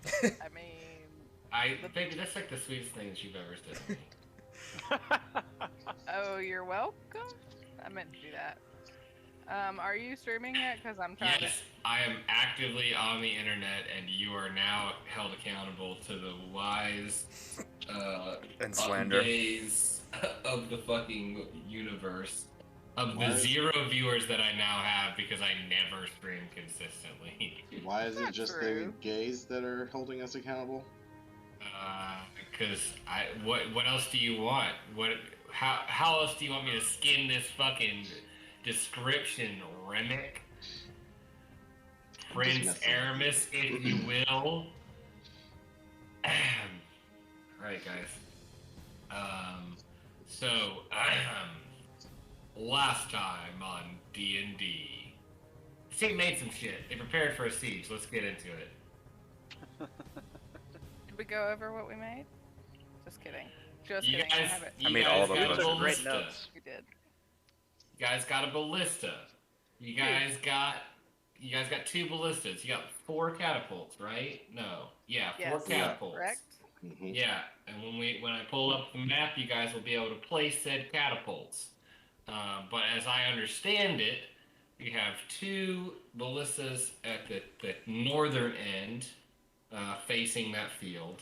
I mean, Baby, that's like the sweetest thing that you've ever said to me. oh, you're welcome. I meant to do that. Are you streaming yet? Because I'm trying to. Yes, I am actively on the internet, and you are now held accountable to the wise And slander. days of the fucking universe. Of the Why is- 0 viewers that I now have because I never stream consistently. Why is it Not just true. the gays that are holding us accountable? Because what else do you want? How else do you want me to skin this fucking description, Remick? Prince messing. Aramis, if you will. Alright, guys. So, last time on D&D, the team made some shit. They prepared for a siege. Let's get into it. Did we go over what we made? Just kidding. Just You kidding. I guys, have it. I made all of them. got a Those are great ballista. notes. We did. You guys got a ballista. You guys got 2 ballistas. You got 4 catapults, right? No. Yeah, 4 Yes. catapults. Correct. Mm-hmm. Yeah, and when I pull up the map, you guys will be able to place said catapults. But as I understand it, you have 2 ballistas at the northern end, facing that field,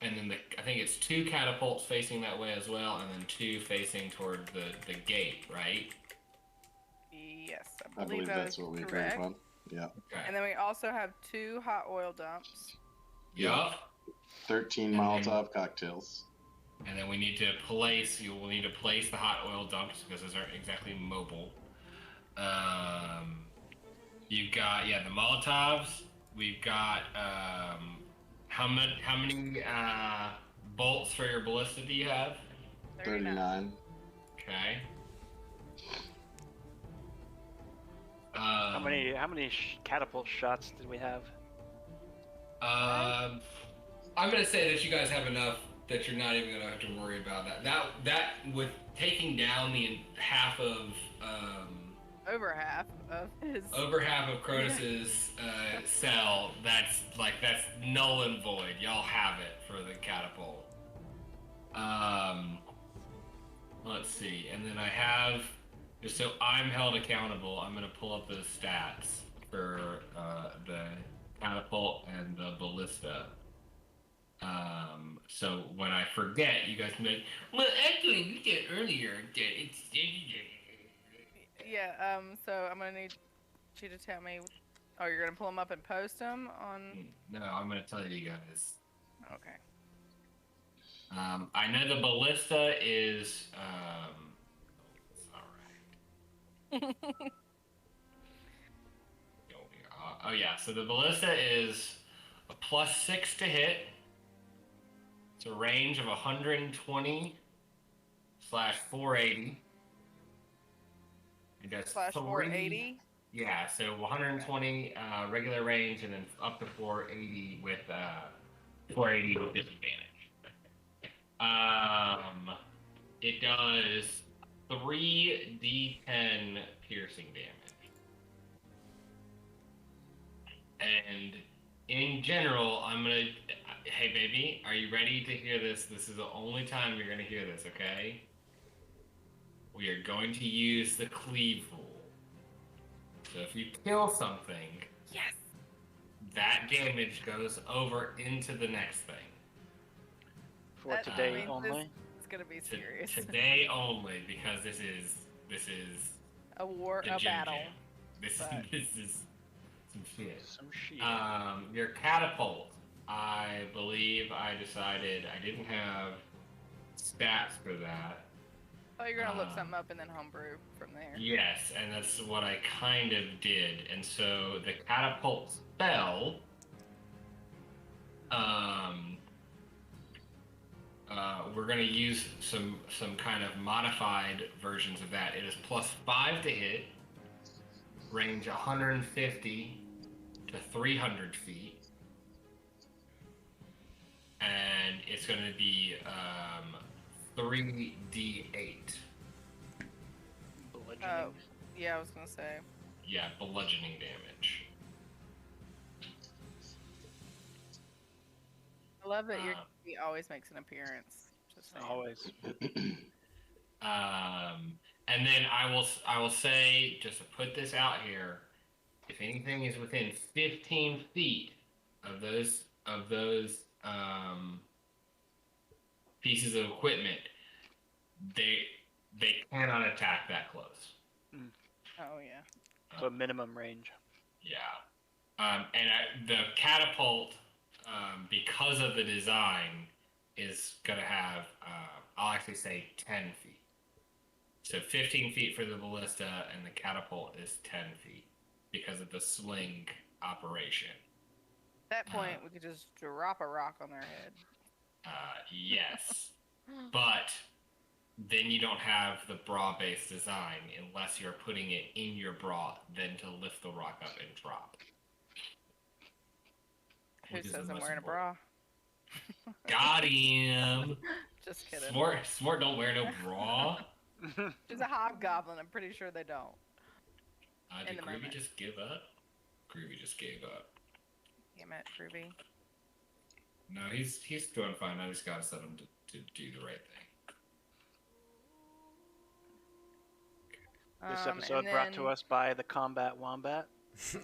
and then I think it's 2 catapults facing that way as well, and then 2 facing toward the gate, right? Yes, I believe that that's is what we agreed correct. upon. Yeah. Okay. And then we also have 2 hot oil dumps. Yup. 13 And then- Molotov cocktails. And then we need to place. You will need to place the hot oil dumps because those aren't exactly mobile. You've got the Molotovs. We've got how many bolts for your ballista do you have? 39. Okay. How many catapult shots did we have? I'm gonna say that you guys have enough that you're not even gonna have to worry about that. That with taking down the half of Over half of his. over half of Cronus's cell, that's null and void. Y'all have it for the catapult. Let's see, and then I have, just so I'm held accountable, I'm gonna pull up the stats for the catapult and the ballista. So when I forget, you guys can be like, well, actually, we did earlier that it's. Yeah. So I'm gonna need you to tell me. Oh, you're gonna pull them up and post them on. No, I'm gonna tell you guys. Okay. I know the ballista is. It's alright. Oh yeah, so the ballista is a +6 to hit. It's a range of 120/480. It does /480. 3. Yeah, so 120 regular range, and then up to 480 with 480 with disadvantage. It does 3d10 piercing damage. And in general, I'm gonna. Hey, baby, are you ready to hear this? This is the only time you're gonna hear this, okay? We are going to use the cleave rule. So if you kill something, Yes. that damage goes over into the next thing. For That today means only? It's gonna be serious. Today only, because this is A war, the a gym battle. jam. This but- is some shit. Some shit. Your catapult. I believe I decided I didn't have stats for that. Oh, you're gonna look something up and then homebrew from there. Yes, and that's what I kind of did. And so the catapult spell, we're gonna use some kind of modified versions of that. It is +5 to hit, range 150 to 300 feet, and it's gonna be 3d8. Bludgeoning. Oh, yeah, I was gonna say. Yeah, bludgeoning damage. I love that he always makes an appearance. Just saying. Always. And then I will say, just to put this out here, if anything is within 15 feet of those pieces of equipment, they cannot attack that close. Oh yeah. So minimum range. Yeah. The catapult, because of the design, is gonna have I'll actually say 10 feet. So 15 feet for the ballista, and the catapult is 10 feet because of the sling operation. At that point, we could just drop a rock on their head. Yes. But then you don't have the bra-based design unless you're putting it in your bra, then to lift the rock up and drop. Who says I'm wearing a bra? Got him! Just kidding. Smart don't wear no bra. She's a hobgoblin. I'm pretty sure they don't. Did Groovy just give up? Groovy just gave up. Damn it, Groovy. No, he's doing fine. I just gotta set him to do the right thing. This episode brought to us by the Combat Wombat.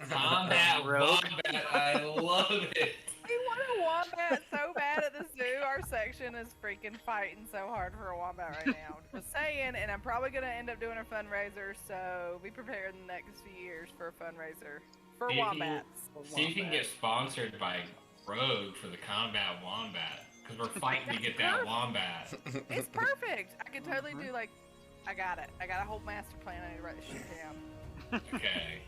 Combat Wombat, I love it. We want a wombat so bad at the zoo. Our section is freaking fighting so hard for a wombat right now. Just saying, and I'm probably gonna end up doing a fundraiser, so be prepared in the next few years for a fundraiser for wombats. See if you can get sponsored by Rogue for the Combat Wombat, because we're fighting to get that wombat. It's perfect. I could totally do like, I got it. I got a whole master plan. I need to write this shit down. Okay.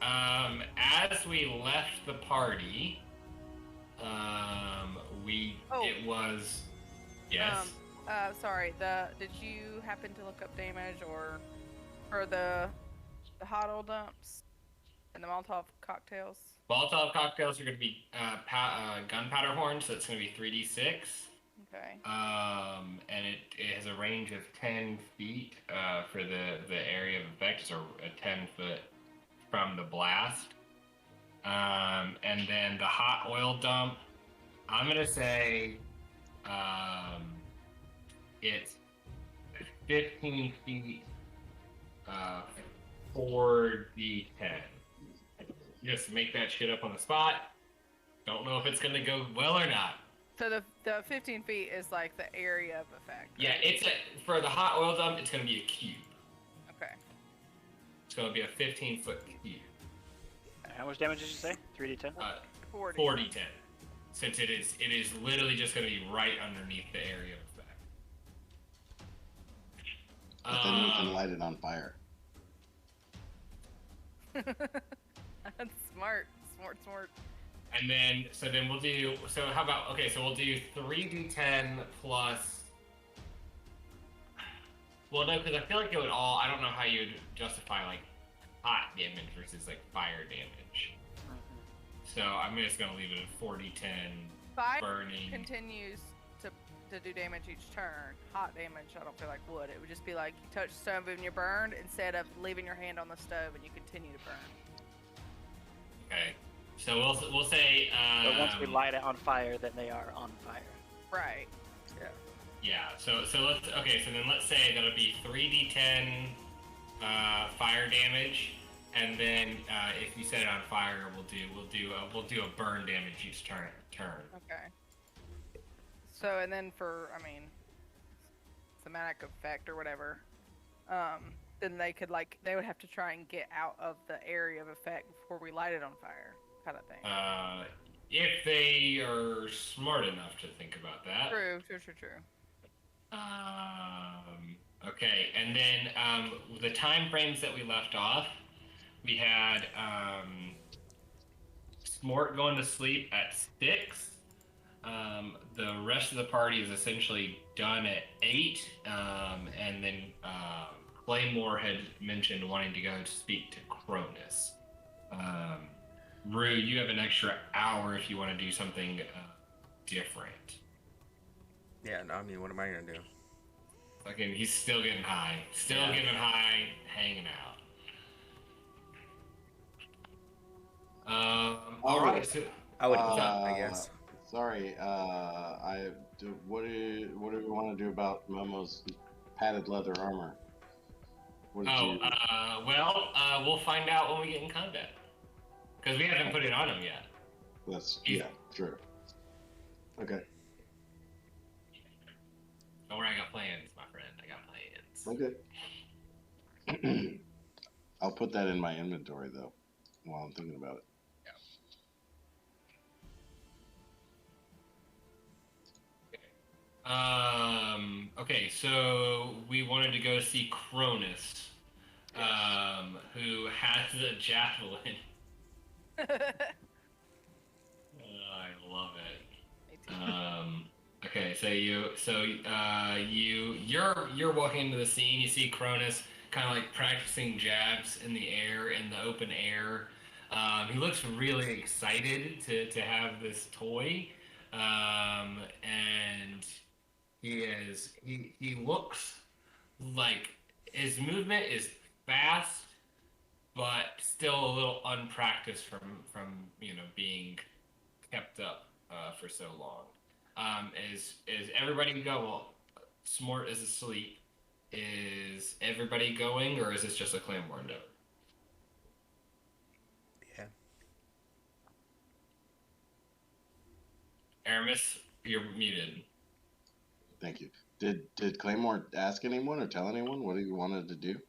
As we left the party, it was, yes. Sorry. Did you happen to look up damage or the hot oil dumps and the Molotov cocktails? Molotov cocktails are going to be gunpowder horns, so it's going to be 3d6. Okay. And it has a range of 10 feet for the area of effect, so a 10 foot from the blast. And then the hot oil dump, I'm gonna say it's 15 feet 4d10. Just make that shit up on the spot. Don't know if it's gonna go well or not. So the 15 feet is like the area of effect. Right? Yeah, for the hot oil dump, it's gonna be a cube. Okay. It's gonna be a 15-foot cube. How much damage did you say? 3d10? 40-10. Since it is literally just gonna be right underneath the area of effect. But then you can light it on fire. That's smart. Smart. And then, we'll do, we'll do 3d10 plus, well, no, because I feel like it would all, I don't know how you would justify, like, hot damage versus, like, fire damage. So I'm just going to leave it at 4d10 Fire burning. continues to do damage each turn. Hot damage, I don't feel like would. It would just be like you touch the stove and you're burned instead of leaving your hand on the stove and you continue to burn. Okay. So we'll say. But once we light it on fire, then they are on fire. Right. Yeah. Yeah. So let's say that'll be 3d10 fire damage, and then if you set it on fire, we'll do a burn damage each turn. Okay. So and then for thematic effect or whatever, then they would have to try and get out of the area of effect before we light it on fire. Kind of thing. If they are smart enough to think about that. True. Okay, and then the time frames that we left off, we had Smort going to sleep at 6. The rest of the party is essentially done at 8, and then Claymore had mentioned wanting to go speak to Cronus. Rue, you have an extra hour if you want to do something different. Yeah, no, I mean, what am I gonna do? Again, he's still getting high. Getting high, hanging out. Alright, so... I would I guess. Sorry. What do we want to do about Momo's padded leather armor? What did you? We'll find out when we get in combat. Because we haven't put it on him yet. Yeah, true. Okay. Don't worry, I got plans, my friend. I got plans. Okay. I'll put that in my inventory though, while I'm thinking about it. Okay, so we wanted to go see Cronus, who has the javelin. I love it. Okay, so you're walking into the scene. You see Cronus kind of like practicing jabs in the air, in the open air. He looks really excited to have this toy, and he looks like his movement is fast, but still a little unpracticed from being kept up for so long. Is everybody go? Well, Smart is asleep. Is everybody going, or is this just a Claymore note? Yeah. Aramis, you're muted. Thank you. Did Claymore ask anyone or tell anyone what he wanted to do?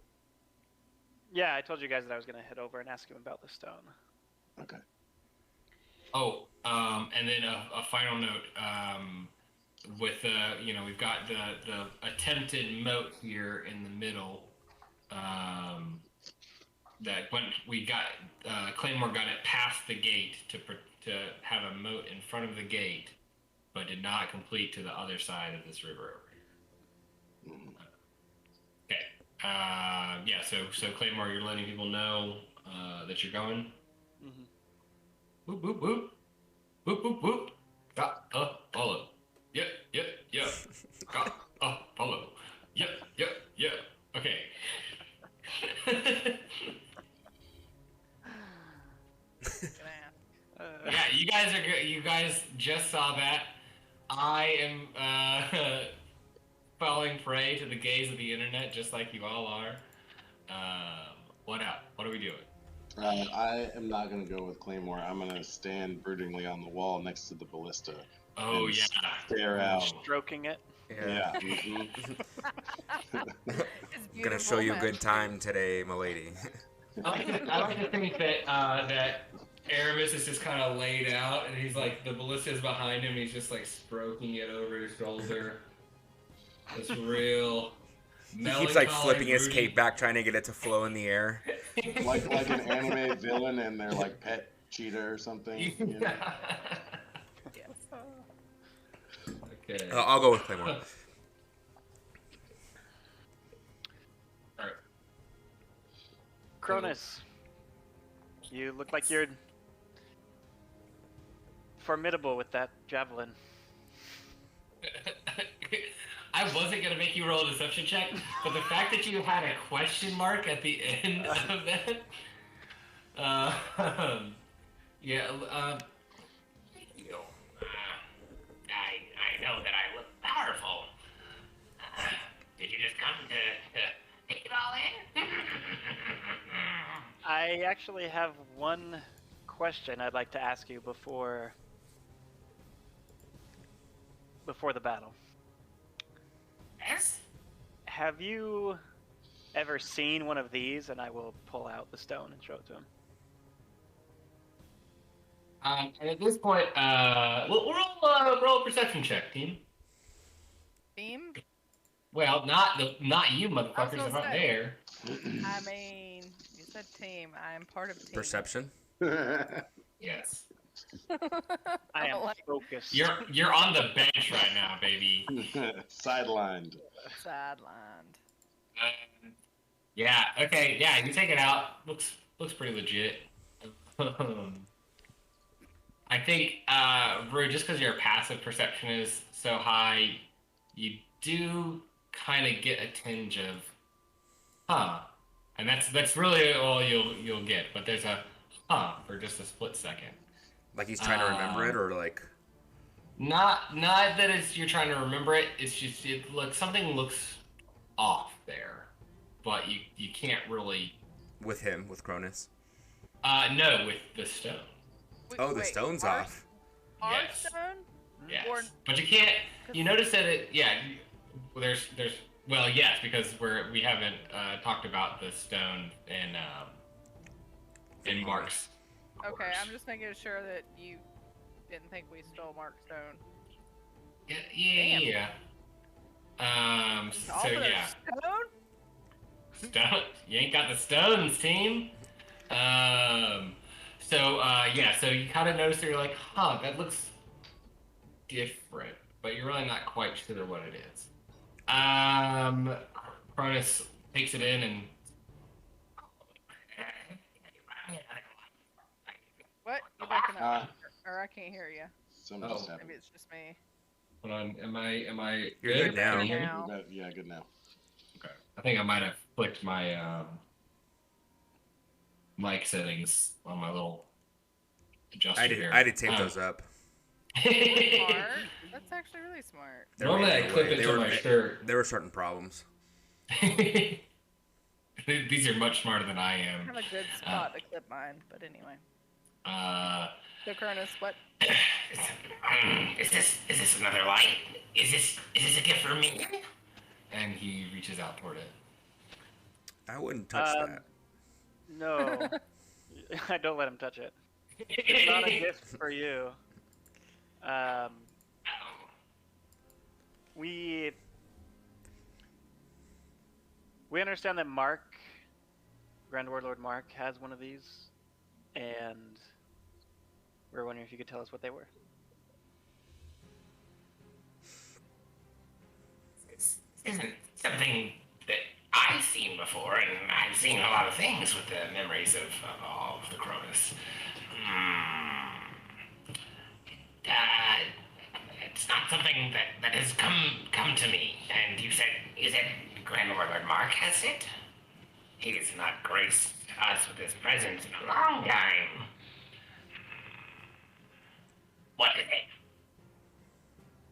Yeah, I told you guys that I was gonna head over and ask him about the stone. Okay. Oh, and then a final note. With we've got the attempted moat here in the middle. That when we got Claymore got it past the gate to have a moat in front of the gate, but did not complete to the other side of this river. Okay. Yeah. So Claymore, you're letting people know that you're going. Mm-hmm. Whoop whoop whoop. Whoop whoop whoop. Got follow. Yep. Got follow. Yep. Okay. Yeah, you guys just saw that. I am falling prey to the gaze of the internet, just like you all are. What up? What are we doing? I am not going to go with Claymore. I'm going to stand broodingly on the wall next to the ballista. Oh yeah. Stare out. Stroking it. Yeah. I'm gonna show you a good time today, milady. I like to think that that Aramis is just kind of laid out, and he's like the ballista is behind him. He's just like stroking it over his shoulder. It's real. He keeps like flipping his cape back, trying to get it to flow in the air. like an anime villain and their like pet cheetah or something. You know? Okay. I'll go with Claymore. All right. Cronus, you look like you're formidable with that javelin. I wasn't gonna make you roll a deception check, but the fact that you had a question mark at the end of that, I know that I look powerful. Did you just come to take it all in? I actually have one question I'd like to ask you before the battle. Yes? Have you ever seen one of these? And I will pull out the stone and show it to him. And at this point, we'll roll a perception check, team. Team? Well, not you, I was motherfuckers, gonna are not say. there. I mean, you said team. I am part of team. Perception. Yes. I am like focused. You're on the bench right now, baby. Sidelined. sidelined. Yeah. Okay. Yeah. You take it out. Looks pretty legit. I think, Rue, just because your passive perception is so high, you do kind of get a tinge of, and that's really all you'll get. But there's a for just a split second. Like he's trying to remember it, or like. Not that you're trying to remember it. It's just something looks off there, but you can't really. With him, with Cronus. No, with the stone. The stone's off. Our Yes. stone? Yes. Or- But you can't. You notice that there's well, yes, because we haven't talked about the stone in Mark's. Okay, I'm just making sure that you didn't think we stole Mark's stone. Yeah. So yeah. Stone? Stone. You ain't got the stones, team. So you kind of notice that you're like, huh, that looks different, but you're really not quite sure what it is. Cronus takes it in and. What? You backing up? Or I can't hear you. Something just happened. Maybe it's just me. Hold on, am I You're good now. Can you hear me? Now. Yeah, good now. Okay. I think I might have flicked my mic settings on my little adjuster here. I did tape those up. Smart. That's actually really smart. Normally I clip it to my shirt. There were certain problems. These are much smarter than I I am. have a good spot to clip mine, but anyway. So Cronus, what? Is this another light? Is this a gift for me? And he reaches out toward it. I wouldn't touch that. No. I don't let him touch it. It's not a gift for you. We understand that Mark, Grand Warlord Mark, has one of these, and we're wondering if you could tell us what they were. This isn't something that I've seen before, and I've seen a lot of things with the memories of all of the Cronus. It's not something that has come to me. And you said Grand Warlord Mark has it? He has not graced us with his presence in a long time. What is it?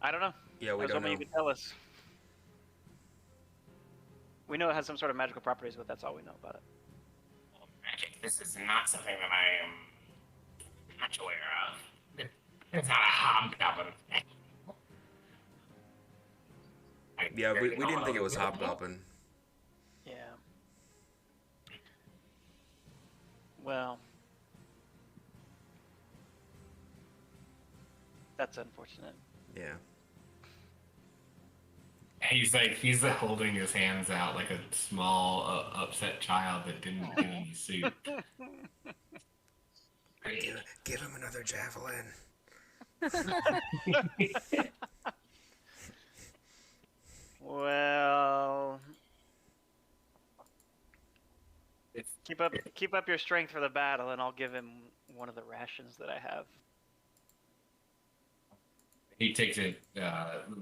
I don't know. Yeah, we I was don't hoping know. you could tell us. We know it has some sort of magical properties, but that's all we know about it. Well, magic. This is not something that I am much aware of. It's not a hobgoblin. Yeah, we didn't think it was hobgoblin. Yeah. Well, that's unfortunate. Yeah. He's holding his hands out like a small upset child that didn't get any soup. Give him another javelin. Well, keep up your strength for the battle, and I'll give him one of the rations that I have. He takes it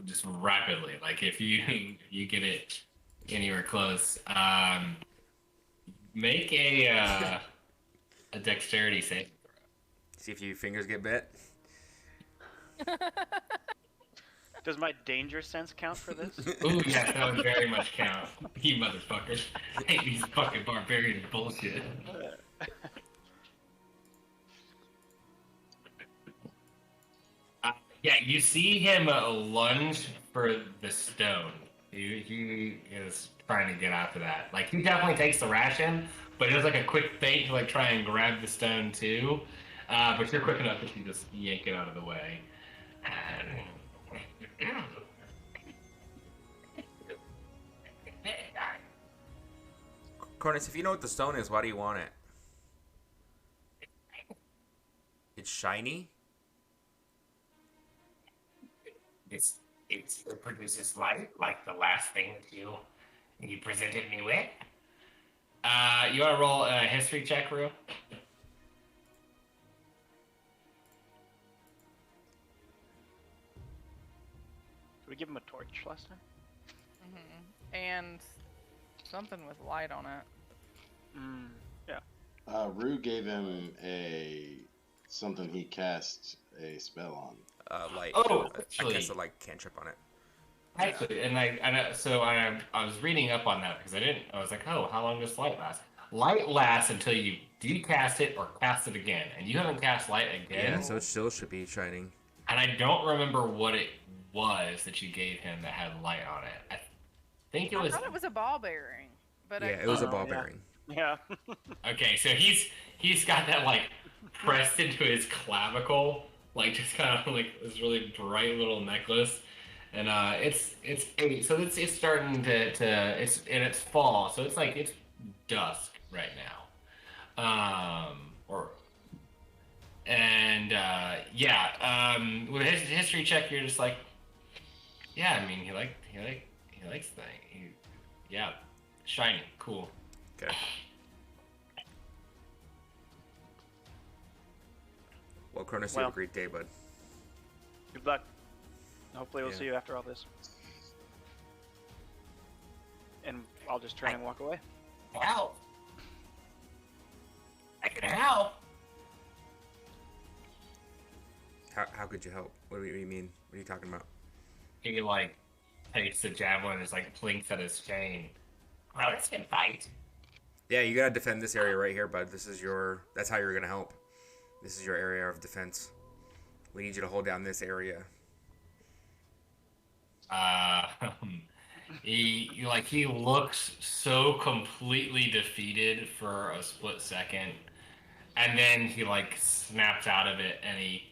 just rapidly. Like if you get it anywhere close, make a dexterity save. See if your fingers get bit. Does my danger sense count for this? Ooh, yeah, that would very much count. You motherfuckers. I hate these fucking barbarian bullshit. Yeah, you see him lunge for the stone. He is trying to get after that. Like, he definitely takes the ration, but it does like a quick feint to like try and grab the stone too. But you're quick enough that you just yank it out of the way. Cornus, if you know what the stone is, why do you want it? It's shiny? It produces light, like the last thing that you presented me with. You want to roll a history check, Rue? Did we give him a torch last time? And something with light on it. Yeah. Rue gave him a something he cast a spell on. Light. Oh, I actually, cast a light cantrip on it. actually, and I was reading up on that because I was like, oh, how long does light last? Light lasts until you decast it or cast it again, and you haven't cast light again. Yeah, so it still should be shining. And I don't remember what it was that you gave him that had light on it. I think it was. I thought it was a ball bearing, but Yeah, I it was a ball yeah. bearing. Yeah. Okay, so he's got that like pressed into his clavicle, like just kind of like this really bright little necklace, and it's 8, so it's starting to it's fall, so it's like it's dusk right now, with his history check, you're just like, yeah, I mean he likes things, yeah, shiny, cool. Okay. Well, Cronus, you have a great day, bud. Good luck. Hopefully we'll Yeah. see you after all this. And I'll just turn and walk away. Help! I can help! How could you help? What do you mean? What are you talking about? He like takes the javelin and just like blinks at his chain. Well, let's get fight. Yeah, you gotta defend this area right here, bud. That's how you're gonna help. This is your area of defense. We need you to hold down this area. He looks so completely defeated for a split second, and then he like snaps out of it and he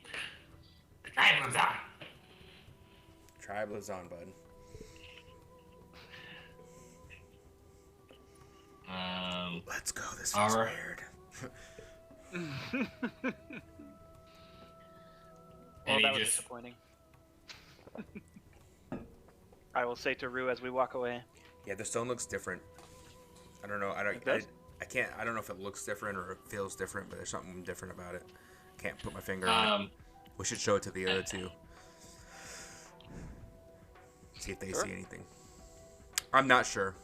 Tribe on. Tribe lives on, bud. Let's go. This feels alright. weird. Well, that was just disappointing. I will say to Rue as we walk away. Yeah, the stone looks different. I don't know. It does? I can't. I don't know if it looks different or it feels different, but there's something different about it. Can't put my finger on it. We should show it to the other two. See if they Sure. see anything. I'm not sure.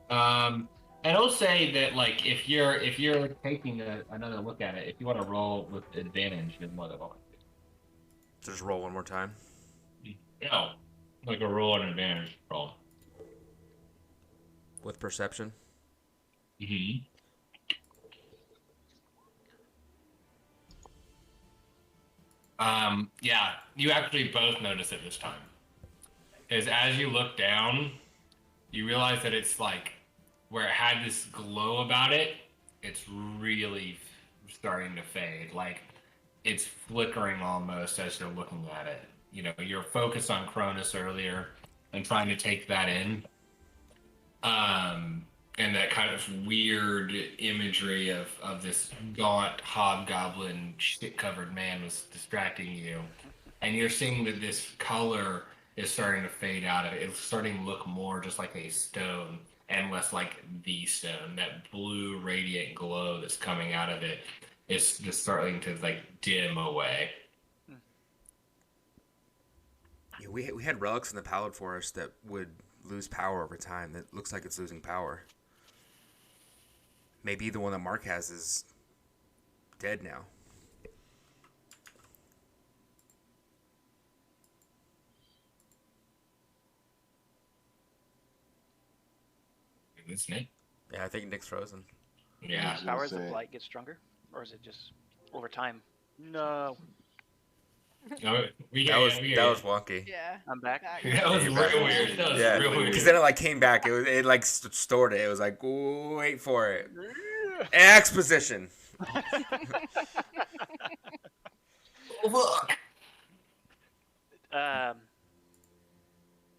And I'll say that like if you're taking another look at it, if you want to roll with advantage, you're more than welcome. So just roll one more time. No, like a roll and advantage roll. With perception. Mm-hmm. Yeah, you actually both notice it this time. Is as you look down, you realize that it's like where it had this glow about it, it's really starting to fade. Like it's flickering almost as you're looking at it. You know, you're focused on Cronus earlier and trying to take that in. And that kind of weird imagery of this gaunt hobgoblin shit-covered man was distracting you. And you're seeing that this color is starting to fade out of it. It's starting to look more just like a stone and less like the stone. That blue radiant glow that's coming out of it is just starting to like dim away. Yeah, we had relics in the Pallid Forest that would lose power over time. That looks like it's losing power. Maybe the one that Mark has is dead now. Isn't it? Yeah, I think Nick's frozen. Yeah. gonna Powers of say- light get stronger? Or is it just over time? No. No, That was wonky. Yeah. I'm back. That was You're real back. weird. That was Yeah, real weird. because then it like came back. It like stored it. It was like, wait for it. Exposition. Look!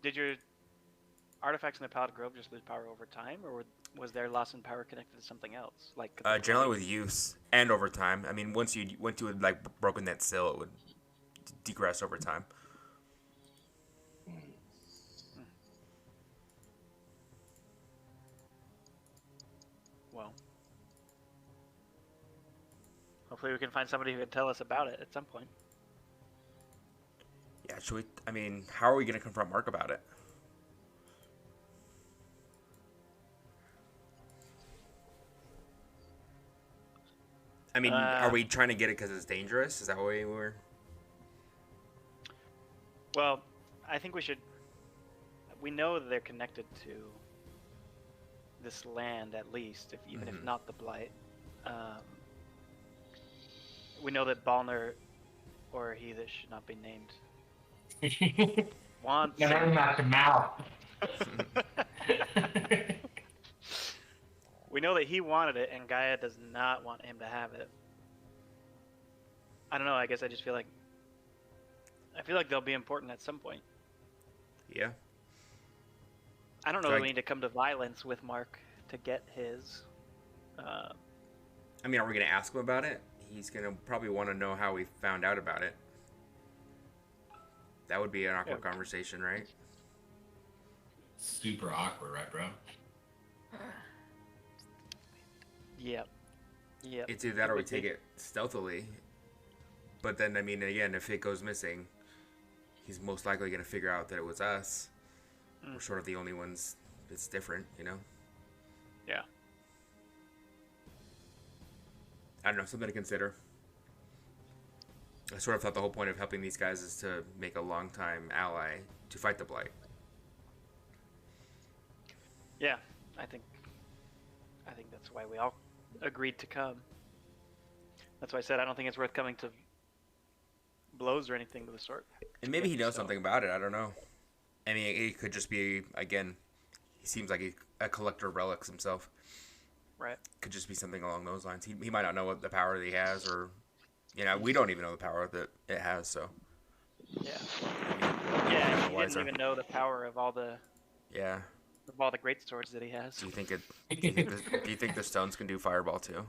Did your artifacts in the Pallid Grove just lose power over time, or was their loss in power connected to something else? Like Generally with use and over time. I mean, once you had like broken that sill, it would degress over time. Well, hopefully we can find somebody who can tell us about it at some point. Yeah, should we? I mean, how are we gonna confront Mark about it? I mean, are we trying to get it because it's dangerous? Is that what we were? Well, I think we should. We know that they're connected to this land, at least, even if not the Blight. We know that Balner, or he that should not be named, wants. Never not the mouth. We know that he wanted it, and Gaia does not want him to have it. I don't know. I guess I just feel like they'll be important at some point. Yeah. I don't know So that we need to come to violence with Mark to get his. I mean, are we gonna ask him about it? He's gonna probably want to know how we found out about it. That would be an awkward conversation, right? Super awkward, right, bro? Yep. Yep. It's either that or we take it stealthily. But then, I mean, again, if it goes missing, he's most likely gonna figure out that it was us. We're sort of the only ones that's different, you know? Yeah. I don't know, something to consider. I sort of thought the whole point of helping these guys is to make a long-time ally to fight the Blight. Yeah, I think that's why we all agreed to come. That's why I said I don't think it's worth coming to blows or anything of the sort. And maybe he knows something about it, I don't know. I mean, it could just be, again, he seems like a collector of relics himself. Right. Could just be something along those lines. He might not know what the power that he has, or, you know, we don't even know the power that it has, so. Yeah. Yeah, He didn't even know the power of all the great swords that he has. Do you think do you think the stones can do fireball too?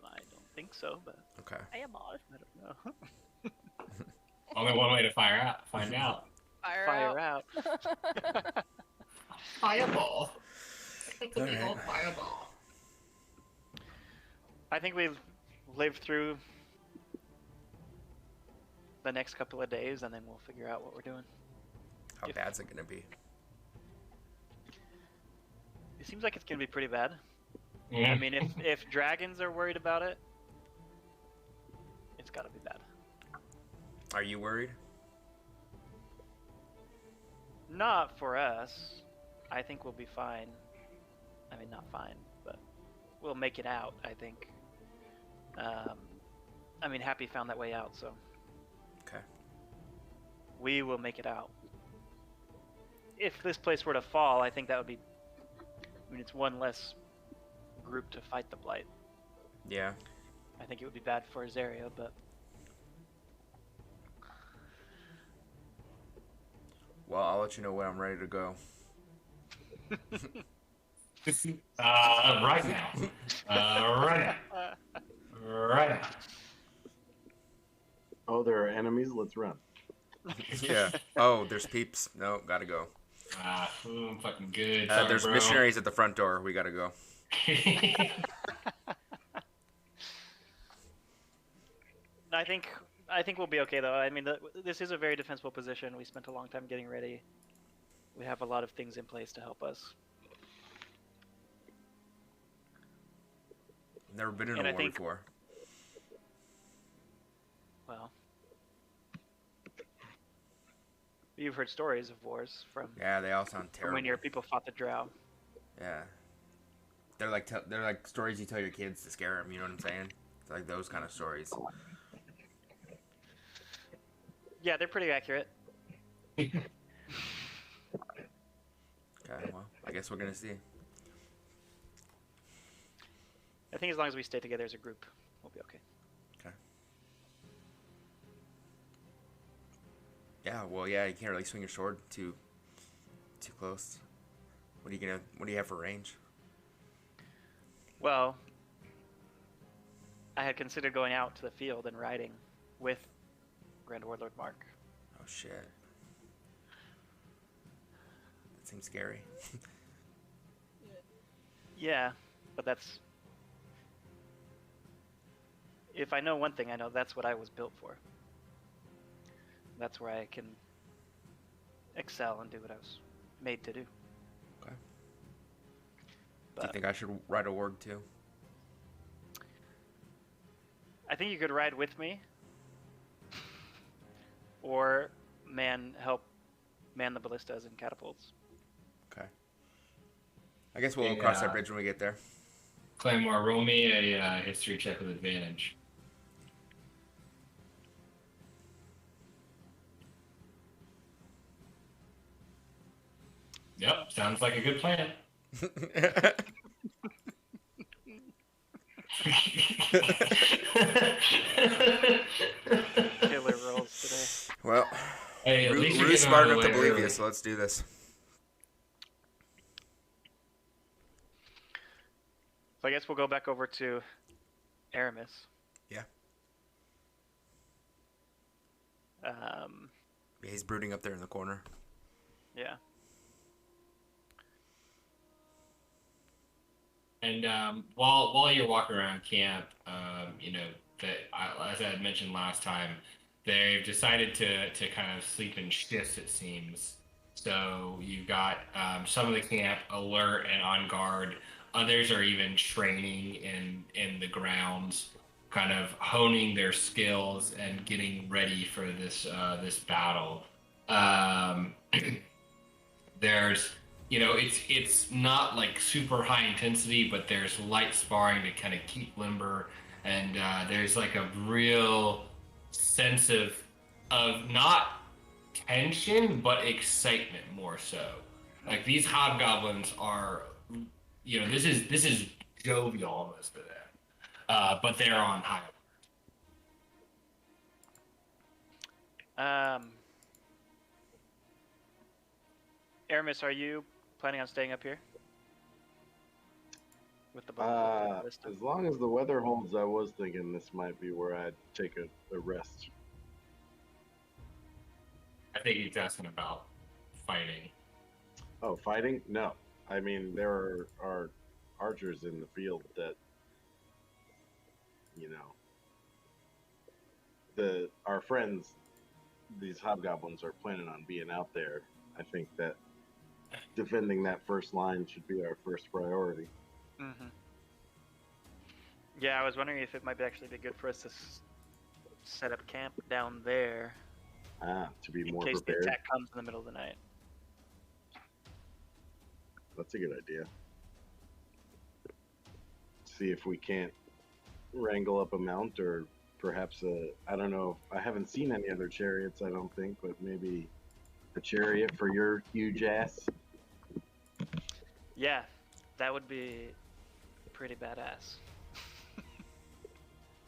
I don't think so, but Okay. I don't know. Only one way to find out. Fire out. Fireball. It's a big Alright. old fireball. I think we've lived through the next couple of days, and then we'll figure out what we're doing. How bad's it gonna be? It seems like it's gonna be pretty bad. Yeah. I mean, if dragons are worried about it, it's gotta be bad. Are you worried? Not for us. I think we'll be fine. I mean, not fine, but we'll make it out, I think. I mean, Happy found that way out, so Okay. we will make it out. If this place were to fall, I think that would be... I mean, it's one less group to fight the Blight. Yeah. I think it would be bad for Azaria, but... Well, I'll let you know when I'm ready to go. Right now. Right now. Right now. Oh, there are enemies. Let's run. Yeah. Oh, there's peeps. No, gotta go. Fucking good. Sorry, There's bro. missionaries at the front door. We gotta go. I think we'll be okay, though. I mean, this is a very defensible position. We spent a long time getting ready. We have a lot of things in place to help us. Never been in And a I war think- before. Well, you've heard stories of wars from Yeah, they all sound when terrible. your people fought the Drow. Yeah. They're like stories you tell your kids to scare them. You know what I'm saying? It's like those kind of stories. Yeah, they're pretty accurate. Okay. Well, I guess we're gonna see. I think as long as we stay together as a group, we'll be okay. Okay. Yeah. Well, yeah. You can't really swing your sword too close. What do you have for range? Well, I had considered going out to the field and riding with Grand Warlord Mark. Oh shit. That seems scary. Yeah, but that's... If I know one thing, I know that's what I was built for. That's where I can excel and do what I was made to do. Okay. Do But you think I should ride a warg too? I think you could ride with me, or help man the ballistas and catapults. Okay. I guess we'll cross that bridge when we get there. Claymore, roll me a history check with advantage. Yep, sounds like a good plan. Killer rolls today. Well, Hey, Rue's smart enough to believe you, so let's do this. So I guess we'll go back over to Aramis. Yeah. Yeah, he's brooding up there in the corner. Yeah. And while you're walking around camp, as I had mentioned last time, they've decided to kind of sleep in shifts, it seems. So you've got some of the camp alert and on guard. Others are even training in the grounds, kind of honing their skills and getting ready for this battle. There's it's not like super high intensity, but there's light sparring to kind of keep limber, and there's like a real sense of not tension but excitement more so. Like these hobgoblins are, this is jovial almost to them, but they're on high alert. Aramis, are you planning on staying up here? With the ballista? As long as the weather holds, I was thinking this might be where I'd take a rest. I think he's asking about fighting. Oh, fighting? No. I mean, there are archers in the field that, our friends, these hobgoblins, are planning on being out there. I think that defending that first line should be our first priority. Mm-hmm. Yeah, I was wondering if it might actually be good for us to set up camp down there. To be more in case prepared. The attack comes in the middle of the night. That's a good idea. See if we can't wrangle up a mount, or perhaps I don't know. I haven't seen any other chariots, I don't think, but maybe a chariot for your huge ass. Yeah, that would be pretty badass.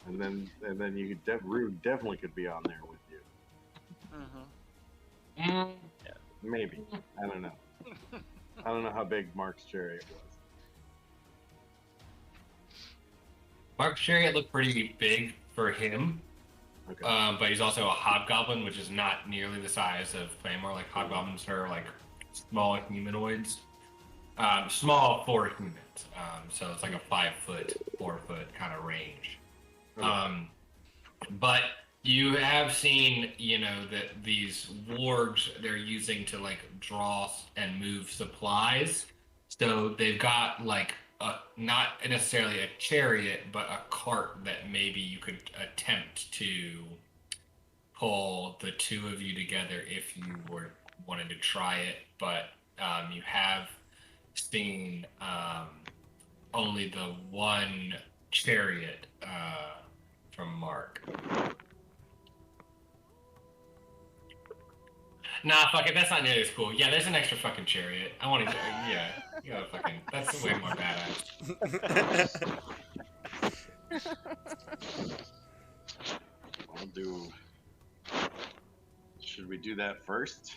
and then you could Rude definitely could be on there with you. Mm-hmm. Yeah, maybe. I don't know. I don't know how big Mark's chariot was. Mark's chariot looked pretty big for him. Okay. But he's also a hobgoblin, which is not nearly the size of Claymore. Like hobgoblins are like small humanoids. Small for humans. So it's like a 5 foot, 4 foot kind of range. Okay. But you have seen, that these wargs they're using to like draw and move supplies. So they've got like not necessarily a chariot, but a cart that maybe you could attempt to pull the two of you together if you wanted to try it. But you have seen only the one chariot from Mark. Nah, fuck it. That's not nearly as cool. Yeah, there's an extra fucking chariot. I want to. Yeah, you know, fucking. That's way more badass. I'll do. Should we do that first?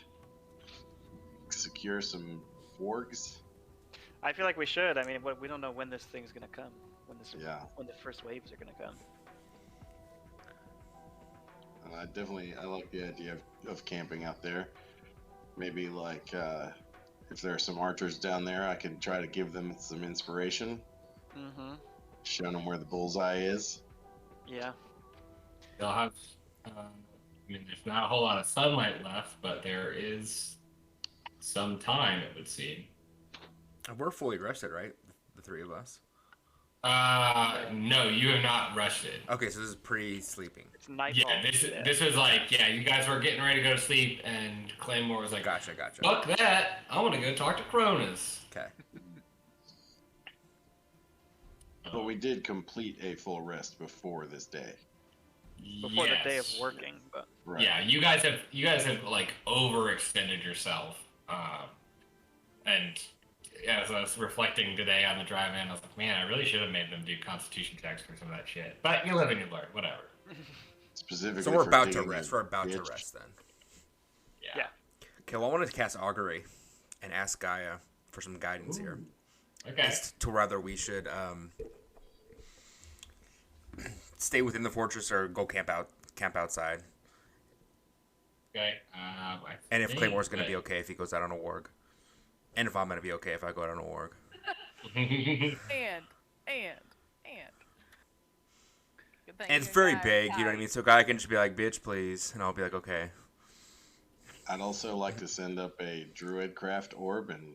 Secure some forgs. I feel like we should. I mean, we don't know when this thing's gonna come. When the first waves are gonna come. I like the idea of camping out there. Maybe like if there are some archers down there, I can try to give them some inspiration. Mm-hmm. Show them where the bullseye is. Yeah. They'll have. There's not a whole lot of sunlight left, but there is some time, it would seem. We're fully rested, right? The three of us. No, you have not rushed it. Okay, so this is pre-sleeping. It's nightfall. Yeah, this was like, yeah, you guys were getting ready to go to sleep, and Claymore was like, Gotcha. fuck that, I want to go talk to Cronus. Okay. But we did complete a full rest before this day. Before the day of Yes. working, but Right. Yeah, you guys have like overextended yourself, and as I was reflecting today on the drive in, I was like, man, I really should have made them do Constitution checks for some of that shit. But you live and you learn, whatever. Specifically. So we're for about to digging rest. the We're about to ditch. rest then. Yeah. Okay, well, I wanted to cast Augury and ask Gaia for some guidance here. Okay. As to whether we should stay within the fortress or go camp outside. Okay. And if Claymore's going to be okay if he goes out on a warg. And if I'm going to be okay if I go out on a warg. And. Good thing And it's your very guy big, you know what I died. mean? So Gaia can just be like, bitch, please. And I'll be like, okay. I'd also like to send up a druid craft orb and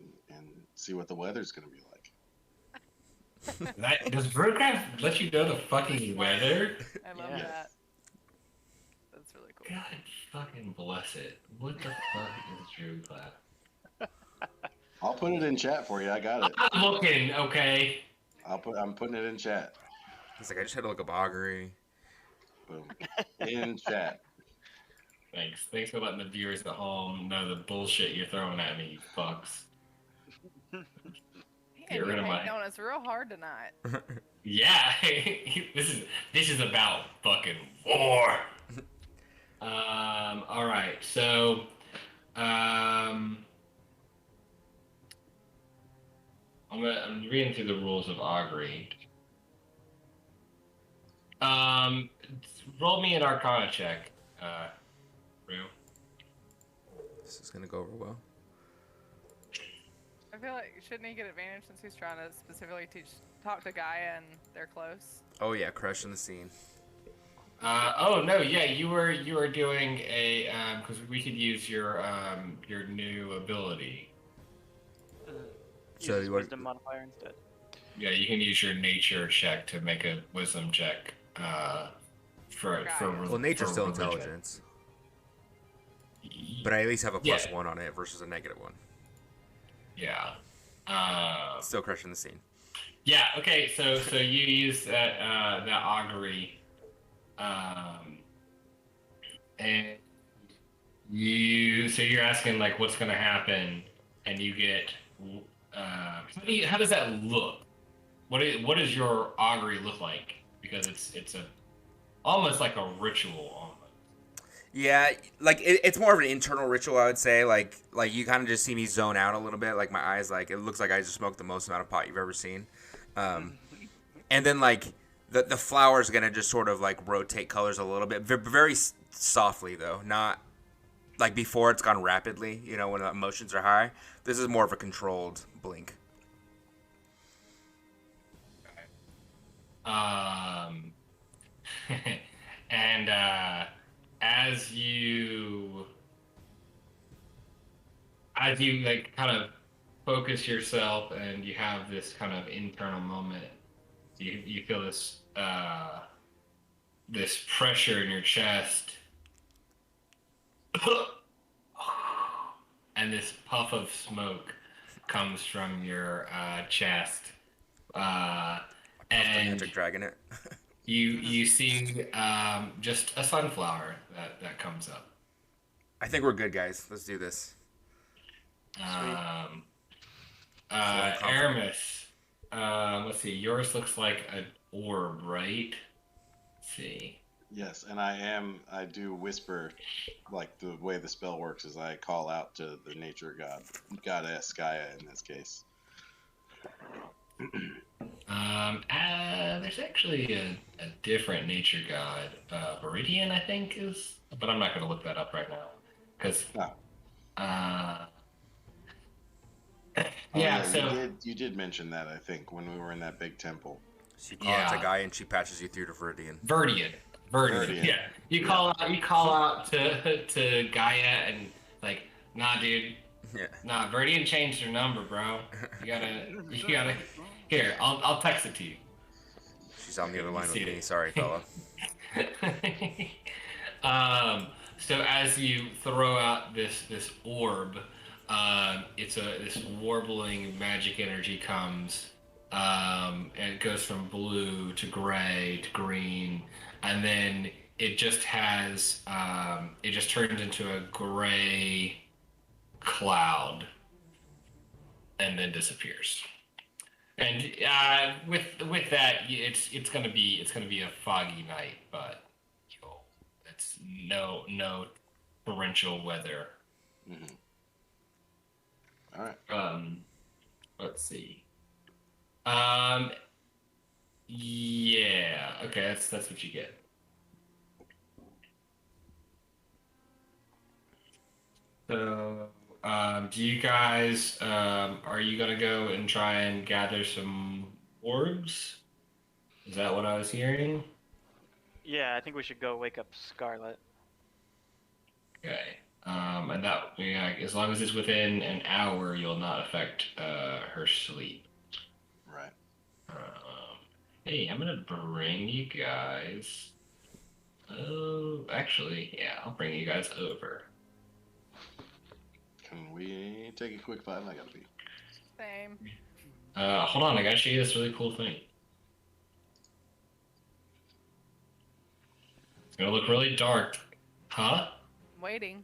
see what the weather's going to be like. Does Birdcraft let you know the fucking weather? I love Yes. that. That's really cool. God fucking bless it. What the fuck is Drew Class? I'll put it in chat for you. I got it. I'm looking, okay. I'm putting it in chat. He's like, I just had to look up Augury. Boom. In chat. Thanks for letting the viewers at home know the bullshit you're throwing at me, you fucks. Man, Get you're rid of hating my- on us real hard tonight. Yeah, this is about fucking war. All right, so, I'm reading through the rules of augury. Roll me an Arcana check, Rue. This is going to go over well. I feel like shouldn't he get advantage since he's trying to specifically talk to Gaia and they're close? Oh, yeah, crushing the scene. Oh no, yeah, you were doing a because we could use your new ability. So use you want- wisdom modifier instead. Yeah, you can use your nature check to make a wisdom check. For Well, nature's for still religion. intelligence. But I at least have a plus Yeah. 1 on it versus a negative 1. Yeah. Still crushing the scene. Yeah. Okay. So you use that augury, and you're asking like what's gonna happen, and you get how does that look? What does your augury look like? Because it's almost like a ritual almost. Yeah, like it's more of an internal ritual, I would say. Like you kind of just see me zone out a little bit. Like my eyes, like it looks like I just smoked the most amount of pot you've ever seen. And then like the flower's gonna just sort of like rotate colors a little bit, very softly though, not like before it's gone rapidly. You know, when the emotions are high. This is more of a controlled blink. And as you like kind of focus yourself and you have this kind of internal moment, you feel this this pressure in your chest and this puff of smoke comes from your chest, and Magic Dragon it. you see just a sunflower that comes up. I think we're good, guys. Let's do this. Aramis, let's see. Yours looks like an orb, right? Let's see. Yes, and I do whisper, like the way the spell works is I call out to the nature goddess Gaia in this case. There's actually a different nature god, Viridian, I think is, but I'm not going to look that up right now, because, yeah. So you did mention that, I think, when we were in that big temple. So you call out to Gaia and she patches you through to Viridian. Viridian. Yeah. You call out to Gaia and like, nah, dude. Yeah. Nah, Viridian changed her number, bro. You gotta. Here, I'll text it to you. He's on the other You line with see me. it. Sorry, fella. So as you throw out this orb, this warbling magic energy comes, and it goes from blue to gray to green, and then it just turns into a gray cloud, and then disappears. And with that, it's gonna be a foggy night, but it's no torrential weather. Mm-hmm. All right. Let's see. Yeah. Okay, that's what you get. So, do you guys are you gonna go and try and gather some orbs? Is that what I was hearing? Yeah, I think we should go wake up Scarlet. Okay. And that, yeah, as long as it's within an hour, you'll not affect her sleep. Right. Hey, I'm gonna bring you guys. Oh, actually, yeah, I'll bring you guys over. Can we take a quick 5? I gotta be. Same. Hold on, I gotta show you this really cool thing. It's gonna look really dark, huh? Waiting.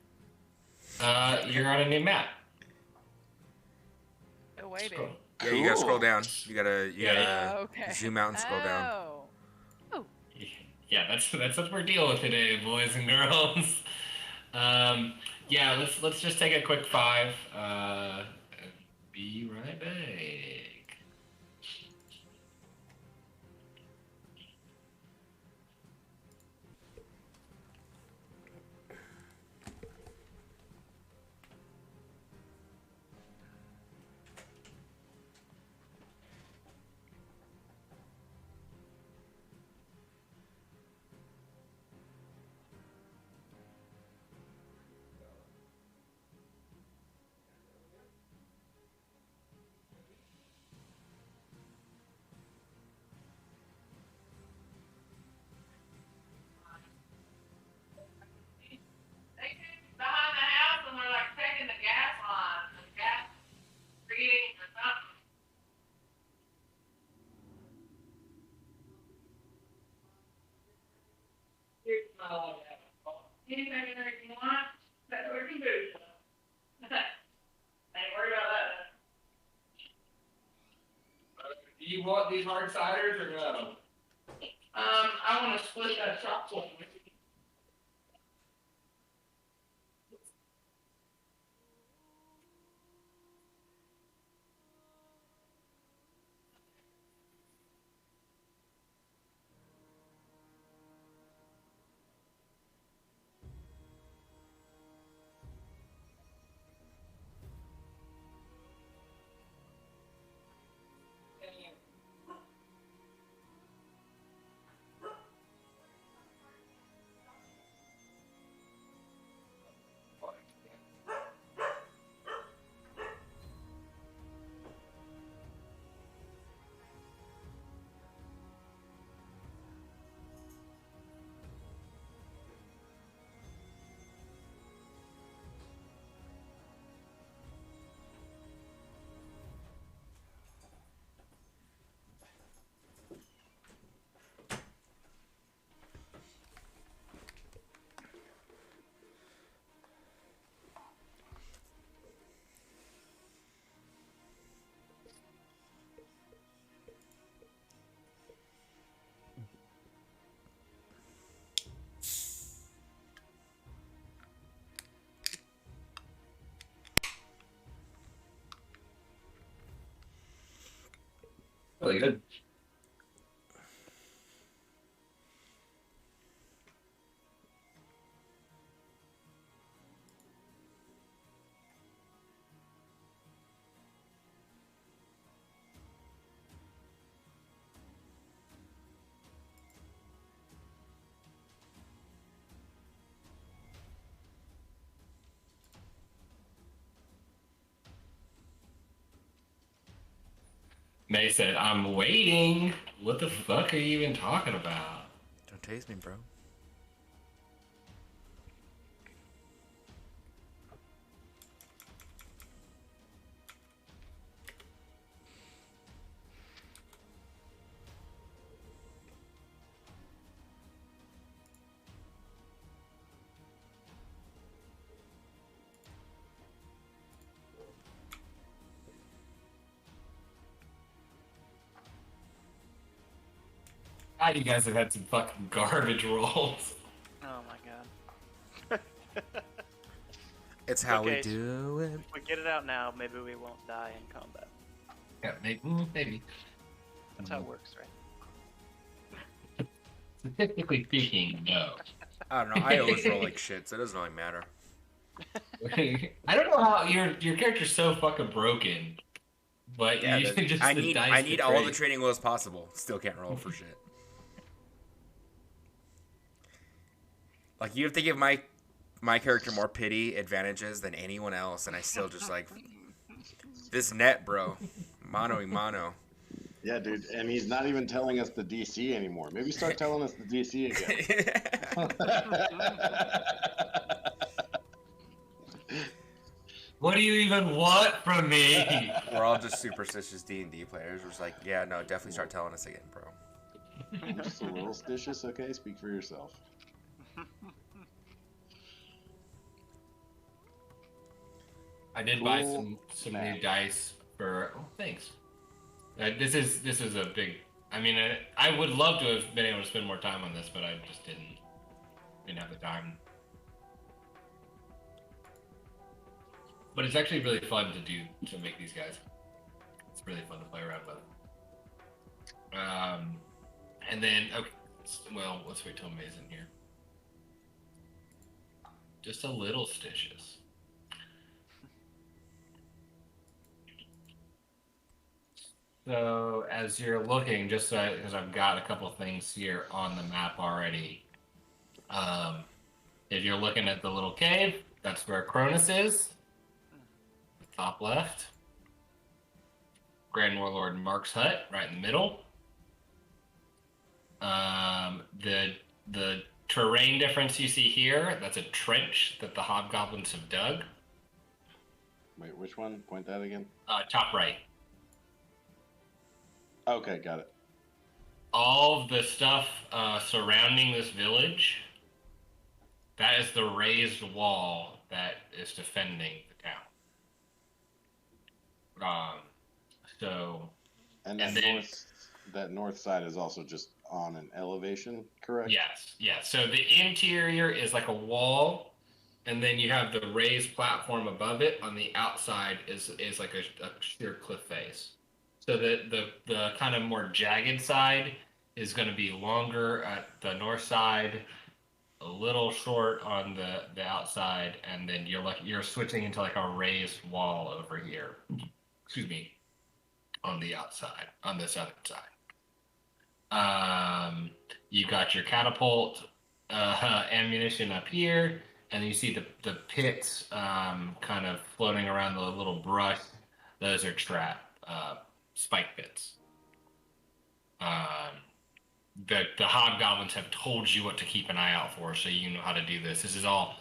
You're on a new map. Still waiting. Scroll. Yeah, you gotta scroll down. You gotta Okay. zoom out and scroll down. Oh. Yeah, that's what we're dealing with today, boys and girls. Yeah, let's just take a quick 5. Be right back. They came behind the house and they're like checking the gas line, the gas reading or something. Here's my log. Anything in there you want, that's what we can do. Ain't worried about that. Do you want these hard ciders or no? I want to split that chocolate with you. Really good. May said, I'm waiting. What the fuck are you even talking about? Don't taste me, bro. God, you guys have had some fucking garbage rolls. Oh my god. It's how we Okay, so- do it. If we get it out now, maybe we won't die in combat. Yeah, maybe. That's how it works, right? Statistically speaking, no. I don't know. I always roll like shit, so it doesn't really matter. I don't know how your character's so fucking broken, but Yeah, you just I the need dice all the betray. training wheels possible. Still can't roll for shit. Like you have to give my character more pity advantages than anyone else, and I still just like this net, bro. Mano y mano. Yeah, dude, and he's not even telling us the DC anymore. Maybe start telling us the DC again. What do you even want from me? We're all just superstitious D&D players. We're just like, yeah, no, definitely start telling us again, bro. Just a little stitious, okay? Speak for yourself. I did buy Cool. some new dice for. Oh, thanks. This is a big. I mean, I would love to have been able to spend more time on this, but I just didn't have the time. But it's actually really fun to make these guys. It's really fun to play around with. And then okay, well, let's wait till May's in here. Just a little stitches. So as you're looking, just because I've got a couple things here on the map already. If you're looking at the little cave, that's where Cronus is. Top left. Grand Warlord Mark's hut, right in the middle. The terrain difference you see here, that's a trench that the hobgoblins have dug. Wait, which one? Point that again. Top right. Okay, got it. All of the stuff surrounding this village, that is the raised wall that is defending the town. And And that then- that north side is also just on an elevation, correct? Yes. So the interior is like a wall, and then you have the raised platform above it. On the outside is like a sheer cliff face. So the kind of more jagged side is going to be longer at the north side, a little short on the outside, and then you're switching into like a raised wall over here. Excuse me, on the outside, on this other side. You got your catapult ammunition up here, and you see the pits kind of floating around the little brush. Those are trap spike pits. The hobgoblins have told you what to keep an eye out for, so you know how to do this. This is all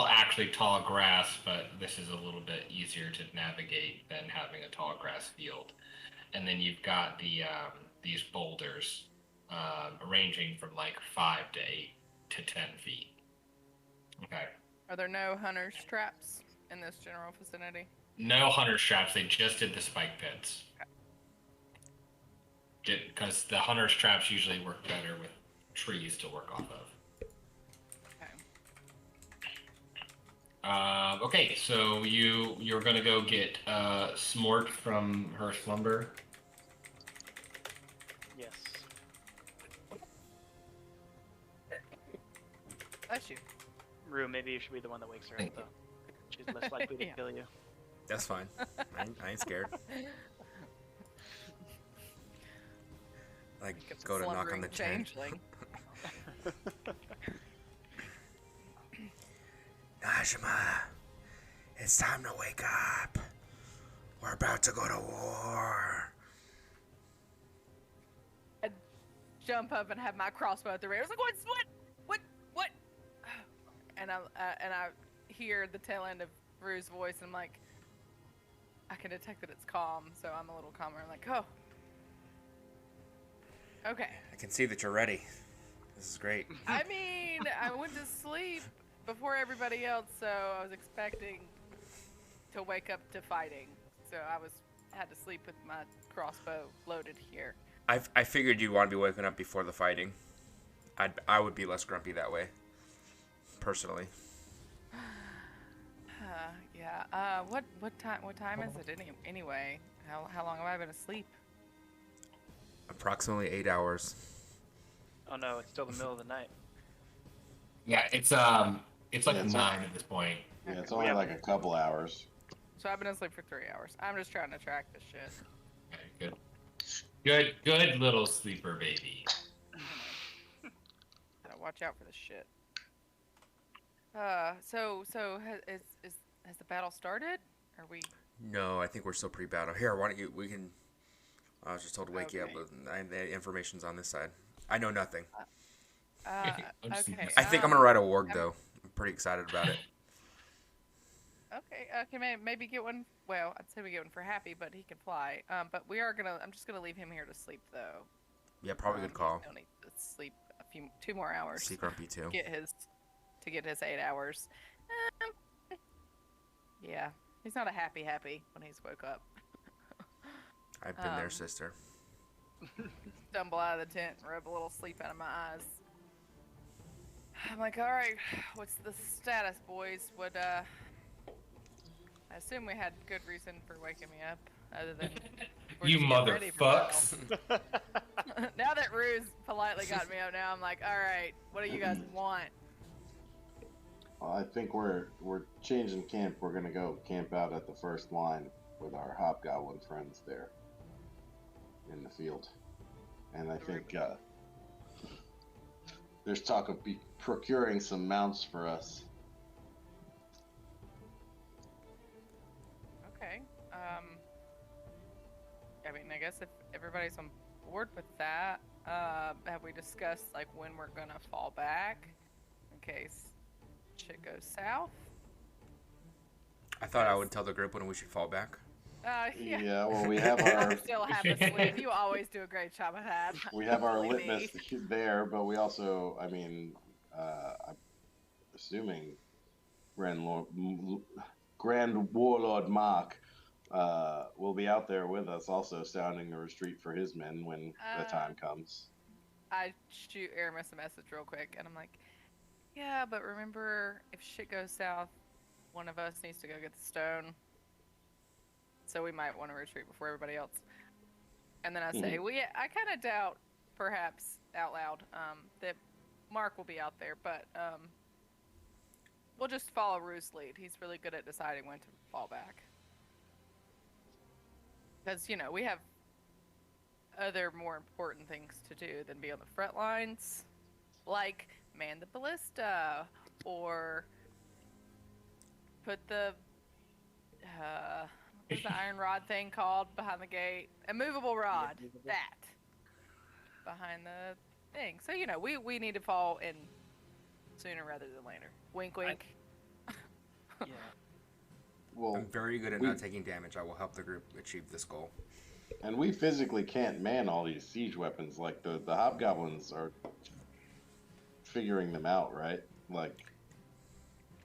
actually tall grass, but this is a little bit easier to navigate than having a tall grass field. And then you've got these boulders ranging from like 5 to 8 to 10 feet. Okay. Are there no hunter's traps in this general vicinity? No hunter traps. They just did the spike pits. Because the hunter's traps usually work better with trees to work off of. Okay. Okay, so you're gonna go get Smort from her slumber. Yes. Bless you. Rue, maybe you should be the one that wakes her up, Thank you. though. She's less likely to Yeah. kill you. That's fine. I ain't scared. Like, Wake up the go to knock on the slumbering tent. changeling. Najma, it's time to wake up. We're about to go to war. jump up and have my crossbow at the ready. I was like, what? And I hear the tail end of Rue's voice, and I'm like, I can detect that it's calm, so I'm a little calmer. I'm like, oh, okay. I can see that you're ready. This is great. I mean, I went to sleep before everybody else, so I was expecting to wake up to fighting. So had to sleep with my crossbow loaded here. I figured you'd want to be waking up before the fighting. I would be less grumpy that way, personally. Yeah. What time is it anyway? How long have I been asleep? Approximately 8 hours. Oh no, it's still the middle of the night. Yeah, it's like Yeah, it's 9 at this point. Yeah, it's only like a couple hours. So I've been asleep for 3 hours. I'm just trying to track this shit. Okay, good little sleeper baby. Gotta watch out for this shit. Has the battle started? Are we? No, I think we're still pre-battle. Here, why don't we can... I was just told to wake you up, Okay. but the information's on this side. I know nothing. I'm just- Okay. I think I'm gonna write a warg, though. I'm pretty excited about it. Okay. Maybe get one. Well, I'd say we get one for Happy, but he can fly. But I'm just gonna leave him here to sleep, though. Yeah, probably a good call. He'll need to sleep 2 more hours. See grumpy, too. Get his 8 hours. Yeah, he's not a happy when he's woke up. I've been there, sister. Stumble out of the tent and rub a little sleep out of my eyes. I'm like, all right, what's the status, boys? I assume we had good reason for waking me up, other than we're You just getting ready for motherfucks. battle. Now that Ruse politely got me up, now I'm like, all right, what do you guys want? Well, I think we're changing camp. We're gonna go camp out at the first line with our hobgoblin friends there in the field, and I think there's talk of procuring some mounts for us. Okay. I mean, I guess if everybody's on board with that, have we discussed like when we're gonna fall back in case shit goes south? I thought I would tell the group when we should fall back. Yeah. Yeah, well, we have our Still have a sleep. You always do a great job of that. we have our Believe me. litmus there, but we also, I mean, I'm assuming Grand Warlord Mark will be out there with us, also sounding the retreat for his men when the time comes. I shoot Aramis a message real quick, and I'm like, yeah, but remember, if shit goes south, one of us needs to go get the stone. So we might want to retreat before everybody else. And then I say, I kind of doubt, perhaps out loud, that Mark will be out there, but we'll just follow Rue's lead. He's really good at deciding when to fall back. Because, we have other more important things to do than be on the front lines, like man the ballista, or put the what's the iron rod thing called behind the gate? A movable rod. That behind the thing. So we need to fall in sooner rather than later. Wink, wink. Yeah. Well, I'm very good at not taking damage. I will help the group achieve this goal. and we physically can't man all these siege weapons. Like the hobgoblins are figuring them out, right? Like,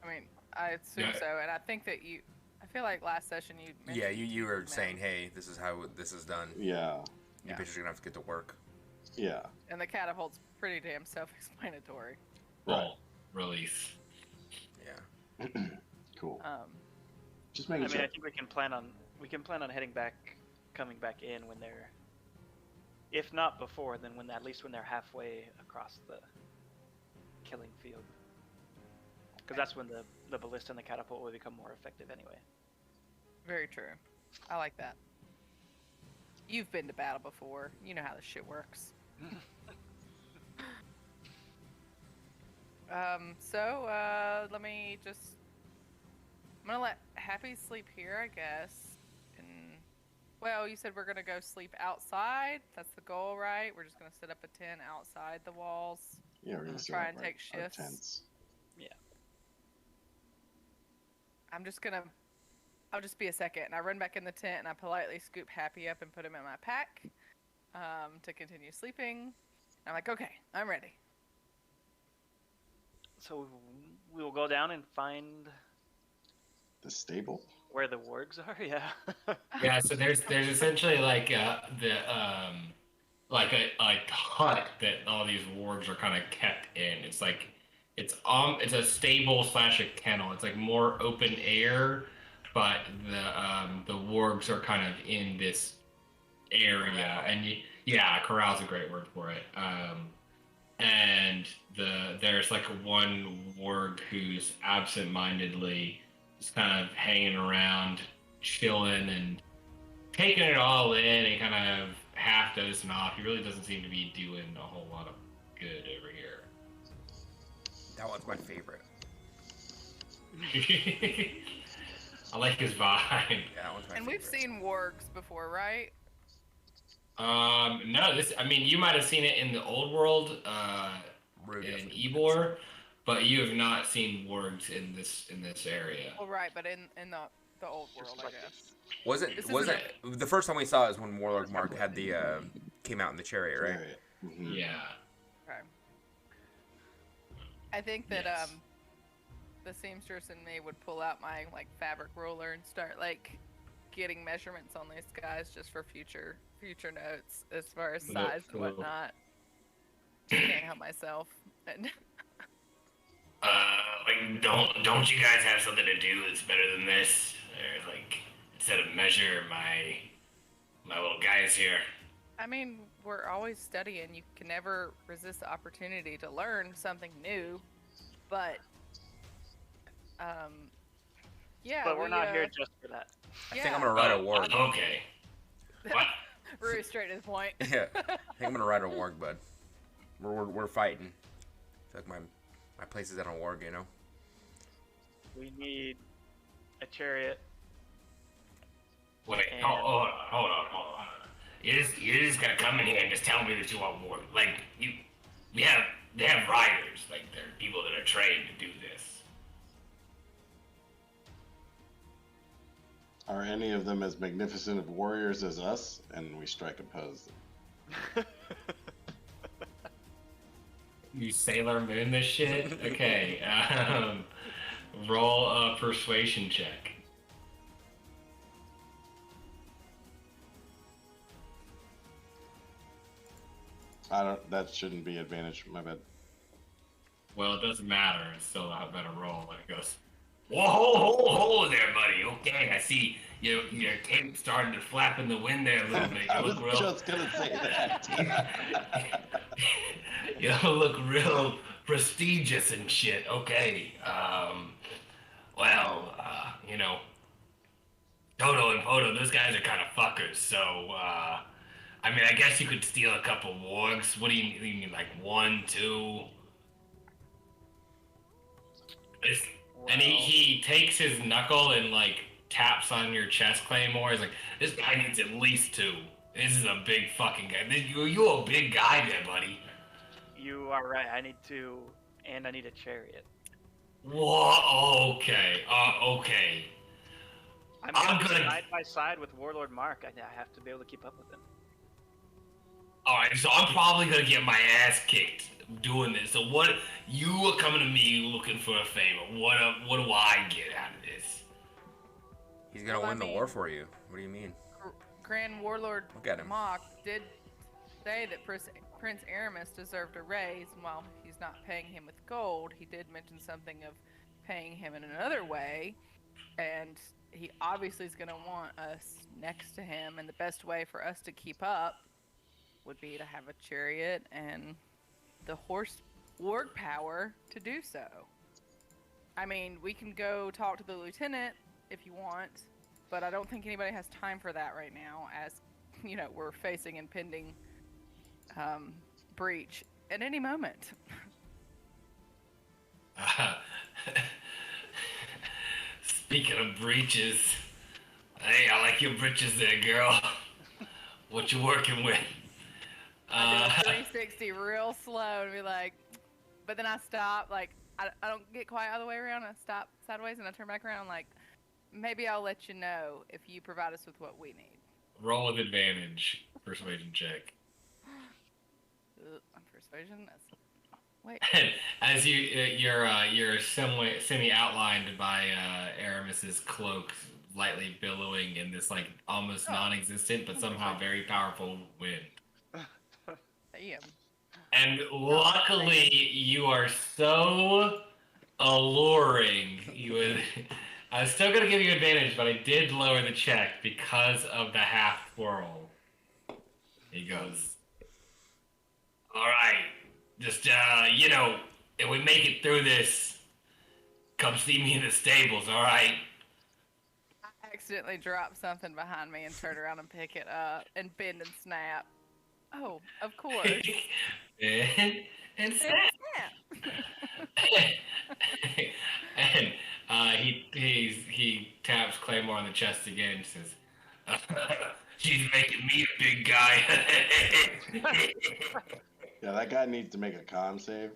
I mean, I assume Yeah. so, and I think that I feel like last session you mentioned Yeah, you were man. saying, hey, this is how this is done. yeah, You bitches are gonna have to get to work. yeah. And the catapult's pretty damn self-explanatory. Full release. Yeah. Cool. Just I making mean, sure. I think we can plan on coming back in when they're, if not before, then at least when they're halfway across the killing field. Because that's when the ballista and the catapult will become more effective anyway. Very true. I like that. You've been to battle before. You know how this shit works. Let me just... I'm gonna let Happy sleep here, I guess. And Well, you said we're gonna go sleep outside. That's the goal, right? We're just gonna set up a tent outside the walls. Yeah, we're gonna set Try up and our, take our shifts. tents. I'll just be a second, and I run back in the tent, and I politely scoop Happy up and put him in my pack to continue sleeping. I'm like, okay, I'm ready. So we will go down and find The stable? where the wargs are. Yeah. Yeah, so there's essentially like like a hut that all these wargs are kind of kept in. It's like it's a stable slash a kennel. It's like more open air, but the wargs are kind of in this area, and corral's a great word for it. And there's like one warg who's absent-mindedly just kind of hanging around, chilling and taking it all in and kind of half dozing off. He really doesn't seem to be doing a whole lot of good over here. That one's my favorite. I like his vibe. Yeah, that one's my And favorite. we've seen wargs before, right? No, you might have seen it in the old world, Rude, in definitely. Ebor, but you have not seen wargs in this area. Well, right, but in the old world, I guess. Wasn't This the first time we saw it was when Warlord Mark had the came out in the chariot, right? Mhm. Yeah. Okay. I think that Yes. the seamstress and me would pull out my like fabric ruler and start like getting measurements on these guys just for future notes as far as size and Cool. whatnot. Just can't help myself. And Like, don't you guys have something to do that's better than this? Or like, instead of measure my little guys here. I mean, we're always studying. You can never resist the opportunity to learn something new. But yeah. But we're not here just for that. I think I'm gonna ride a warg. Okay. What? Really straight to the point. Yeah, I think I'm gonna ride a warg, bud. We're fighting. I feel like my place is on a warg, you know. We need a chariot. Wait, And- hold on. You just gotta come in here and just tell me that you want more. Like, they have riders. Like, they're people that are trained to do this. Are any of them as magnificent of warriors as us? And we strike a pose. You Sailor Moon this shit? Okay. Roll a persuasion check. That shouldn't be advantage. My bad. Well, it doesn't matter. It's still a better roll. And it goes, Whoa, hold there, buddy. Okay, I see your cape starting to flap in the wind there a little bit. I You was look real. just gonna say that. You look real prestigious and shit. Okay. Well, Toto and Poto, those guys are kind of fuckers. So, I mean, I guess you could steal a couple wargs. What do you mean, like 1, 2? and he takes his knuckle and like taps on your chest claymore. He's like, this guy needs at least 2. This is a big fucking guy. You a big guy there, buddy. You are right. I need 2, and I need a chariot. Whoa, okay. Okay. I'm I'm gonna be gonna- side by side with Warlord Mark. I have to be able to keep up with him. Alright, so I'm probably gonna get my ass kicked doing this. So what, you are coming to me looking for a favor. What do I get out of this? He's gonna Well, I win the mean- war for you. What do you mean? Grand Warlord Look at him. Mock did say that Prince Aramis deserved a raise, and while he's not paying him with gold, he did mention something of paying him in another way, and he obviously is going to want us next to him, and the best way for us to keep up would be to have a chariot and the horse warg power to do so. I mean, we can go talk to the lieutenant if you want, but I don't think anybody has time for that right now, as you know, we're facing impending breach at any moment. Speaking of breaches, Hey, I like your britches there, girl. What you working with? I do a 360 real slow and be like, but then I stop, like, I don't get quite all the way around. I stop sideways and I turn back around. I'm like, maybe I'll let you know if you provide us with what we need. Roll with advantage. Persuasion check. Persuasion? That's... Wait. As you're semi outlined by Aramis's cloak lightly billowing in this like almost non-existent but somehow very powerful wind. Damn. And luckily you are so alluring. I was still gonna give you advantage, but I did lower the check because of the half twirl. He goes, all right, just if we make it through this, come see me in the stables, all right? I accidentally dropped something behind me and turned around and pick it up and bend and snap. Oh, of course. and snap. And he taps Claymore on the chest again and says, she's making me a big guy. Yeah, that guy needs to make a con save.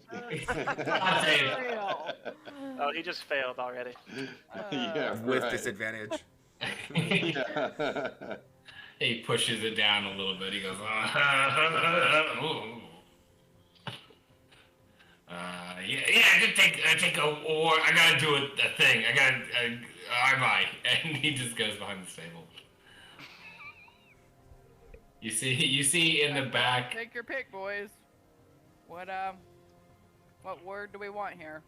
Oh, he just failed already. Yeah, With right. disadvantage. Yeah. He pushes it down a little bit. He goes, just take a war. I gotta do a thing. And he just goes behind the stable. You see in the back. Take your pick, boys. What word do we want here?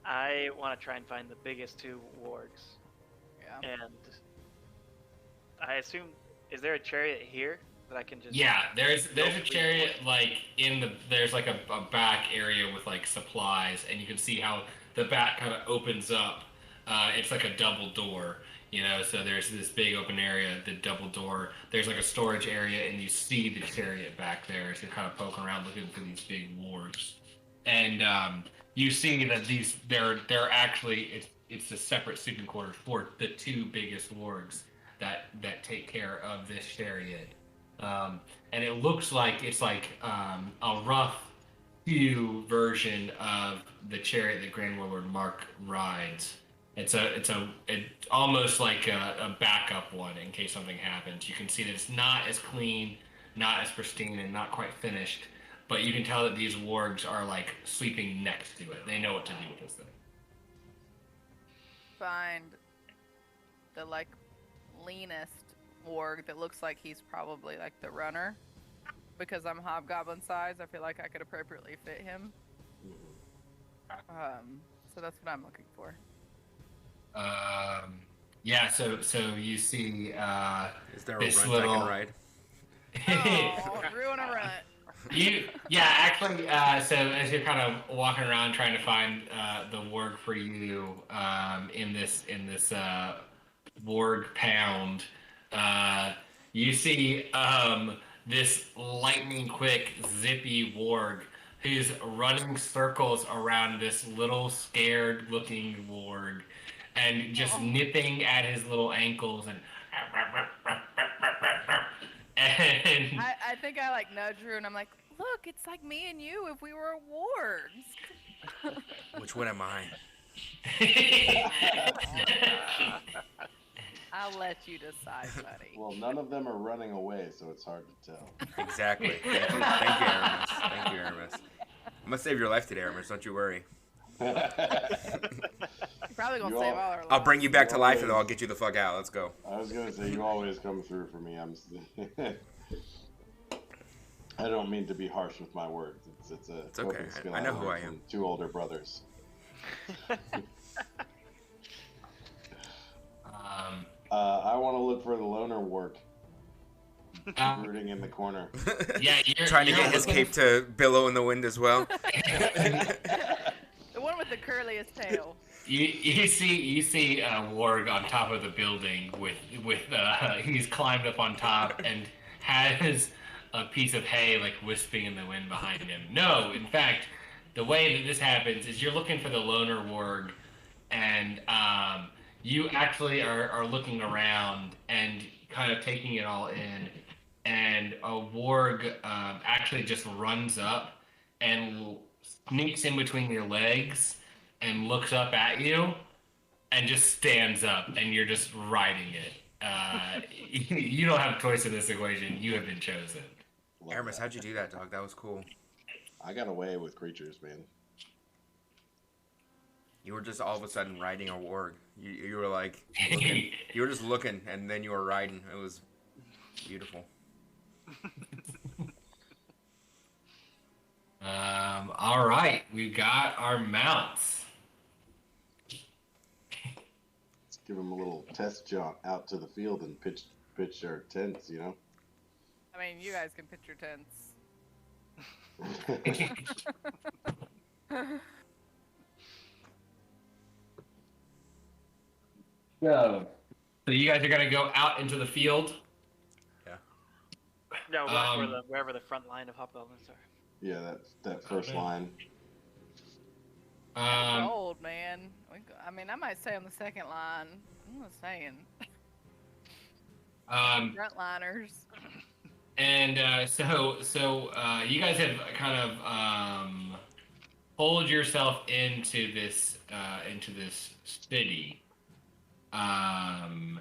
I want to try and find the biggest two wargs. Yeah. And I assume, is there a chariot here that I can just... Yeah, there's a chariot like there's like a back area with like supplies, and you can see how the back kind of opens up. It's like a double door, so there's this big open area, the double door. There's like a storage area, and you see the chariot back there. So you're kind of poking around looking for these big wargs. And you see that they're actually, it's a separate sleeping quarters for the two biggest wargs that take care of this chariot. And it looks like it's like a rough hew version of the chariot that Grand Warlord Mark rides. It's almost like a backup one in case something happens. You can see that it's not as clean, not as pristine, and not quite finished. But you can tell that these wargs are like sleeping next to it. They know what to do with this thing. Find the like leanest warg that looks like he's probably like the runner. Because I'm hobgoblin size, I feel like I could appropriately fit him. So that's what I'm looking for. Yeah, so you see Is there a this runt little... I can ride? Oh, ruin a runt. Actually, so as you're kind of walking around trying to find the warg for you in this warg pound, you see this lightning quick zippy warg who's running circles around this little scared looking warg and just nipping at his little ankles and I think I like nudge Rue and I'm like, look, it's like me and you if we were wargs. Which one am I? I'll let you decide, buddy. Well, none of them are running away, so it's hard to tell. Exactly. Thank you, Aramis. Thank you, Aramis. I'm gonna save your life today, Aramis. Don't you worry. You're probably gonna save all our lives. I'll bring you back to life, and I'll get you the fuck out. Let's go. I was gonna say you always come through for me. I don't mean to be harsh with my words. It's okay. skill I know who I from am. 2 older brothers. I want to look for the loner work. Rooting in the corner. Yeah, you're trying to get his cape to billow in the wind as well. The one with the curliest tail. You see a warg on top of the building with he's climbed up on top and has a piece of hay like wisping in the wind behind him. No, in fact, the way that this happens is you're looking for the loner warg, and you actually are looking around and kind of taking it all in, and a warg actually just runs up and sneaks in between your legs and looks up at you and just stands up, and you're just riding it. You don't have a choice in this equation. You have been chosen. Love Aramis, that. how'd you do that, dog? That was cool. I got away with creatures, man. You were just all of a sudden riding a warg. You were like, looking, you were just looking, and then you were riding. It was beautiful. All right, we've got our mounts. Let's give them a little test jaunt out to the field and pitch our tents, you know? I mean, you guys can pitch your tents. So you guys are gonna go out into the field. No, wherever the front line of hobgoblins are. Yeah, that first line. Old man. I mean, I might stay on the second line. I'm just saying. Frontliners. And so you guys have kind of pulled yourself into this city, and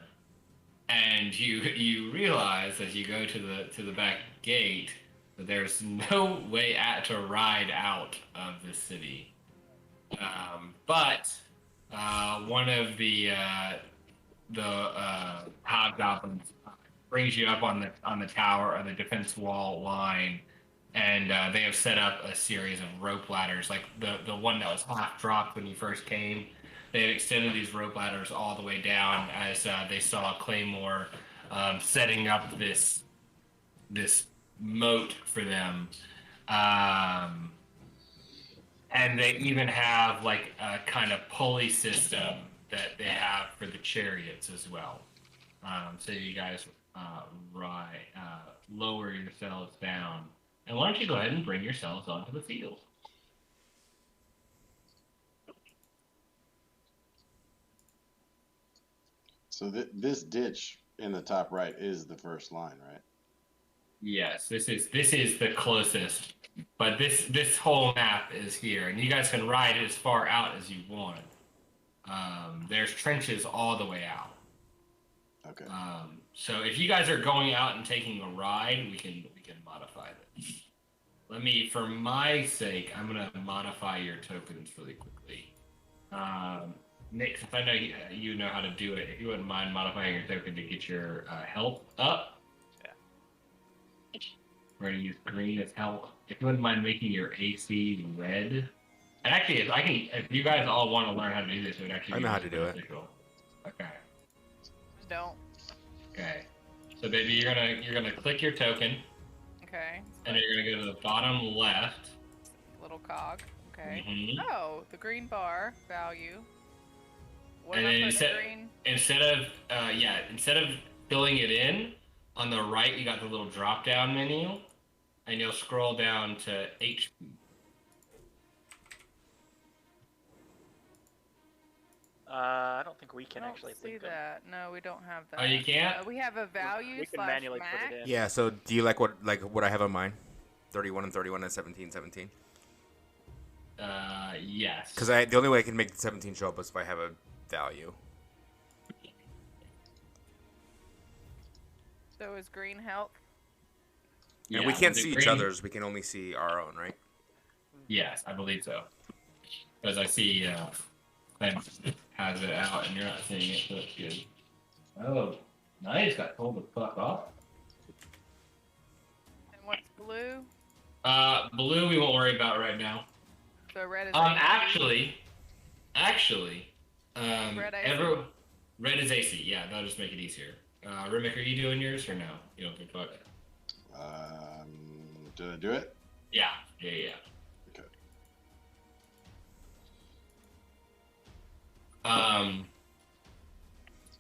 you realize as you go to the back gate that there's no way to ride out of this city. But one of the hobgoblins brings you up on the tower or the defense wall line, and they have set up a series of rope ladders, like the one that was half dropped when you first came. They have extended these rope ladders all the way down as they saw Claymore setting up this moat for them. And they even have like a kind of pulley system that they have for the chariots as well. So you guys lower yourselves down. And why don't you go ahead and bring yourselves onto the field? So this ditch in the top right is the first line, right? Yes, this is the closest, but this whole map is here, and you guys can ride as far out as you want. There's trenches all the way out. Okay. So if you guys are going out and taking a ride, we can modify this. Let me, for my sake, I'm gonna modify your tokens really quickly. Nick, since I know you know how to do it, if you wouldn't mind modifying your token to get your health up. We're gonna use green as health. If you wouldn't mind making your AC red. And actually, if you guys all want to learn how to do this, it would actually I be know how to do it. beneficial. Okay. Don't. Okay. So baby, you're gonna click your token, Okay. and then you're gonna go to the bottom left. Little cog. Okay. Mhm. Oh, the green bar value. What And am I then putting green? instead of filling it in, on the right you got the little drop down menu, and you'll scroll down to HP. I don't think we can I don't actually see link them. that. No, we don't have that. Oh, you can't? We have a value We can slash manually max. put it in. Yeah, so do you like what I have on mine? 31 and 31 and 17, 17? Yes. Because the only way I can make the 17 show up is if I have a value. So is green health? And we can't the see each green- other's. We can only see our own, right? Yes, I believe so. Because I see Clem has it out and you're not seeing it, so it's good. Oh, nice. Got told to fuck off. And what's blue? Blue we won't worry about right now. So red is Actually, Red AC? red is AC. Yeah, that'll just make it easier. Rimick, are you doing yours or no? You don't give a fuck. Did I do it? Yeah. Okay.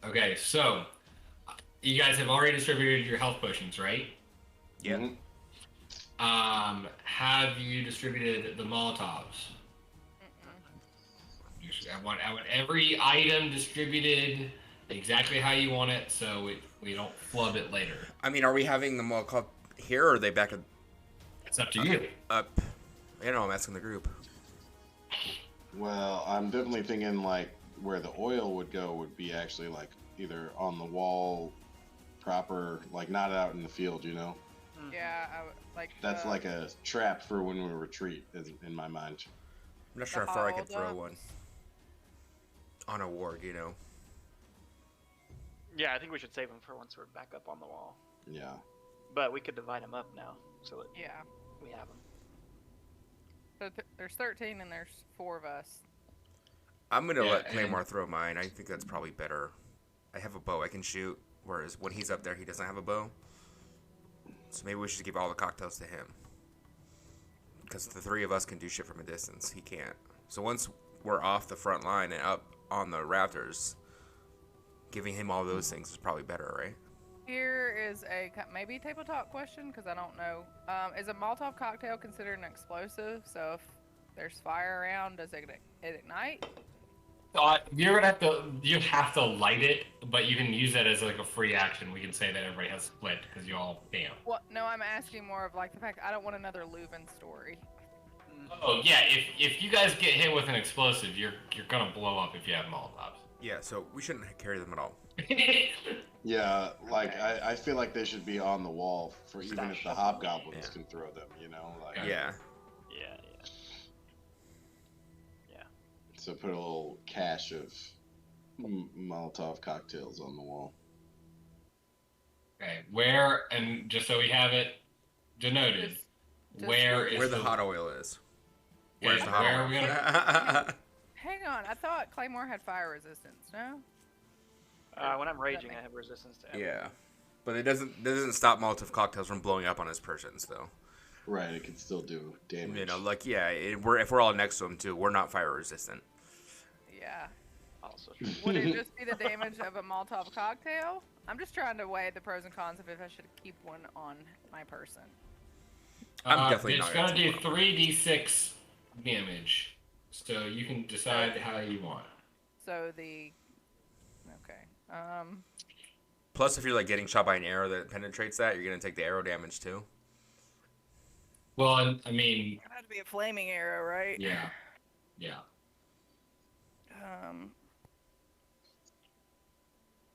Okay, so you guys have already distributed your health potions, right? Yeah. Mhm. Have you distributed the Molotovs? Mm-mm. I want every item distributed exactly how you want it, so we don't flub it later. I mean, are we having them all called here, or are they back It's up to you. up? You know, I'm asking the group. Well, I'm definitely thinking like where the oil would go would be actually like either on the wall, proper, like not out in the field. You know, Yeah, like that's like a trap for when we retreat, in my mind. I'm not sure The how far I could throw hold-ups. one on a ward. You know. Yeah, I think we should save them for once we're back up on the wall. Yeah. But we could divide them up now, so that yeah. we have them. So there's 13 and there's 4 of us. I'm gonna Yeah, let Claymore throw mine. I think that's probably better. I have a bow I can shoot, whereas when he's up there, he doesn't have a bow. So maybe we should give all the cocktails to him. Because the 3 of us can do shit from a distance. He can't. So once we're off the front line and up on the rafters, giving him all those things is probably better, right? Here is a maybe tabletop question because I don't know. Is a Molotov cocktail considered an explosive? So if there's fire around, does it ignite? You have to light it, but you can use that as like a free action. We can say that everybody has split because you all bam. Well, no, I'm asking more of like the fact I don't want another Leuven story. Oh yeah, if you guys get hit with an explosive, you're gonna blow up if you have Molotovs. Yeah, so we shouldn't carry them at all. Yeah, like Okay. I feel like they should be on the wall for even if the hobgoblins Yeah. can throw them, you know? Like, Yeah. Yeah. So put a little cache of Molotov cocktails on the wall. Okay, where and just so we have it denoted, Just where is Where the hot oil is. Yeah, Where's the hot where oil? are we gonna? Hang on, I thought Claymore had fire resistance. No. When I'm raging, I have resistance to everything. Yeah. But it doesn't stop Molotov cocktails from blowing up on his persons, though. Right, it can still do damage. You know, like, yeah, if we're all next to him, too, we're not fire resistant. Yeah. Also, Would it just be the damage of a Molotov cocktail? I'm just trying to weigh the pros and cons of if I should keep one on my person. I'm definitely it's not gonna gonna do take one. 3d6 damage, so you can decide how you want. So the okay. Plus, if you're, like, getting shot by an arrow that penetrates that, you're going to take the arrow damage, too. Well, I mean, It had to be a flaming arrow, right? yeah.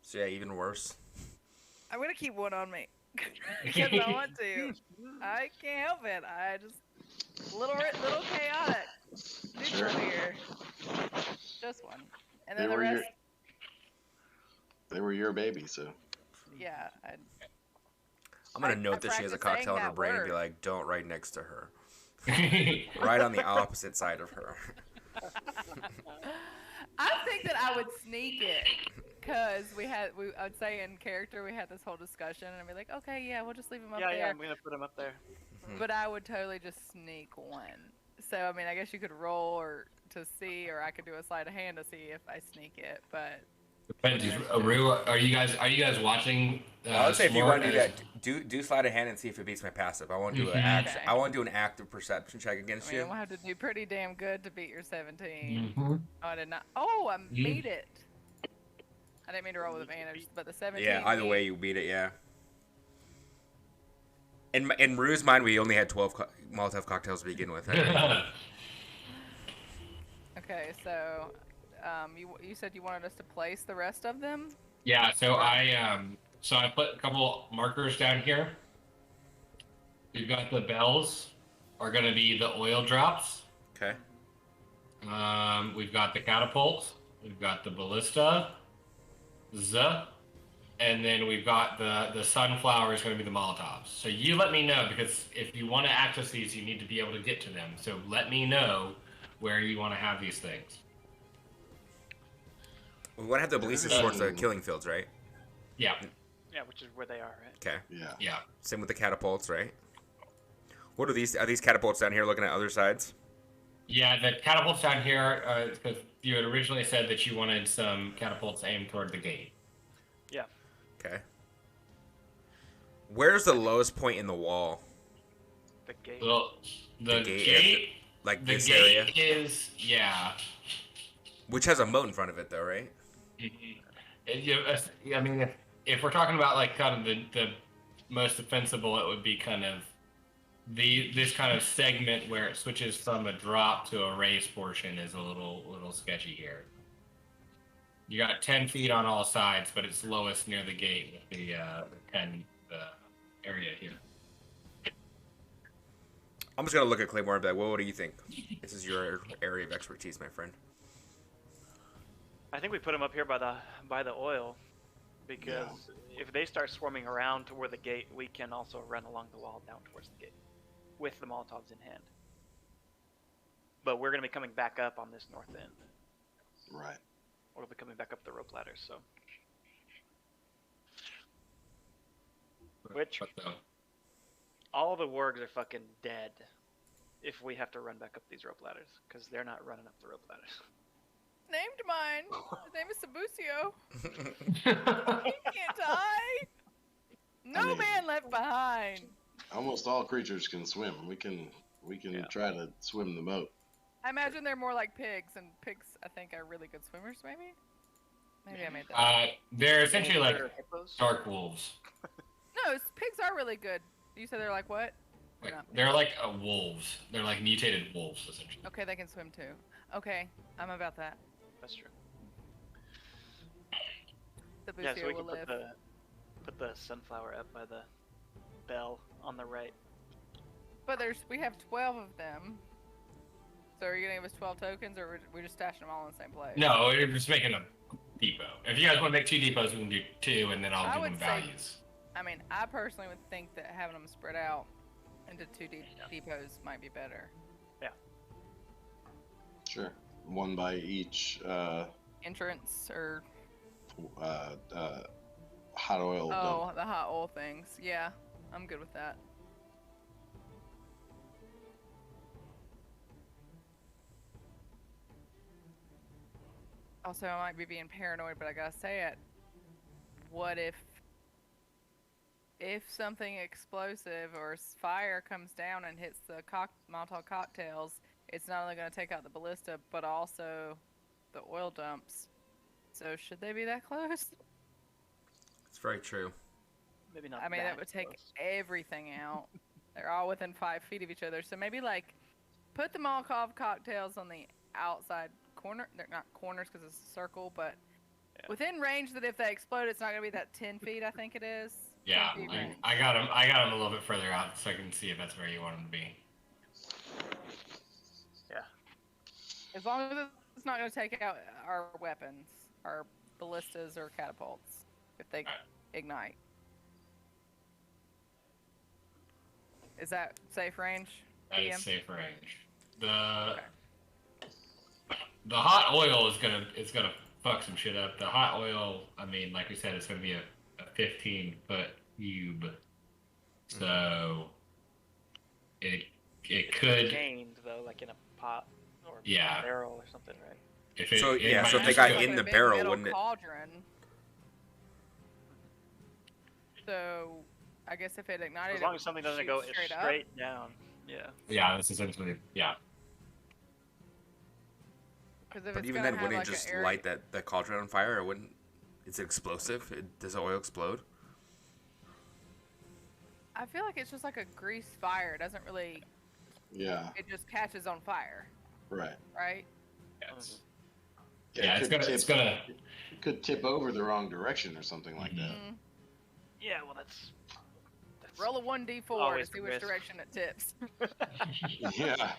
So, yeah, even worse. I'm gonna keep one on me because I want to. I can't help it. I just little chaotic. Sure. Neutral here. Just one, and They then the were rest. They were your baby, so. Yeah. I'm going I to note that she has a practiced cocktail in saying her that brain and be word. like, don't right next to her. Right on the opposite side of her. I think that I would sneak it because I'd say in character we had this whole discussion and I'd be like, okay, yeah, we'll just leave him up there. yeah, I'm gonna put them up there. But I would totally just sneak one. So I mean, I guess you could roll or to see, or I could do a sleight of hand to see if I sneak it. But Depends. Aru, are you guys watching? I would say if you Smart want to do as- that, do sleight of hand and see if it beats my passive. I won't do an Mhm. action. Okay. I won't do an active perception check I against mean, you. we'll have to do pretty damn good to beat your 17. Mhm. Oh, I did not. Oh, I Mm. beat it. I didn't mean to roll with advantage, but the 17. Yeah, either way you beat it. Yeah. In Rue's mind, we only had 12 Molotov cocktails to begin with. Okay, so you said you wanted us to place the rest of them. Yeah, so I put a couple markers down here. We've got the bells are gonna be the oil drops. Okay. We've got the catapults. We've got the ballista. And then we've got the sunflower is going to be the Molotovs. So you let me know, because if you want to access these, you need to be able to get to them. So let me know where you want to have these things. We want to have the ballistas towards the killing fields, right? Yeah, Yeah, which is where they are, right? Okay. Yeah. yeah. Same with the catapults, right? What are these? Are these catapults down here looking at other sides? Yeah, the catapults down here, because you had originally said that you wanted some catapults aimed toward the gate. Yeah. Okay. Where's the lowest point in the wall? The gate. Well, the gate gate, Like the this gate area? is, yeah. Which has a moat in front of it, though, right? I mean, if we're talking about like kind of the most defensible, it would be kind of this kind of segment where it switches from a drop to a raised portion is a little sketchy here. You got 10 feet on all sides, but it's lowest near the gate with the area here. I'm just gonna look at Claymore and be like, well, what do you think? This is your area of expertise, my friend. I think we put them up here by the oil, because if they start swarming around to where the gate, we can also run along the wall down towards the gate with the Molotovs in hand. But we're going to be coming back up on this north end. Right. We'll be coming back up the rope ladder, so. Which, all the wargs are fucking dead if we have to run back up these rope ladders, because they're not running up the rope ladders. Named mine. His name is Sabucio. He can't die. No man left behind. Almost all creatures can swim. We can try to swim the moat. I imagine they're more like pigs, and pigs, I think, are really good swimmers. Maybe I made that up. They're essentially like dark wolves. No, pigs are really good. You said they're like what? They're like wolves. They're like mutated wolves, essentially. Okay, they can swim too. Okay, I'm about that. That's true. Sabucio Yeah, so we will can live. put the sunflower up by the bell on the right. But we have 12 of them. So are you gonna give us 12 tokens, or we're just stashing them all in the same place? No, we're just making a depot. If you guys want to make 2 depots, we can do 2, and then I'll give them values. I mean, I personally would think that having them spread out into 2 depots might be better. Yeah. Sure. One by each Entrance or hot oil dump. The hot oil things. Yeah, I'm good with that. Also, I might be being paranoid, but I gotta say it. What if something explosive or fire comes down and hits the Molotov cocktails, it's not only going to take out the ballista, but also the oil dumps. So should they be that close? It's very true. Maybe not. I mean, that would take everything out. They're all within 5 feet of each other. So maybe, like, put the Molotov cocktails on the outside corner. They're not corners because it's a circle, but within range that if they explode, it's not going to be that 10 feet, I think it is. Yeah, I got them a little bit further out so I can see if that's where you want them to be. Yeah. As long as it's not going to take out our weapons, our ballistas or catapults, if they ignite. Is that safe range? That is safe range. The hot oil is gonna fuck some shit up. The hot oil, I mean, like we said, it's gonna be a 15-foot cube, so it could gained though, like in a pot or barrel or something, right? If they got in the barrel, wouldn't it? Cauldron. So I guess if it ignited, as long as something doesn't go straight down. Yeah. Yeah, that's essentially But even then, wouldn't it just light that cauldron on fire, or wouldn't? It's explosive. Does the oil explode? I feel like it's just like a grease fire. It doesn't really. Yeah. It just catches on fire. Right. Right. Yes. Yeah, it's gonna. It could tip over the wrong direction or something like that. Yeah, well, that's roll a 1d4 to see which direction it tips. Yeah.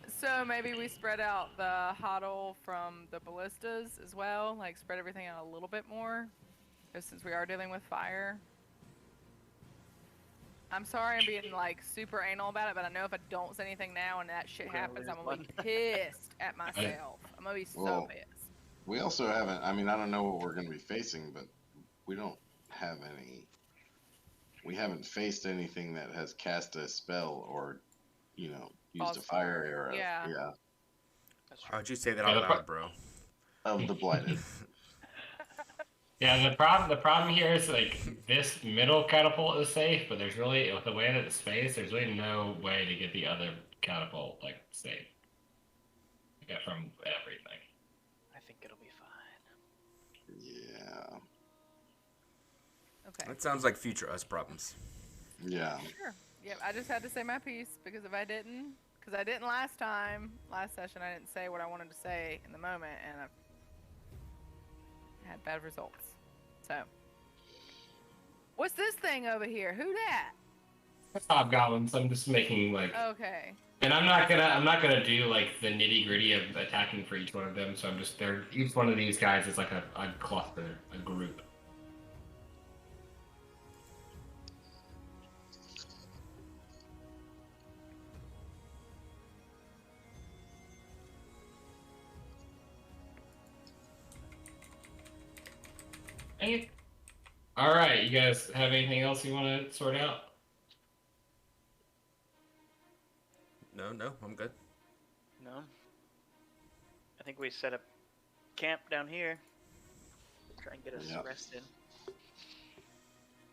So maybe we spread out the hot oil from the ballistas as well, like spread everything out a little bit more, just since we are dealing with fire. I'm sorry I'm being like super anal about it, but I know if I don't say anything now and that shit happens, I'm gonna be pissed at myself. I'm gonna be so pissed. We also haven't, I mean, I don't know what we're gonna be facing, but we don't have any, we haven't faced anything that has cast a spell or, used a fire arrow. Yeah. Why would you say that out loud, bro? Of the blighted. Yeah, the problem here is like this middle catapult is safe, but there's really, with the way that it's spaced, there's really no way to get the other catapult like safe. Yeah, from everything. I think it'll be fine. Yeah. Okay. That sounds like future us problems. Yeah. Sure. Yep. I just had to say my piece because if I didn't, because I didn't last session, I didn't say what I wanted to say in the moment, and I had bad results. So, what's this thing over here? Who that? Hobgoblins. I'm just making like, Okay. and I'm not gonna do like the nitty gritty of attacking for each one of them. So I'm just there. Each one of these guys is like a cluster, a group. Hey. All right, you guys have anything else you want to sort out? No, I'm good. No. I think we set up camp down here. Try and get us Yep. rested.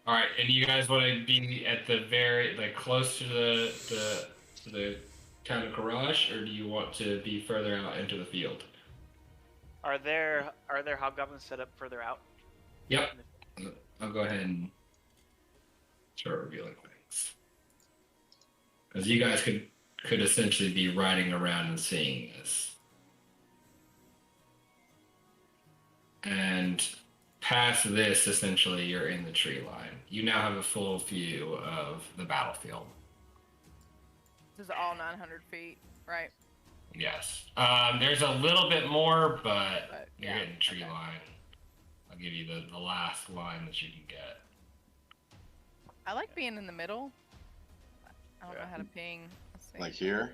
All right, and you guys want to be at the very close to the kind of garage, or do you want to be further out into the field? Are there hobgoblins set up further out? Yep. I'll go ahead and start revealing things, because you guys could essentially be riding around and seeing this. And past this, essentially, you're in the tree line. You now have a full view of the battlefield. This is all 900 feet, right? Yes. There's a little bit more, but you're yeah, hitting the tree okay. line. I'll give you the last line that you can get. I like being in the middle. I don't know Yeah. how to ping. Let's see. Like here?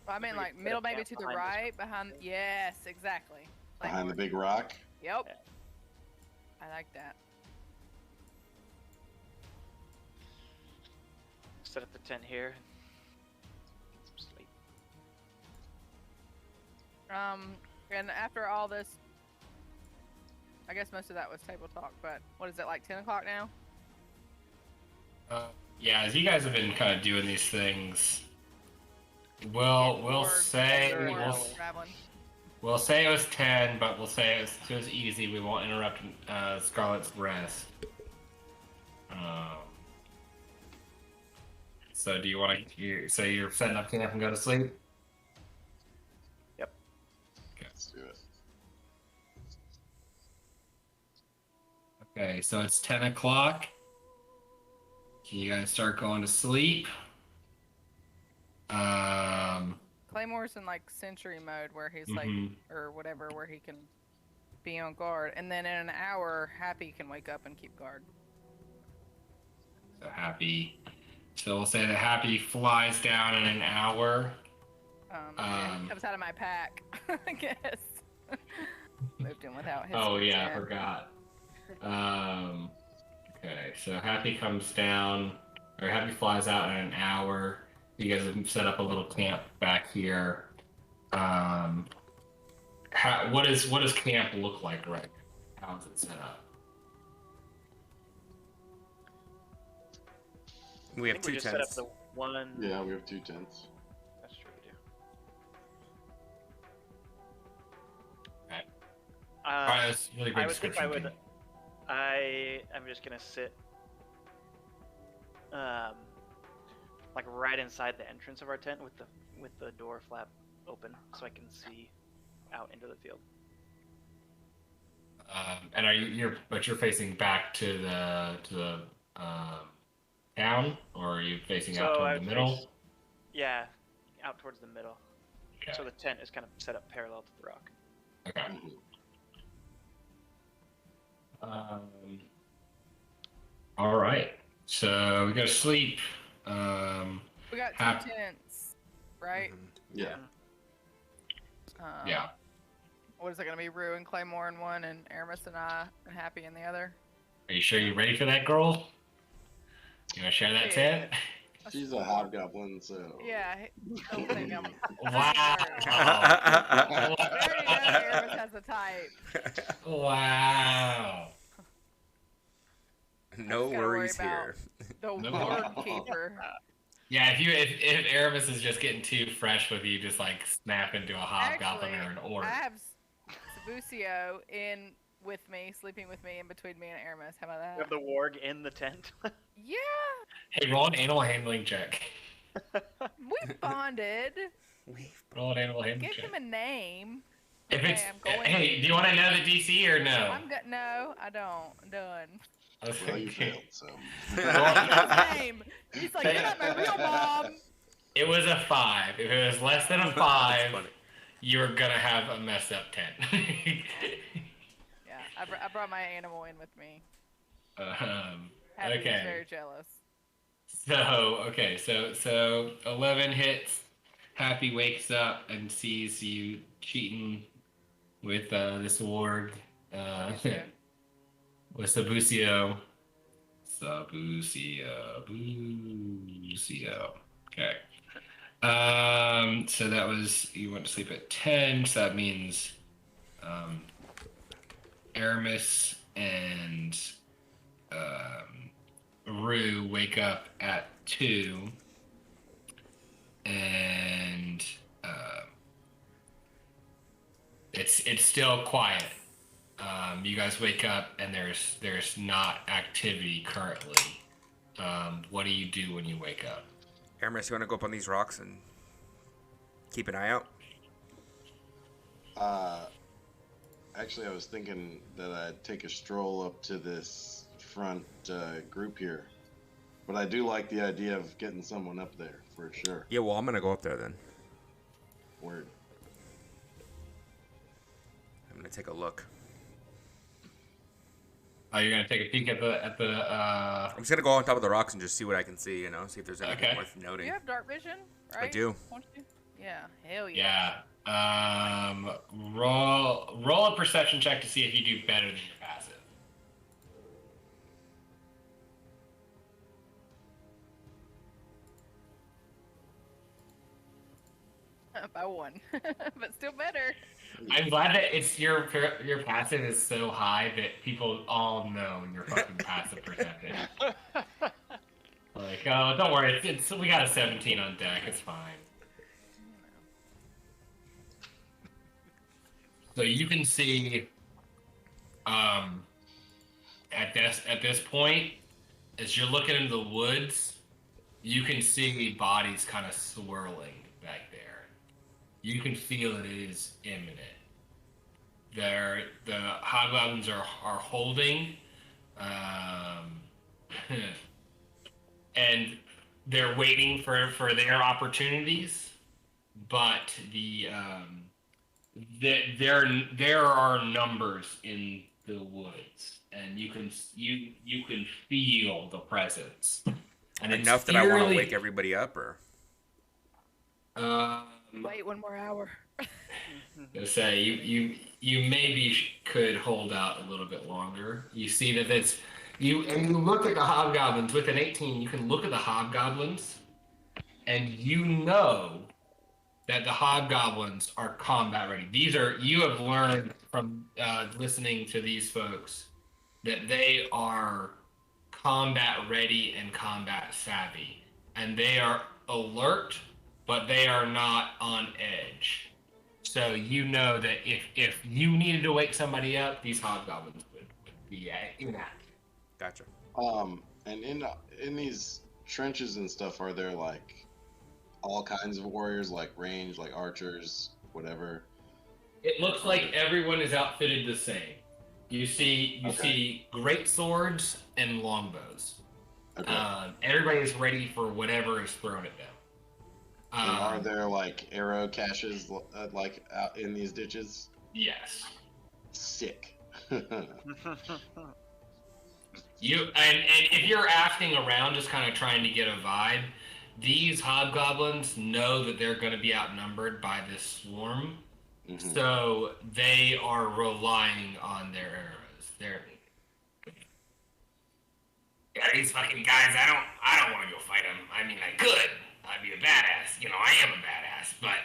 I mean, We like put middle, a maybe camp to the behind this right, one. behind. Yes, exactly. Behind the Claymore. big rock? Yep. Yeah. I like that. Set up the tent here. Some sleep. And after all this, I guess most of that was table talk. But what is it, like 10 o'clock now? Yeah, as you guys have been kind of doing these things, we'll Bored, say bored, we'll- traveling. we'll say it was 10, but we'll say it was easy. We won't interrupt Scarlet's rest. So do you want to say you're setting up camp and go to sleep? Yep. Let's do it. Okay, so it's 10 o'clock. Can you guys start going to sleep? Claymore's in like sentry mode where he's like, Mhm. or whatever, where he can be on guard. And then in an hour, Happy can wake up and keep guard. So Happy. So we'll say that Happy flies down in an hour. Yeah, he comes out of my pack, I guess. Moved in without his Oh yeah, I consent. forgot. Okay, so Happy comes down, or Happy flies out in an hour. You guys have set up a little camp back here. What does camp look like right now? How is it set up? We I have think we two just set up tents. the one. Yeah, we have 2 tents. That's true. We do. Okay. Uh, Alright, that's a really great I would think description. I would. I'm just gonna sit, like right inside the entrance of our tent with the door flap open, so I can see out into the field. And you're facing back to the town, or are you facing out So toward I the middle? face- Yeah, out towards the middle. Okay. So the tent is kind of set up parallel to the rock. Okay. Mhm. All right. So we go to sleep. We got Hap- 2 tents, right? Mhm. Yeah. Yeah. What is it going to be? Rue and Claymore in one, and Aramis and I, and Happy in the other? Are you sure you're ready for that, girl? You want to share that Yeah. tent? She's a hobgoblin, so. Yeah, don't think I'm. Wow. We already know Aramis has a type. Wow. No gotta worry worries about- here. The No. ward keeper. Yeah, if Aramis is just getting too fresh with you, just like snap into a hobgoblin Actually, or an orc. I have Sabucio in with me, sleeping with me in between me and Aramis. How about We have that? the warg in the tent. Yeah, Hey, roll an animal handling check. we bonded. Roll an animal handling Give check. him a name. If Okay, it's I'm going. hey, do you want to know the DC or no? I'm good. No, I don't. I'm done. Well, you failed, so. His name. He's like, you're not my real mom. It was a 5. If it was less than a That's 5, funny. you're gonna have a messed up tent. Yeah, I brought my animal in with me. Okay. Happy was very jealous. So 11 hits. Happy wakes up and sees you cheating with this warg. With Sabucio. Sabucio. Okay. So that was, you went to sleep at 10, so that means Aramis and Rue wake up at 2, and it's still quiet. You guys wake up and there's not activity currently. What do you do when you wake up? Aramis, you want to go up on these rocks and keep an eye out? Actually, I was thinking that I'd take a stroll up to this front group here. But I do like the idea of getting someone up there, for sure. Yeah, well, I'm going to go up there then. Word. I'm going to take a look. Oh, you're gonna take a peek at the. I'm just going to go on top of the rocks and just see what I can see, you know, see if there's anything Okay. worth noting. You have dark vision, right? I do. Don't you? Yeah, hell yeah. Yeah. Roll a perception check to see if you do better than your passive. By 1, but still better. I'm glad that it's your passive is so high that people all know your fucking passive percentage. Like, oh, don't worry, it's we got a 17 on deck, it's fine. So you can see, at this point, as you're looking into the woods, you can see bodies kind of swirling back there. You can feel it is imminent. The hobgoblins are holding, and they're waiting for their opportunities. But there are numbers in the woods, and you can feel the presence. And it's Enough that I want to eerily- wake everybody up, or? Wait 1 more hour. To say you maybe could hold out a little bit longer. You see that it's you look at the hobgoblins with an 18. You can look at the hobgoblins, and you know that the hobgoblins are combat ready. You have learned from listening to these folks that they are combat ready and combat savvy, and they are alert, but they are not on edge. So you know that if you needed to wake somebody up, these hobgoblins would be in that. Gotcha. And in these trenches and stuff, are there like all kinds of warriors, like range, like archers, whatever? It looks like everyone is outfitted the same. You see great swords and longbows. Okay. Everybody is ready for whatever is thrown at them. And are there like arrow caches like out in these ditches? Yes. Sick. You and if you're asking around, just kind of trying to get a vibe, these hobgoblins know that they're going to be outnumbered by this swarm, so they are relying on their arrows. Yeah, these fucking guys, I don't want to go fight them. I mean, I could. I'd be a badass. You know, I am a badass, but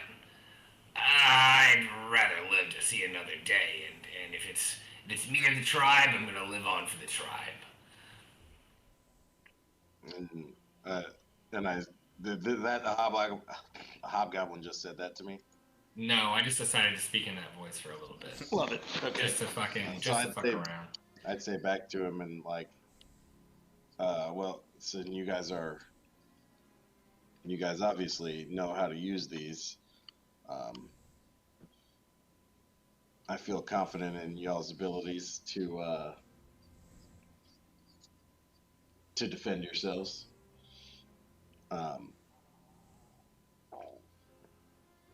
I'd rather live to see another day. And if it's me or the tribe, I'm gonna live on for the tribe. And I That hobgoblin just said that to me. No, I just decided to speak in that voice for a little bit. Love it. Okay. Just to fucking, So just to I'd fuck say- around. I'd say back to him and like, well, so you guys obviously know how to use these. I feel confident in y'all's abilities to defend yourselves.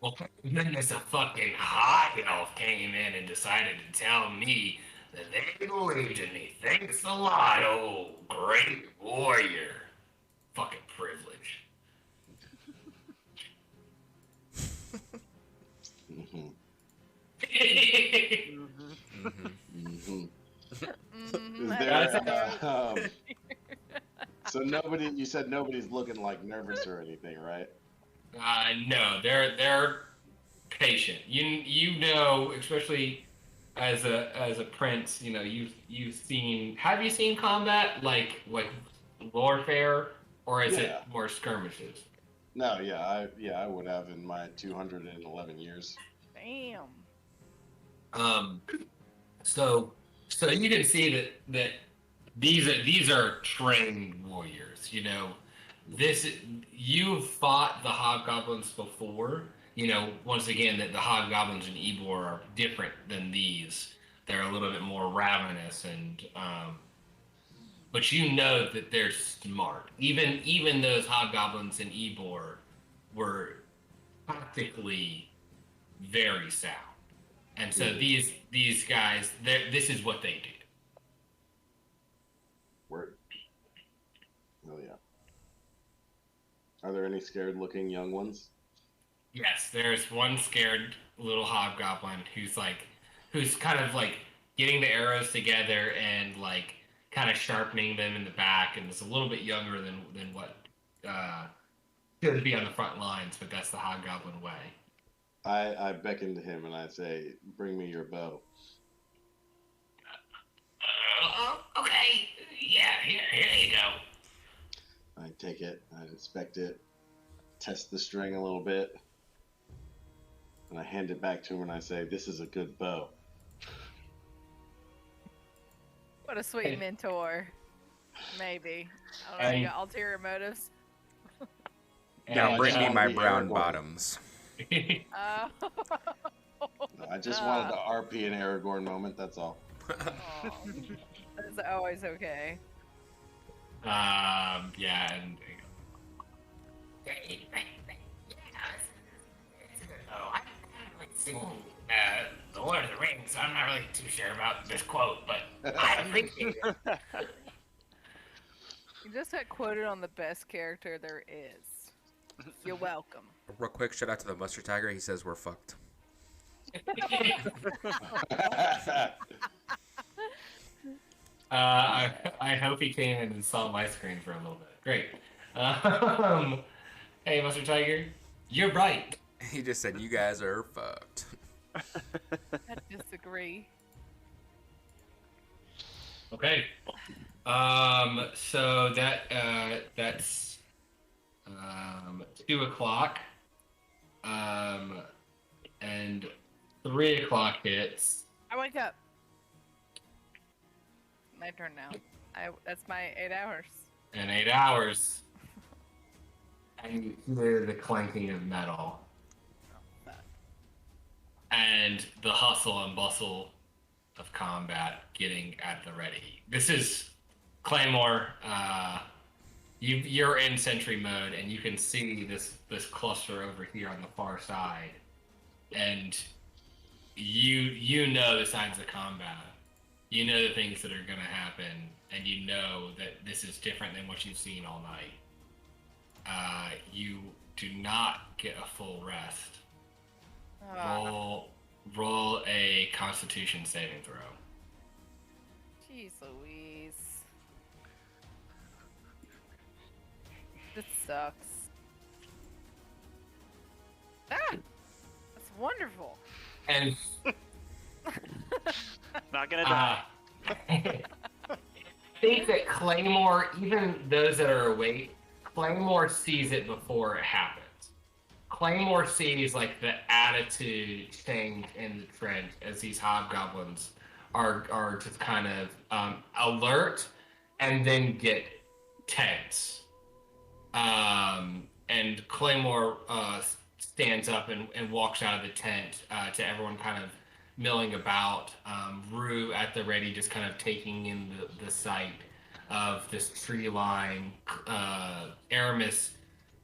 Well, then there's a fucking high elf came in and decided to tell me that they believed in me. Thanks a lot, oh great warrior. Fucking privilege. Mhm, Mhm. Is That's there, okay. so you said nobody's looking like nervous or anything, right? No, they're patient. You know, especially as a prince, you know, have you seen combat like warfare, or is Yeah. it more skirmishes? No, I would have in my 211 years. Damn. So you can see that these are trained warriors. You know, you've fought the hobgoblins before. You know, once again, that the hobgoblins in Ebor are different than these. They're a little bit more ravenous, and but you know that they're smart. Even those hobgoblins in Ebor were practically very sound. And so these guys, this is what they do. Word. Oh yeah. Are there any scared-looking young ones? Yes, there's one scared little hobgoblin who's kind of like getting the arrows together and like kind of sharpening them in the back, and is a little bit younger than what should be on the front lines, but that's the hobgoblin way. I beckon to him and I say, "Bring me your bow." Okay. Yeah, here you go. I take it, I inspect it, test the string a little bit, and I hand it back to him and I say, "This is a good bow." What a sweet Hey. mentor. Maybe. I don't know. And- You got ulterior motives. Now I bring just me wanna my be brown Aragorn. bottoms. Oh. No, I just wanted the RP and Aragorn moment. That's all. Aw. That's always okay. Yeah, and Oh, I haven't really seen The Lord of the Rings, so I'm not really too sure about this quote, but I appreciate it. You just got quoted on the best character there is. You're welcome. Real quick, shout out to the Mustard Tiger. He says we're fucked. I hope he came in and saw my screen for a little bit. Great. Hey, Mustard Tiger, you're right. He just said you guys are fucked. I disagree. Okay. So that's 2:00. And 3:00 hits. I wake up. My turn now. That's my 8 hours. In 8 hours. And you hear the clanking of metal. And the hustle and bustle of combat getting at the ready. This is Claymore. You're in sentry mode, and you can see this cluster over here on the far side, and you know the signs of combat. You know the things that are going to happen, and you know that this is different than what you've seen all night. You do not get a full rest. Roll a Constitution saving throw. Jeez Louise. This sucks. Ah! That's wonderful. And Not gonna die. think that Claymore, even those that are awake, Claymore sees it before it happens. Claymore sees like the attitude change in the trench as these hobgoblins are just kind of alert and then get tense. And Claymore stands up and walks out of the tent to everyone kind of milling about. Rue at the ready, just kind of taking in the sight of this tree line. Aramis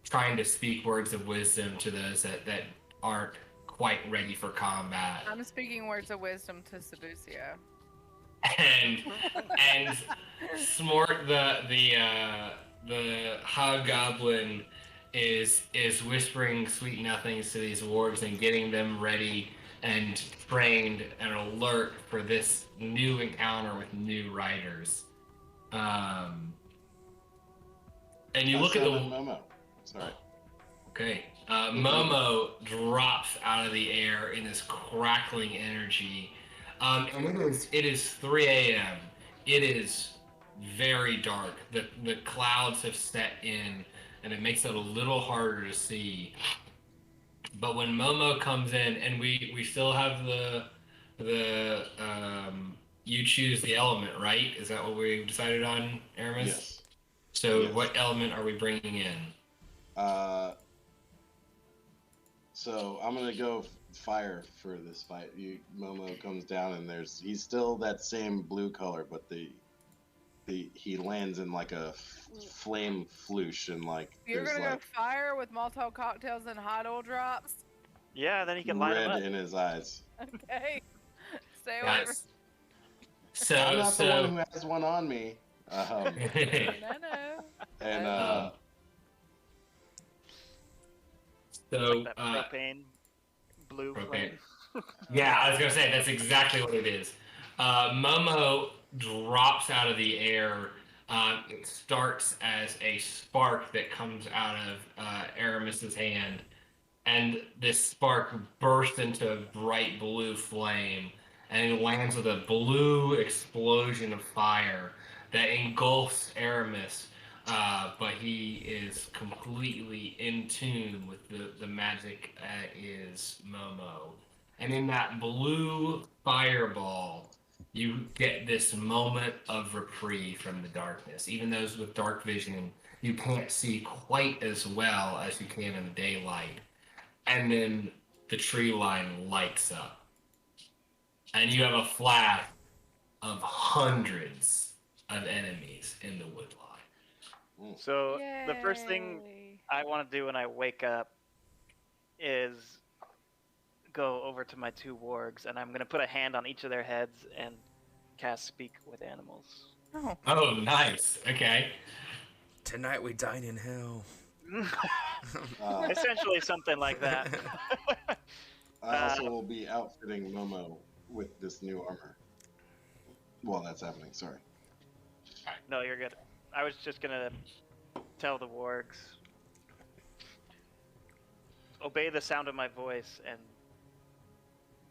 trying to speak words of wisdom to those that aren't quite ready for combat. I'm speaking words of wisdom to Seducio. And Smort the hobgoblin is whispering sweet nothings to these wargs and getting them ready and trained and alert for this new encounter with new riders. And you look at the Momo. Sorry. Okay. Momo drops out of the air in this crackling energy. And it is 3 a.m. It is very dark. The clouds have set in, and it makes it a little harder to see. But when Momo comes in, and we still have the you choose the element, right? Is that what we decided on, Aramis? Yes. So Yes. what element are we bringing in? So I'm gonna go fire for this fight. Momo comes down and he's still that same blue color, but he lands in like a flame floosh and like You're there's gonna go like fire with Molotov cocktails and hot oil drops. Yeah, then he can line them red up. in his eyes. Okay. Stay away from. Yes. So I'm not the one who has one on me. No. And so That propane blue propane. flame. Yeah, I was gonna say that's exactly what it is. Momo drops out of the air. It starts as a spark that comes out of Aramis's hand, and this spark bursts into a bright blue flame, and it lands with a blue explosion of fire that engulfs Aramis. But he is completely in tune with the magic that is Momo. And in that blue fireball, you get this moment of reprieve from the darkness. Even those with dark vision, you can't see quite as well as you can in the daylight. And then the tree line lights up. And you have a flash of hundreds of enemies in the woodline. So the first thing Yay. I want to do when I wake up is go over to my two wargs, and I'm going to put a hand on each of their heads and cast Speak with Animals. Oh. Oh, nice. Okay. Tonight we dine in hell. Essentially something like that. I also will be outfitting Momo with this new armor. While that's happening, sorry. No, you're good. I was just going to tell the wargs, obey the sound of my voice, and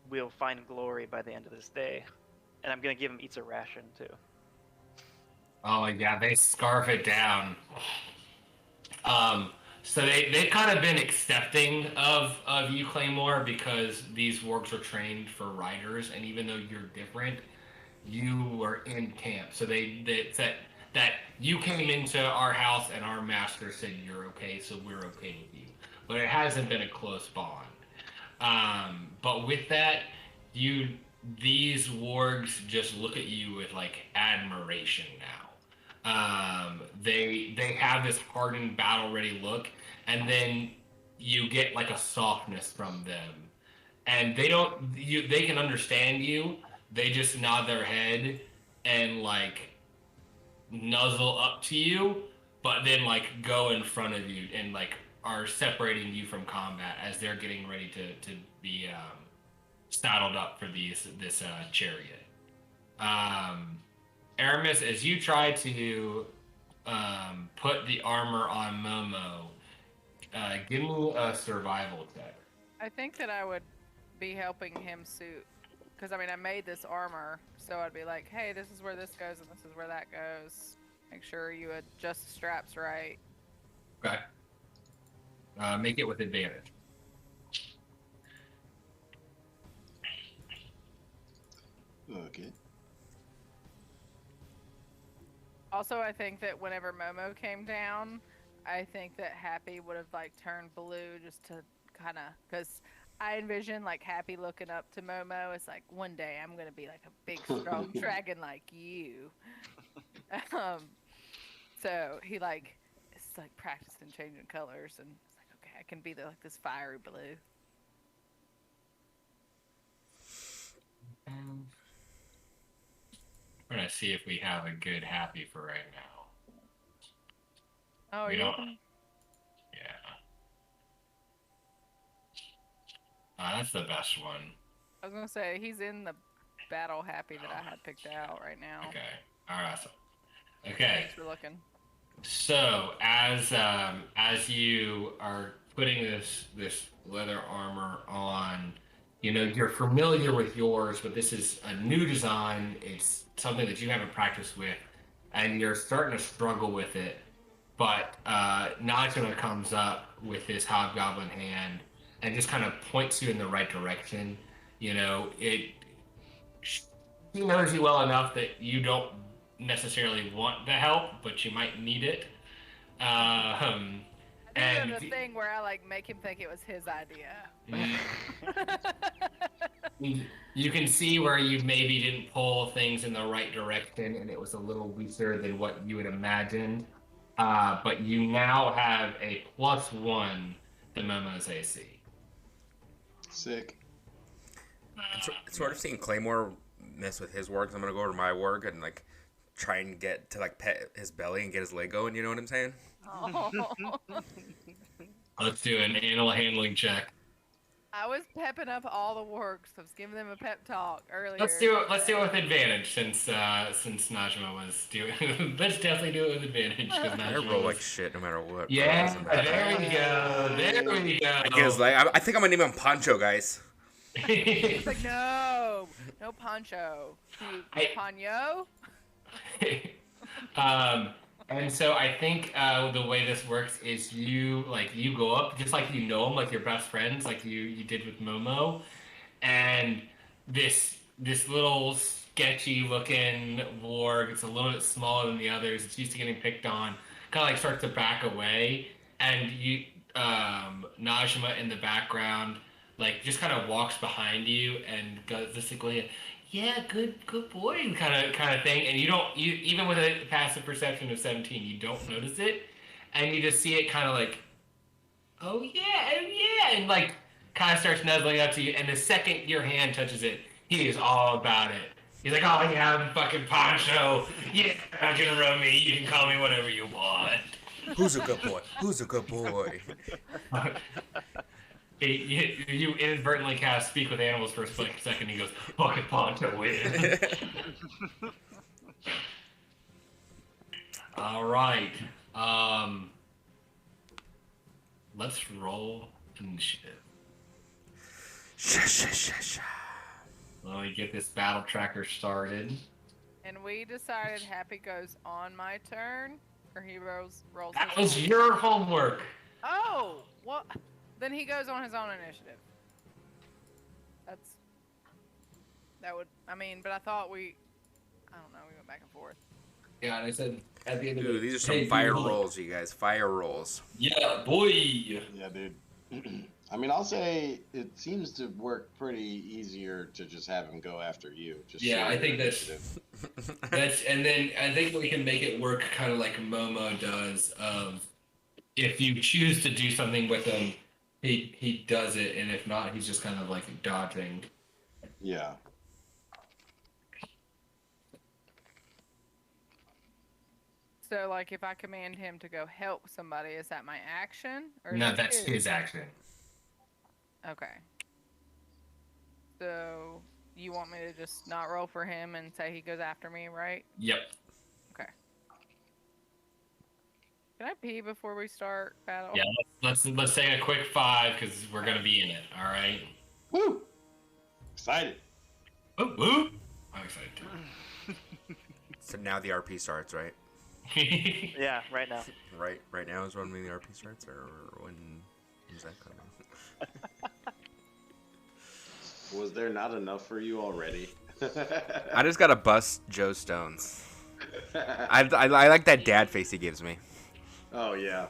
we'll find glory by the end of this day. And I'm going to give them each a ration, too. Oh, yeah, they scarf it down. So they've kind of been accepting of you, Claymore, because these wargs are trained for riders, and even though you're different, you were in camp. So they said that you came into our house and our master said you're okay, so we're okay with you. But it hasn't been a close bond. But with that, these wargs just look at you with like admiration now. They have this hardened, battle-ready look, and then you get like a softness from them, and they can understand you. They just nod their head and like nuzzle up to you, but then like go in front of you and like are separating you from combat as they're getting ready to be saddled up for this chariot. Aramis, as you try to put the armor on Momo, give me a survival check. I think that I would be helping him suit, because I mean I made this armor, so I'd be like, hey, this is where this goes and this is where that goes. Make sure you adjust the straps right. Okay. Make it with advantage. Okay. Also, I think that whenever Momo came down, I think that Happy would have like turned blue just to kind of, because I envision like Happy looking up to Momo. It's like one day I'm gonna be like a big strong dragon like you. um, so he like is like practicing changing colors, and it's like okay, I can be the like this fiery blue. We're gonna see if we have a good Happy for right now. Oh, We you don't. looking? Yeah. That's the best one. I was gonna say he's in the battle Happy that I had picked out right now. Okay. All right. Awesome. Okay. Thanks for looking. So as you are putting this leather armor on, you know you're familiar with yours, but this is a new design. It's something that you haven't practiced with, and you're starting to struggle with it. But Najima comes up with his hobgoblin hand and just kind of points you in the right direction. You know, she knows you well enough that you don't necessarily want the help, but you might need it. I And do the thing where I like make him think it was his idea. you can see where you maybe didn't pull things in the right direction, and it was a little weaker than what you had imagined. But you now have a +1 to Momo's AC. Sick. It's sort of seeing Claymore mess with his warg. I'm gonna go over to my warg and like try and get to like pet his belly and get his leg going. You know what I'm saying? Oh. Let's do an animal handling check. I was pepping up all the works. I was giving them a pep talk earlier. Let's do it with advantage since Najima was doing. Let's definitely do it with advantage because I Najima roll was... like shit no matter what. Yeah, Doesn't matter. there we go. There we go. I get his leg. I think I'm gonna name him Poncho, guys. It's like no Poncho. Ponyo. And so I think the way this works is you go up just like you know him, like your best friends, like you did with Momo, and this little sketchy looking warg, it's a little bit smaller than the others, it's used to getting picked on, kind of like starts to back away, and you Najima in the background like just kind of walks behind you and goes this like, yeah, good boy, kind of thing, and you even with a passive perception of 17, you don't notice it, and you just see it kind of like, oh yeah, and like kind of starts nuzzling up to you, and the second your hand touches it, he is all about it. He's like, oh yeah, I'm fucking Poncho, yeah, you can run me, you can call me whatever you want. Who's a good boy? Who's a good boy? You inadvertently cast Speak with Animals for a split second. He goes, fucking Poncho win. All right. Let's roll initiative. Let me get this battle tracker started. And we decided Happy goes on my turn, or he rolls. That his was own. your homework. Oh, what? Then he goes on his own initiative. But I thought I don't know, we went back and forth. Yeah, and I said at the end of Dude, it, these are some hey, fire dude, rolls, you guys. Fire rolls. Yeah, boy. Yeah, dude. I mean, I'll say it seems to work pretty easier to just have him go after you. Just Yeah, share I your think that's- initiative. And then I think we can make it work kind of like Momo does. If you choose to do something with him, he does it, and if not, he's just kind of like dodging. Yeah. So, like, if I command him to go help somebody, is that my action? Or is No, it that's his action. Okay. So, you want me to just not roll for him and say he goes after me, right? Yep. Okay. Can I pee before we start battle? Yeah. Let's take a quick 5 because we're gonna be in it. All right. Woo! Excited. Woo! I'm excited too. So now the RP starts, right? Yeah, right now. Right now is when the RP starts, or when is that coming? Was there not enough for you already? I just gotta bust Joe Stones. I like that dad face he gives me. Oh yeah.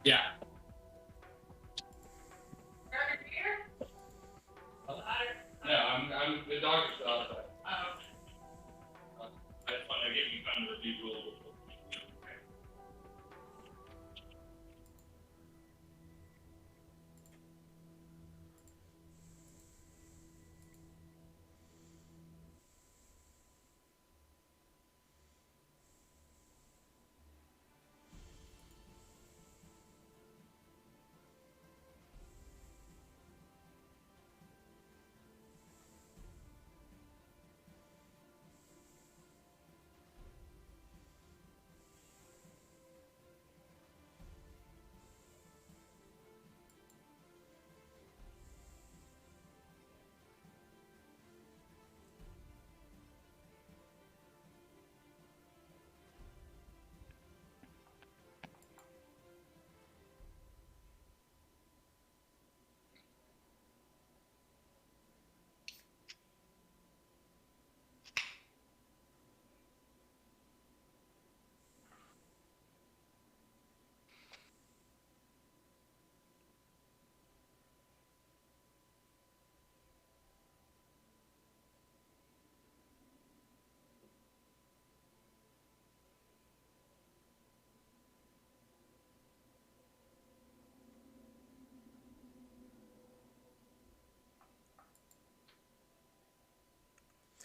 Yeah. No, I'm the dog's still outside. I just want to get you kind of a visual.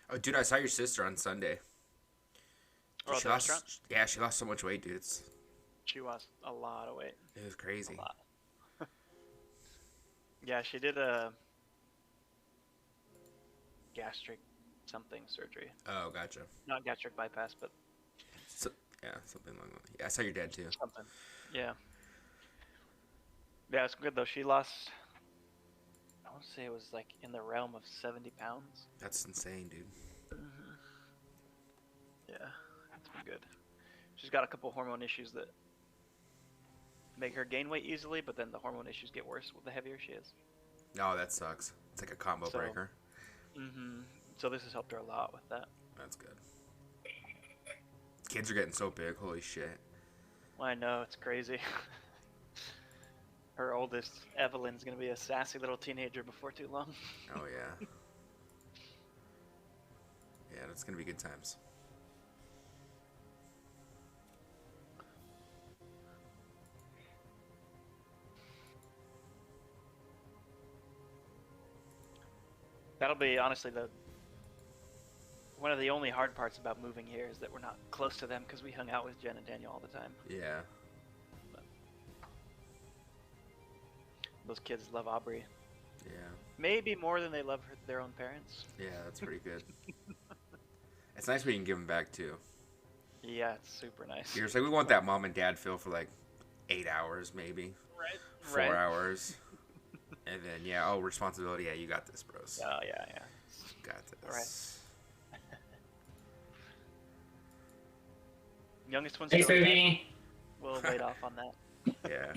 Oh, dude, I saw your sister on Sunday. Or She the restaurant? lost. Yeah, she lost so much weight, dude. She lost a lot of weight. It was crazy. A lot. Yeah, she did a gastric something surgery. Oh, gotcha. Not gastric bypass, but So, yeah, something like that. Yeah, I saw your dad too. something. Yeah. Yeah, it's good though. She lost, I want to say it was like in the realm of 70 pounds. That's insane, dude. Yeah, it's been good. She's got a couple hormone issues that make her gain weight easily, but then the hormone issues get worse the heavier she is. No, that sucks. It's like a combo So- breaker. So this has helped her a lot with that. That's good. Kids are getting so big. Holy shit. I know, it's crazy. Her oldest, Evelyn's gonna be a sassy little teenager before too long. Oh, yeah. Yeah, that's going to be good times. That'll be honestly one of the only hard parts about moving here is that we're not close to them because we hung out with Jen and Daniel all the time. Yeah. Those kids love Aubrey. Yeah. Maybe more than they love their own parents. Yeah, that's pretty good. It's nice we can give them back, too. Yeah, it's super nice. You're just like, we want that mom and dad feel for like 8 hours, maybe. Right. 4 hours. And then, yeah, oh, responsibility. Yeah, you got this, bros. Oh, yeah. Got this. Youngest one's Thanks, still baby. We'll wait off on that. Yeah.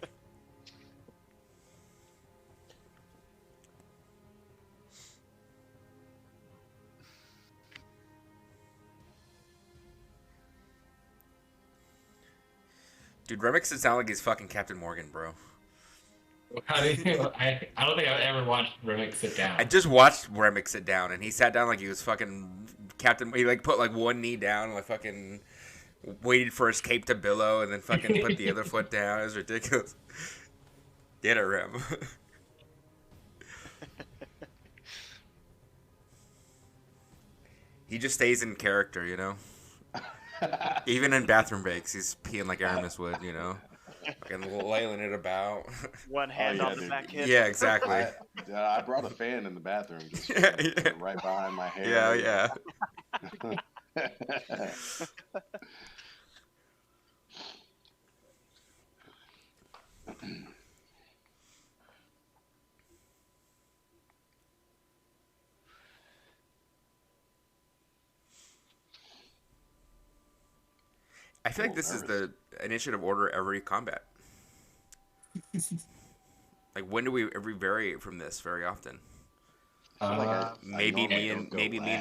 Dude, Remix it sound like he's fucking Captain Morgan, bro. How do you, I don't think I've ever watched Remick sit down. I just watched Remix sit down, and he sat down like he was fucking Captain. He like put like one knee down, and like fucking waited for his cape to billow, and then fucking put the other foot down. It was ridiculous. Get it, Rem. He just stays in character, you know. Even in bathroom breaks, he's peeing like Aramis would, you know. Fucking laying it about. One hand on the dude. back hip. Yeah, exactly. I brought a fan in the bathroom, just Yeah. right behind my hair. Yeah, yeah. I feel like this is the initiative order every combat. Like, when do we ever vary from this very often? Maybe me and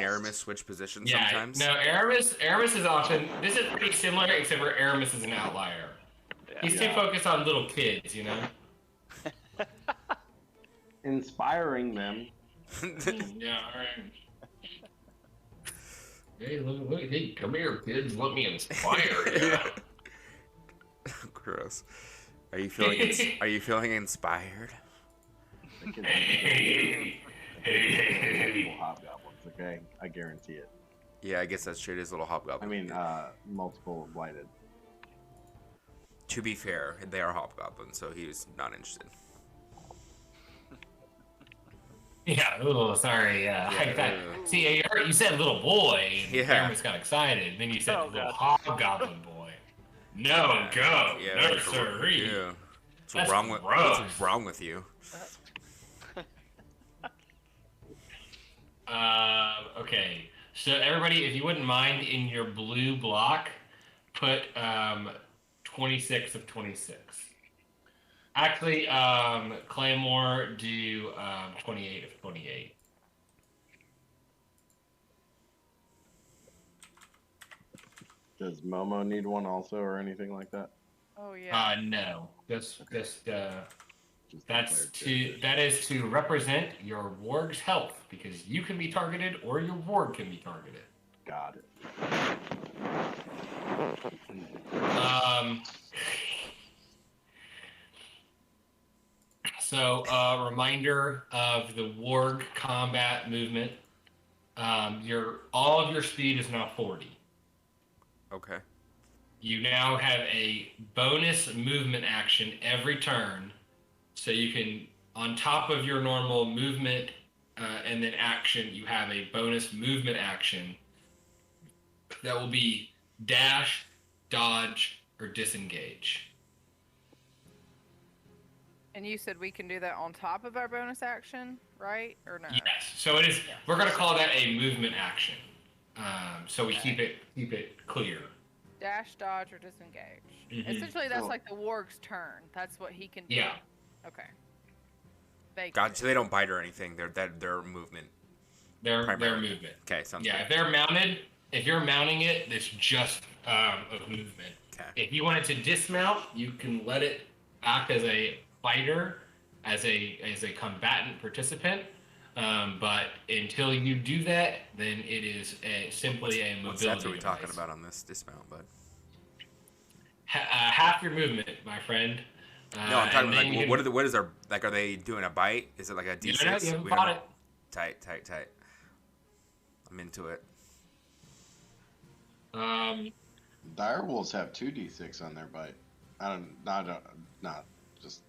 Aramis switch positions Yeah, sometimes. no, Aramis is often. This is pretty similar, except for Aramis is an outlier. He's too focused on little kids, you know. Inspiring them. Yeah, all right. Hey, look, hey, come here, kids. Let me inspire you. Gross. Are you feeling? Are you feeling inspired? Hey. Multiple hobgoblins, okay? I guarantee it. Yeah, I guess that's true. It is a little I hobgoblin. mean, multiple blighted. To be fair, they are hobgoblins, so he was not interested. Yeah, oh, sorry. See, you said little boy, and Yeah. Aramis got excited. Then you said Oh, little God. hobgoblin boy. No, go. Yeah, No, what's sirree. yeah. That's What's wrong with gross. what's wrong with you? Okay. So everybody, if you wouldn't mind, in your blue block, put 26 of 26. Actually, Claymore, do 28 of 28. Does Momo need one also, or anything like that? Oh yeah. No. Just Just that's declared that is to represent your warg's health, because you can be targeted or your warg can be targeted. Got it. So, reminder of the warg combat movement. All of your speed is now 40. Okay. You now have a bonus movement action every turn, so you can, on top of your normal movement and then action, you have a bonus movement action that will be dash, dodge, or disengage. And you said we can do that on top of our bonus action, right? Or no? Yes. So it is. Yes. We're going to call that a movement action. So we Okay. keep it clear. Dash, dodge, or disengage. Mhm. Essentially, that's So- like the warg's turn. That's what he can do. Yeah. Okay. Vaguely. Gotcha. So they don't bite or anything. Their movement. Their Primarily. movement. Okay, sounds Yeah. good. If they're mounted, if you're mounting it, it's just of movement. Okay. If you want it to dismount, you can let it act as a fighter, as a combatant participant. But until you do that, then it is simply a mobility What stats are we talking device. about on this dismount, bud? Half your movement, my friend. No, I'm talking and about then you like can- what is our like? Are they doing a bite? Is it like a You D6? don't know, you haven't We fought don't it. know. Tight. I'm into it. Direwolves have 2d6 on their bite. I don't, not just.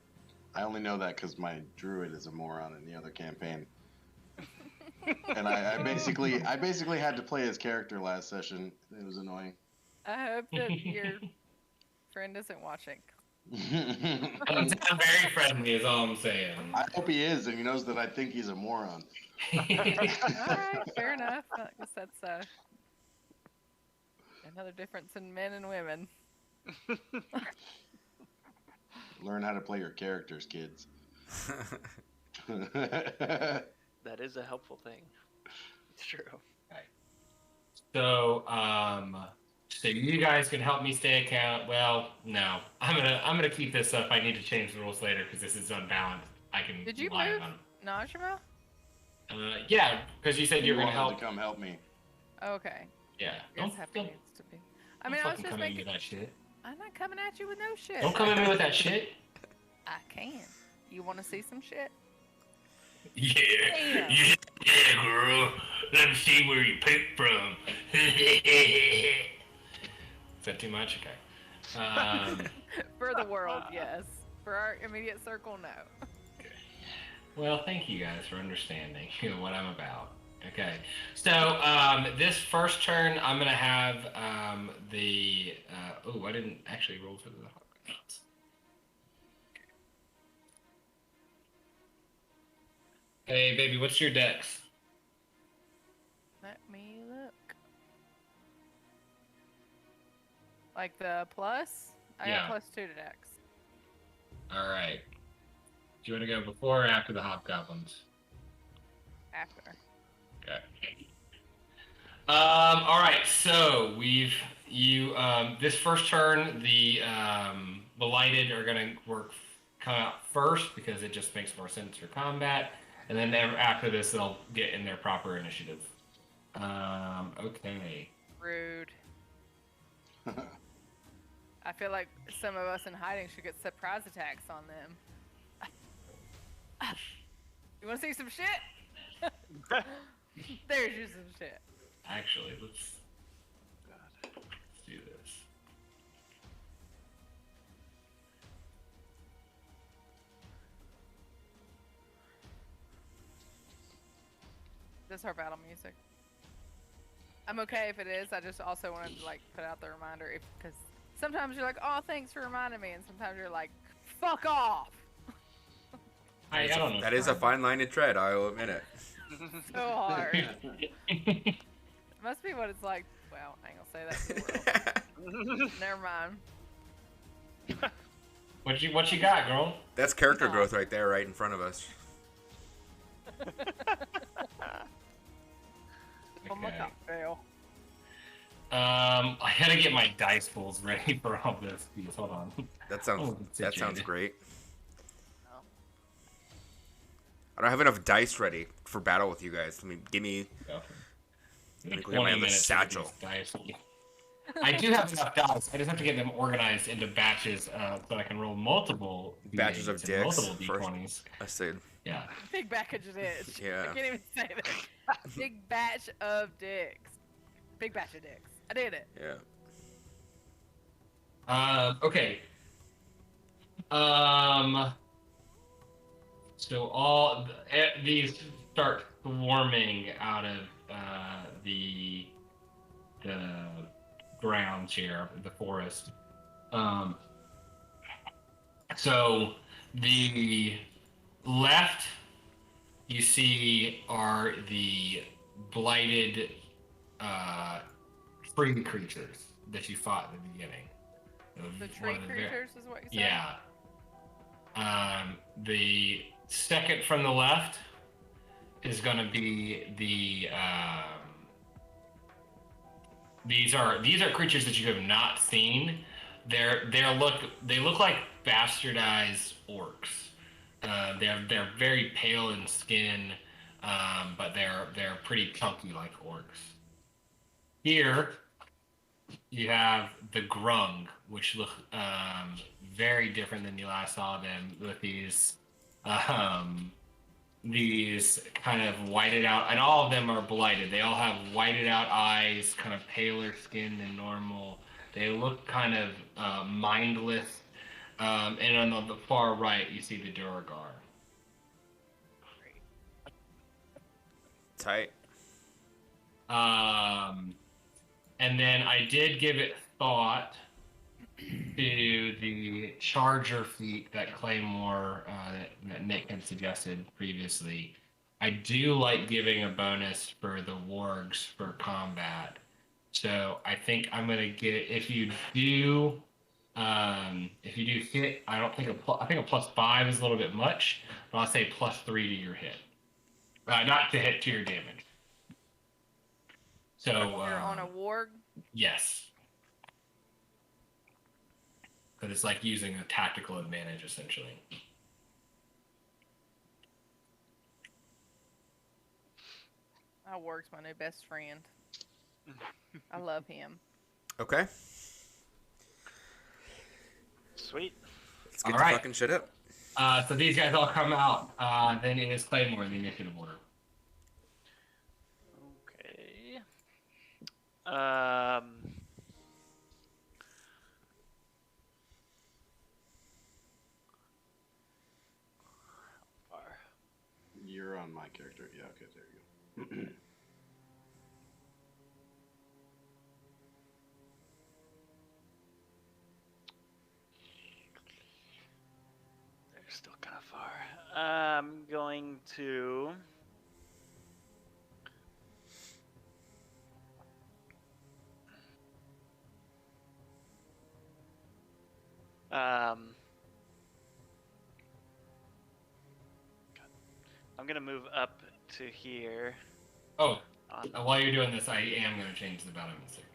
I only know that because my druid is a moron in the other campaign, and I basically had to play his character last session. It was annoying. I hope that your friend isn't watching. Doesn't sound very friendly, is all I'm saying. I hope he is, and he knows that I think he's a moron. All right, fair enough. I guess that's another difference in men and women. Learn how to play your characters, kids. That is a helpful thing. It's true. So, so you guys can help me stay account. Well, no, I'm gonna keep this up. I need to change the rules later because this is unbalanced. I can. Did you lie move on Najma? it. Yeah, because you said you were gonna wanted help. to come help me. Okay. Yeah. Yes, happy needs to be. I mean, I was fucking just come at me making. with that shit. I'm not coming at you with no shit. Don't come at me with that shit. I can. You want to see some shit? Yeah, Damn. yeah, girl. Let me see where you picked from. Is that too much? Okay. For the world, yes. For our immediate circle, no. Well, thank you guys for understanding what I'm about. Okay, so this first turn, I'm gonna have the. Oh, I didn't actually roll for the hot shots. Hey, baby, what's your dex? Let me look. Like the plus? I Yeah. got +2 to dex. All right. Do you want to go before or after the hobgoblins? After. Okay. All right. So this first turn, the Blighted are gonna come out first because it just makes more sense for combat, and then after this they'll get in their proper initiative. Okay. Rude. I feel like some of us in hiding should get surprise attacks on them. You want to see some shit? There's you some shit. Actually, let's do this. This is our battle music. I'm okay if it is. I just also wanted to like put out the reminder because sometimes you're like, "Oh, thanks for reminding me," and sometimes you're like, "Fuck off." I don't know. That is a fine line to tread. I'll admit it. So hard. It must be what it's like. Well, I ain't gonna say that to the world. Never mind. What you got, girl? That's character growth right there, right in front of us. Oh my Okay. cocktail. I gotta get my dice pools ready for all this. Please, hold on. That sounds Oh, that sounds situated. great. Oh. I don't have enough dice ready for battle with you guys. Give me. Go. Let me go get 20 my other minutes to get satchel. these dice. I do have enough dice. I just have to get them organized into batches so I can roll multiple Batches of D8s and dicks multiple first. D20s. I said, Yeah. Big package of dicks. Yeah. I can't even say that. Big batch of dicks. Big batch of dicks. I did it. yeah. Okay. So these start swarming out of the grounds here, the forest. So the left you see are the blighted tree creatures that you fought in the beginning. The tree creatures is what you said? Yeah. The second from the left is going to be the these are creatures that you have not seen. They look like bastardized orcs. They're very pale in skin, but they're pretty chunky like orcs. Here you have the grung, which look very different than you last saw them, with these kind of whited out, and all of them are blighted. They all have whited out eyes, kind of paler skin than normal. They look kind of mindless. And on the far right, you see the Duragar. Tight. And then I did give it thought to the Charger feat that Claymore, that Nick had suggested previously. I do like giving a bonus for the wargs for combat. So I think I'm gonna get it. If you do hit, I don't think I think a +5 is a little bit much, but I'll say +3 to your hit. Not to hit, to your damage. So you're on a warg? Yes. Because it's like using a tactical advantage, essentially. My warg's my new best friend. I love him. Okay. Sweet. Let's get All the right. fucking shit up. So these guys all come out. Then it is Claymore in the initiative order. Okay. Far. You're on my character. Yeah, okay, there you go. They're still kind of far. I'm going to. I'm gonna move up to here. Oh, while you're doing this, I am going to change the battle music.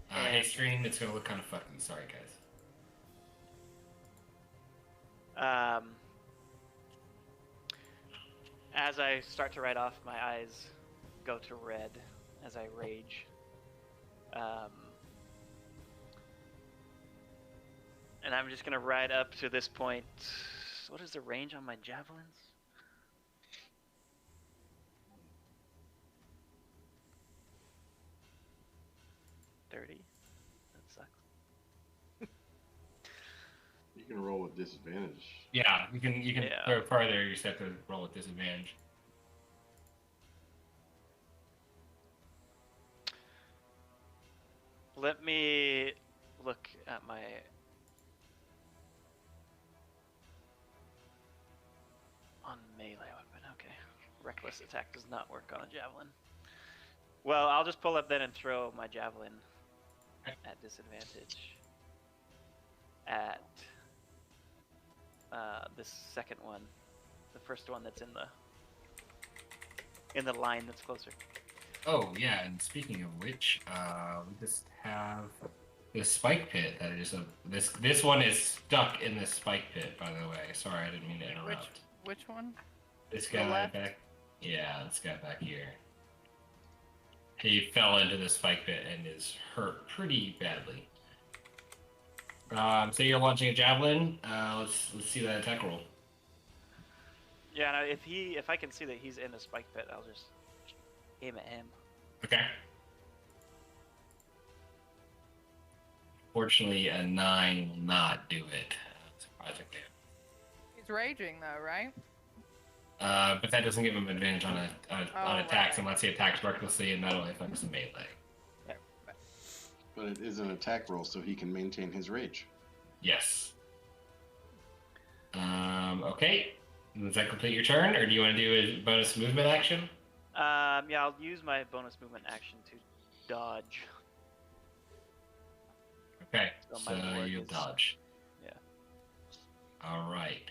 Hey, stream, it's going to look kind of fucky. Sorry, guys. As I start to ride off, my eyes go to red as I rage. And I'm just gonna ride up to this point. What is the range on my javelins? 30. That sucks. You can roll with disadvantage. Yeah, you can throw farther. You just have to roll with disadvantage. Let me look at my melee weapon. Okay, reckless attack does not work on a javelin. Well, I'll just pull up then and throw my javelin at disadvantage at this second one, the first one that's in the line that's closer. Oh yeah, and speaking of which, we just have this spike pit that is this one is stuck in this spike pit. By the way, sorry, I didn't mean to interrupt. Which one? This guy back. Yeah, this guy back here. He fell into the spike pit and is hurt pretty badly. So you're launching a javelin. Let's see that attack roll. Yeah, no, if I can see that he's in the spike pit, I'll just aim at him. Okay. unfortunately, a 9 will not do it. Surprisingly. He's raging though, right? But that doesn't give him advantage on on attacks right. unless he attacks recklessly, and that only affects the melee. But it is an attack roll, so he can maintain his rage. Yes. Okay. Does that complete your turn, or do you want to do a bonus movement action? Yeah, I'll use my bonus movement action to dodge. Okay, So so my ward you'll is- dodge. Yeah. All right.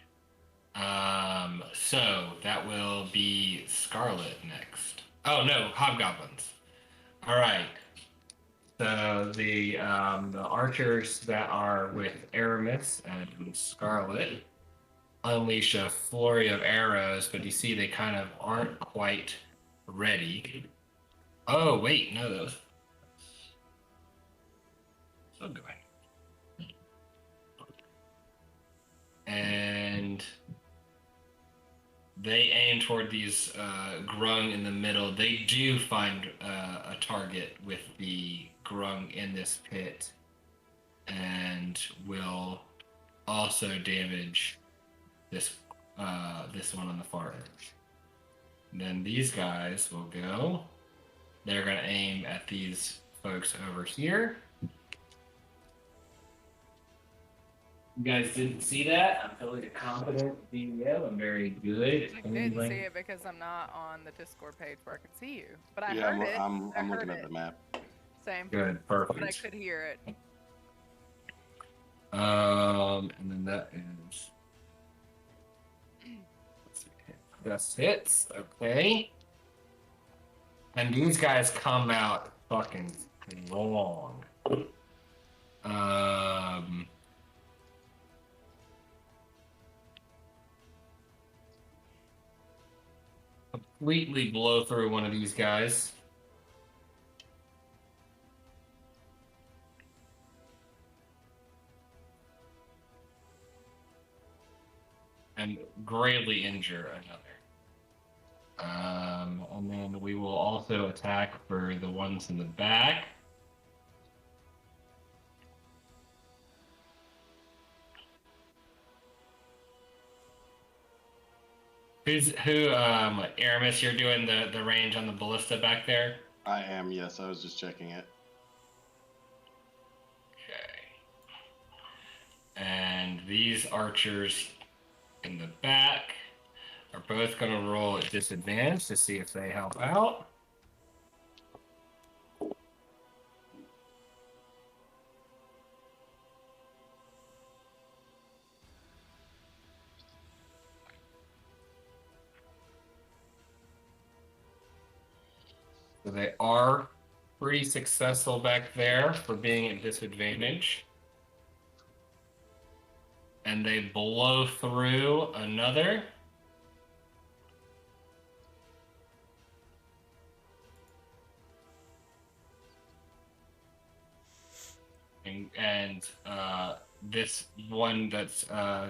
So that will be Scarlet next. Oh no, Hobgoblins. All right. So the archers that are with Aramis and Scarlet unleash a flurry of arrows, but you see they kind of aren't quite ready. Oh wait, no, those. So good. And they aim toward these grung in the middle. They do find a target with the grung in this pit, and will also damage this this one on the far edge. And then these guys will go. They're gonna aim at these folks over here. You guys didn't see that? I'm totally a competent DM. I'm very good I at didn't handling. see it because I'm not on the Discord page where I can see you. But I Yeah, heard it. I'm I looking heard at it. the map. Same. Good, But I perfect. could hear it. And then that is. Let's see. Best hits, okay. And these guys come out fucking long. Completely blow through one of these guys. And gravely injure another. And then we will also attack for the ones in the back. Aramis, you're doing the range on the ballista back there? I am, yes. I was just checking it. Okay. And these archers in the back are both going to roll at disadvantage to see if they help out. So they are pretty successful back there for being at disadvantage. And they blow through another. And this one that's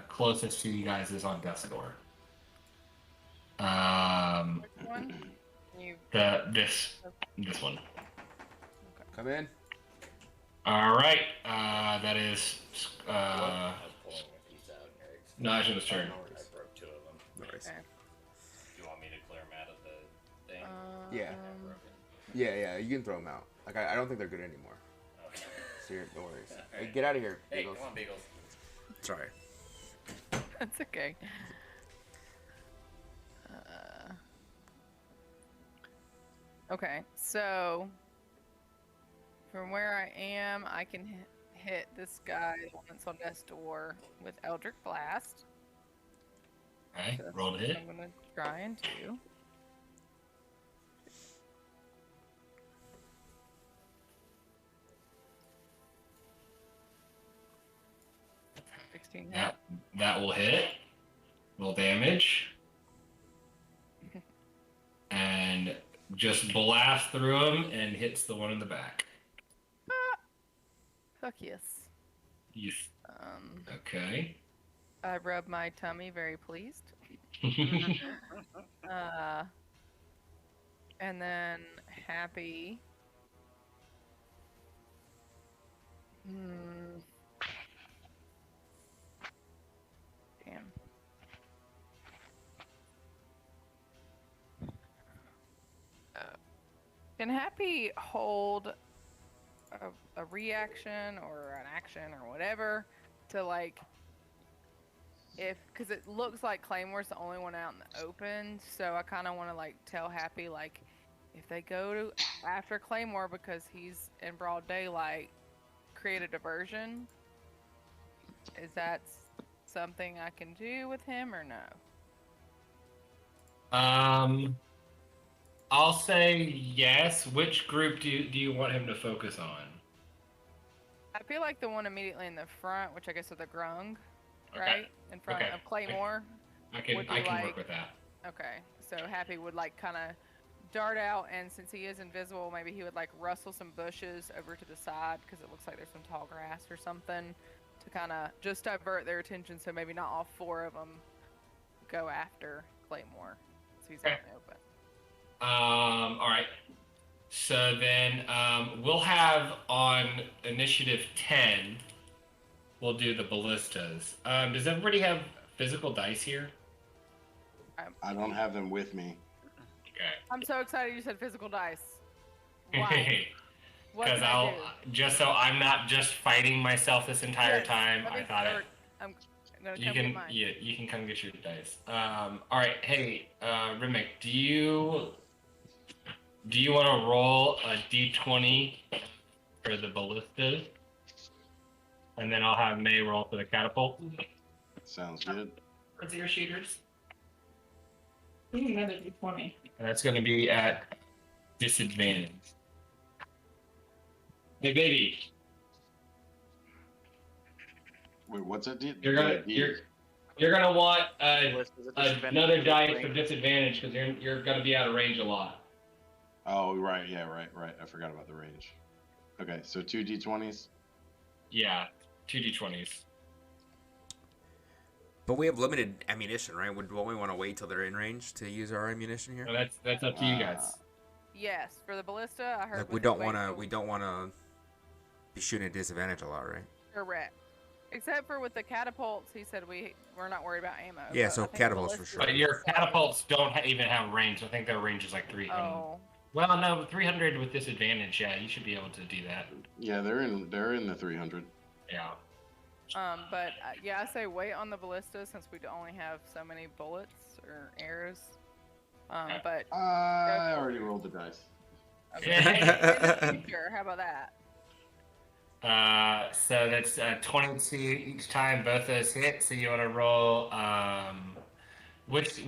closest to you guys is on death's door. Which one? You. This one. Come in. All right. That is Najim's turn. I broke 2 of them. Nice. Okay. Do you want me to clear them out of the thing? Yeah. Um, Yeah, you can throw them out. Like, I don't think they're good anymore. Okay. So no worries. All Hey, right. get out of here, Hey, Beagles. come on, Beagles. Sorry. That's okay. Okay, so from where I am, I can hit this guy, the one that's on death's door, with Eldritch Blast. Okay, So that's roll to what hit. I'm gonna try and do. That will hit. Roll damage. And just blast through him and hits the one in the back. Fuck yes. Yes. Okay. I rub my tummy, very pleased. And then happy. Hmm. Damn. Can Happy hold a reaction or an action or whatever to like because it looks like Claymore's the only one out in the open, so I kind of want to like tell Happy like if they go to after Claymore because he's in broad daylight, create a diversion. Is that something I can do with him or no? I'll say yes. Which group do you want him to focus on? I feel like the one immediately in the front, which I guess are the Grung, Okay. right? In front Okay. of Claymore. I can work with that. Okay, so Happy would like kind of dart out, and since he is invisible, maybe he would like rustle some bushes over to the side because it looks like there's some tall grass or something to kind of just divert their attention, so maybe not all four of them go after Claymore. So he's out in the open. All right. So then we'll have on initiative 10, we'll do the ballistas. Does everybody have physical dice here? I don't have them with me. Okay. I'm so excited you said physical dice. Why? What Because can I do? just so I'm not just fighting myself this entire time. I thought I'm gonna you come can get mine. you can come get your dice. All right. Hey, Rimic, do you want to roll a d20 for the ballistas, and then I'll have May roll for the catapult. Sounds good. For your shooters. Another d20. And that's going to be at disadvantage. Hey, baby. Wait, what's it? You're gonna want another dice for disadvantage because you're gonna be out of range a lot. Oh, right. Yeah, right. I forgot about the range. Okay, so 2 d20s. Yeah, 2 d20s. But we have limited ammunition, right? Would we want to wait till they're in range to use our ammunition here? Well, that's up to you guys. Yes, for the ballista, I heard. Like we don't want to be shooting at disadvantage a lot, right? Correct. Except for with the catapults, he said we're not worried about ammo. Yeah, so catapults for sure. But your catapults don't even have range. I think their range is like 300. Oh. Well, no, 300 with disadvantage. Yeah, you should be able to do that. Yeah, they're in the 300. Yeah. But yeah, I say wait on the ballista since we only have so many bullets or arrows. But I already rolled the dice. Okay. Sure. How about that? So that's 22 each time. Both those hit. So you want to roll. Which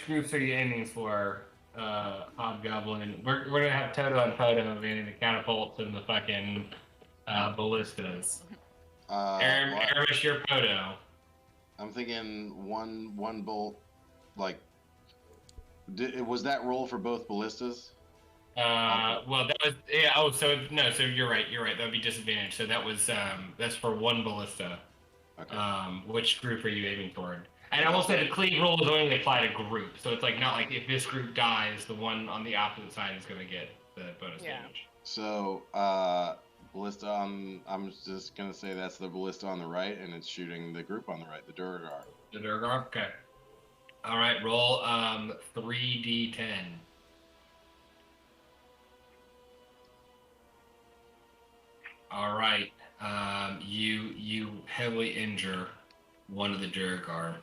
groups are you aiming for? Hobgoblin. We're gonna have Toto and Poto manning the catapults and the fucking ballistas. Aramis, your Poto. I'm thinking one bolt. Like, was that roll for both ballistas? Well, that was So you're right. That would be disadvantage. So that was that's for one ballista. Okay. Which group are you aiming toward? And I will say the cleave rules only apply to group, so it's like not like if this group dies, the one on the opposite side is going to get the bonus damage. So ballista I'm just gonna say that's the ballista on the right, and it's shooting the group on the right, the Durgar. The Durgar. Okay. All right. Roll 3d10. All right. You heavily injure one of the Durgar.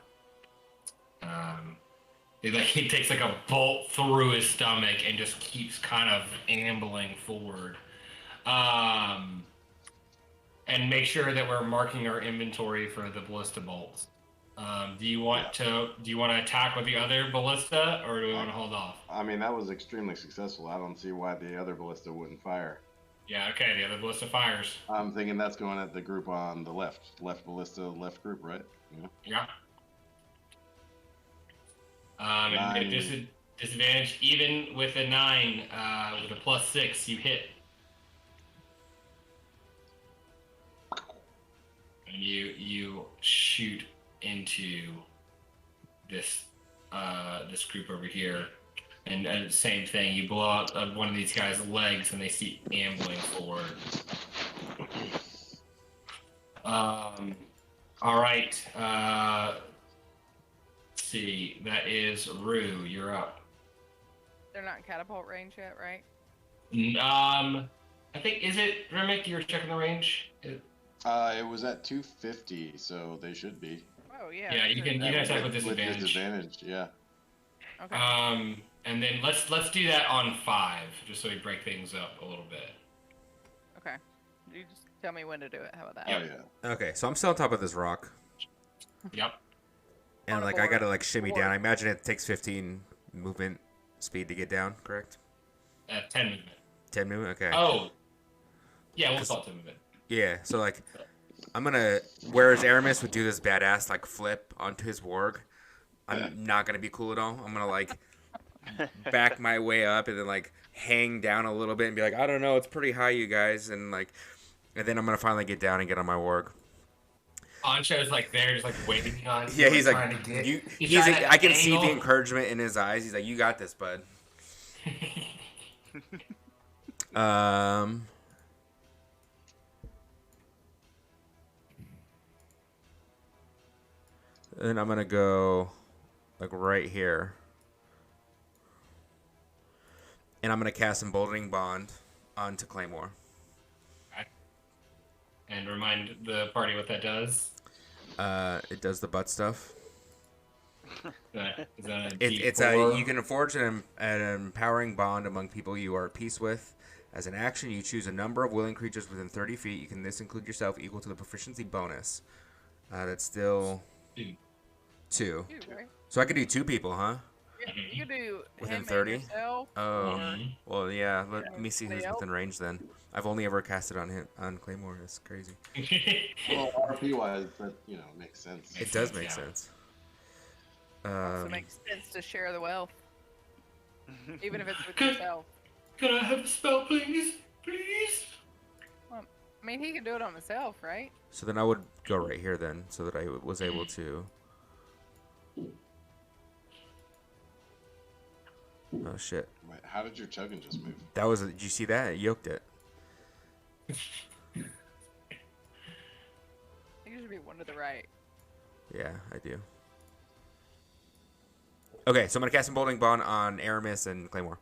He takes like a bolt through his stomach and just keeps kind of ambling forward. And make sure that we're marking our inventory for the ballista bolts. Do you want to attack with the other ballista, or do we want to hold off? I mean, that was extremely successful. I don't see why the other ballista wouldn't fire. Yeah, okay, the other ballista fires. I'm thinking that's going at the group on the left ballista, left group, right? Yeah. And disadvantage, even with a 9, with a +6, you hit. And you shoot into this group over here, and same thing. You blow out one of these guys' legs, and they keep ambling forward. All right. Let's see. That is Rue. You're up. They're not in catapult range yet, right? I think is it Remick? You were checking the range. It was at 250, so they should be. Oh yeah. Yeah, you can. You guys have a disadvantage. With disadvantage, yeah. Okay. And then let's do that on 5, just so we break things up a little bit. Okay. You just tell me when to do it. How about that? Oh yeah. Okay, so I'm still on top of this rock, Yep. and On a like I board. gotta like shimmy Board. down. I imagine it takes 15 movement speed to get down. Correct? 10 movement. 10 movement. Okay. Oh. Yeah, we'll call it 10 movement. Yeah. So like, I'm gonna. Whereas Aramis would do this badass like flip onto his warg, I'm not gonna be cool at all. I'm gonna like back my way up and then like hang down a little bit and be like, I don't know, it's pretty high, you guys, and like, and then I'm gonna finally get down and get on my warg. Ancho's like there, just like waiting on. Yeah, he's like, trying to get- you. he's He's trying like, to I can see the angle. encouragement in his eyes. He's like, you got this, bud. Um. Then I'm gonna go like right here. And I'm gonna cast Emboldening Bond onto Claymore. And remind the party what that does. It does the butt stuff. Is that a It's D4? a you can forge an empowering bond among people you are at peace with. As an action, you choose a number of willing creatures within 30 feet. You can this include yourself equal to the proficiency bonus. That's still 2. You, right? So I could do 2 people, huh? Yeah, you could do Within him 30? and yourself. Oh, Mhm. well, yeah. Let me see who's Anybody else? within range then. I've only ever cast it on him on Claymore. That's crazy. Well, RP wise, that makes sense. It does sense, make yeah. sense. So it makes sense to share the wealth, even if it's with Good. yourself. Could I have a spell, please? Please? I mean, he can do it on himself, right? So then I would go right here then, so that I was able to. Oh shit! Wait, how did your chugging just move? That was. Did you see that? It yoked it. I think it should be one to the right. Yeah, I do. Okay, so I'm gonna cast Emboldening Bond on Aramis and Claymore.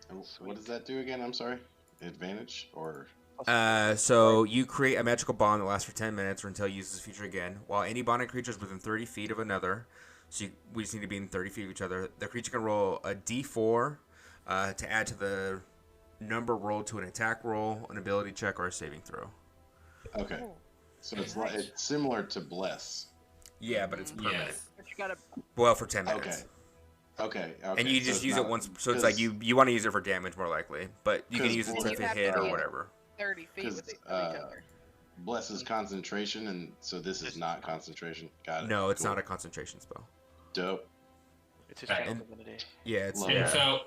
And what does that do again? I'm sorry. Advantage or So you create a magical bond that lasts for 10 minutes or until you use this feature again. While any bonded creature is within 30 feet of another, so we just need to be in 30 feet of each other, the creature can roll a d4 to add to the number rolled to an attack roll, an ability check, or a saving throw. okay. Oh, So it's similar to bless. Yeah, but it's permanent. Yes. but you gotta. Well, for 10 minutes. Okay. And you so just it's use not- it once, so it's like you want to use it for damage more likely, but you can 'Cause use it bless- to You have hit to or be- whatever. 30 feet with 'Cause, each other. Bless is concentration, and so this is not concentration. Got it. No, it's Cool. not a concentration spell. Dope. It's his Right. channel divinity. Yeah, it's Love And Yeah.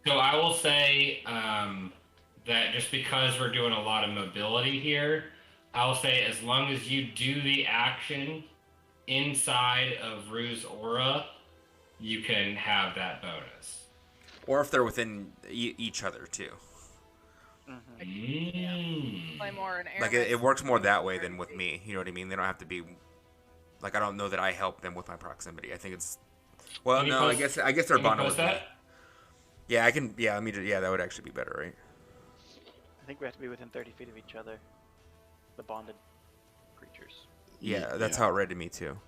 so I will say that just because we're doing a lot of mobility here, I will say as long as you do the action inside of Rue's aura, you can have that bonus. or if they're within each other too. Mm. Claymore and Aramis. Like it works more that way than with me. You know what I mean? They don't have to be. Like I don't know that I help them with my proximity. I think it's. Well, Can you no, post- I guess they're Can you bonded post with me. that? Yeah, I can. Yeah, that would actually be better, right? I think we have to be within 30 feet of each other. The bonded creatures. Yeah, that's how it read to me too.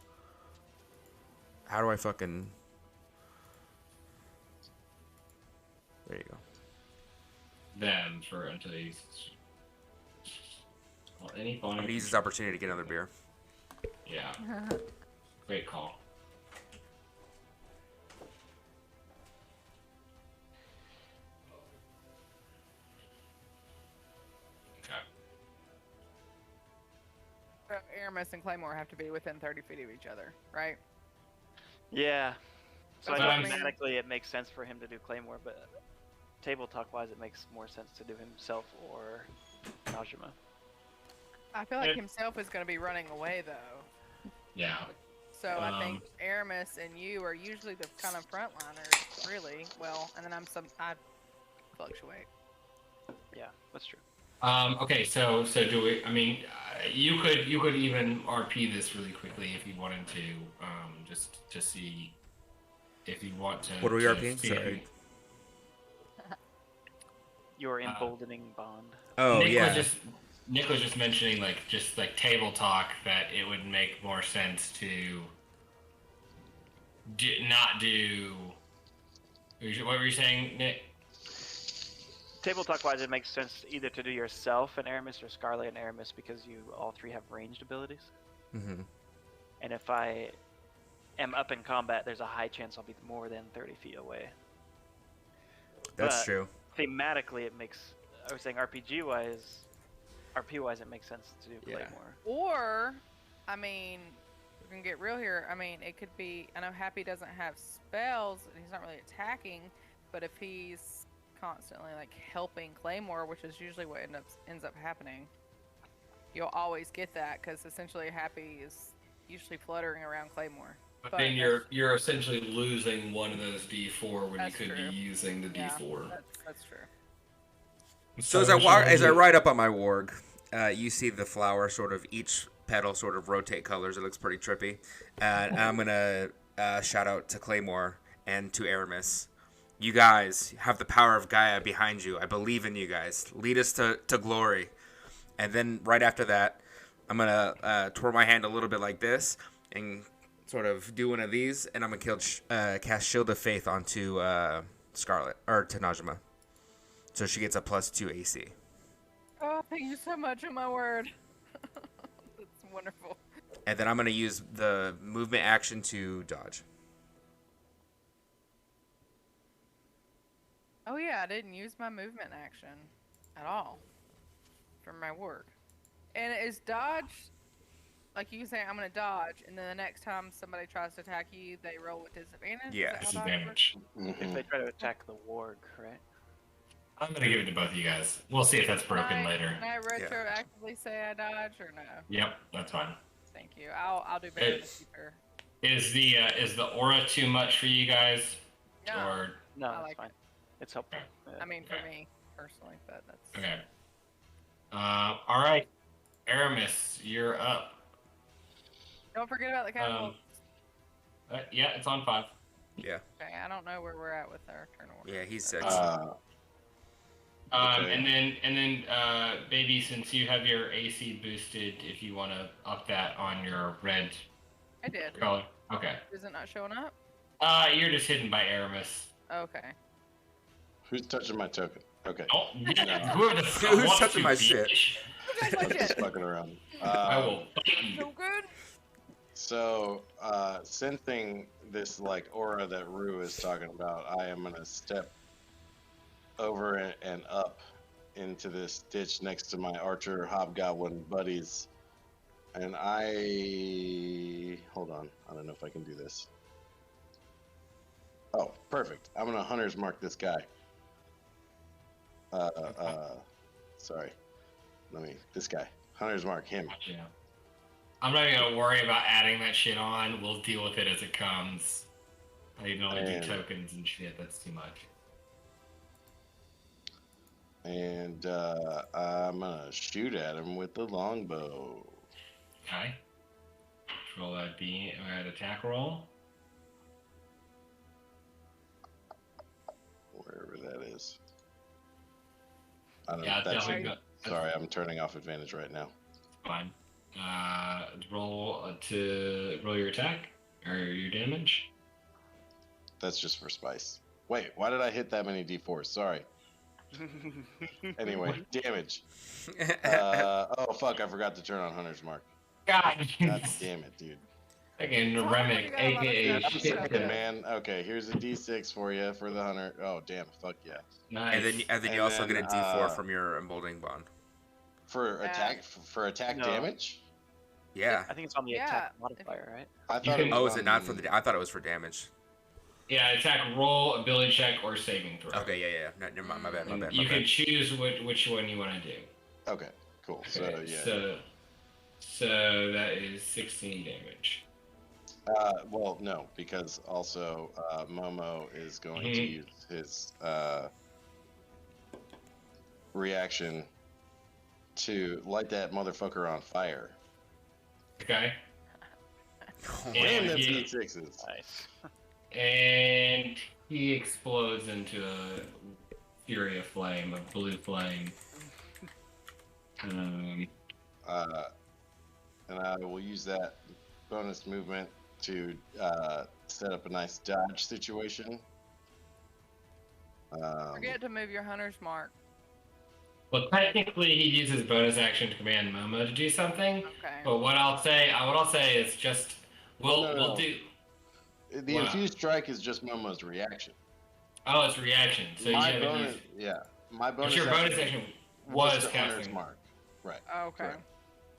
How do I fucking? There you go. Them for until you. Well, any I'm bonus. gonna use this opportunity to get another beer. Yeah. Great call. Okay. So Aramis and Claymore have to be within 30 feet of each other, right? Yeah. So I That's know what I mean. automatically it makes sense for him to do Claymore, but table talk wise, it makes more sense to do himself or Najima. I feel like Yeah. himself is going to be running away, though. Yeah. So I think Aramis and you are usually the kind of frontliners, really. Well, and then I fluctuate. Yeah, that's true. Okay, so do we? I mean, you could even RP this really quickly if you wanted to, just to see if you want to. What are we to RPing? see if Sorry. Your emboldening bond. Oh Nick was yeah. just mentioning just like table talk that it would make more sense to not do. What were you saying, Nick? Table talk wise, it makes sense either to do yourself and Aramis or Scarlet and Aramis because you all three have ranged abilities. Mm-hmm. And if I am up in combat, there's a high chance I'll be more than 30 feet away. That's But true. thematically, it makes. I was saying RP wise, it makes sense to do Yeah. Claymore. Or, I mean, we're gonna get real here. I mean, it could be. I know Happy doesn't have spells and he's not really attacking, but if he's constantly like helping Claymore, which is usually what ends up happening, you'll always get that because essentially Happy is usually fluttering around Claymore. But then you're essentially losing one of those D4 when you That's could true. be using the Yeah, D4. that's true. So as I ride up on my warg, you see the flower sort of each petal sort of rotate colors. It looks pretty trippy. And I'm gonna shout out to Claymore and to Aramis. You guys have the power of Gaia behind you. I believe in you guys. Lead us to glory. And then right after that, I'm gonna twirl my hand a little bit like this and sort of do one of these, and I'm gonna cast Shield of Faith onto Scarlet or to Najima. So she gets a +2 AC. Oh, thank you so much, oh my word. That's wonderful. And then I'm going to use the movement action to dodge. Oh yeah, I didn't use my movement action at all for my work. And is dodge, like you can say, I'm gonna dodge, and then the next time somebody tries to attack you, they roll with disadvantage? Yeah. Is that how dodge works? Disadvantage. If they try to attack the warg, right? I'm gonna give it to both of you guys. We'll see if that's broken later. Can I retroactively say I dodge or no? Yep, that's fine. Thank you. I'll do better in the future. Is the aura too much for you guys? No, Or No, I that's like fine. It's helpful. I mean for Okay. me personally, but that's okay. All right, Aramis, you're up. Don't forget about the catapult. Yeah, it's on 5. Yeah. Okay, I don't know where we're at with our turn order. Yeah, he's 6. Okay. And then, baby, since you have your AC boosted, if you want to up that on your red I did. color. Okay. Is it not showing up? You're just hidden by Aramis. Okay. Who's touching my token? Okay. Oh, whoever the fuck Who's wants touching to my be- shit? I'm just fucking around. I will bite you. So good. So, sensing this like aura that Rue is talking about, I am gonna step over and up into this ditch next to my archer hobgoblin buddies, and hold on. I don't know if I can do this. Oh, perfect. I'm gonna hunter's mark this guy. Sorry. This guy. Hunter's mark him. Yeah. I'm not even gonna worry about adding that shit on. We'll deal with it as it comes. I can only do tokens and shit. That's too much. And I'm gonna shoot at him with the longbow. Okay. Roll that attack roll. Wherever that is. I don't Yeah, know. That's definitely good. Sorry, I'm turning off advantage right now. Fine. Roll your attack or your damage. That's just for spice. Wait, why did I hit that many d4s? Sorry. Anyway, damage. Oh fuck, I forgot to turn on Hunter's Mark. God. God damn it, dude. Again, Sorry, Remick, we got a lot of aka stuff. I'm shit. thinking, man. Okay, here's a d6 for you for the hunter. Oh damn, fuck yeah. Nice. And then you And also then, get a D4 from your emboldening bond. For Yeah. attack No. damage? Yeah. I think it's on the Yeah, attack modifier, right? I You thought can- it was Oh, is on it not for the? I thought it was for damage. Yeah, attack roll, ability check, or saving throw. Okay, yeah. No, never mind. My bad. And My you can bad. choose which one you want to do. Okay, cool. So Okay, yeah. so that is 16 damage. Well, no, because also Momo is going to use his reaction to light that motherfucker on fire. Okay. And And them he, D6s. Nice. and he explodes into a fury of flame, a blue flame. And I will use that bonus movement to set up a nice dodge situation. Forget to move your hunter's mark. Well, technically, he uses bonus action to command Momo to do something. Okay. But what I'll say is just we'll do. The Wow. infused strike is just Momo's reaction. Oh, it's reaction. So you My haven't bonus, used. yeah, my But bonus. your bonus action was the hunter's casting. mark. Right. Okay. Correct.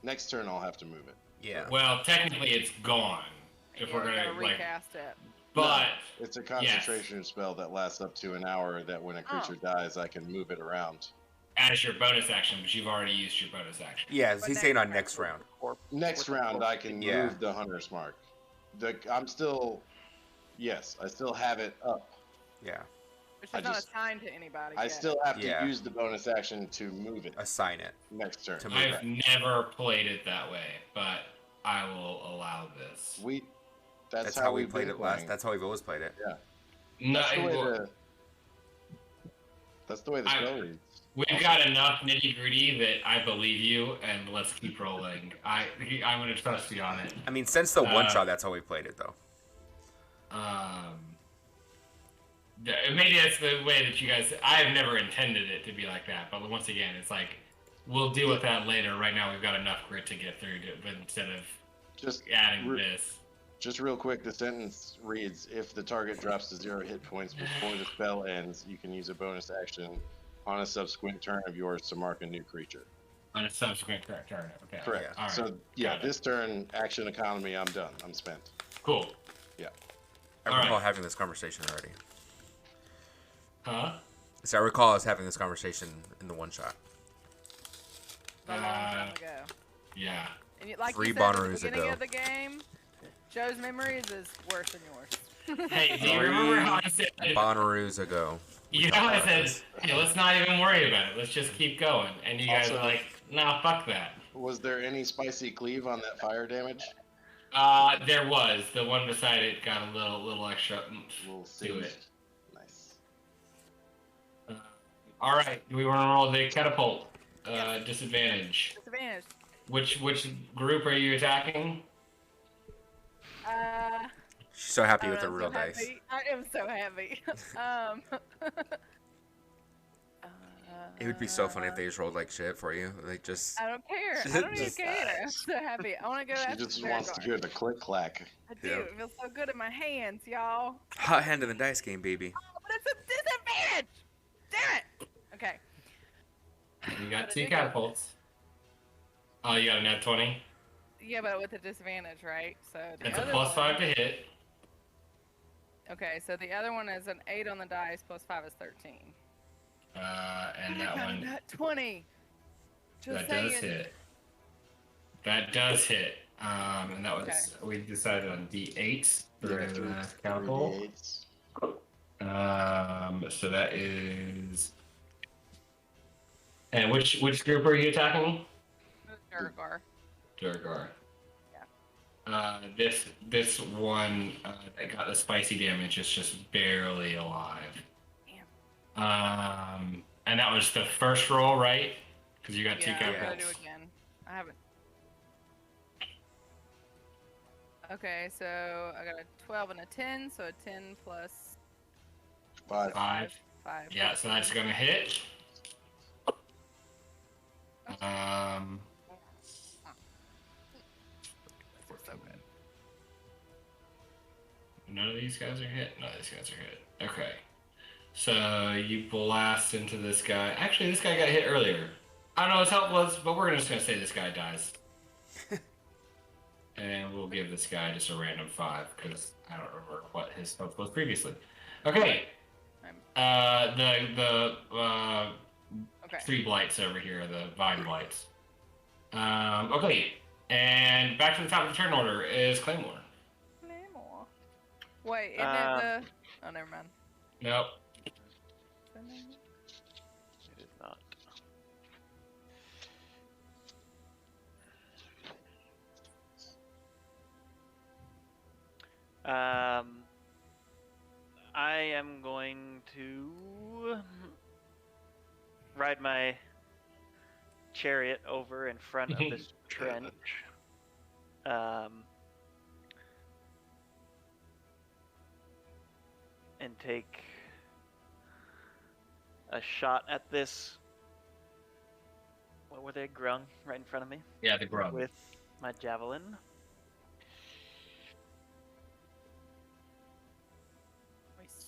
Next turn, I'll have to move it. Yeah. Well, technically, it's gone. If we're gotta gonna like, recast it. but It's a concentration spell that lasts up to an hour. That when a creature dies, I can move it around. as your bonus action, but you've already used your bonus action. Yeah, But he's next saying on round. next round. Next round, I can Yeah. move the hunter's mark. I'm still, yes, I still have it up. Yeah. Which I is not just- assigned to anybody I yet. still have to Yeah. use the bonus action to move it Assign it. next turn. To move I've it. never played it that way, but I will allow this. That's how we we've played been it last. playing. That's how we've always played it. No, That's the way well, the spell reads. we've got enough nitty gritty that I believe you, and let's keep rolling. I'm gonna trust you on it. I mean, since the one shot, that's how we played it, though. Maybe that's the way that you guys. I have never intended it to be like that, but once again, it's like we'll deal with that later. Right now, we've got enough grit to get through, but instead of Just adding this. Just real quick, the sentence reads: if the target drops to 0 hit points before the spell ends, you can use a bonus action on a subsequent turn of yours to mark a new creature. On a subsequent turn. Okay. Correct. Yeah. All right. So yeah, Got it. this turn, action economy, I'm done. I'm spent. Cool. I All recall right. having this conversation already. Huh? So I recall us having this conversation in the one shot. A long time ago. Yeah. And like 3 you said at the Bonnaroos beginning ago. of the game, Joe's memories is worse than yours. Hey, do you remember how I said? Bonnaroos ago. You know, I said, hey, let's not even worry about it. Let's just keep going. And you guys Also- were like, nah, fuck that. Was there any spicy cleave on that fire damage? There was. The one beside it got a little extra We'll to see. it. Nice. All right, do we want to roll the catapult? Yes. Disadvantage. Disadvantage. Which group are you attacking? She's so happy with I'm the real so dice. happy. I am so happy. It would be so funny if they just rolled like shit for you. Like just. I don't care. I don't even care. I'm so happy. I want to go She after just the wants to Durgar. hear the click clack. I do. Yeah. It feels so good in my hands, y'all. Hot hand in the dice game, baby. Oh, but it's a disadvantage. Damn it. Okay. You got But I 2 did catapults. Oh, you got a net 20. Yeah, but with a disadvantage, right? So the That's a other plus one- 5 to hit. Okay, so the other one is an 8 on the dice, plus 5 is 13. And that one, Not 20. Just that saying. does hit. That does hit. And that was, we decided on D8 for the catapult. So that is. And which group are you attacking? Durgar. Durgar. This one that got the spicy damage is just barely alive. Damn. And that was the first roll, right? Because you got 2 Yeah, I'm gonna catapults. do again. I haven't. Okay, so I got a 12 and a 10, so a 10 plus 5. 5. 5. Yeah, so that's gonna hit. So good. None of these guys are hit. None of these guys are hit. Okay. So you blast into this guy. Actually, this guy got hit earlier. I don't know what his health was, but we're just gonna say this guy dies. And we'll give this guy just a random 5 because I don't remember what his health was previously. Okay. Okay. 3 blights over here, the vine blights. Okay. And back to the top of the turn order is Claymore. Claymore. Wait, isn't it the... Oh, never mind. Nope. It is not. I am going to ride my chariot over in front of this trench. And take a shot at this. What were they? Grung right in front of me? Yeah, the grub. With my javelin. Nice.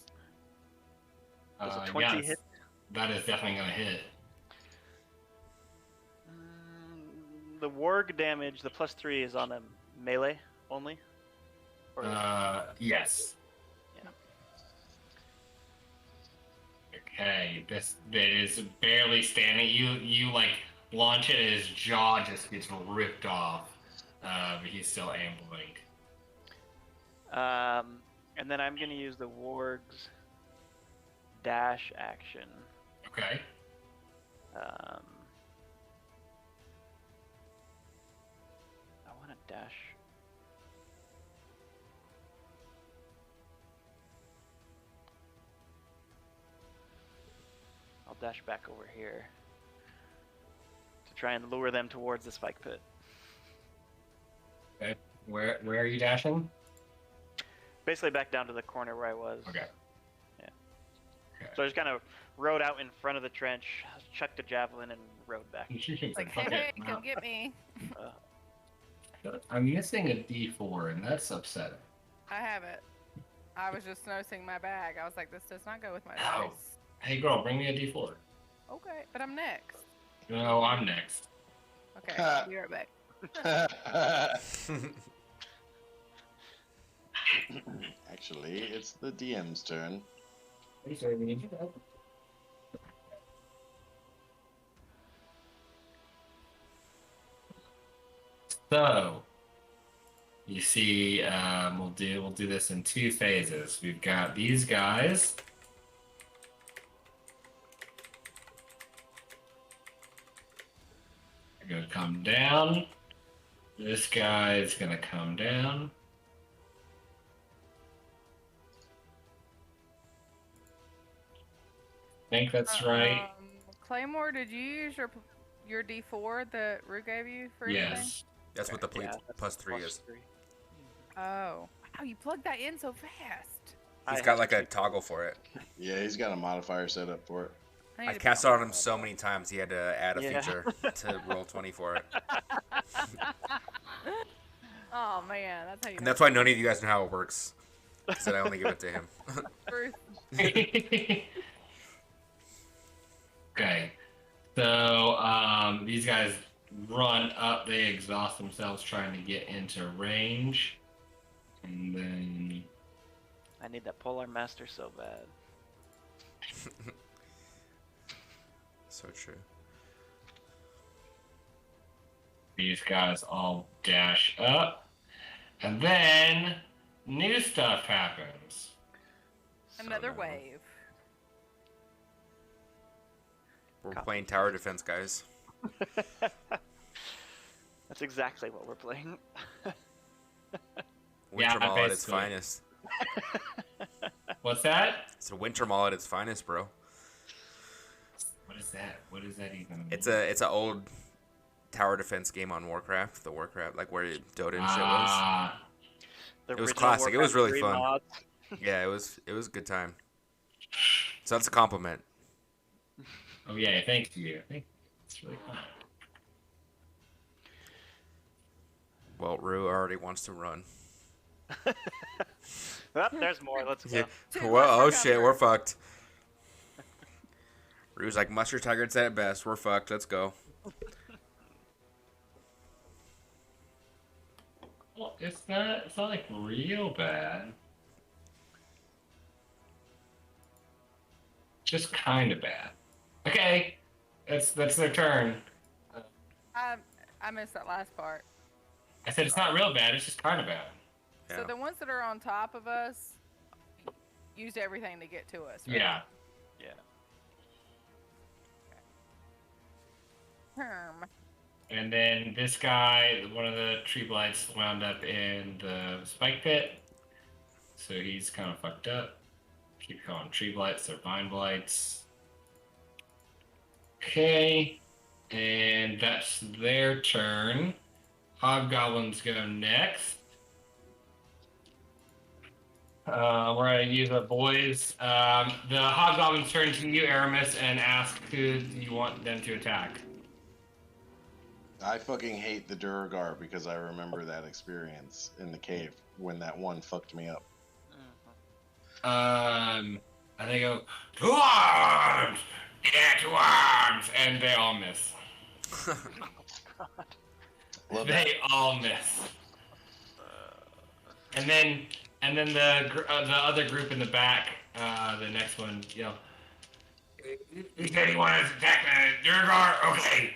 Does a 20 yes, hit? that is definitely gonna hit. The warg damage, the +3 is on a melee only? Or Yes. Yeah. Okay, that is barely standing. You like launch it, and his jaw just gets ripped off. But he's still ambling. And then I'm going to use the warg's dash action. Okay. I want to dash. I'll dash back over here to try and lure them towards the spike pit. Okay. Where are you dashing? Basically back down to the corner where I was. Okay. Yeah. Okay. So I just kind of rode out in front of the trench, chucked a javelin, and rode back. It's like, hey, come get me. I'm missing a D4, and that's upsetting. I have it. I was just noticing my bag. I was like, this does not go with my Oh. dice. Hey, girl, bring me a D4. Okay, but I'm next. No, I'm next. Okay, I'll be right back. Actually, it's the DM's turn. So, you see, we'll do this in 2 phases. We've got these guys. They're gonna come down. This guy is gonna come down. I think that's right. Claymore, did you use your D4 that Rue gave you for anything? Yes. That's what the Yeah, that's +3 is. +3. Oh. Wow, you plugged that in so fast. He's got like a toggle for it. Yeah, he's got a modifier set up for it. I cast it on him so many times he had to add a Yeah. feature to roll 20 for it. Oh man, that's how you. And that's why none of you guys know how it works. So I only give it to him. Bruce. Okay. So these guys run up, they exhaust themselves trying to get into range. And then I need that Polar Master so bad. So true. these guys all dash up. And then new stuff happens. Another no. wave. We're playing tower defense, guys. That's exactly what we're playing. Winter mall at its basically. finest. What's that? It's a winter mall at its finest, bro. What is that? What is that even? It's an old tower defense game on Warcraft. The Warcraft, like where Dota and shit was. Ah, The It was original classic. It was Warcraft really 3 fun. mods. Yeah, it was a good time. So that's a compliment. oh yeah, thank you. It's really fun. Well, Rue already wants to run. Oh, there's more. Let's go. Yeah. Two Well, oh mustard shit, gatherers. we're fucked. Rue's like, mustard targets at best. We're fucked. Let's go. Well, it's not like real bad. Just kind of bad. Okay, that's their turn. I missed that last part. I said it's not real bad. It's just kind of bad. Yeah. So the ones that are on top of us used everything to get to us. Right? Yeah. Yeah. Hmm. And then this guy, one of the tree blights, wound up in the spike pit. so he's kind of fucked up. Keep calling tree blights, they're vine blights. Okay, and that's their turn. Hobgoblins go next. We're gonna use the boys. The hobgoblins turn to you, Aramis, and ask who you want them to attack. I fucking hate the Duragar because I remember that experience in the cave when that one fucked me up. And they go, to arms! Yeah, to arms! And they all miss. Love They that. all miss. And then the other group in the back, the next one, you know, You said he wanted to attack the Durgar? Okay.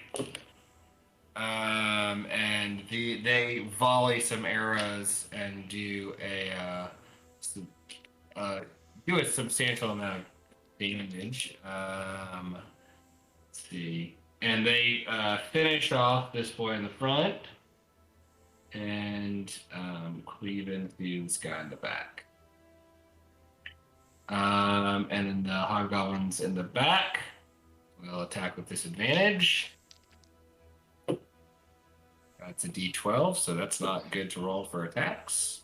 And they volley some arrows and do a substantial amount of damage. Let's see, and they finish off this boy in the front and cleave into this guy in the back. And then the hobgoblins in the back will attack with disadvantage. That's a D12, so that's not good to roll for attacks.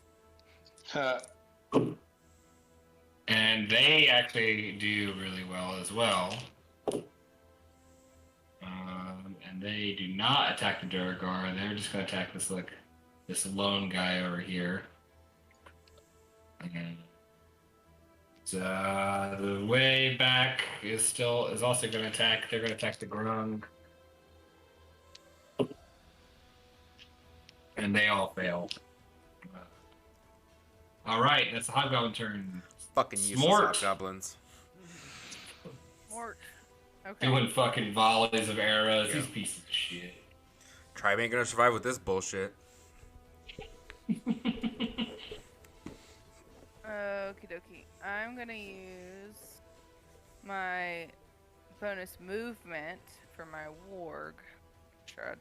And they actually do really well as well. And they do not attack the Duragar. They're just going to attack this lone guy over here. And the way back is also going to attack. They're going to attack the Grung. And they all fail. All right, that's the hobgoblin turn. Fucking useless Smart. hobgoblins. Mort. Okay. Doing fucking volleys of arrows. Yeah. These pieces of shit. Tribe ain't gonna survive with this bullshit. Okie dokie. I'm gonna use my bonus movement for my warg. Sure, I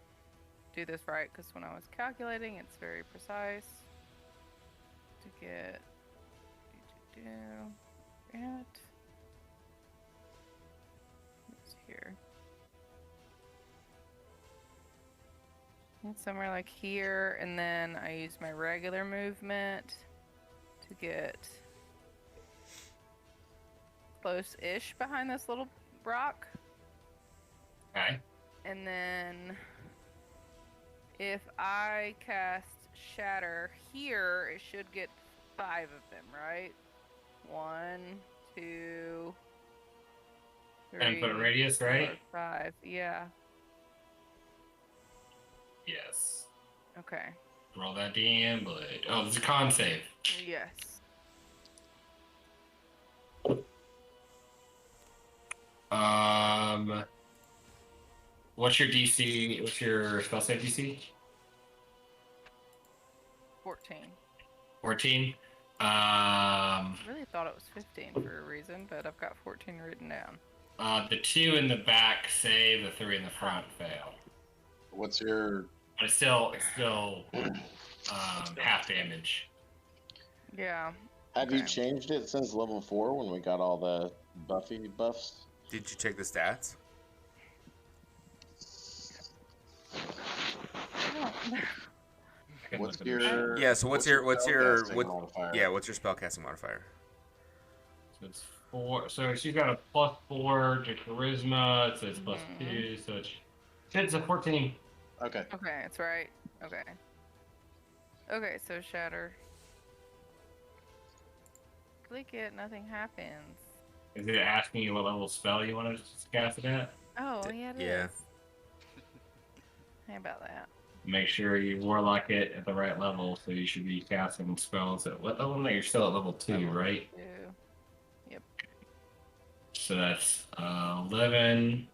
do this right because when I was calculating, it's very precise. To get it's here. It's somewhere like here, and then I use my regular movement to get close-ish behind this little rock. Okay. And then if I cast Shatter here, it should get 5 of them, right? 1, 2, 3, 10-foot radius, right? 4, 5. Yeah. Yes. Okay. Roll that DM blade. Oh, there's a con save. Yes. What's your DC? What's your spell save DC? 14. 14. I really thought it was 15 for a reason, but I've got 14 written down. The 2 in the back save, the 3 in the front fail. What's your... But it's still half damage. Yeah. Have you Okay. changed it since level 4 when we got all the Buffy buffs? Did you check the stats? What's your... Yeah, so what's your spellcasting modifier? yeah, what's your spellcasting modifier? So it's 4. So she's got a +4 to charisma. So it's +2. So it's a 14. Okay. Okay, it's right. Okay. Okay, so Shatter. Click it, nothing happens. Is it asking you what level spell you want to cast it at? Oh, yeah, it is. Yeah. How about that? Make sure you warlock it at the right level, so you should be casting spells at what level? No, you're still at level 2, right? 2. Yep. So that's 11.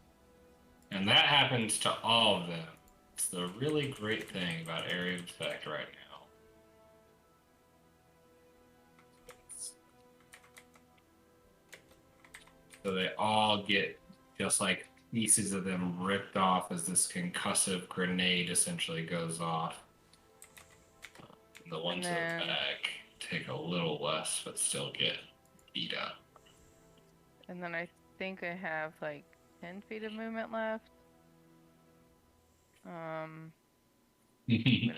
And that happens to all of them. It's the really great thing about Area of Effect right now. So they all get just like pieces of them ripped off as this concussive grenade essentially goes off. The ones in the then- back take a little less, but still get beat up. And then I think I have like 10 feet of movement left. Move 5.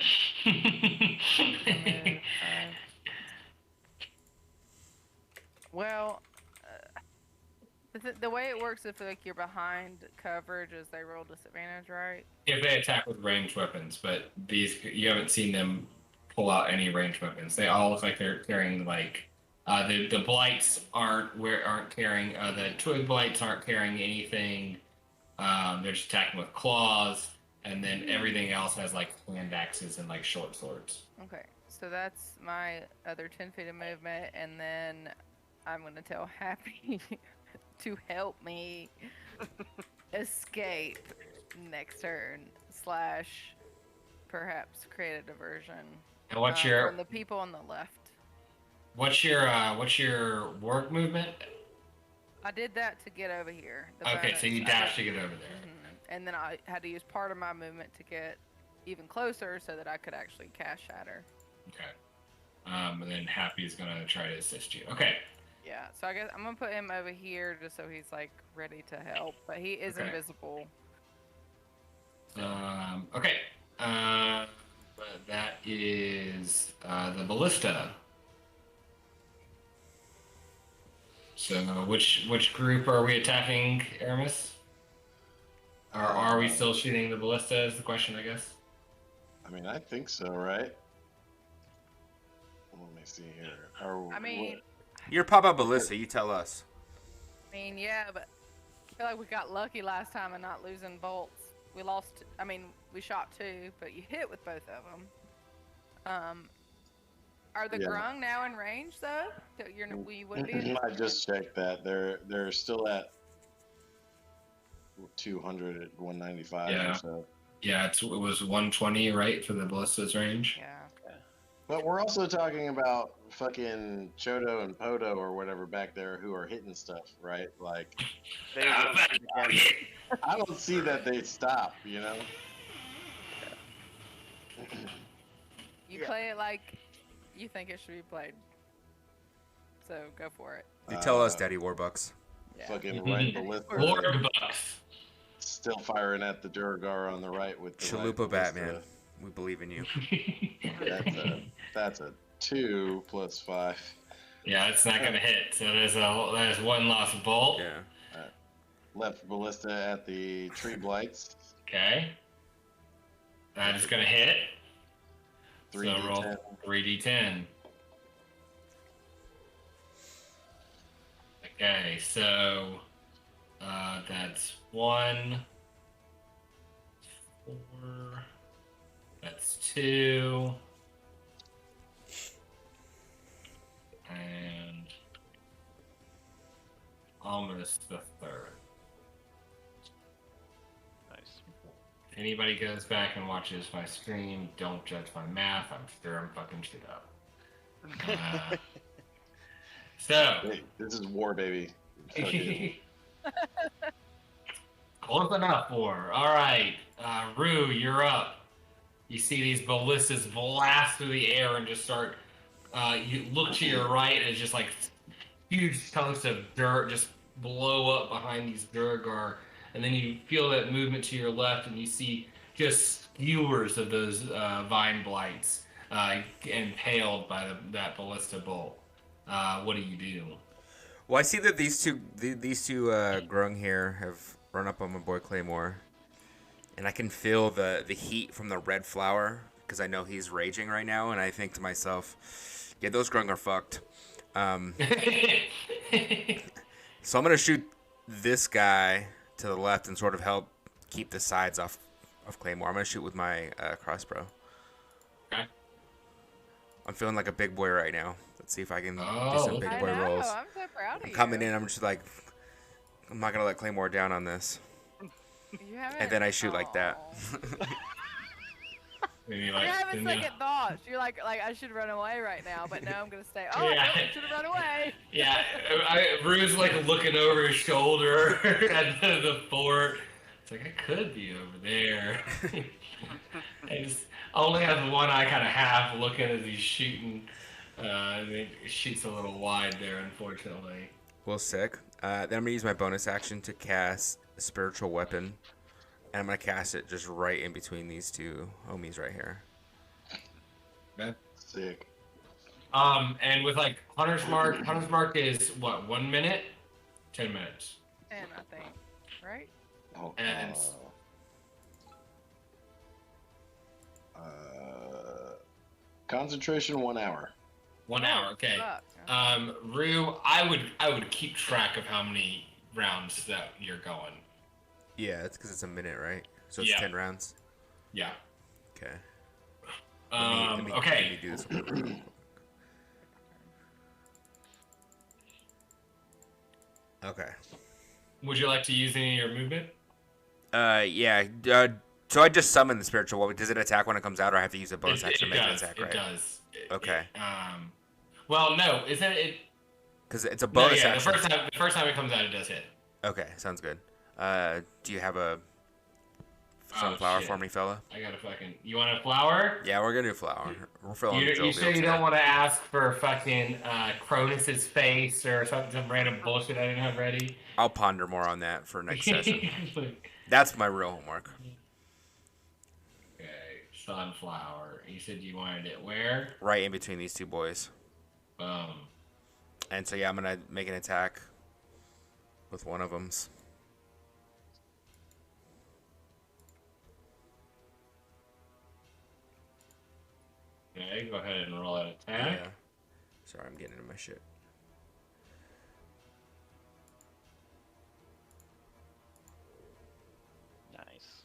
Well, the way it works, if like you're behind coverage, is they roll disadvantage, right? If they attack with ranged weapons, but these you haven't seen them pull out any ranged weapons. They all look like they're carrying like the blights aren't carrying the twig blights aren't carrying anything. They're just attacking with claws, and then everything else has like hand axes and like short swords. Okay, so that's my other 10 feet of movement, and then I'm gonna tell Happy to help me escape next turn / perhaps create a diversion. And what's from the people on the left? What's your work movement? I did that to get over here. Okay, so you dashed to get over there. And then I had to use part of my movement to get even closer so that I could actually cast Shatter. Okay. And then Happy's gonna try to assist you. Okay. Yeah, so I guess I'm gonna put him over here just so he's like ready to help, but he is invisible. Okay. That is the ballista. So which group are we attacking, Aramis? Or are we still shooting the ballista is the question, I guess? I mean, I think so, right? Let me see here. You're Papa Ballista, you tell us. I mean, yeah, but I feel like we got lucky last time and not losing bolts. We lost, we shot 2, but you hit with both of them. Are the grung now in range, though? We would be. I just checked that. They're still at 200 at 195 or so. Yeah, it was 120, right, for the ballista's range? Yeah. But we're also talking about fucking Chodo and Podo or whatever back there who are hitting stuff, right? Like, I don't see that they stop, you know? You play it like you think it should be played. So go for it. You tell us, Daddy Warbucks. Yeah. Fucking right ballista. Warbucks. Still firing at the Durgar on the right with the Chalupa right Batman. We believe in you. That's a 2 + 5. Yeah, it's not gonna hit. So there's one lost bolt. Yeah. Left ballista at the tree blights. Okay. That is gonna hit. 3d10. So roll 3d10. Okay, so that's 1, 4. That's 2. And almost the 3rd. Nice. If anybody goes back and watches my stream, don't judge my math. I'm sure I'm fucking shit up. Hey, this is war, baby. Close enough for. All right, Rue, you're up. You see these ballistas blast through the air and just start. You look to your right, and it's just like huge chunks of dirt just blow up behind these Durgar, and then you feel that movement to your left, and you see just skewers of those vine blights impaled by that ballista bolt. What do you do? Well, I see that these two grung here have run up on my boy Claymore, and I can feel the heat from the red flower because I know he's raging right now, and I think to myself, yeah, those grung are fucked. So I'm gonna shoot this guy to the left and sort of help keep the sides off of Claymore. I'm gonna shoot with my crossbow. Okay. I'm feeling like a big boy right now. Let's see if I can do some big boy I know, rolls. I'm so proud of you. Coming in, I'm just like, I'm not gonna let Claymore down on this. And then I shoot like that. Maybe You're like having second thoughts. You're like I should run away right now, but no, I'm gonna stay. Oh, Yeah. I should have run away. Yeah, Rue's like looking over his shoulder at the fort. It's like I could be over there. I just only have one eye kind of half looking as he's shooting. It shoots a little wide there, unfortunately. Well, sick. Then I'm gonna use my bonus action to cast a spiritual weapon, and I'm gonna cast it just right in between these two homies right here. Sick. And with like Hunter's Mark is what, 1 minute? 10 minutes. And I think, right? Oh, And- concentration 1 hour. 1 hour, okay. Fuck. Rue, I would keep track of how many rounds that you're going. Yeah, it's because it's a minute, right? So it's Yeah. 10 rounds. Yeah. Okay. Okay. Let me do this one real quick. Okay. Would you like to use any of your movement? Yeah. So I just summon the spiritual weapon. Does it attack when it comes out, or I have to use a bonus action to make does, it attack? it Right. does. Okay. Well, no, isn't it? Because it's a No, bonus yeah, action. the first time it comes out, it does hit. Okay, sounds good. Do you have a sunflower shit. for me, fella? I got a fucking. You want a flower? Yeah, we're gonna do flower. We're filling the You Joe sure Bill you today. don't want to ask for fucking Cronus's face or some random bullshit I didn't have ready? I'll ponder more on that for next session. That's my real homework. Okay, sunflower. You said you wanted it where? Right in between these two boys. Boom. And so yeah, I'm gonna make an attack with one of them's. Okay, go ahead and roll that attack. Yeah. Sorry, I'm getting into my shit. Nice.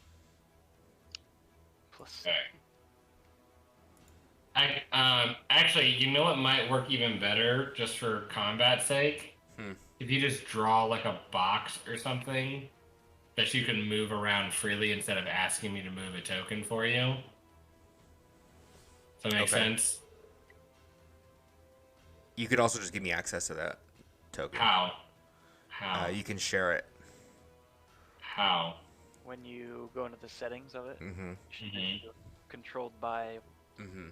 Plus. Okay. Actually, you know what might work even better, just for combat's sake? If you just draw like a box or something that you can move around freely instead of asking me to move a token for you. Does that make sense? You could also just give me access to that token. How? How? You can share it. How? When you go into the settings of it, Mm-hmm. you should be controlled by. Mm-hmm.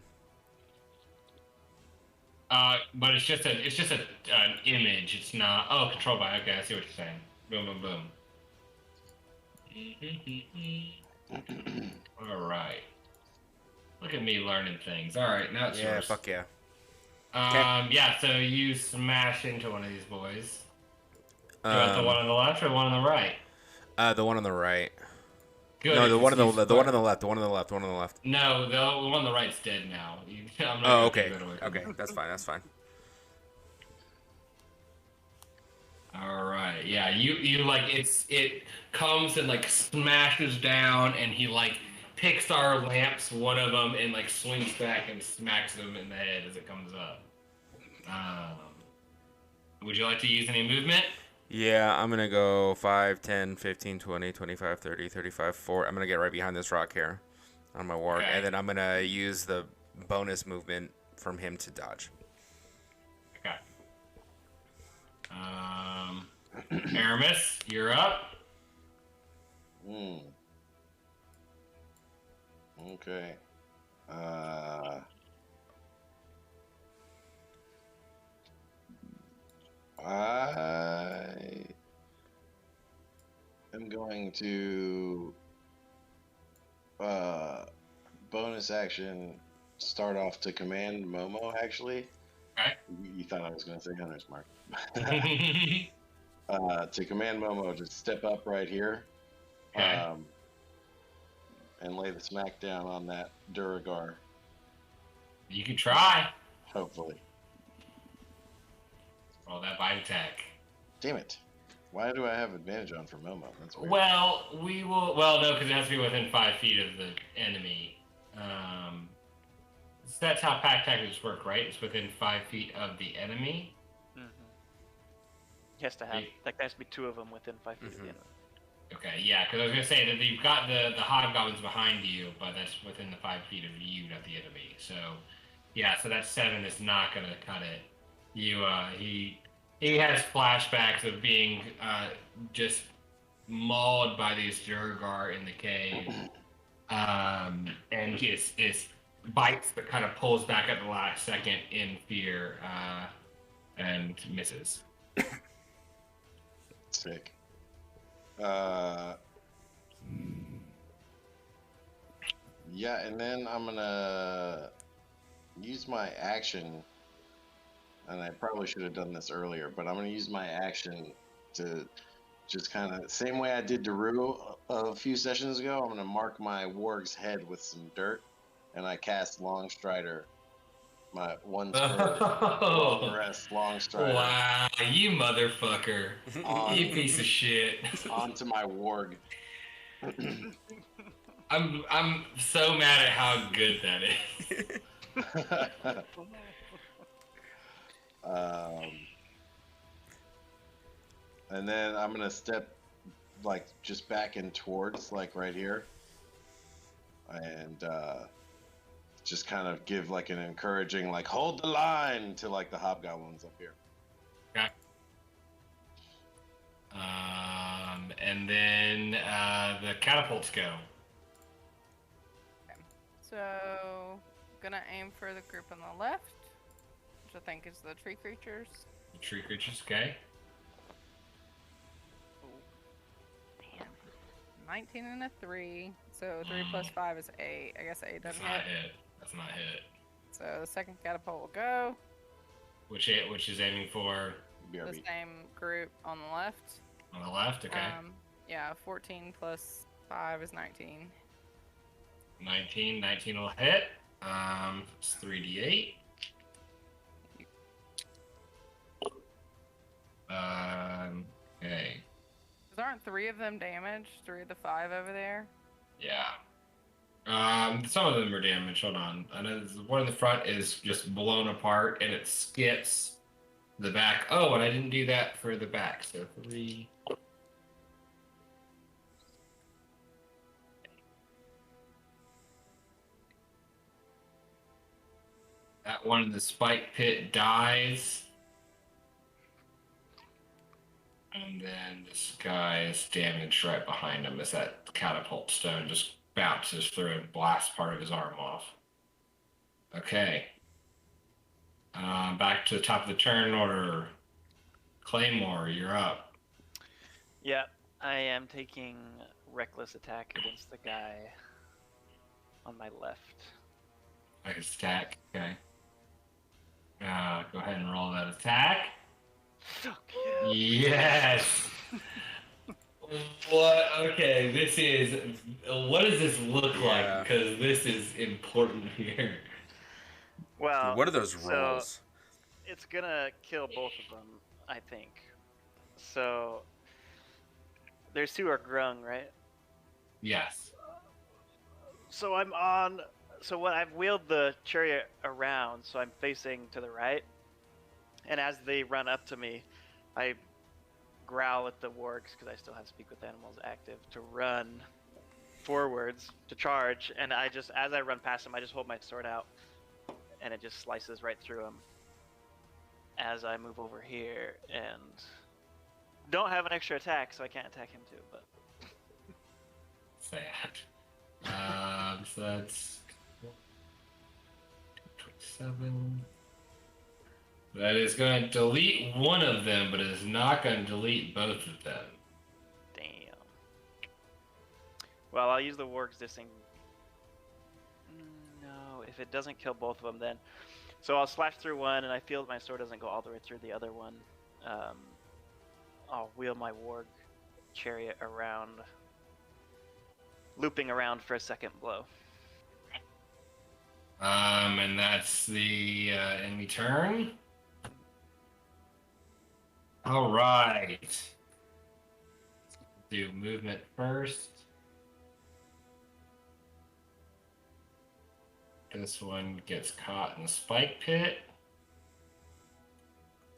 But it's just an image. It's not. Oh, controlled by. Okay, I see what you're saying. Boom, boom, boom. All right. Look at me learning things. All right, now it's Yeah, yours. fuck yeah. Yeah. So you smash into one of these boys. You want the one on the left or the one on the right? The one on the right. Good. No, the one on the because the one on the left. The one on the left. The one on the left. No, the one on the right's dead now. I'm not Oh, gonna okay. take that away from Okay, you. that's fine. That's fine. All right. Yeah. You like it comes and like smashes down, and he like picks our lamps, one of them, and like swings back and smacks him in the head as it comes up. Would you like to use any movement? Yeah, I'm going to go 5, 10, 15, 20, 25, 30, 35, 40. I'm going to get right behind this rock here on my ward. Okay. And then I'm going to use the bonus movement from him to dodge. Okay. Aramis, you're up. Okay. I am going to bonus action start off to command Momo, actually. Okay. You thought I was going to say Hunter's Mark. To command Momo, just step up right here. Okay. And lay the smack down on that Duragar, You can try. hopefully. Roll that bite attack. Damn it. Why do I have advantage on for Momo? That's weird. Well, we will. Well, no, because it has to be within 5 feet of the enemy. So that's how pack tactics work, right? It's within 5 feet of the enemy. He has to have, like, there has to be 2 of them within 5 feet of the enemy. Okay, yeah, because I was gonna say that you've got the hobgoblins behind you, but that's within the 5 feet of you, not the enemy. So, yeah, so that 7 is not gonna cut it. You, he has flashbacks of being just mauled by these Durgar in the cave, and he is bites, but kind of pulls back at the last second in fear, and misses. Sick. Yeah, and then I'm gonna use my action, and I probably should have done this earlier, but I'm gonna use my action to just kind of same way I did Daru a few sessions ago. I'm gonna mark my warg's head with some dirt, and I cast Long Strider, my one spell, long rest, Long Strider. Wow, you motherfucker! You piece of shit! Onto my warg. I'm so mad at how good that is. And then I'm gonna step like just back in towards like right here, and just kind of give like an encouraging like hold the line to like the hobgoblins up here. Okay. And then the catapults go. So, gonna aim for the group on the left, which I think is the tree creatures. The tree creatures, okay. Damn. 19 and a 3. So 3 plus 5 is 8. I guess 8 That's doesn't not hit. hit. That's not hit. So the second catapult will go. Which is aiming for The BRB. same group on the left. on the left. Okay. Yeah, 14 plus 5 is 19. 19 will hit. It's 3d8. Okay. Because aren't 3 of them damaged? 3 of the 5 over there? Yeah. Some of them are damaged. Hold on. I know the one in the front is just blown apart, and it skips the back. Oh, and I didn't do that for the back. So 3. That one in the spike pit dies. And then this guy is damaged right behind him as that catapult stone just bounces through and blasts part of his arm off. Okay. Back to the top of the turn order. Claymore, you're up. Yeah, I am taking reckless attack against the guy on my left. I can attack. Okay. Go ahead and roll that attack. Fuck yeah. Yes. What? Okay, this is. What does this look like? Because this is important here. Well, What are those so rolls? it's gonna kill both of them, I think. So there's 2 are grung, right? Yes. So I'm on. So when I've wheeled the chariot around, so I'm facing to the right, and as they run up to me, I growl at the wargs because I still have Speak with Animals active to run forwards to charge, and I just as I run past them, I just hold my sword out, and it just slices right through him. As I move over here, and don't have an extra attack, so I can't attack him too. But Sad. So that's 27. That is going to delete one of them, but it is not going to delete both of them. damn. Well, I'll use the wargs dissing. No, if it doesn't kill both of them, then. So I'll slash through one, and I feel my sword doesn't go all the way through the other one. I'll wheel my warg chariot around, looping around for a second blow. And that's the enemy turn. All right. Do movement first. This one gets caught in the spike pit.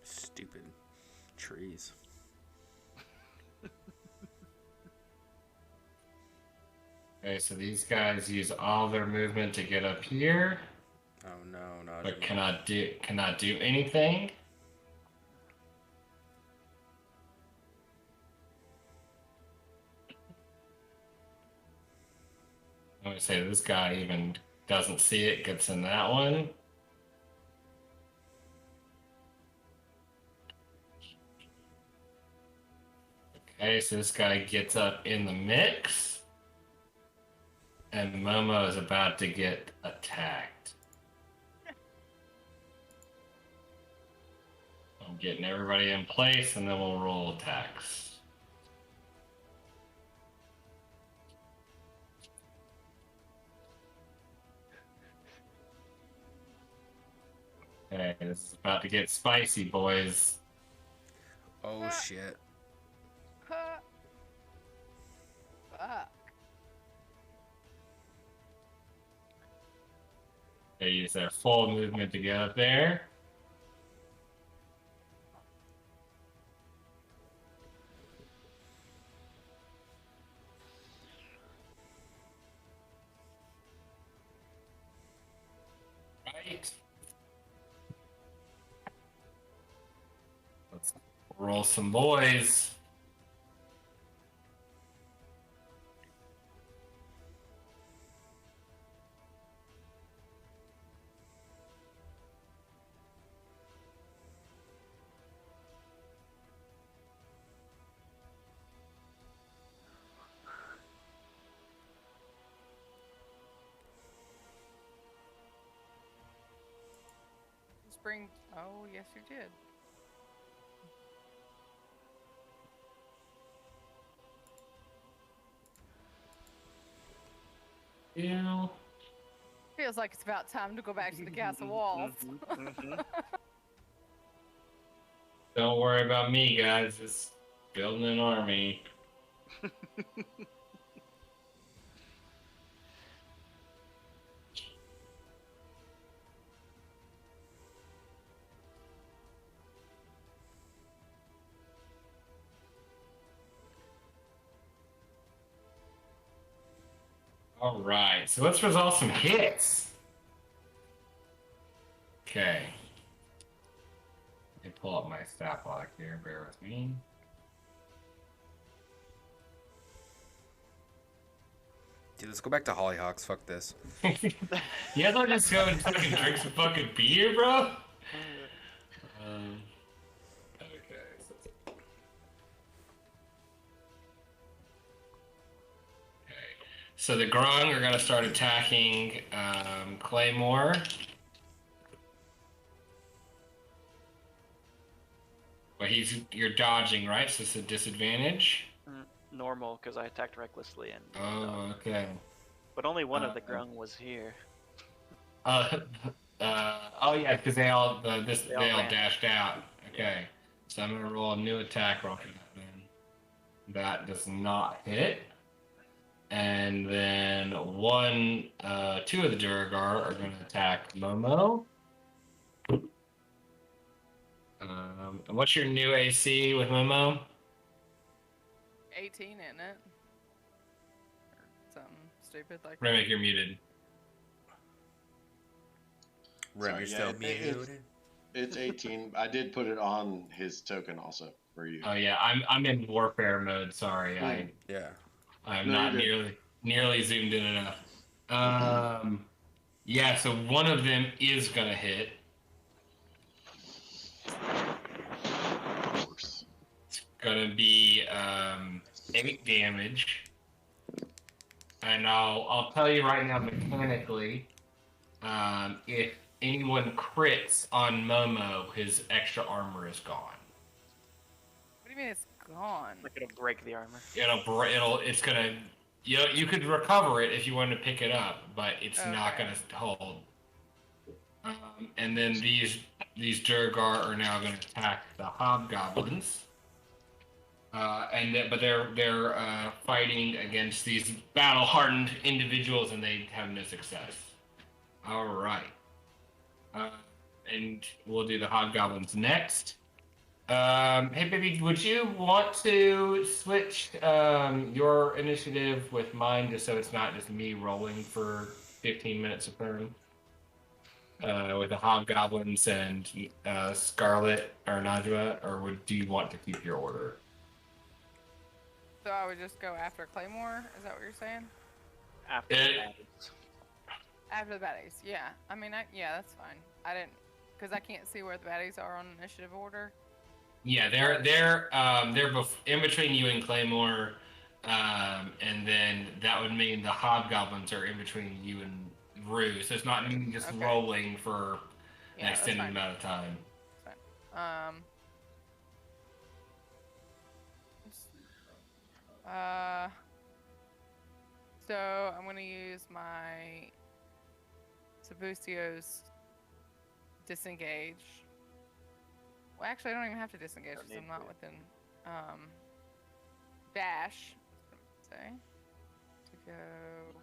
Stupid trees. Okay, so these guys use all their movement to get up here, Oh no, not but anymore. cannot do anything. I would say this guy even Doesn't see it, gets in that one. Okay, so this guy gets up in the mix. And Momo is about to get attacked. I'm getting everybody in place, and then we'll roll attacks. Okay, this is about to get spicy, boys. Oh shit. Fuck. They use their full movement to get up there. Right. Let's roll some boys. Spring. Oh, yes, you did. Yeah. Feels like it's about time to go back to the castle walls. Don't worry about me, guys. Just building an army. All right, so let's resolve some hits. Okay. Let me pull up my stat block here. Bear with me. Dude, let's go back to Hollyhawks. Fuck this. You guys want to just go and fucking drink some fucking beer, bro? Okay. So the Grung are going to start attacking Claymore. But you're dodging, right? So it's a disadvantage. Normal, because I attacked recklessly and. Oh, okay. But only one of the Grung was here. Oh yeah, because they all ran. dashed out. Okay, so I'm gonna roll a new attack roll for that then. That does not hit. And then two of the Duragar are gonna attack Momo. And what's your new AC with Momo? 18, isn't it? Or something stupid like that. Remick, you're muted. Rem, Sorry, you're still yeah, muted. It's 18. I did put it on his token also for you. Oh yeah, I'm in warfare mode. Sorry, Yeah. I'm No, not you're nearly zoomed in enough. Yeah, so one of them is gonna hit. Of course. It's gonna be 8 damage. And I'll tell you right now mechanically, if anyone crits on Momo, his extra armor is gone. What do you mean it's gone? Like it'll break the armor. It's gonna. You could recover it if you wanted to pick it up, but it's not Okay. gonna hold. And then these Durgar are now gonna attack the hobgoblins. But they're fighting against these battle-hardened individuals, and they have no success. All right. And we'll do the hobgoblins next. Hey, baby, would you want to switch your initiative with mine, just so it's not just me rolling for 15 minutes a turn? With the hobgoblins and Scarlet or Najwa, or do you want to keep your order? So I would just go after Claymore? Is that what you're saying? After It- that, After the baddies, yeah. I mean, yeah, that's fine. I didn't, because I can't see where the baddies are on initiative order. Yeah, they're in between you and Claymore, and then that would mean the hobgoblins are in between you and Rue. So it's not just Okay. rolling for Yeah, an that's extended fine. amount of time. That's fine. So I'm gonna use my Sabustio's disengage. Well, actually, I don't even have to disengage because I'm not within dash. Say to go.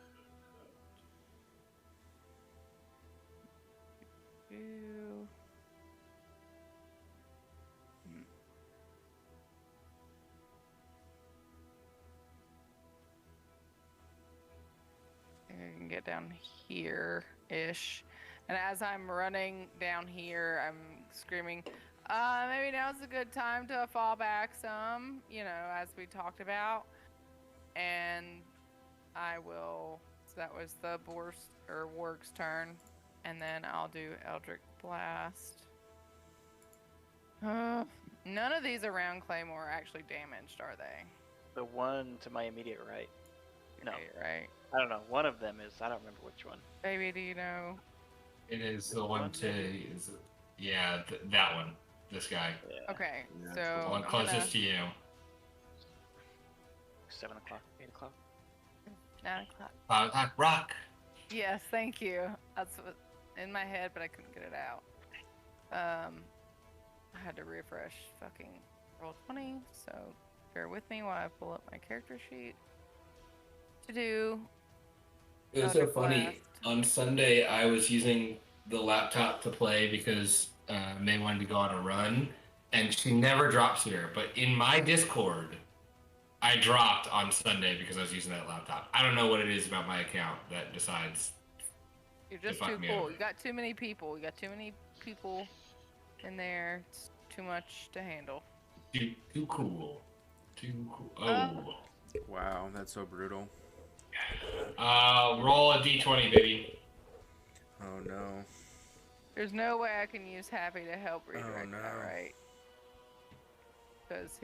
I can get down here-ish. And as I'm running down here, I'm screaming, maybe now's a good time to fall back some, you know, as we talked about. And I will, so that was the Warg's turn. And then I'll do Eldritch Blast. None of these around Claymore are actually damaged, are they? The one to my immediate right. No. Right. I don't know. One of them is. I don't remember which one. Baby, do you know? It is the one that one. This guy. Yeah. Okay, Yeah, so The one I'm closest gonna- to you. 7 o'clock, 8 o'clock. 9 o'clock. 5 o'clock rock. Yes, thank you. That's what in my head, but I couldn't get it out. I had to refresh fucking Roll20, so bear with me while I pull up my character sheet to do. It was so Eldritch funny. Blast. On Sunday, I was using the laptop to play because May wanted to go on a run, and she never drops here. But in my Discord, I dropped on Sunday because I was using that laptop. I don't know what it is about my account that decides. You're just fuck too me cool. over. You got too many people. You got too many people in there. It's too much to handle. Too cool. Too cool. Oh. Wow, that's so brutal. Roll a d20, baby. Oh no. There's no way I can use Happy to help redirect no. that, right? Because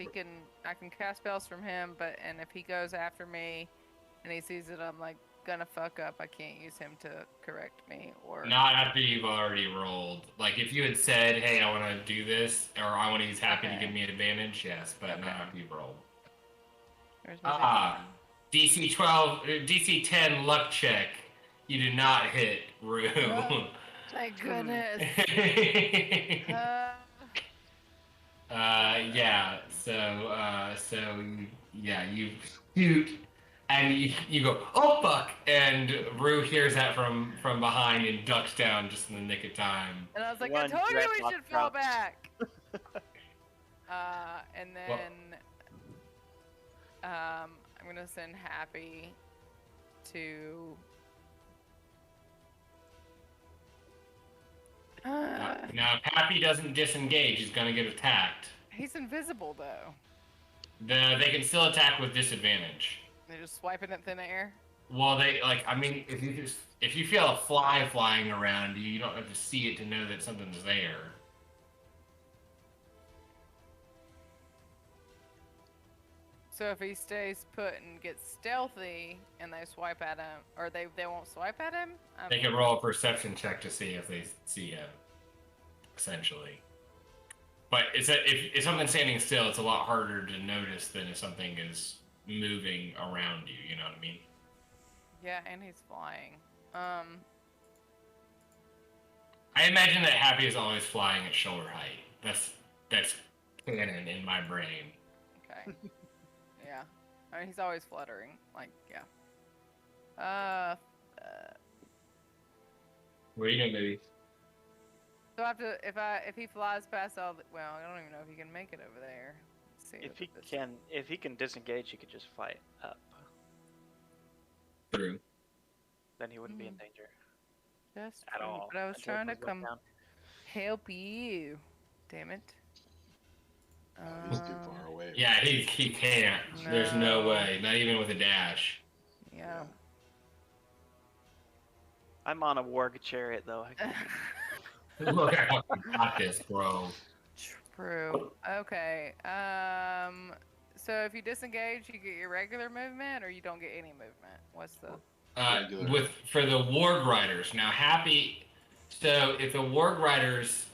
I can cast spells from him, and if he goes after me, and he sees that I'm like gonna fuck up, I can't use him to correct me or. Not after you've already rolled. Like if you had said, "Hey, I want to do this," or "I want to use Happy to Okay. give me an advantage," yes, but Okay. not after you've rolled. Where's my DC 12, DC 10 luck check. You do not hit Rue. Oh. Thank goodness. Yeah. So yeah, you shoot, and you go, "Oh fuck!" And Rue hears that from behind and ducks down just in the nick of time. And I was like, One I told you we dreadlock should fall drops. back. And then I'm gonna send Happy to. Now, if Happy doesn't disengage, he's gonna get attacked. He's invisible though. They can still attack with disadvantage. They're just swiping at thin air. Well, if you feel a fly flying around you, you don't have to see it to know that something's there. So if he stays put and gets stealthy, and they swipe at him, or they won't swipe at him. They can roll a perception check to see if they see him. Essentially. But if something's standing still, it's a lot harder to notice than if something is moving around you. You know what I mean? Yeah, and he's flying. I imagine that Happy is always flying at shoulder height. That's canon in my brain. Okay. Yeah. I mean, he's always fluttering. Like, yeah. What are you doing, baby? So I have to, if he flies past all the, well, I don't even know if he can make it over there. Let's see If he can disengage, he could just fly up. True. Then he wouldn't be in danger Just at all. But I was until it trying to goes back come down. help you. Damn it. He's too far away. Yeah, he can't. There's no No. way. Not even with a dash. Yeah. I'm on a warg chariot though. Look, I fucking got this, bro. True. Okay. So if you disengage, you get your regular movement, or you don't get any movement. What's the? Regular. For the Warg Riders. Now, Happy. So if the Warg Riders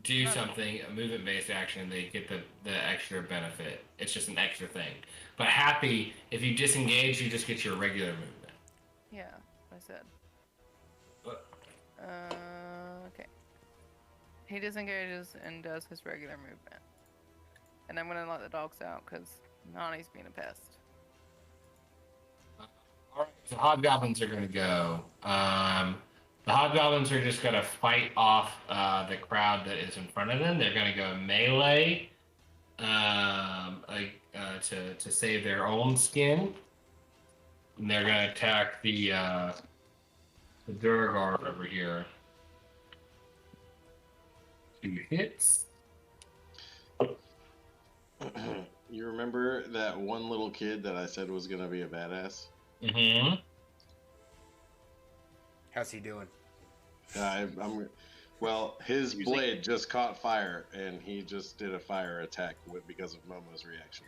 do something, a movement-based action, they get the extra benefit. It's just an extra thing. But Happy, if you disengage, you just get your regular movement. Yeah, I said. What? Okay. He disengages and does his regular movement. And I'm gonna let the dogs out because Nani's being a pest. Alright, so Hobgoblins are gonna go. The Hobgoblins are just gonna fight off the crowd that is in front of them. They're gonna go melee to save their own skin. And they're gonna attack the Durgar over here. 2 hits. You remember that one little kid that I said was gonna be a badass? Mm-hmm. How's he doing? Well, his blade just caught fire, and he just did a fire attack because of Momo's reaction.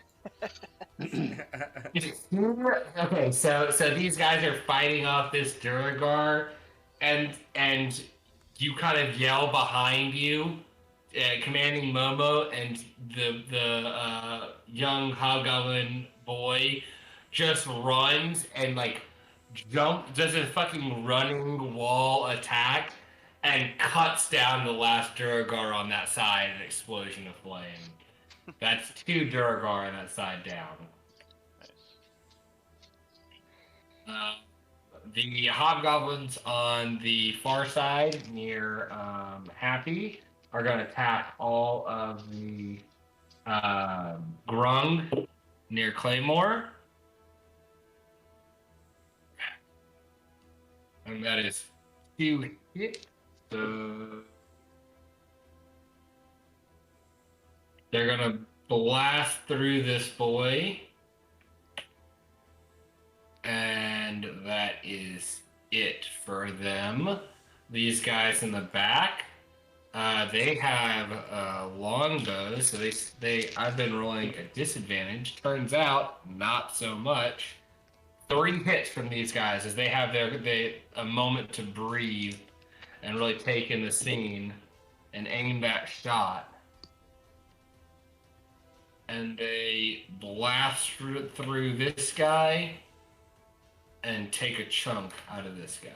Okay, so these guys are fighting off this Durgar, and you kind of yell behind you, commanding Momo, and the young Hobgoblin boy just runs and like does a fucking running wall attack and cuts down the last Durgar on that side, an explosion of flame. That's 2 Durgar on that side down. The Hobgoblins on the far side near Happy are going to attack all of the Grung near Claymore. And that is 2 hits. So they're going to blast through this boy. And that is it for them. These guys in the back, they have longbows, so I've been rolling a disadvantage. Turns out, not so much. 3 hits from these guys as they have a moment to breathe and really take in the scene and aim that shot. And they blast through this guy and take a chunk out of this guy.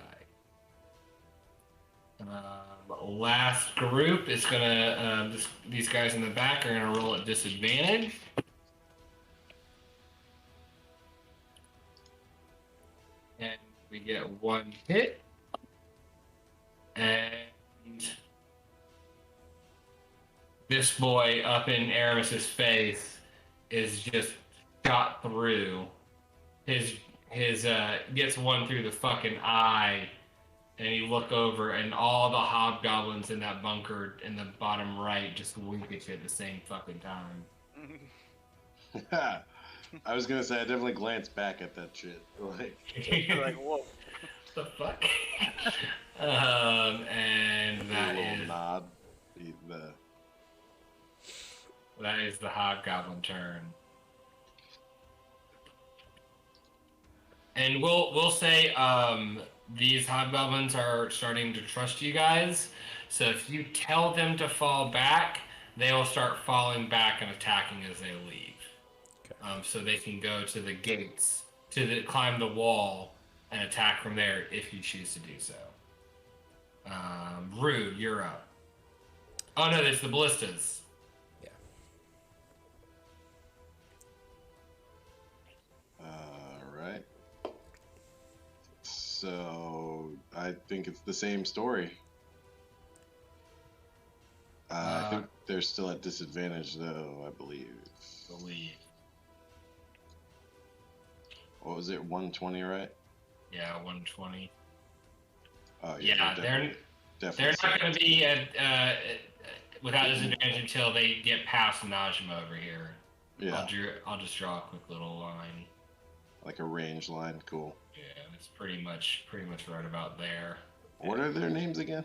Last group is gonna, these guys in the back are gonna roll at disadvantage. And we get 1 hit. And this boy up in Aramis's face is just shot through. His gets 1 through the fucking eye, and you look over, and all the Hobgoblins in that bunker in the bottom right just wink at you at the same fucking time. I was gonna say I definitely glanced back at that shit. Like, whoa. The fuck? And that a little is nod. that is the Hobgoblin turn. And we'll say these Hobgoblins are starting to trust you guys. So if you tell them to fall back, they will start falling back and attacking as they leave. Okay. So they can go to the gates, climb the wall, and attack from there if you choose to do so. Rue, you're up. Oh no, there's the ballistas. Yeah. Alright. So I think it's the same story. I think they're still at disadvantage though, I believe. What was it, 120, right? Yeah, 120. Oh yeah, they're not going to be without disadvantage until they get past Najma over here. Yeah. I'll just draw a quick little line. Like a range line, cool. Yeah, it's pretty much right about there. What are their names again?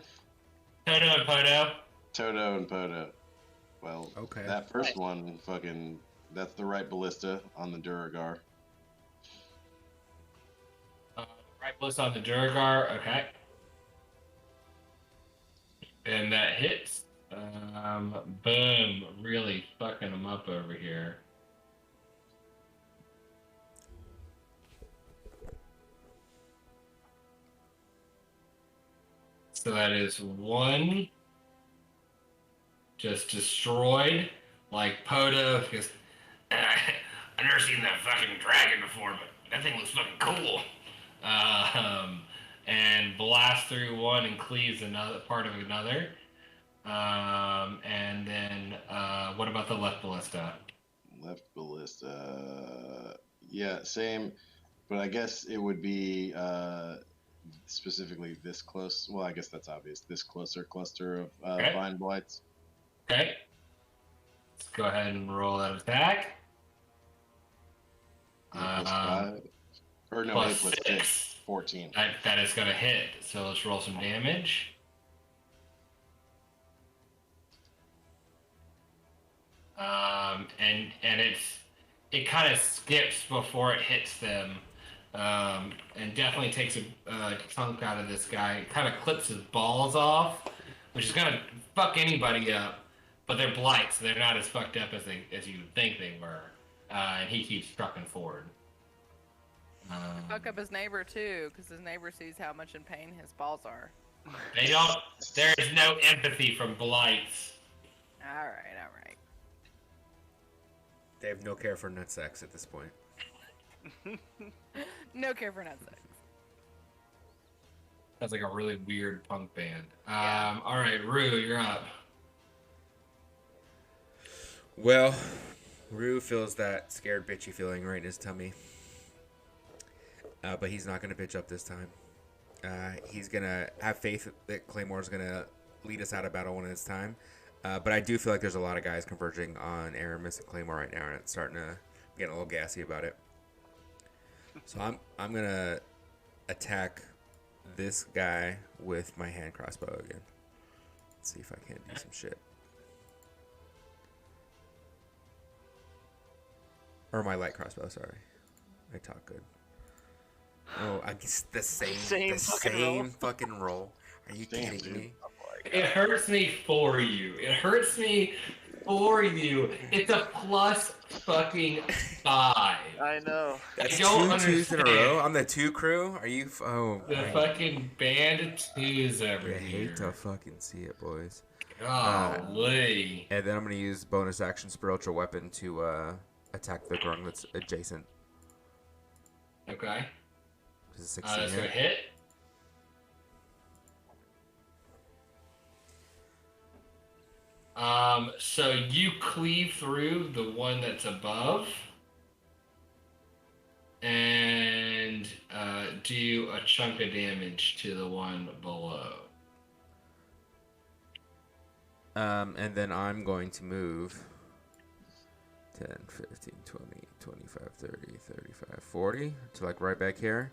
Toto and Poto. Toto and Poto. Well, Okay. that first one, fucking, that's the right ballista on the Duragar. Right ballista on the Duragar. Okay. And that hits. Boom. Really fucking them up over here. So that is one just destroyed. Like Poto, because I've never seen that fucking dragon before, but that thing looks fucking cool. And blast through one and cleaves another part of another. And then what about the left ballista? Left ballista. Yeah, same. But I guess it would be specifically this close. Well, I guess that's obvious. This closer cluster of Okay. vine blights. Okay. Let's go ahead and roll that attack. 8+5. Or no, plus 8+6. 14. That is going to hit. So let's roll some damage. And it kind of skips before it hits them, and definitely takes a chunk out of this guy. It kind of clips his balls off, which is gonna fuck anybody up. But they're blight, so they're not as fucked up as you would think they were. And he keeps trucking forward. Fuck up his neighbor too, because his neighbor sees how much in pain his balls are. They don't. There is no empathy from blights. All right. They have no care for nutsack at this point. No care for nutsack. That's like a really weird punk band. Yeah. All right, Rue, you're up. Well, Rue feels that scared bitchy feeling right in his tummy. But he's not going to bitch up this time. He's going to have faith that Claymore's going to lead us out of battle when it's time. But I do feel like there's a lot of guys converging on Aramis and Claymore right now, and it's starting to get a little gassy about it. So I'm going to attack this guy with my hand crossbow again. Let's see if I can't do some shit. Or my light crossbow, sorry. I talk good. Oh, I guess the same fucking roll. Are you Damn, kidding dude. me? It hurts me for you. It hurts me for you. It's a plus fucking 5. I know. That's don't two twos in a understand. row. I'm the two crew. Are you? Oh, The I fucking band of twos over hate here. to fucking see it, boys. Golly. And then I'm gonna use bonus action spiritual weapon to attack the grung that's adjacent. Okay. This is 16 That's gonna hit. hit. So you cleave through the one that's above and do a chunk of damage to the one below. And then I'm going to move 10, 15, 20, 25, 30, 35, 40 to like right back here.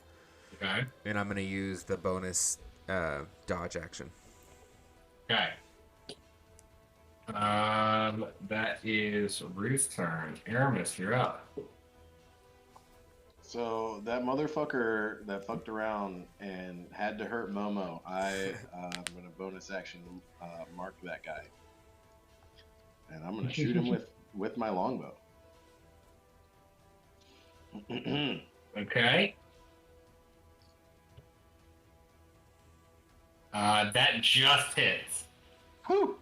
Okay. And I'm gonna use the bonus dodge action. Okay. That is Ruth's turn. Aramis, you're up. So that motherfucker that fucked around and had to hurt Momo, I'm gonna bonus action mark that guy, and I'm gonna shoot him with my longbow. Okay. That just hits. Whew!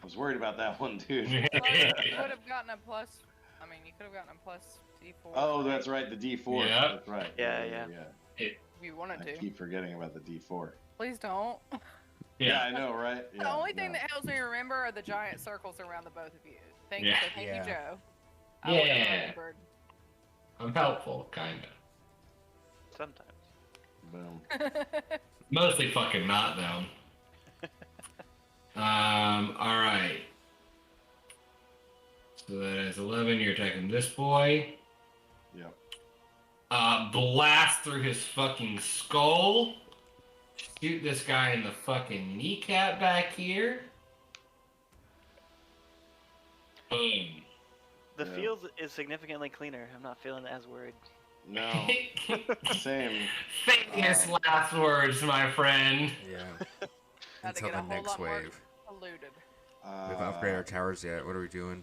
I was worried about that one, dude. Well, you would have gotten a plus. I mean, you could have gotten a plus D4. Oh, that's right, the D4. Yep. That's right. Yeah. If you wanted I to. keep forgetting about the D4. Please don't. Yeah, I know, right? Yeah, The only thing no. that helps me remember are the giant circles around the both of you. Thank Yeah. you, Yeah. Joe. I would've Yeah. remembered. I'm helpful, kinda. Sometimes. Boom. Mostly fucking not, though. Alright. So that is 11. You're attacking this boy. Yep. Blast through his fucking skull. shoot this guy in the fucking kneecap back here. Boom. The Yeah. field is significantly cleaner. I'm not feeling as worried. No, same. Famous last words, my friend. Yeah. Had to Until get a the whole next lot more wave. polluted. We haven't upgraded our towers yet. What are we doing?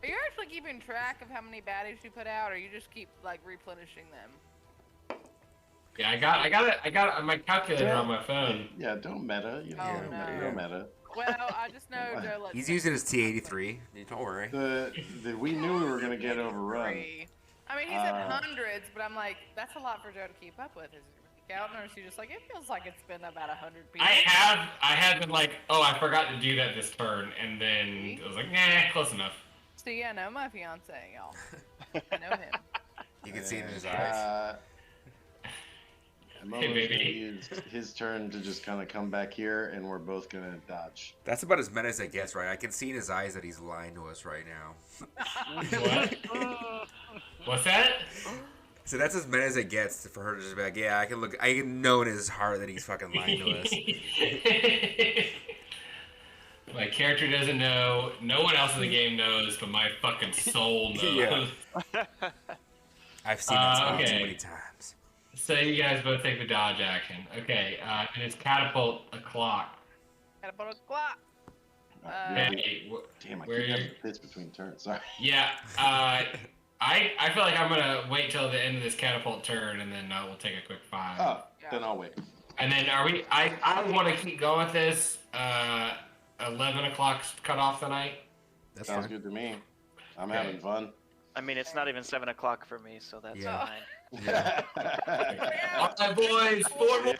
Are you actually keeping track of how many baddies you put out, or you just keep like replenishing them? Yeah, I got my calculator on my phone. Yeah, don't meta. You know, Oh, don't no. meta. Don't meta. Well, I just know Joe lets He's me using his keep T83. Don't worry. We knew we were gonna get overrun. three. I mean, he's at hundreds, but I'm like, that's a lot for Joe to keep up with. Is he counting, or is he just like, it feels like it's been about 100 people? I have been like, oh, I forgot to do that this turn, and then I was like, nah, close enough. So yeah, I know my fiance, y'all. I know him. You can see it in his eyes. Momo's Hey, baby. gonna use his turn to just kind of come back here, and we're both gonna dodge. That's about as meta as it gets, right? I can see in his eyes that he's lying to us right now. What? What's that? So that's as meta as it gets for her to just be like, yeah, I can know in his heart that he's fucking lying to us. My character doesn't know. No one else in the game knows, but my fucking soul knows. Yeah. I've seen that spell okay. too many times. So you guys both take the dodge action. Okay, and it's catapult o'clock. Catapult o'clock. Hey, Damn, I where keep you- having to pitch between turns. Sorry. Yeah, I feel like I'm gonna wait till the end of this catapult turn, and then we'll take a quick 5. Oh, then I'll wait. And then are we? I want to keep going with this. 11 o'clock's cut off tonight. That's Sounds fine. good to me. I'm Okay. having fun. I mean, it's not even 7 o'clock for me, so that's Yeah. fine. Yeah. All right, boys, 4 more.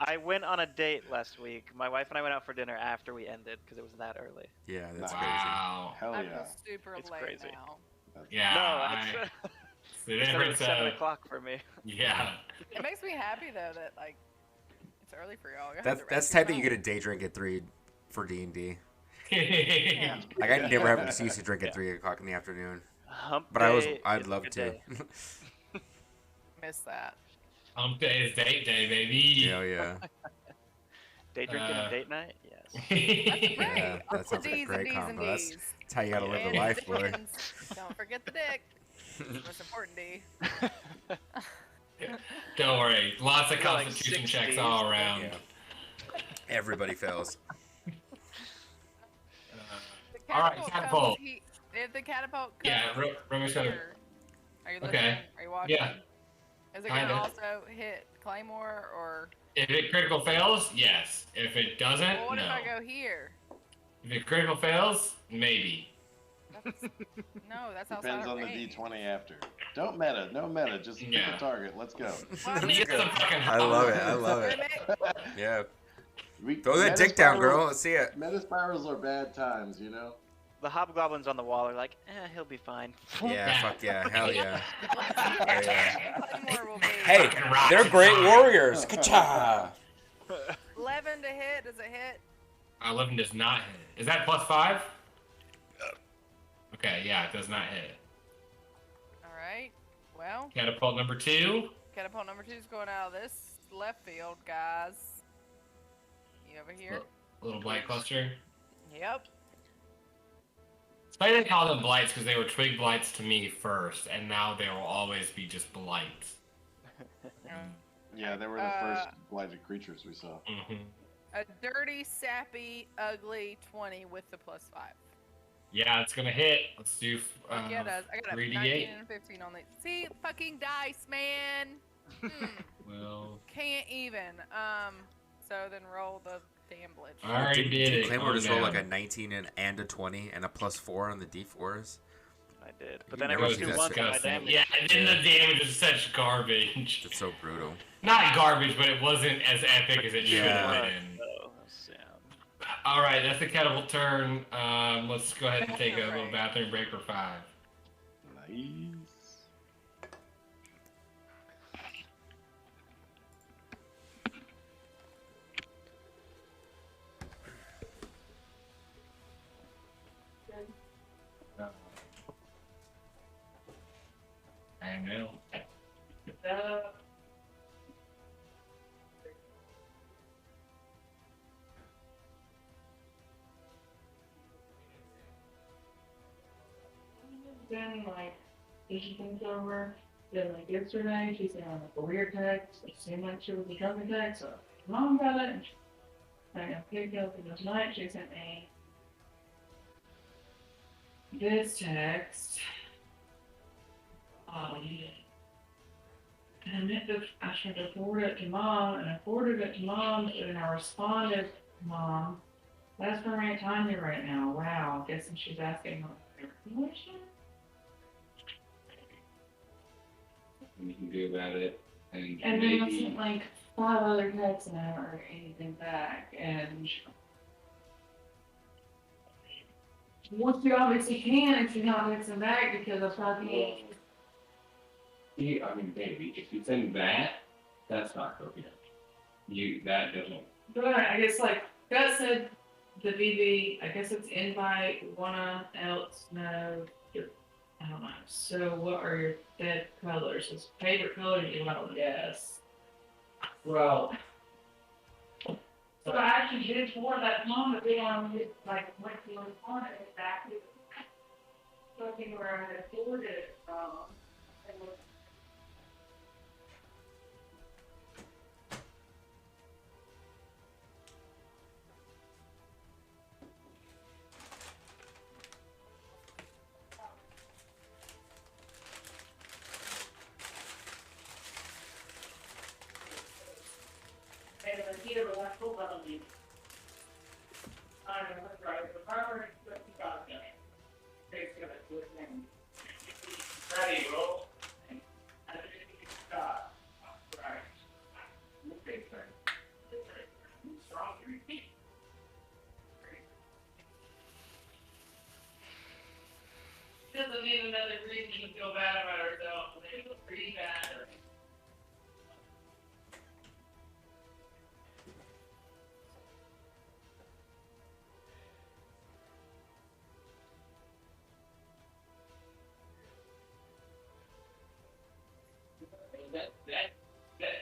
I went on a date last week. My wife and I went out for dinner after we ended because it was that early. Yeah, that's Wow. Hell I'm yeah. super It's late crazy. now. Yeah. No, it's the it was difference 7 of o'clock for me. yeah. It makes me happy though that like it's early for y'all. Y'all have crazy. the That's rest type of that you your get a day drink at 3 for D&D. Yeah. Like I never have an excuse to drink at 3 o'clock in the afternoon. Hump But day I'd is a love good to. day. Miss that. Hump day is date day, baby. Hell yeah. Day drinking Uh, and date night? Yes. That's great. Yeah, that sounds like a D's great and D's and combo. That's D's. how you gotta live And the life, boy. Dickens. Don't forget the dick. Most important D. Don't worry. Lots of You got like constitution 6 checks Ds. all around. Yeah. Everybody fails. The All right, catapult catapult. comes if the catapult comes Yeah, Romeo's gonna. here, are you Okay. listening? Are you watching? Yeah. Is it gonna Kinda. also hit Claymore or? If it critical fails, yes. If it doesn't, Well, what no. if I go here? If it critical fails, maybe. That's, no, that's outside Depends of on the range. D20 after. Don't meta. No meta. Just pick Yeah. a target. Let's go. Well, You get some fucking I love it. I love it. Really? Yeah. We, Throw that meta dick down, spiral- girl. Let's see it. Meta spirals are bad times, you know? The hobgoblins on the wall are like, he'll be fine. Yeah, fuck yeah. Hell yeah. Claymore will be Hey, they're great warriors. Ka-cha! 11 to hit. Does it hit? 11 does not hit. Is that +5? Okay, yeah, it does not hit. All right. Well, Catapult number 2. catapult number 2 is going out of this left field, guys. You over here? Little blight cluster. Yep. It's funny they call them blights because they were twig blights to me first, and now they will always be just blights. Yeah, they were the first blighted creatures we saw. Hmm. A dirty, sappy, ugly 20 with the +5. Yeah, it's gonna hit. Let's do Yeah, it does. I got a 3d8. 19 and a 15 on the. See, fucking dice, man. Well, Can't even. So then roll the damage. I already did it. Claymore Calm just roll like down. a 19 and a 20 and a +4 on the D4s. I did. But You then I never rolled see 2 that ones on my Disgusting. damage. Yeah, and then the damage is such garbage. It's so brutal. Not garbage, but it wasn't as epic as it should Yeah. have been. So, yeah. All right, that's the catapult turn. Let's go ahead and take a little bathroom break for 5. Nice. I know. Then like she comes over. Then like yesterday, she sent like a weird text. It seemed like she was a drunken text. So mom got it. And I got picked up. And tonight she sent me this text. And I tried to forward it to mom, and I forwarded it to mom, and then I responded, Mom, that's for my Tanya right now. Wow, guessing she's asking her permission. What you can do about it, and And maybe then I sent like 5 other texts and I haven't heard anything back. And well, she obviously can if she's not texting back because I thought I mean, maybe if you send that, that's not coherent. That doesn't. But I guess like that said, the BB. I guess it's invite. Wanna else know? I don't know. So what are your dead colors? His favorite color? You want to guess? Well. So I actually did for that moment. They like what you wanted exactly. Something where I had forwarded it from. Doesn't need another reason to feel bad about herself. They feel pretty bad.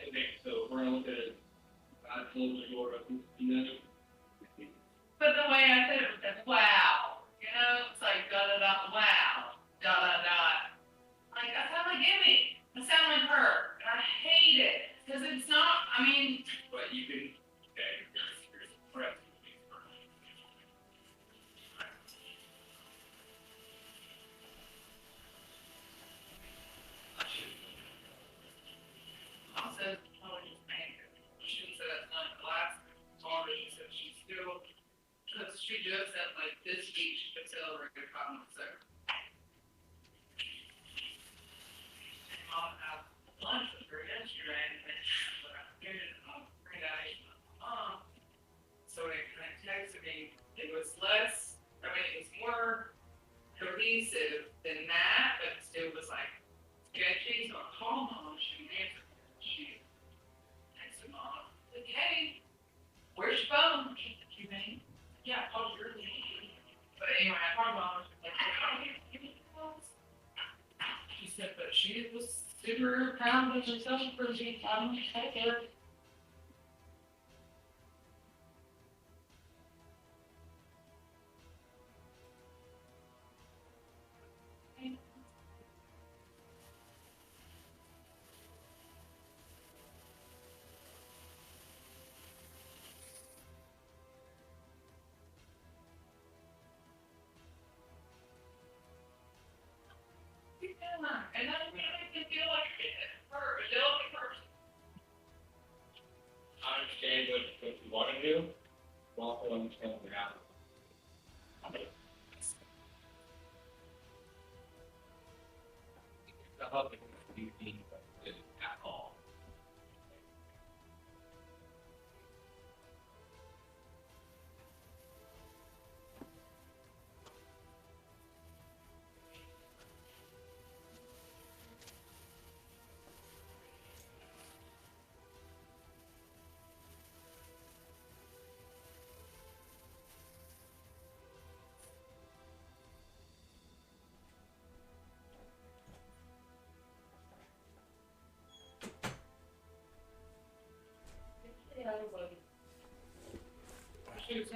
Okay, so we're gonna look at it. I close the door up, But the way I said it was just wow. You know, it's like da da da wow. Da da da. Like I sound like Emmy. I sound like her. And I hate it. Because it's not, I mean, but you can, okay, here's the press. said, oh, just angry. She said it's not class. Already said she's still, because she just said like this week she could celebrate a common sir. Mom had lunch with her yesterday and then but I figured I'm afraid I ate my mom. So it kind of texted me. It was less, I mean, it was more cohesive than that, but it still was like sketchy. So I called mom, she didn't answer. She texted mom, like, hey, where's your phone? You mean? Yeah, I called you earlier. But anyway, I called mom. She was like, hey, give me the phone. She said, but she was super proud of herself for being on the paper. And that's gonna make me feel like her, a delicate person. I understand what you want to do, but also understand the reality. The hub is being at all.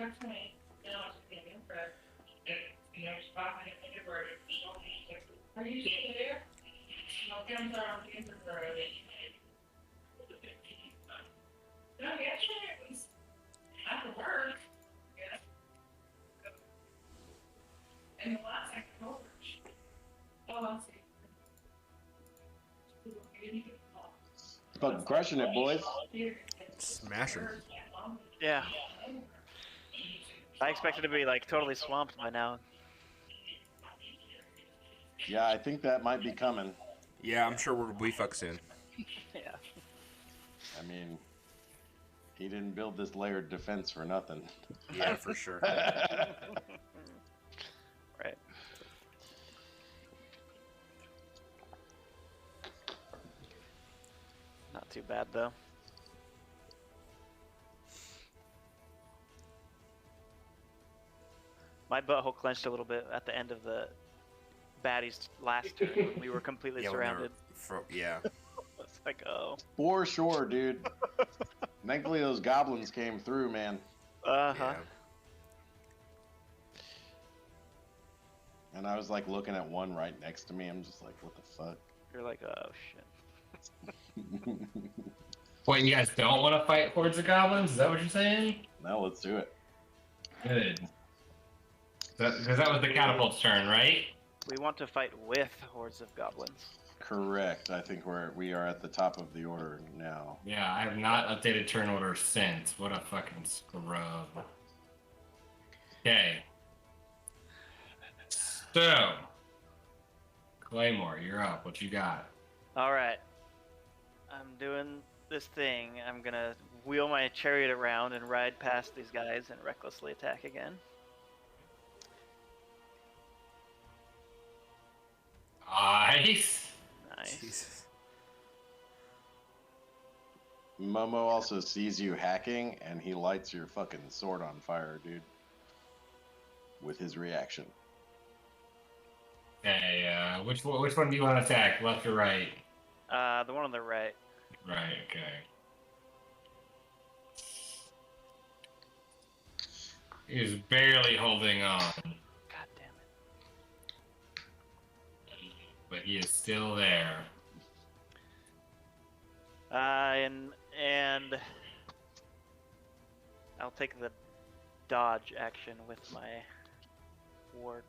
talk to me. You know, it's getting impressed. You know, it's 5 minutes into word. Are you still there? No, I'm sorry, I'm getting the road. No, yesterday it was after work. Yeah. And the last I came over. Oh, I see. Fucking crushing it, boys. Smashing. Yeah. I expected to be like totally swamped by now. Yeah, I think that might be coming. Yeah, I'm sure we fuck soon. Yeah. I mean, he didn't build this layered defense for nothing. Yeah, for sure. Right. Not too bad though. My butthole clenched a little bit at the end of the baddie's last turn when we were completely Yeah, when they were surrounded. yeah. It's like, oh. For sure, dude. Thankfully, those goblins came through, man. Uh-huh. Yeah. And I was like looking at one right next to me. I'm just like, what the fuck? You're like, oh shit. What, you guys don't want to fight hordes of goblins? Is that what you're saying? No, let's do it. Good. Because that was the catapult's turn, right? We want to fight with hordes of goblins. Correct. I think we are at the top of the order now. Yeah, I have not updated turn order since. What a fucking scrub. Okay. So, Claymore, you're up. What you got? Alright. I'm doing this thing. I'm gonna wheel my chariot around and ride past these guys and recklessly attack again. Nice. Nice. Jesus. Momo also sees you hacking, and he lights your fucking sword on fire, dude. With his reaction. Okay, which one do you want to attack? Left or right? The one on the right. Right, okay. He's barely holding on, God damn it. but he is still there. And I'll take the dodge action with my wargs.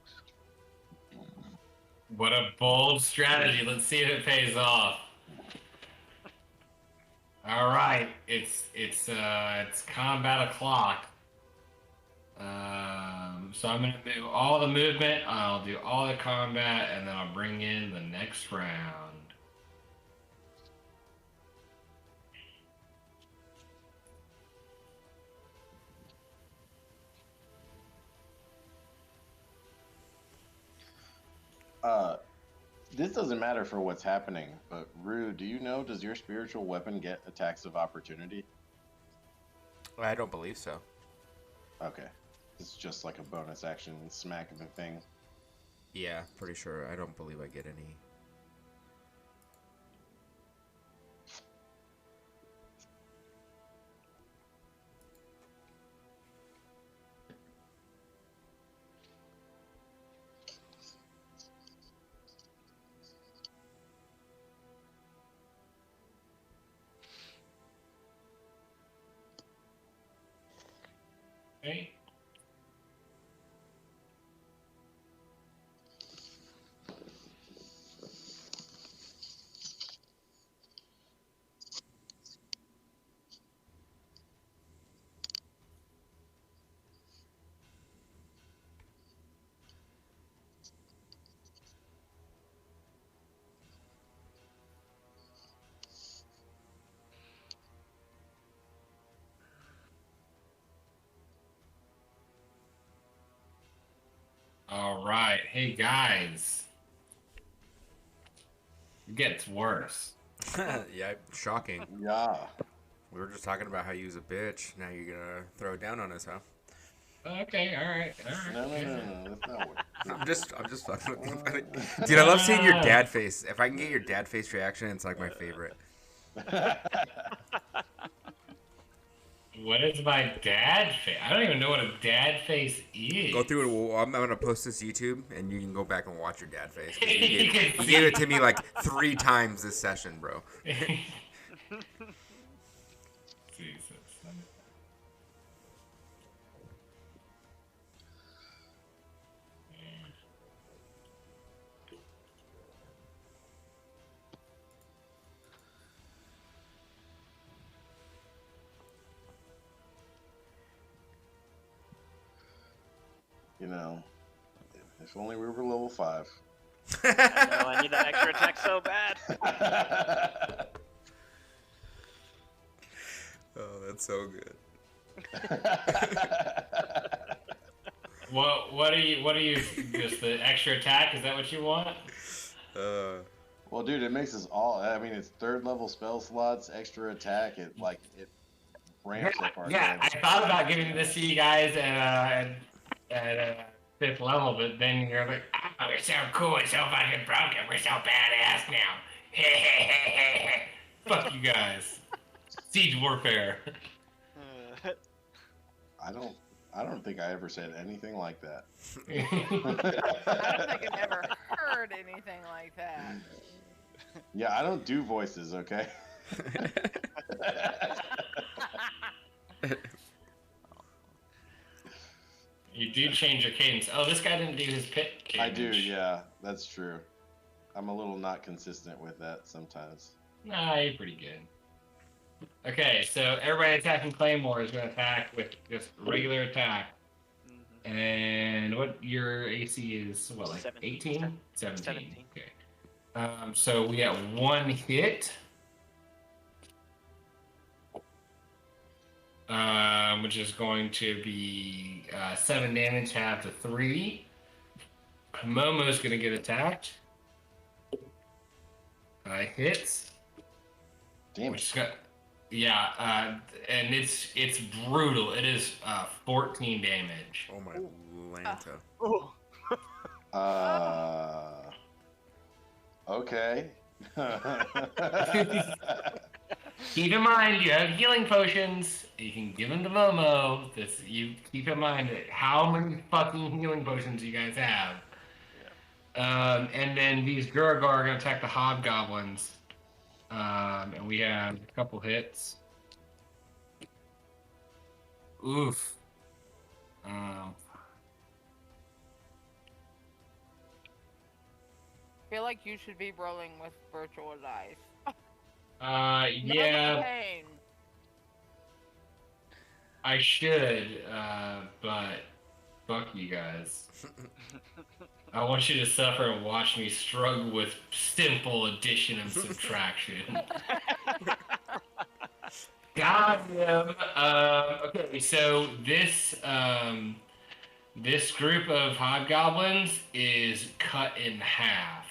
What a bold strategy. Let's see if it pays off. All right, it's combat o'clock. So I'm gonna do all the movement. I'll do all the combat, and then I'll bring in the next round. This doesn't matter for what's happening, but Rue, do you know, does your spiritual weapon get attacks of opportunity? I don't believe so. Okay. It's just like a bonus action smack of a thing. Yeah, pretty sure. I don't believe I get any. Okay. All right. Hey, guys. It gets worse. Yeah, shocking. Yeah. We were just talking about how you was a bitch. Now you're gonna throw it down on us, huh? Okay, all right. No. That's not what. I'm just fucking with you, buddy. Dude, I love seeing your dad face. If I can get your dad face reaction, it's like my favorite. What is my dad face? I don't even know what a dad face is. Go through it. Well, I'm gonna post this to YouTube, and you can go back and watch your dad face. 'Cause You You can gave it to me like 3 times this session, bro. Jesus. You know, if only we were level 5. I know, I need that extra attack so bad. Oh, that's so good. What are you just the extra attack? Is that what you want? Well, dude, it makes us all. I mean, it's 3rd level spell slots, extra attack. It ramps up our Yeah, I damage. thought about giving this to you guys at 5th level, but then you're like, Oh, we're so cool, we're so fucking broken, we're so badass now. fuck you guys. Siege warfare. I don't think I ever said anything like that. I don't think I've ever heard anything like that. Yeah, I don't do voices, okay? You do change your cadence. Oh, this guy didn't do his pit cadence. I do, yeah, that's true. I'm a little not consistent with that sometimes. Nah, you're pretty good. Okay, so everybody attacking Claymore is going to attack with just regular attack. And what your AC is, what, like 18? 17. Okay. So we got 1 hit. Which is going to be 7 damage, half to 3. Momo's going to get attacked. Hits. Damn Which it. is got, yeah, and it's brutal. It is 14 damage. Oh my Lanta. Okay. Keep in mind, you have healing potions. You can give them to Momo. You keep in mind how many fucking healing potions you guys have. And then these Gurgar are going to attack the Hobgoblins. And we have a couple hits. Oof. I feel like you should be rolling with virtual dice. Yeah. No pain. I should, but fuck you guys. I want you to suffer and watch me struggle with simple addition and subtraction. Goddamn. Okay, so this group of hobgoblins is cut in half.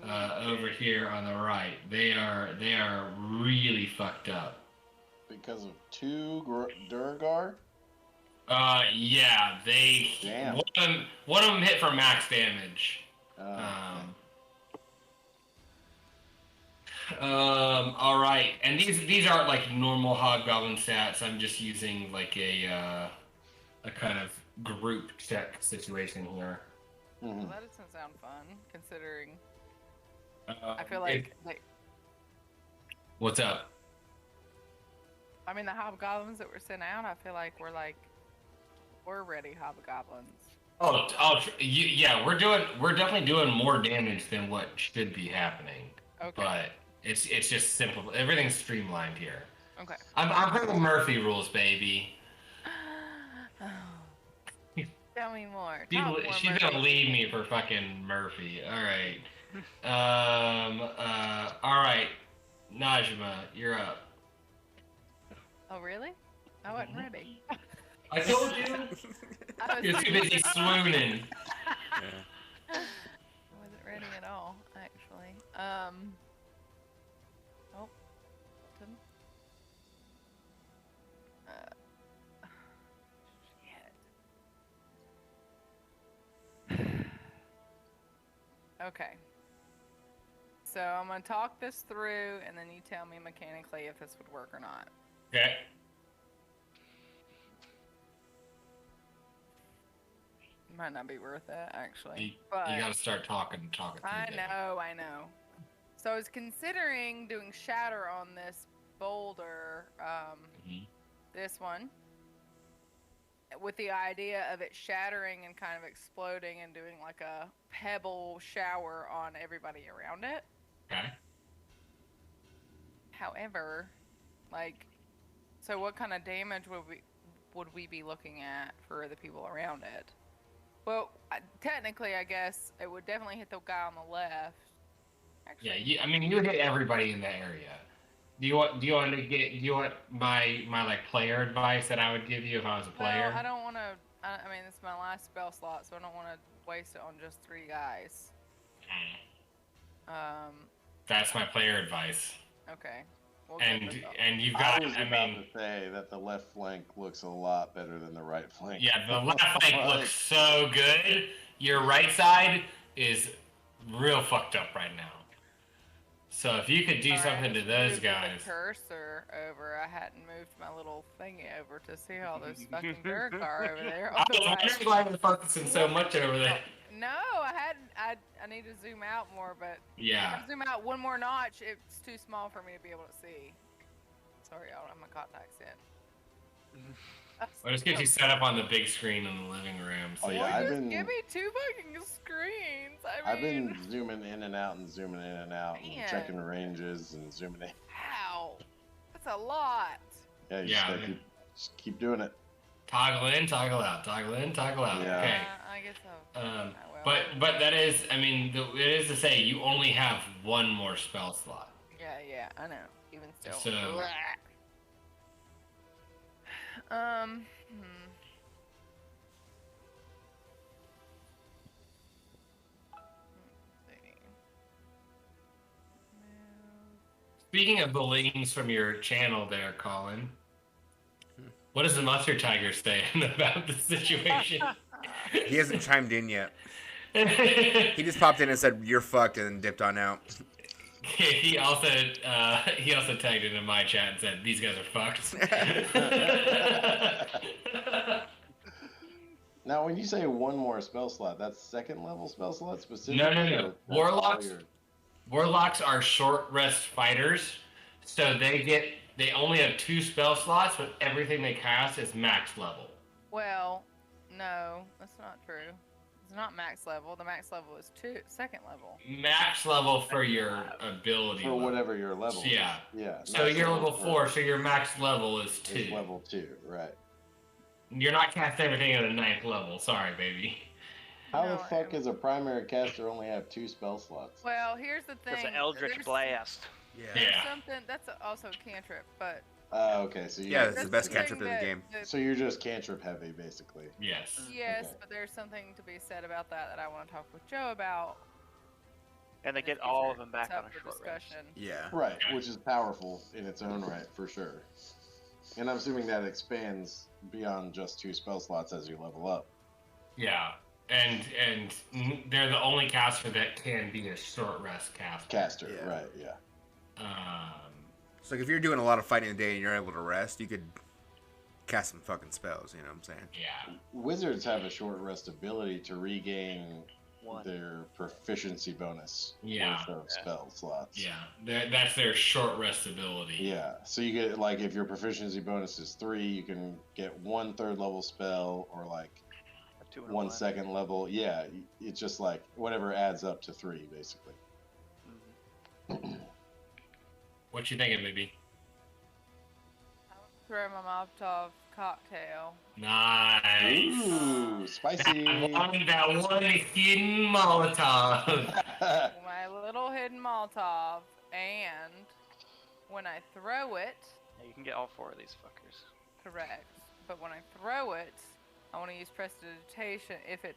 Over here on the right, they are really fucked up. Because of 2 Durgar? Yeah, they. Damn. One of them hit for max damage. All right, and these aren't like normal hobgoblin stats. I'm just using like a kind of group check situation here. Well, that doesn't sound fun, considering. I feel like What's up? I mean, the hobgoblins that were sent out, I feel like we're ready hobgoblins. Yeah, we're definitely doing more damage than what should be happening. Okay. But it's just simple. Everything's streamlined here. Okay. I'm playing Murphy rules, baby. Tell me more. She's gonna leave me for fucking Murphy. All right. All right. Najma, you're up. Oh, really? I wasn't ready. I told you. You're too busy swooning. I wasn't ready at all, actually. Oh. Shit. Okay. So I'm gonna talk this through, and then you tell me mechanically if this would work or not. Okay. Might not be worth it, actually. You But gotta start talking through I Dave. know. So I was considering doing shatter on this boulder, this one, with the idea of it shattering and kind of exploding and doing like a pebble shower on everybody around it. Okay. However, like, so what kind of damage would we be looking at for the people around it? Well, technically, I guess it would definitely hit the guy on the left. Actually, Yeah, you would hit everybody in that area. Do you want my like player advice that I would give you if I was a player? Well, I don't want to. I mean, it's my last spell slot, so I don't want to waste it on just 3 guys. That's my player advice. Okay. We'll And you've I got. was about to say that the left flank looks a lot better than the right flank. Yeah, the left flank looks so good. Your right side is real fucked up right now. So if you could do something to those guys. The cursor over. I hadn't moved my little thingy over to see how those fucking Durk are over there. I was wondering why we're focusing so much over there. No, I hadn't. I need to zoom out more, but Yeah. if I zoom out one more notch, it's too small for me to be able to see. Sorry, I don't have my contacts in. Well, just get you set up on the big screen in the living room. So Oh, yeah, Just give me 2 fucking screens. I've been zooming in and out and zooming in and out and Man. checking ranges and zooming in. How? That's a lot. Yeah, you just keep doing it. Toggle in, toggle out, toggle in, toggle out. Yeah. Okay. I guess so. But that is, it is to say you only have 1 more spell slot. Yeah, I know. Even still. So- Speaking of the links from your channel there, Colin, what does the Mustard Tiger say about the situation? He hasn't chimed in yet. He just popped in and said, "You're fucked," and then dipped on out. He also tagged into my chat and said, "These guys are fucked." Now, when you say 1 more spell slot, that's 2nd level spell slot specifically? No. Warlocks are short rest fighters, so they only have 2 spell slots, but everything they cast is max level. Well, no, that's not true. It's not max level. The max level is 2nd level. Max level for your ability. For whatever your level is. Yeah. Yeah. So you're level 4, so your max level is 2. It's level 2, right. You're not casting everything at a 9th level. Sorry, baby. How the fuck is a primary caster only have 2 spell slots? Well, here's the thing. That's an Eldritch Blast. There's something that's also a cantrip, but. Okay, so it's the best cantrip in the game. So you're just cantrip heavy, basically. Yes. Yes, Okay. but there's something to be said about that I want to talk with Joe about. And they get all of them back It's on up a for short rest. discussion. Yeah. Right, which is powerful in its own right, for sure. And I'm assuming that expands beyond just 2 spell slots as you level up. Yeah. And they're the only caster that can be a short rest caster. Right, yeah. So like if you're doing a lot of fighting a day and you're able to rest, you could cast some fucking spells, you know what I'm saying? Yeah. Wizards have a short rest ability to regain their proficiency bonus worth of spell slots. Yeah, that's their short rest ability. Yeah, so you get, like, if your proficiency bonus is 3, you can get 1 3rd level spell, or like 1 2nd level. Yeah, it's just like whatever adds up to 3, basically. What you thinking, baby? Throw my Molotov cocktail. Nice. Ooh, spicy. That one hidden Molotov. My little hidden Molotov, and when I throw it. Yeah, you can get all 4 of these fuckers. Correct. But when I throw it, I want to use prestidigitation. If it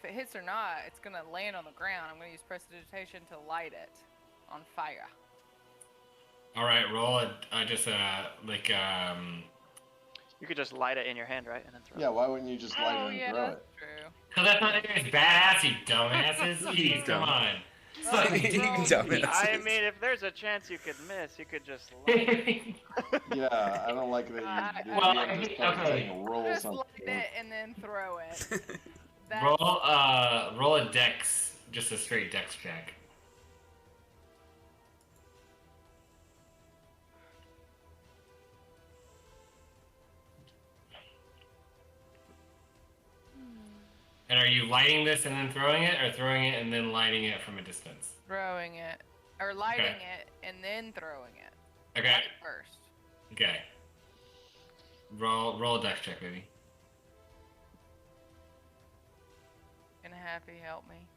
hits or not, it's going to land on the ground. I'm going to use prestidigitation to light it on fire. All right, roll it. You could just light it in your hand, right, and then throw it. Yeah, why wouldn't you just light it and throw that's it? true. Cause that's not as badass, you dumbasses. Jeez, come on. I mean, if there's a chance you could miss, you could just light. Yeah, I don't like that you Just roll light something. it and then throw it. That's... roll a dex, just a straight dex check. And are you lighting this and then throwing it, or throwing it and then lighting it from a distance? Throwing it. Or lighting it and then throwing it. Okay. Light first. Okay. Roll a dex check, baby. Can Happy help me?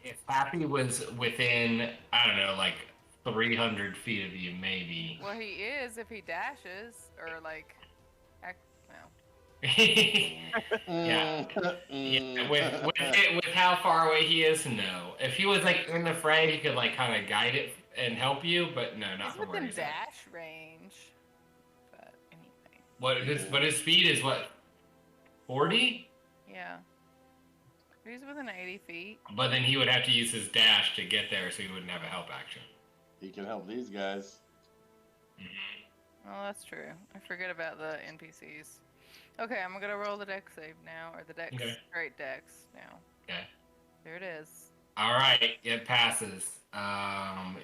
If Happy was within, I don't know, like 300 feet of you, maybe. Well, he is if he dashes, or like, well. Yeah. Yeah. With how far away he is, no. If he was like in the fray, he could like kind of guide it and help you, but no, not He's from where within he's at. dash range. But anyway. What his speed is? What? 40? Yeah. He's within 80 feet. But then he would have to use his dash to get there, so he wouldn't have a help action. He can help these guys. Well, that's true. I forget about the NPCs. Okay, I'm gonna roll the dex save now, or the dex, straight dex now. Okay. There it is. All right, it passes.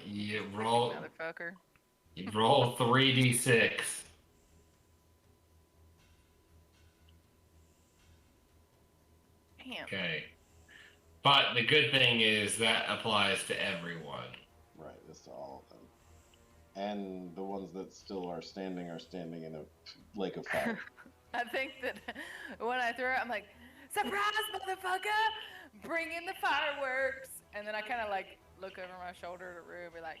You roll. Motherfucker. You roll 3d6. Damn. Okay. But the good thing is that applies to everyone. Right, that's to all of them. And the ones that still are standing in a lake of fire. I think that when I throw it, I'm like, surprise, motherfucker! Bring in the fireworks! And then I kind of like look over my shoulder at Rue and be like,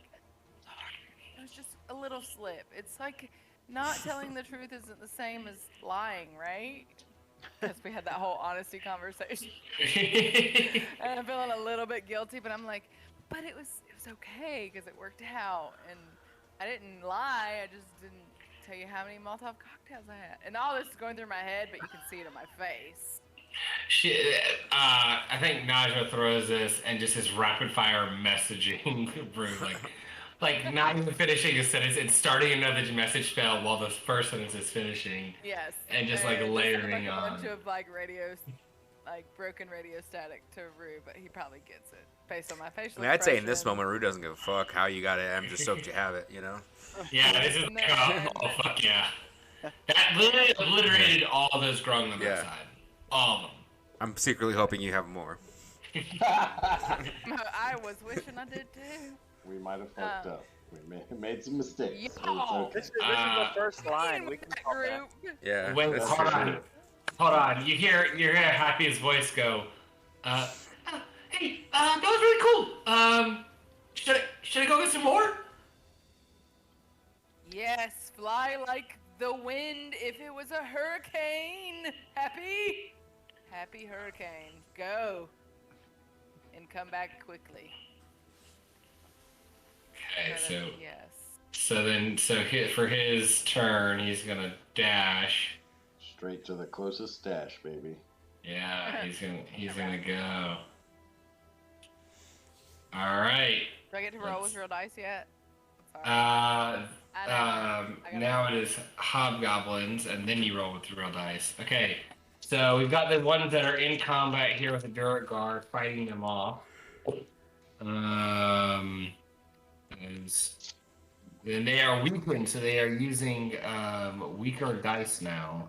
Lord, it was just a little slip. It's like not telling the truth isn't the same as lying, right? Because we had that whole honesty conversation. And I'm feeling a little bit guilty, but I'm like, but it was okay because it worked out. And I didn't lie, I just didn't tell you how many Molotov cocktails I had. And all this is going through my head, but you can see it in my face. I think Najwa throws this and just his rapid fire messaging room, like not even finishing a sentence and starting another message spell while the first sentence is finishing. Yes. And just like layering like a on. bunch of like broken radio static to Rue, but he probably gets it based on my facial. I mean, I'd say in this moment, Rue doesn't give a fuck how you got it. I'm just stoked you have it, you know? Yeah, this is like, oh fuck yeah. That literally obliterated all those grung on that side. All of them. I'm secretly hoping you have more. I was wishing I did too. We might have fucked up. We made some mistakes. Yo, okay. This is the first line. We can call that. Yeah. Wait, hold on. You hear Happy's voice go, hey, that was really cool. Should I go get some more? Yes, fly like the wind if it was a hurricane. Happy hurricane. Go. And come back quickly. Okay, Yes. So for his turn, he's gonna dash. Straight to the closest stash, baby. Yeah, he's gonna go. All right. Do I get to roll with real dice yet? Now it is hobgoblins, and then you roll with the real dice. Okay, so we've got the ones that are in combat here with the Duergar fighting them off. Then they are weakened, so they are using weaker dice now.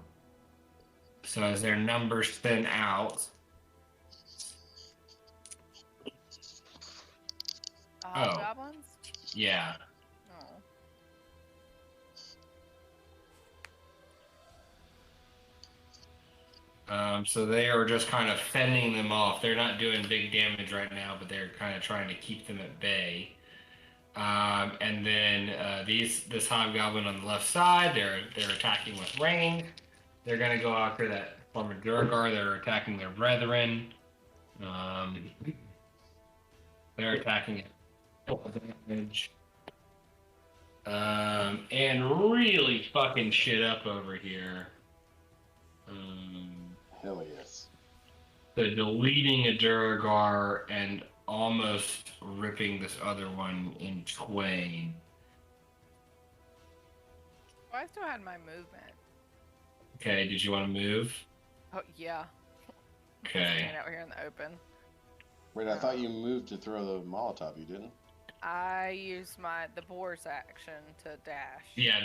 So as their numbers thin out. Hobgoblins? Yeah. So they are just kind of fending them off. They're not doing big damage right now, but they're kind of trying to keep them at bay. And then this hobgoblin on the left side, they're attacking with range. They're gonna go after that former Duergar. They're attacking their brethren. They're attacking at full damage. And really fucking shit up over here. Hell yes. So deleting a Duergar and almost ripping this other one in twain. Well, I still had my movement. Okay, did you want to move? Oh yeah. Okay. Stand out here in the open. Wait, I thought you moved to throw the Molotov. You didn't? I used the boar's action to dash. Yeah,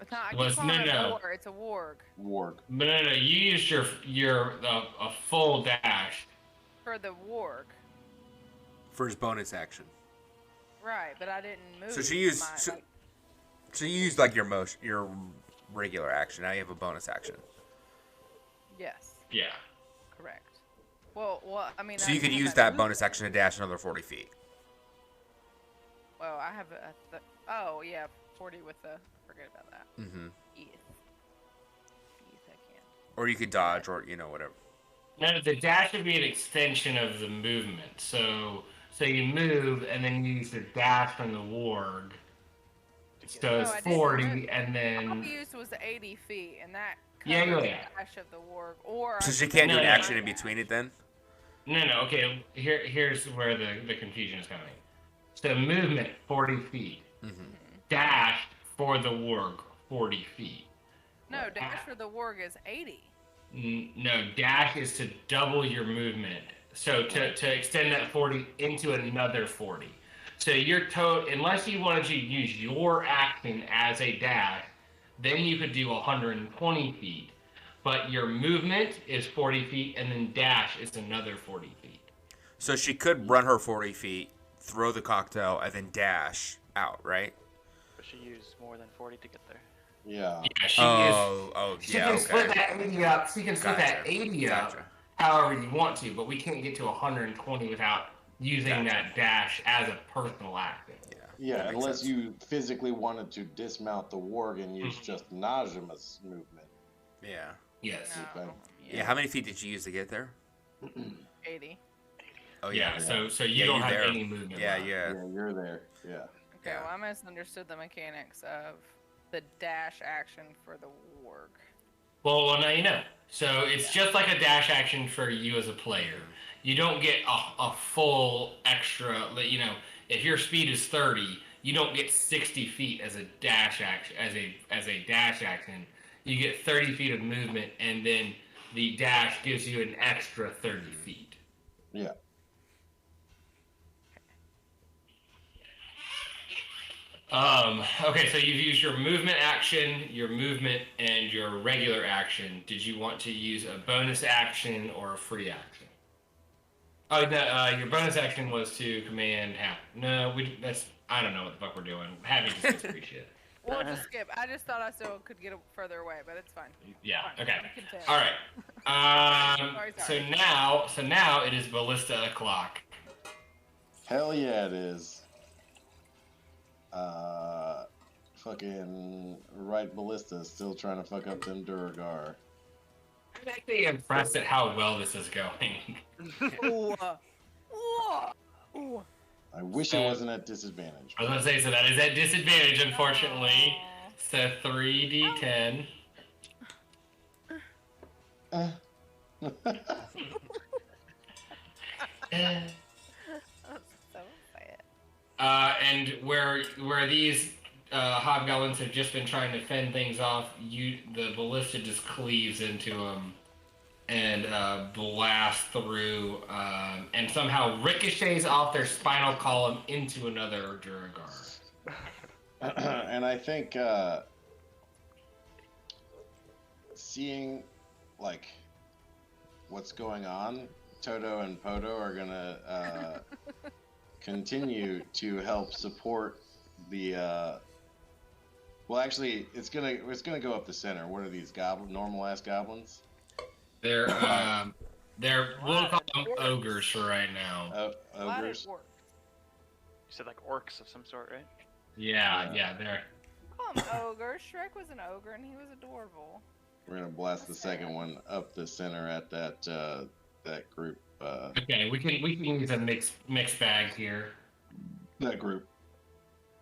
It's not. I Well, keep calling it a no. boar. It's a warg. Warg. But no, you used your a full dash. For the warg. For his bonus action. Right, but I didn't move. So she used. So you used like your regular action. Now you have a bonus action. Yes. Yeah. Correct. Well, I mean. So you could use that bonus action to dash another 40 feet. Well, I have oh yeah, 40 with the. Forget about that. Mm-hmm. Yes. Yes, I can. Or you could dodge, or whatever. No, the dash would be an extension of the movement. So you move, and then you use the dash from the warg. So it's 40, and then. All I used was 80 feet, and that Yeah. the dash of the warg. Or So she can't do an action in between it then? No. Okay, here's where the confusion is coming. So movement 40 feet. Mm-hmm. Dash for the warg 40 feet. No, dash for the warg is 80. No, dash is to double your movement. So to extend that 40 into another 40. So your unless you wanted to use your action as a dash, then you could do 120 feet. But your movement is 40 feet, and then dash is another 40 feet. So she could run her 40 feet, throw the cocktail, and then dash out, right? But she used more than 40 to get there. Yeah. Yeah, she yeah, can okay. split that 80 up. She can split that Gotcha. 80 up however you want to, but we can't get to 120 without using that dash as a personal action. Yeah, unless you physically wanted to dismount the warg and use just Najima's movement. Yeah. Yes. Okay. Yeah, how many feet did you use to get there? 80. Oh, Yeah, yeah. so you don't you're have there. any movement. Yeah, left. yeah. Yeah, you're there. Yeah. Okay, well, I misunderstood the mechanics of the dash action for the warg. Well, now you know. So it's just like a dash action for you as a player. You don't get a full extra. If your speed is 30, you don't get 60 feet as a dash action. As a dash action, you get 30 feet of movement, and then the dash gives you an extra 30 feet. Yeah. Okay, so you've used your movement action, your movement, and your regular action. Did you want to use a bonus action or a free action? Oh, no, your bonus action was to command half. No, I don't know what the fuck we're doing. Happy just gets free shit. We'll just skip. I just thought I still could get further away, but it's fine. Yeah, Fine. okay. You can All right. Sorry. So now it is ballista o'clock. Hell yeah, it is. Fucking right ballista still trying to fuck up them Duragar. I'm actually impressed at how well this is going. Ooh, ooh. I wish it wasn't at disadvantage. I was gonna say, so that is at disadvantage, unfortunately. So 3d10. So sad. And where these hobgoblins have just been trying to fend things off, the ballista just cleaves into them and blasts through, and somehow ricochets off their spinal column into another Duragar. And I think seeing like what's going on, Toto and Poto are gonna continue to help support the. Well, actually, it's gonna go up the center. What are these normal ass goblins? They're we'll call them ogres for right now. Ogres. You said like orcs of some sort, right? Yeah, they're. Call him ogre. Shrek was an ogre and he was adorable. We're gonna blast the second one up the center at that group. Okay, we can use a mixed bag here. That group.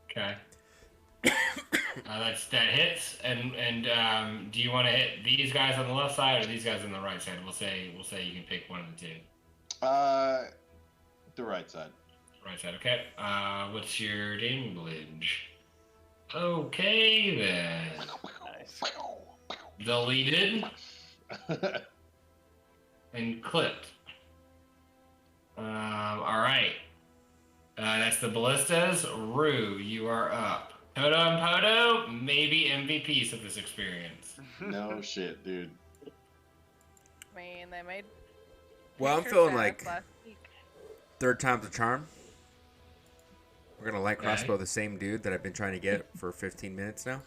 Okay. That hits, and do you want to hit these guys on the left side or these guys on the right side? We'll say you can pick one of the two. The right side. Right side, okay. What's your damage? Okay then. Nice. Deleted. And clipped. All right. That's the ballistas. Rue, you are up. Toto and Poto, maybe MVPs of this experience. No shit, dude. I mean, they made. Well, I'm picture feeling status like last week. third time's a charm. We're gonna light Okay. crossbow the same dude that I've been trying to get for 15 minutes now.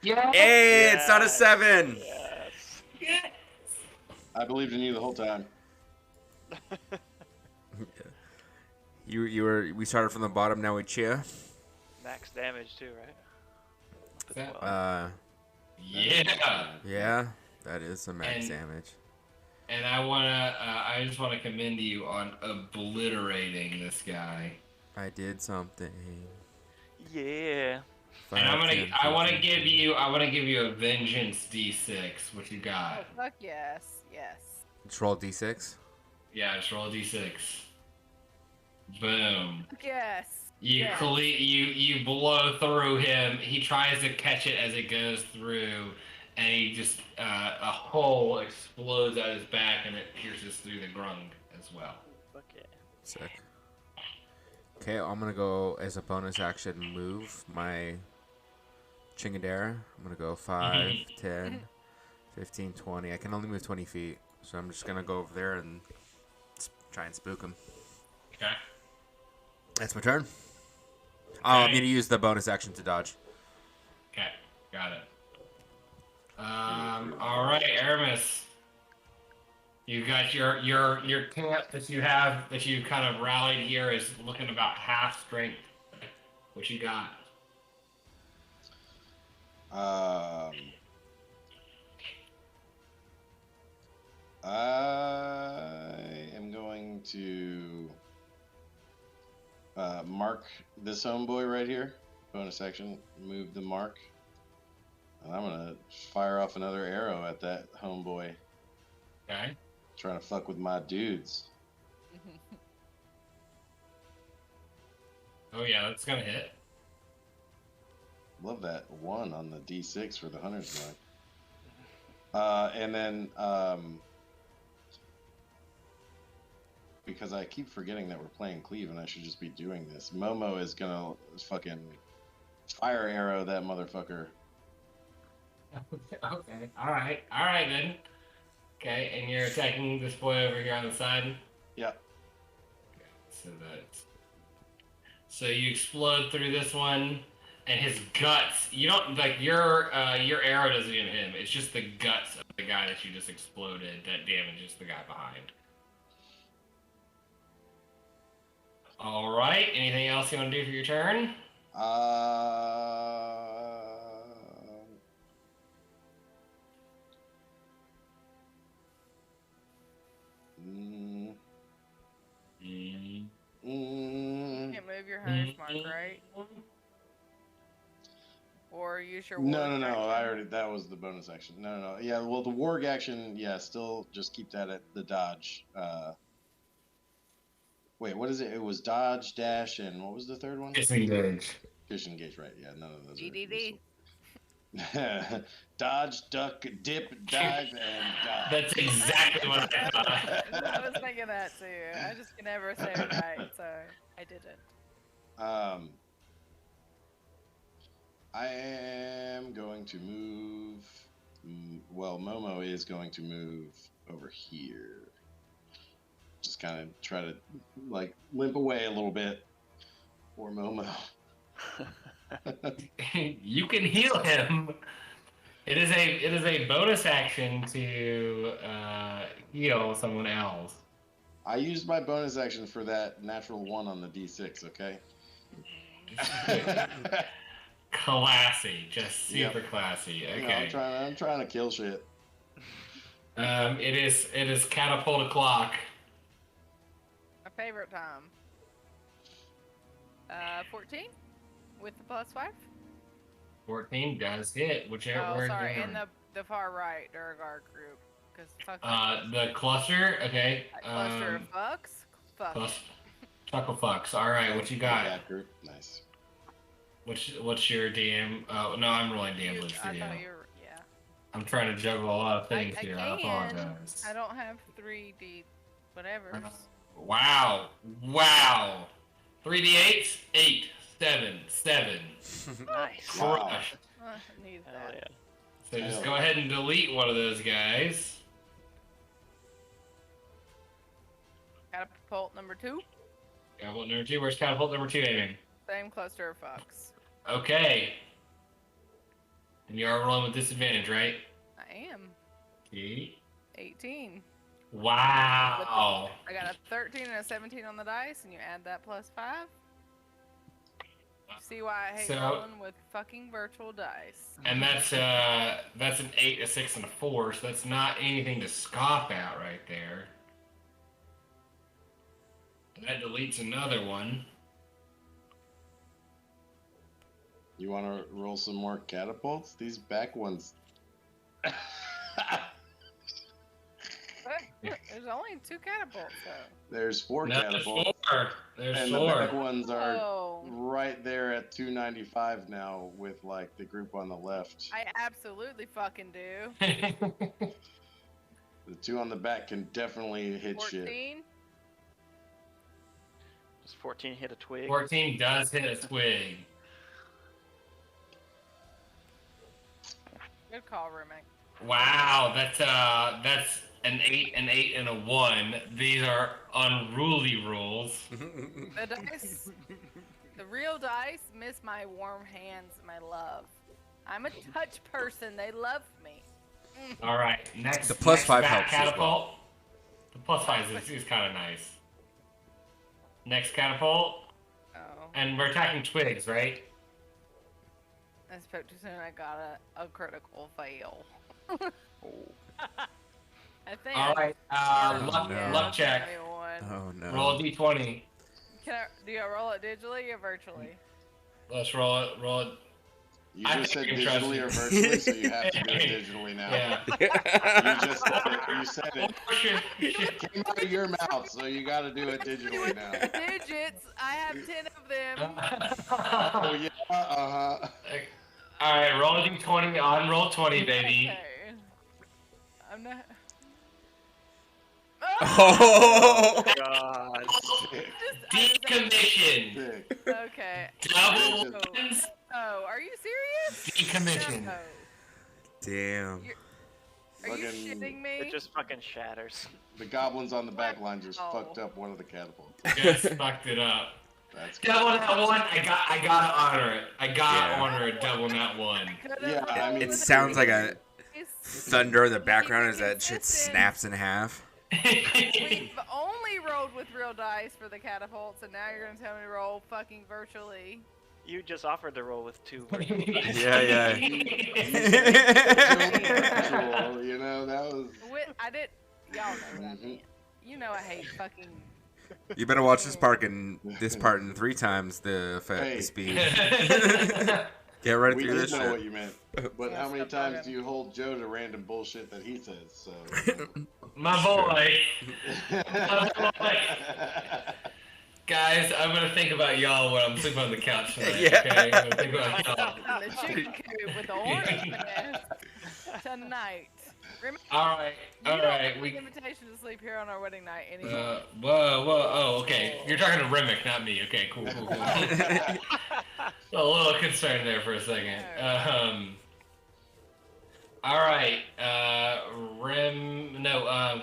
Yeah. Hey, it's not a 7. Yes. I believed in you the whole time. We started from the bottom, now we cheer. Max damage too, right? That- Well, Yeah. Yeah, that is some max And- damage. And I just wanna commend you on obliterating this guy. I did something. yeah. And I want to give you a vengeance D6. What you Oh, got? fuck yes. Yes. Just roll d6. Yeah, just roll a D6. Boom. Yes. You yes. you blow through him. He tries to catch it as it goes through, and he just a hole explodes out his back, and it pierces through the grung as well. Fuck yeah. Sick. Okay, I'm gonna go as a bonus action move my Chingadera. I'm gonna go 5, 10, 15, 20. I can only move 20 feet, so I'm just gonna go over there and try and spook him. Okay. That's my turn. Oh, I'm gonna use the bonus action to dodge. Okay. Got it. All right, Aramis. You got your camp that you have that you kind of rallied here is looking about half strength. What you got? I am going to mark this homeboy right here. Bonus action, move the mark. And I'm gonna fire off another arrow at that homeboy. Okay. Trying to fuck with my dudes. Oh yeah, that's gonna hit. Love that 1 on the D6 for the hunter's mark. And then, because I keep forgetting that we're playing Cleve and I should just be doing this, Momo is gonna fucking fire arrow that motherfucker. Okay. All right then. Okay, and you're attacking this boy over here on the side. Yep. Okay, so you explode through this one, and his guts. You don't like your arrow doesn't even hit him. It's just the guts of the guy that you just exploded that damages the guy behind. All right. Anything else you want to do for your turn? You can't move your hunter's mark, right? Or use your No, warg action. I already, that was the bonus action. No. Yeah, well, the warg action, yeah, still just keep that at the dodge. Wait, what is it? It was dodge, dash, and what was the third one? Disengage. Disengage, right? Yeah, none of those. GDD. Dodge, duck, dip, dive, and dodge. That's exactly what I thought. I was thinking that too. I just can never say it right, so I didn't. I am going to move. Well, Momo is going to move over here. Just kind of try to like limp away a little bit for Momo. You can heal him. It is a bonus action to heal someone else. I used my bonus action for that natural 1 on the D6. Okay. Classy, just super classy. Okay. You know, I'm trying to kill shit. It is catapult o'clock. My favorite time. 14 with the +5. 14 does hit. Whichever. Oh, where's sorry, your- in the far right Durgar group, because fuck the cluster. Okay. that cluster of fucks. Fuck. Chuckle fucks. All right, what you got? That group, nice. What's your DM? Oh no, I'm rolling DM. You, Let's I see. thought you were, yeah. I'm trying to juggle a lot of things I here. can. I apologize. I don't have 3D whatever. Wow. 3d8s, 8, 7, 7. Nice. Wow. Crushed. I need Hell that. yeah. So just Hell go yeah. ahead and delete one of those guys. Catapult number 2. Catapult number 2. Where's catapult number 2 aiming? Same cluster of fox. Okay. And you are rolling with disadvantage, right? I am. Okay. 18. Wow. I got a 13 and a 17 on the dice, and you add that plus 5. See why I hate So- rolling with fucking virtual dice. And that's an 8, a 6, and a 4, so that's not anything to scoff at right there. That deletes another one. You want to roll some more catapults? These back ones. There's only 2 catapults, though. There's 4 No, there's catapults. 4. There's And 4. the back ones are Oh, right there at 295 now with like the group on the left. I absolutely fucking do. The 2 on the back can definitely hit shit. 14. Does 14 hit a twig? 14 does hit a twig. Good call, Remick. Wow, that's an 8, an 8, and a 1. These are unruly rolls. The dice, the real dice miss my warm hands, my love. I'm a touch person. They love me. All right, next. The plus next 5 back helps as catapult. well. The plus 5 is kind of nice. Next catapult, Oh, and we're attacking twigs, right? I spoke too soon. I got a critical fail. I think. All right, luck, no. luck check. Oh no. Roll a d20. Do you roll it digitally or virtually? Let's roll it. Roll it. You I just said think you can trust digitally me. or virtually, so you have to do it digitally now. Yeah. You just said it. You said it. It came out of your mouth, so you got to do it digitally now. The digits. I have 10 of them. Oh yeah. Uh huh. All right, roll a d20 on roll 20, baby. Okay. I'm not. Oh! God. Decommission. Sick. Okay. Double Oh. ones. Oh, are you serious? Decommission. No. Damn. Are you Fucking- shitting me? It just fucking shatters. The goblins on the back line just Wow. fucked up one of the catapults. Just fucked it up. That's Double that one. I gotta honor it. I gotta Yeah. honor a double that one. Yeah, I mean, It sounds like a thunder in the background as that shit snaps in half. We've only rolled with real dice for the catapults, and now you're gonna tell me to roll fucking virtually. You just offered to roll with 2. Yeah. Virtual, you know, that was. I did. Y'all know what I Mhm. mean. You know I hate fucking. You better watch this part in 3 times the Hey. speed. Get right We through did this know shit. what you meant. But how many times do you hold Joe to random bullshit that he says? So. My boy. My boy. Guys, I'm gonna think about y'all when I'm sleeping on the couch tonight. Yeah. Okay, I'm gonna think about y'all. The chicken coop with the orange nest tonight. Remember, All right, you all don't right. have an We. invitation to sleep here on our wedding night anymore. Whoa. Oh, okay. You're talking to Remick, not me. Okay, cool. A little concerned there for a second. All right.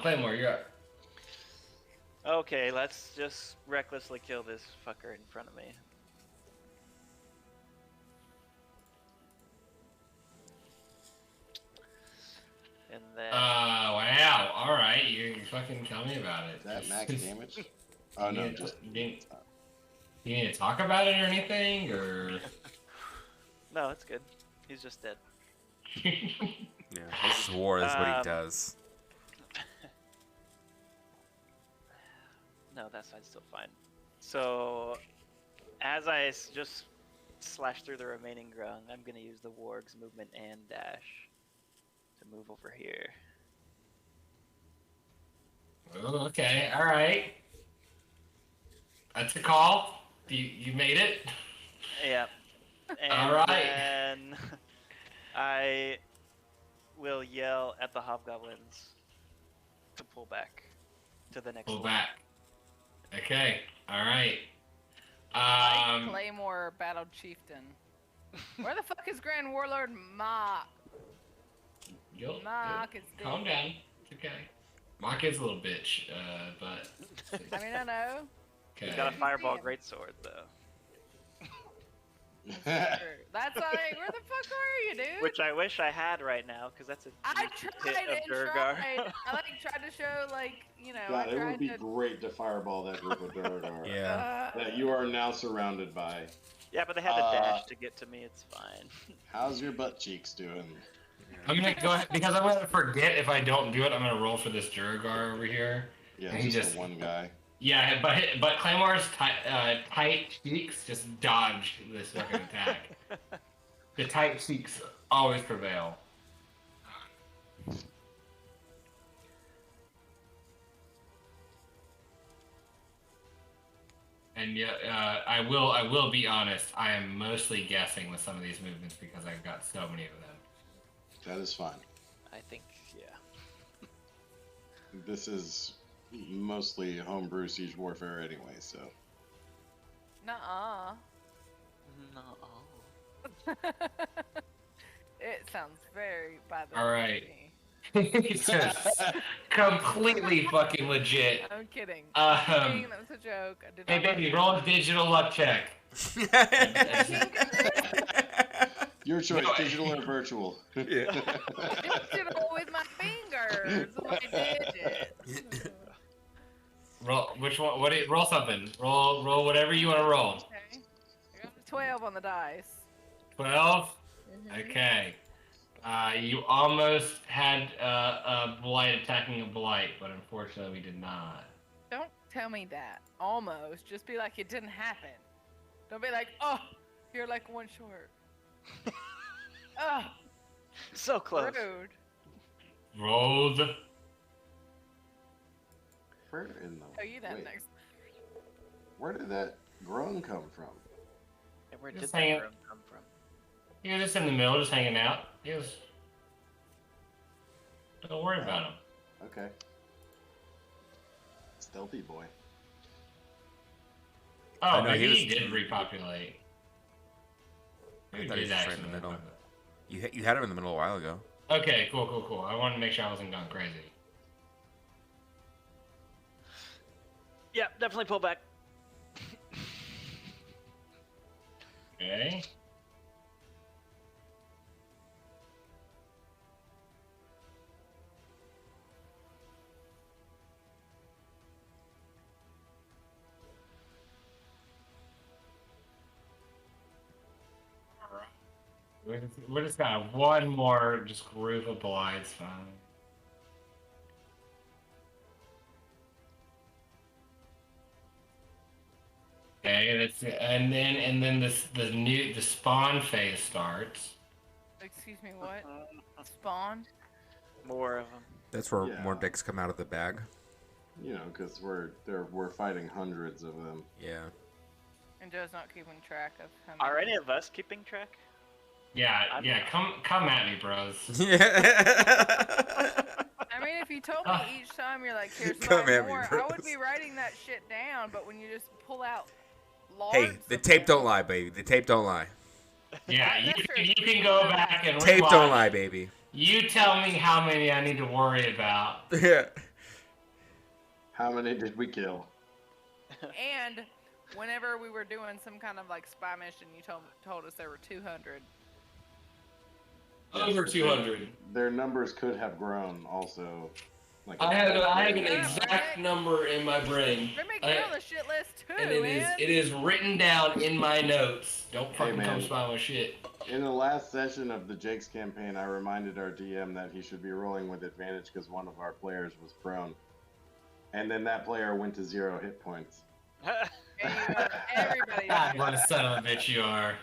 Claymore, you're up. Okay, let's just recklessly kill this fucker in front of me. And then Wow. All right. You fucking tell me about it. Is that max damage? Oh no, just. You need to talk about it or anything, or? no, it's good. He's just dead. Yeah, this is war. That's what he does. No, that side's still fine. So, as I just slash through the remaining grung, I'm gonna use the warg's movement and dash to move over here. Oh, okay. All right. That's a call. You made it. Yep. And All right. then I will yell at the hobgoblins to pull back to the next Pull line. back. Okay. All right. Claymore battled chieftain. Where the fuck is Grand Warlord Mock? Mock is dead. Calm down. It's okay. Mock is a little bitch, but. I mean, I know. Okay. He's got a fireball greatsword though. That's all right. Where the fuck are you, dude? Which I wish I had right now, because that's a I hit tried of and Durgar. tried. I tried to show, God, I it tried would be to... great to fireball that group of Durgar. Yeah. That you are now surrounded by. Yeah, but they had to dash to get to me. It's fine. How's your butt cheeks doing? I'm gonna go ahead, because I'm gonna forget if I don't do it. I'm gonna roll for this Durgar over here. Yeah, And he just just- the one guy. Yeah, but Claymore's tight cheeks just dodged this fucking attack. The tight cheeks always prevail. And yeah, I will be honest. I am mostly guessing with some of these movements because I've got so many of them. That is fine. I think, yeah. This is mostly homebrew siege warfare anyway, so. Nuh-uh. No. It sounds very by the All right. to me. It's just completely fucking legit. I'm kidding. Um, That was a joke. I did Hey not baby, roll a digital luck check. Your choice, No, digital or virtual. Yeah. digital with my fingers, my digits. Roll which one? Roll something. Roll whatever you want to roll. Okay. I got a 12 on the dice. 12. Okay. You almost had a blight attacking a blight, but unfortunately we did not. Don't tell me that. Almost. Just be like it didn't happen. Don't be like, oh, you're like one short. Oh, So close. rude. Rolled. Where in the Oh, you that wait, next. where did that groan come from? And where Just did saying that it. room come from? He was just in the middle, just hanging out. Don't worry about him. Okay. Stealthy boy. Oh, know, maybe he he was- did repopulate. I Maybe thought he did was right in actually the middle. repopulate. You had him in the middle a while ago. Okay, cool. I wanted to make sure I wasn't going crazy. Yeah, definitely pull back. Okay. We're just gonna have one more just group of blights, fine. Okay, that's it. And then the spawn phase starts. Excuse me, what? Spawn? More of them. That's where Yeah. more dicks come out of the bag. You know, because we're fighting hundreds of them. Yeah. And Joe's not keeping track of how many. Are any of us keeping track? Yeah, come at me, bros. I mean, if you told me each time you're like, here's Come five at me, more, I bros. would be writing that shit down, but when you just pull out Hey, large the of tape them- don't lie, baby. The tape don't lie. Yeah, That's true. you can go back and Tape rewatch. don't lie, baby. You tell me how many I need to worry about. Yeah. How many did we kill? And whenever we were doing some kind of like spy mission, you told us there were 200. Over 200. Their numbers could have grown also. Like I have an Yeah, exact right. number in my brain. They're making it on the shit list too, And man. it is written down in my notes. Don't fucking man. come spy my shit. In the last session of the Jake's campaign, I reminded our DM that he should be rolling with advantage because one of our players was prone. And then that player went to 0 hit points. And you know, everybody. God, what a son of a bitch you are.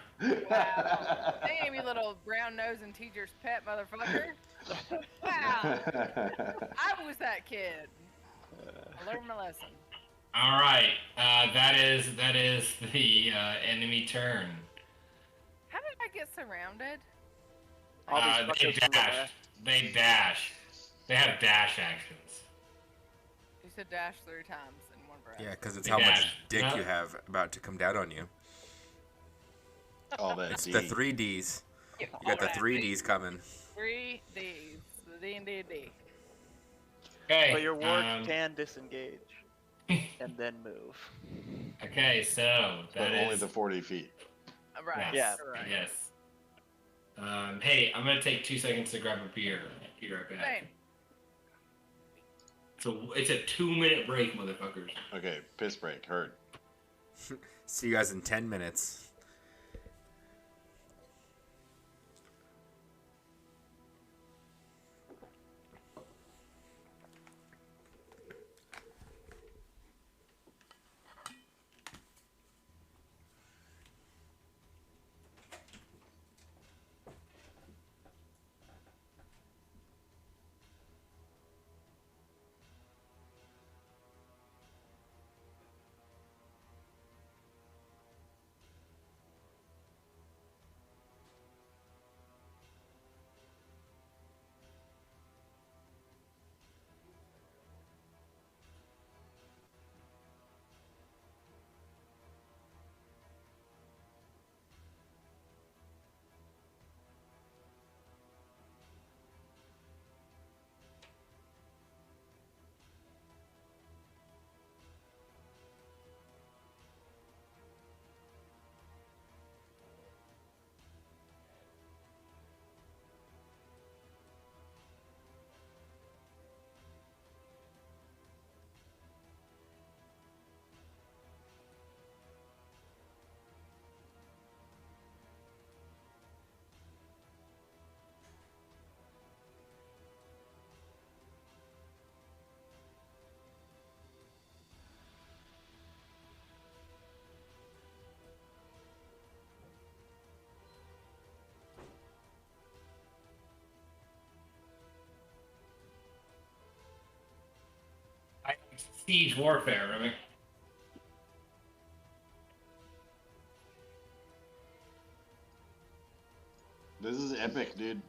Wow. Damn, you little brown nose and teacher's pet motherfucker. Wow. I was that kid. I learned my lesson. All right, that is the enemy turn. How did I get surrounded? All these They fuckers from the dashed. left. They dash. They have dash actions. You said dash 3 times in one breath. Yeah, because it's They how much dash. dick No. you have about to come down on you. All that It's D. the 3Ds. You got the 3Ds coming. 3 Ds. The D and D. Okay. But your ward can disengage and then move. Okay, so But that only is the 40 feet. Right. Yes. Yeah. Right. Yes. Hey, I'm gonna take 2 seconds to grab a beer. Be right back. Same. So it's a 2-minute break, motherfuckers. Okay, piss break. Heard. See you guys in 10 minutes. Siege warfare, right? This is epic, dude.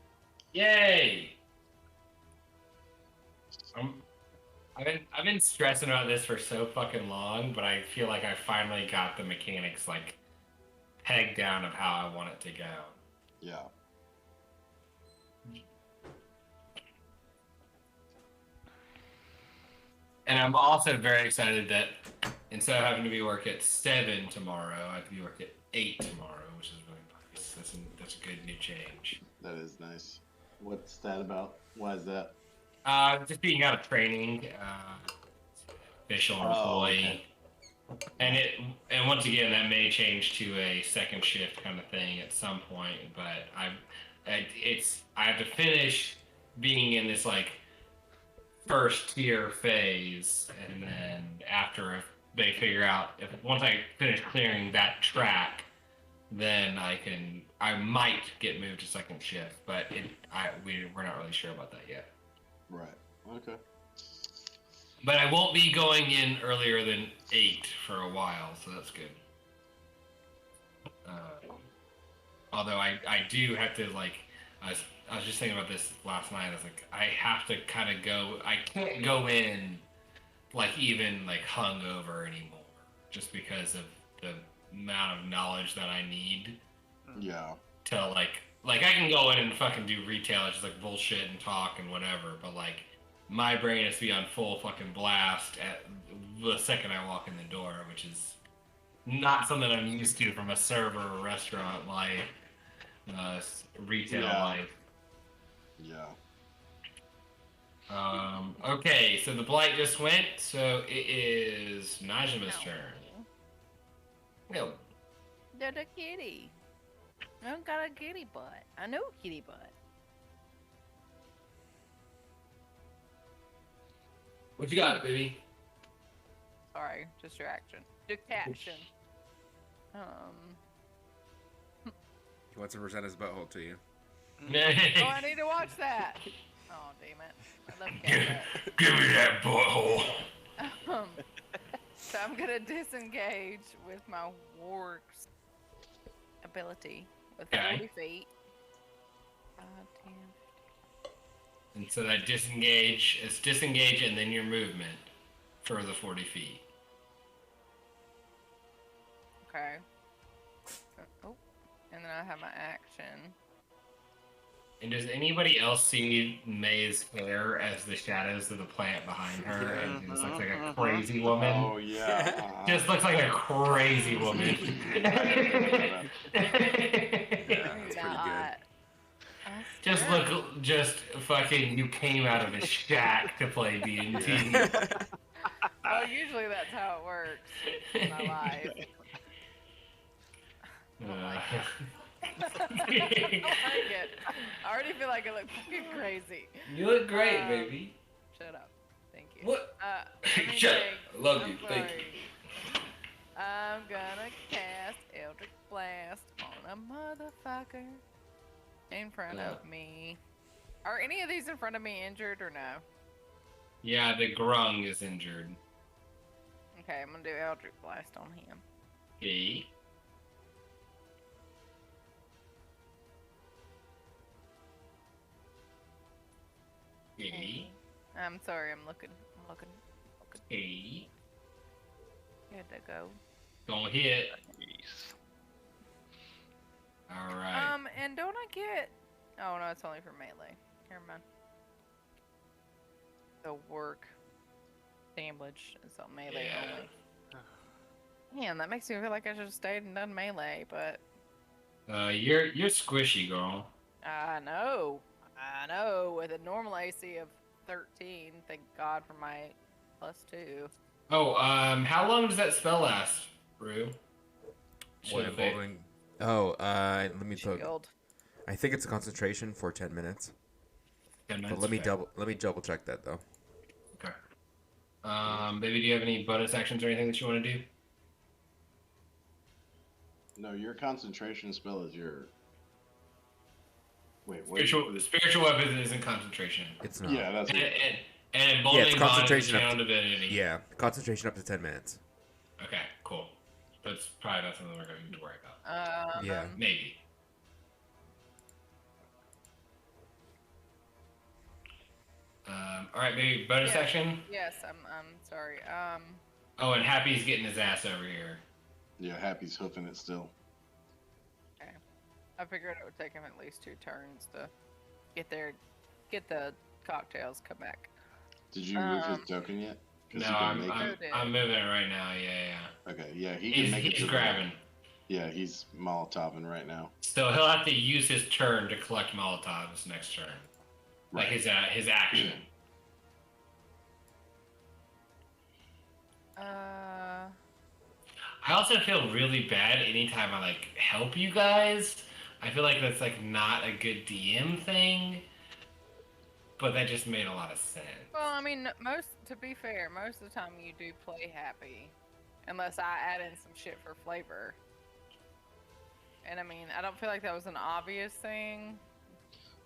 Yay! I've been stressing about this for so fucking long, but I feel like I finally got the mechanics like pegged down of how I want it to go. Yeah. And I'm also very excited that instead of having to be work at 7 tomorrow, I have to be work at 8 tomorrow, which is really nice. That's a good new change. That is nice. What's that about? Why is that? Just being out of training, official employee, and once again that may change to a second shift kind of thing at some point. But I have to finish being in this like first tier phase, and then after they figure out once I finish clearing that track, then I might get moved to second shift, but we're not really sure about that yet. Right. Okay. But I won't be going in earlier than 8 for a while, so that's good. Although I do have to like, I was just thinking about this last night. I was like, I have to kind of go. I can't go in like even like hungover anymore, just because of the amount of knowledge that I need. Yeah. To like I can go in and fucking do retail, just like bullshit and talk and whatever, but like my brain has to be on full fucking blast at the second I walk in the door, which is not something I'm used to from a server or restaurant life, retail life. Yeah. Okay, so the blight just went, so it is Najima's turn. No. They're the kitty. I don't got a kitty butt. I know kitty butt. What you got, baby? Sorry, distraction. Distraction. He wants to present his butthole to you. Oh, I need to watch that. Oh, damn it. I love cat butt. Give me that butthole. So I'm gonna disengage with my warg's ability with 40 feet. 5, 10, And so that disengage, it's disengage and then your movement for the 40 feet. Okay. Oh, and then I have my action. And does anybody else see May's hair as the shadows of the plant behind her? And she just looks like a crazy woman. Oh yeah. Just looks like a crazy woman. Yeah, that's pretty good. Not. Just look, just fucking, you came out of a shack to play D&D. Well, usually that's how it works in my life. I don't like it. I already feel like I look fucking crazy. You look great, baby. Shut up. Thank you. What? Let me Shut up. think. I love I'm you. Thank sorry. I'm gonna cast Eldritch Blast on a motherfucker in front of me. Are any of these in front of me injured or no? Yeah, the grung is injured. Okay, I'm gonna do Eldritch Blast on him. Okay. Okay. I'm sorry, I'm looking. Okay. Good to go. Don't hit. Jeez. Alright. And don't I get... Oh, no, it's only for melee. Never mind. The work damage is on melee only. Man, that makes me feel like I should have stayed and done melee, but... You're squishy, girl. I know. With a normal AC of 13, thank God for my +2. Oh, how long does that spell last, Rue? What Should they- involving? Oh, let me put. Shield. I think it's a concentration for 10 minutes. 10 But minutes, let me okay. double check that though. Okay. Baby, do you have any bonus actions or anything that you want to do? No, your concentration spell is your. Wait, what? Spiritual weapon isn't concentration. It's not. Yeah, that's. And Yeah, emboldening it's bond is concentration a up channel to, divinity. yeah, concentration up to 10 minutes. Okay, cool. That's probably not something we're going to worry about. Yeah. Maybe. All right, baby. Bonus Yeah. action. Yes, I'm sorry. Oh, and Happy's getting his ass over here. Yeah, Happy's hoofing it still. Okay. I figured it would take him at least 2 turns to get the cocktails come back. Did you move his token yet? 'Cause No, he can make I'm moving it right now. Yeah. Okay, yeah, he can make it. He's grabbing. Yeah, he's Molotoving right now. So he'll have to use his turn to collect Molotovs next turn. Like his action. I also feel really bad anytime I like help you guys. I feel like that's like not a good DM thing. But that just made a lot of sense. Well, I mean, to be fair, most of the time you do play happy, unless I add in some shit for flavor. And I mean, I don't feel like that was an obvious thing.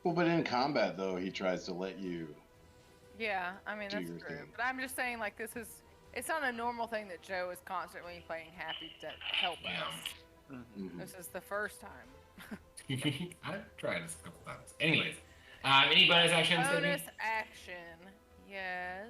Well, but in combat though, he tries to let you. Yeah, I mean, Do that's your true. thing. But I'm just saying, like, it's not a normal thing that Joe is constantly playing happy to help us. Mhm. This is the first time. I've tried this a couple times. Anyways, any bonus actions? Bonus action, yes.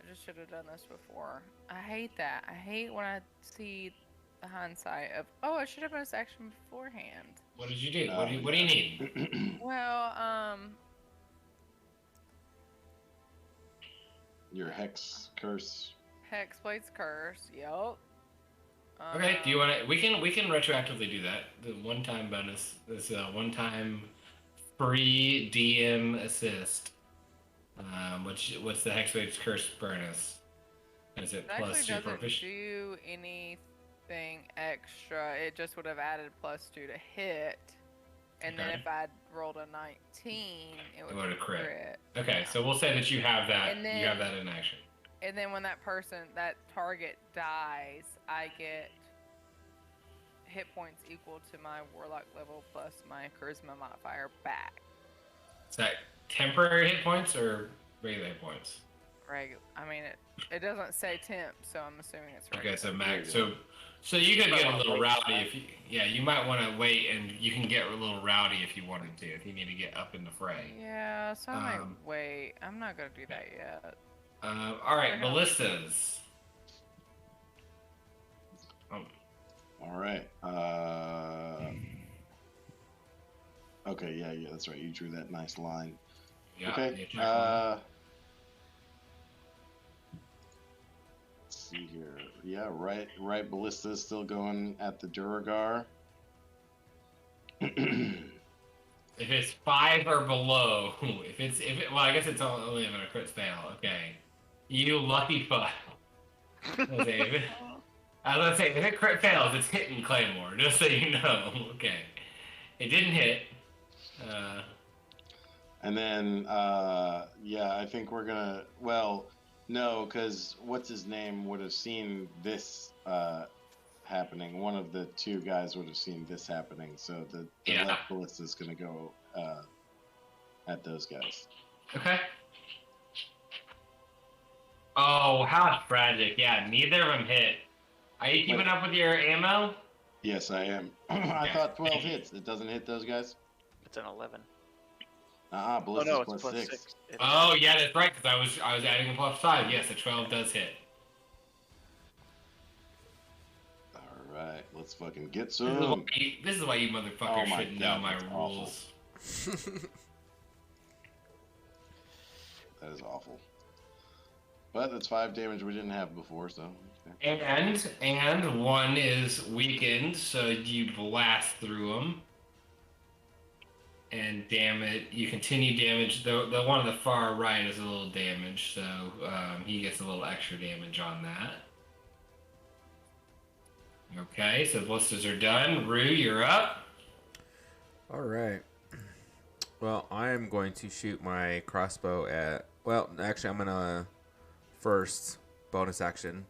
I just should have done this before. I hate that. I hate when I see the hindsight of, oh, I should have bonus action beforehand. What did you do? What do you need? Well, Your hex curse. Hexblade's Curse, yup. Okay, do you want to? We can retroactively do that. The one-time bonus. This one-time free DM assist. What's the Hexblade's Curse bonus? Is it It plus actually your doesn't proficiency? do anything extra. It just would have added +2 to hit. And then Okay. if I'd rolled a 19, it would would've be crit. Okay, so we'll say that you have that. And then- you have that in action. And then when that target dies, I get hit points equal to my warlock level plus my charisma modifier back. Is that temporary hit points or regular hit points? I mean, it doesn't say temp, so I'm assuming it's regular. Okay, so max. So you could get a little rowdy if you. Yeah, you might want to wait, and you can get a little rowdy if you wanted to. If you need to get up in the fray. Yeah, so I might wait. I'm not gonna do that yet. All right, ballistas. All right. Okay, yeah, that's right. You drew that nice line. Yeah, okay. Let's see here. Yeah, right. Ballista is still going at the Duragar. If it's 5 or below, well, I guess it's only if a crit fail. Okay, you lucky fuck. I was gonna say, if it crit fails, it's hitting Claymore. Just so you know. Okay, it didn't hit. And then, yeah, I think we're gonna. Well, no, because what's his name would have seen this happening. One of the two guys would have seen this happening. So the left ballista is gonna go at those guys. Okay. Oh, how tragic! Yeah, neither of them hit. Are you keeping up with your ammo? Yes, I am. I thought 12 hits. It doesn't hit those guys. It's an 11. Ballista's it's plus 6. Oh, yeah, that's right, because I was adding a plus 5. Yes, a 12 does hit. Alright, let's fucking get some. This is why you motherfuckers should know my rules. That is awful. But that's 5 damage we didn't have before, so. Okay. And 1 is weakened, so you blast through them. And you continue damage. The one on the far right is a little damaged, so he gets a little extra damage on that. Okay, so the ballistas are done. Rue, you're up. All right. Well, I am going to shoot my crossbow at... Well, actually, I'm going to first bonus action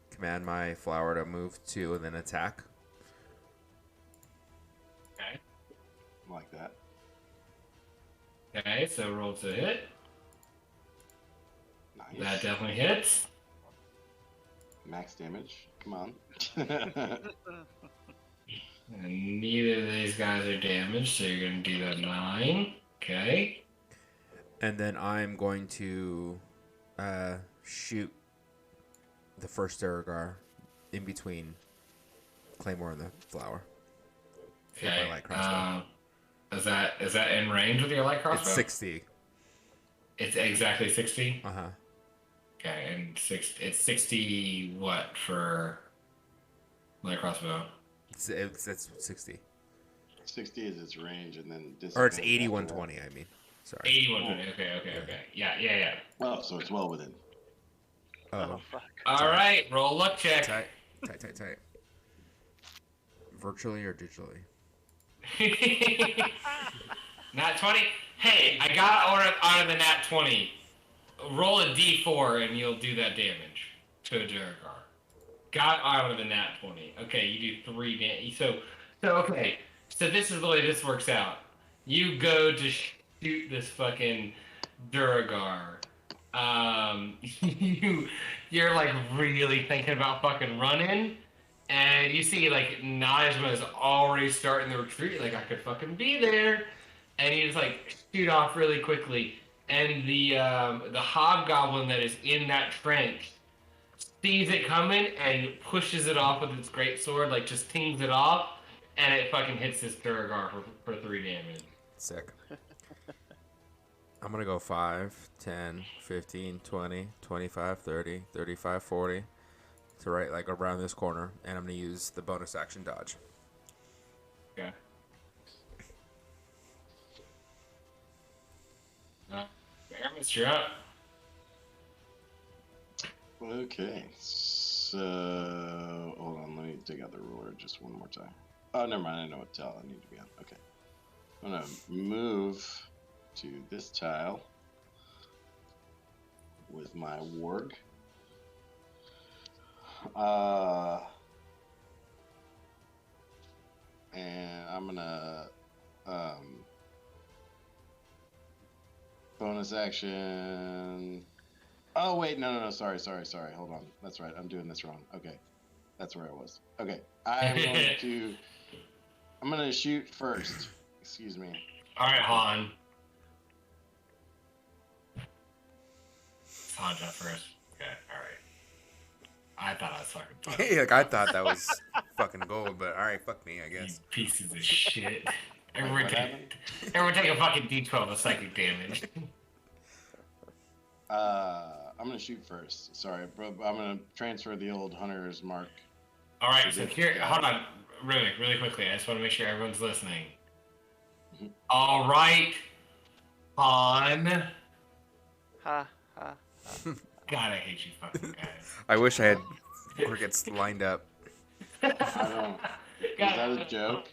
command my flower to move 2 and then attack. Okay. Like that. Okay, so roll to hit. Nice. That definitely hits. Max damage. Come on. And neither of these guys are damaged, so you're going to do that 9. Okay. And then I'm going to shoot the first Duragar in between Claymore and the flower. Okay. With my light crossbow. Is that in range with your light crossbow? It's 60. It's exactly 60? Uh-huh. Okay, and it's 60 what for light crossbow? It's 60. 60 is its range, and then or it's 8120. I mean, sorry. 8120. Okay. Yeah. Oh, so it's well within. Oh, fuck. All right, roll luck check. Tight. Virtually or digitally? Nat 20. Hey, I got out of the nat 20. Roll a d4 and you'll do that damage to a Duragar. Got out of the nat 20. Okay, you do 3 damage. So okay. So this is the way this works out. You go to shoot this fucking Duragar. You're like really thinking about fucking running, and you see like Najma is already starting the retreat. Like I could fucking be there, and you just like shoot off really quickly. And the hobgoblin that is in that trench sees it coming and pushes it off with its greatsword, like just tings it off, and it fucking hits this Duragar for 3 damage. Sick. I'm going to go 5, 10, 15, 20, 25, 30, 35, 40 to right like around this corner, and I'm going to use the bonus action dodge. Okay. Aramis, you're up. Okay, so hold on, let me take out the ruler just one more time. Oh, never mind, I know what tile I need to be on. Okay. I'm going to move to this tile with my warg. And I'm gonna bonus action Oh wait, no. Sorry. Hold on. That's right. I'm doing this wrong. Okay, that's where I was. Okay, I'm gonna shoot first. Excuse me. All right, Han. Han shot first. Okay, all right. I thought I was fucking funny. Hey, like I thought that was fucking gold, but all right, fuck me, I You guess. pieces of shit. Everyone what take, happened? everyone take a fucking D12 of psychic damage. I'm gonna shoot first. Sorry, bro. I'm gonna transfer the old hunter's mark. All right, so here, hold on, really quickly. I just want to make sure everyone's listening. All right, Han. Ha ha. God, I hate you fucking guys. I wish I had crickets lined up. I don't. Is that a joke?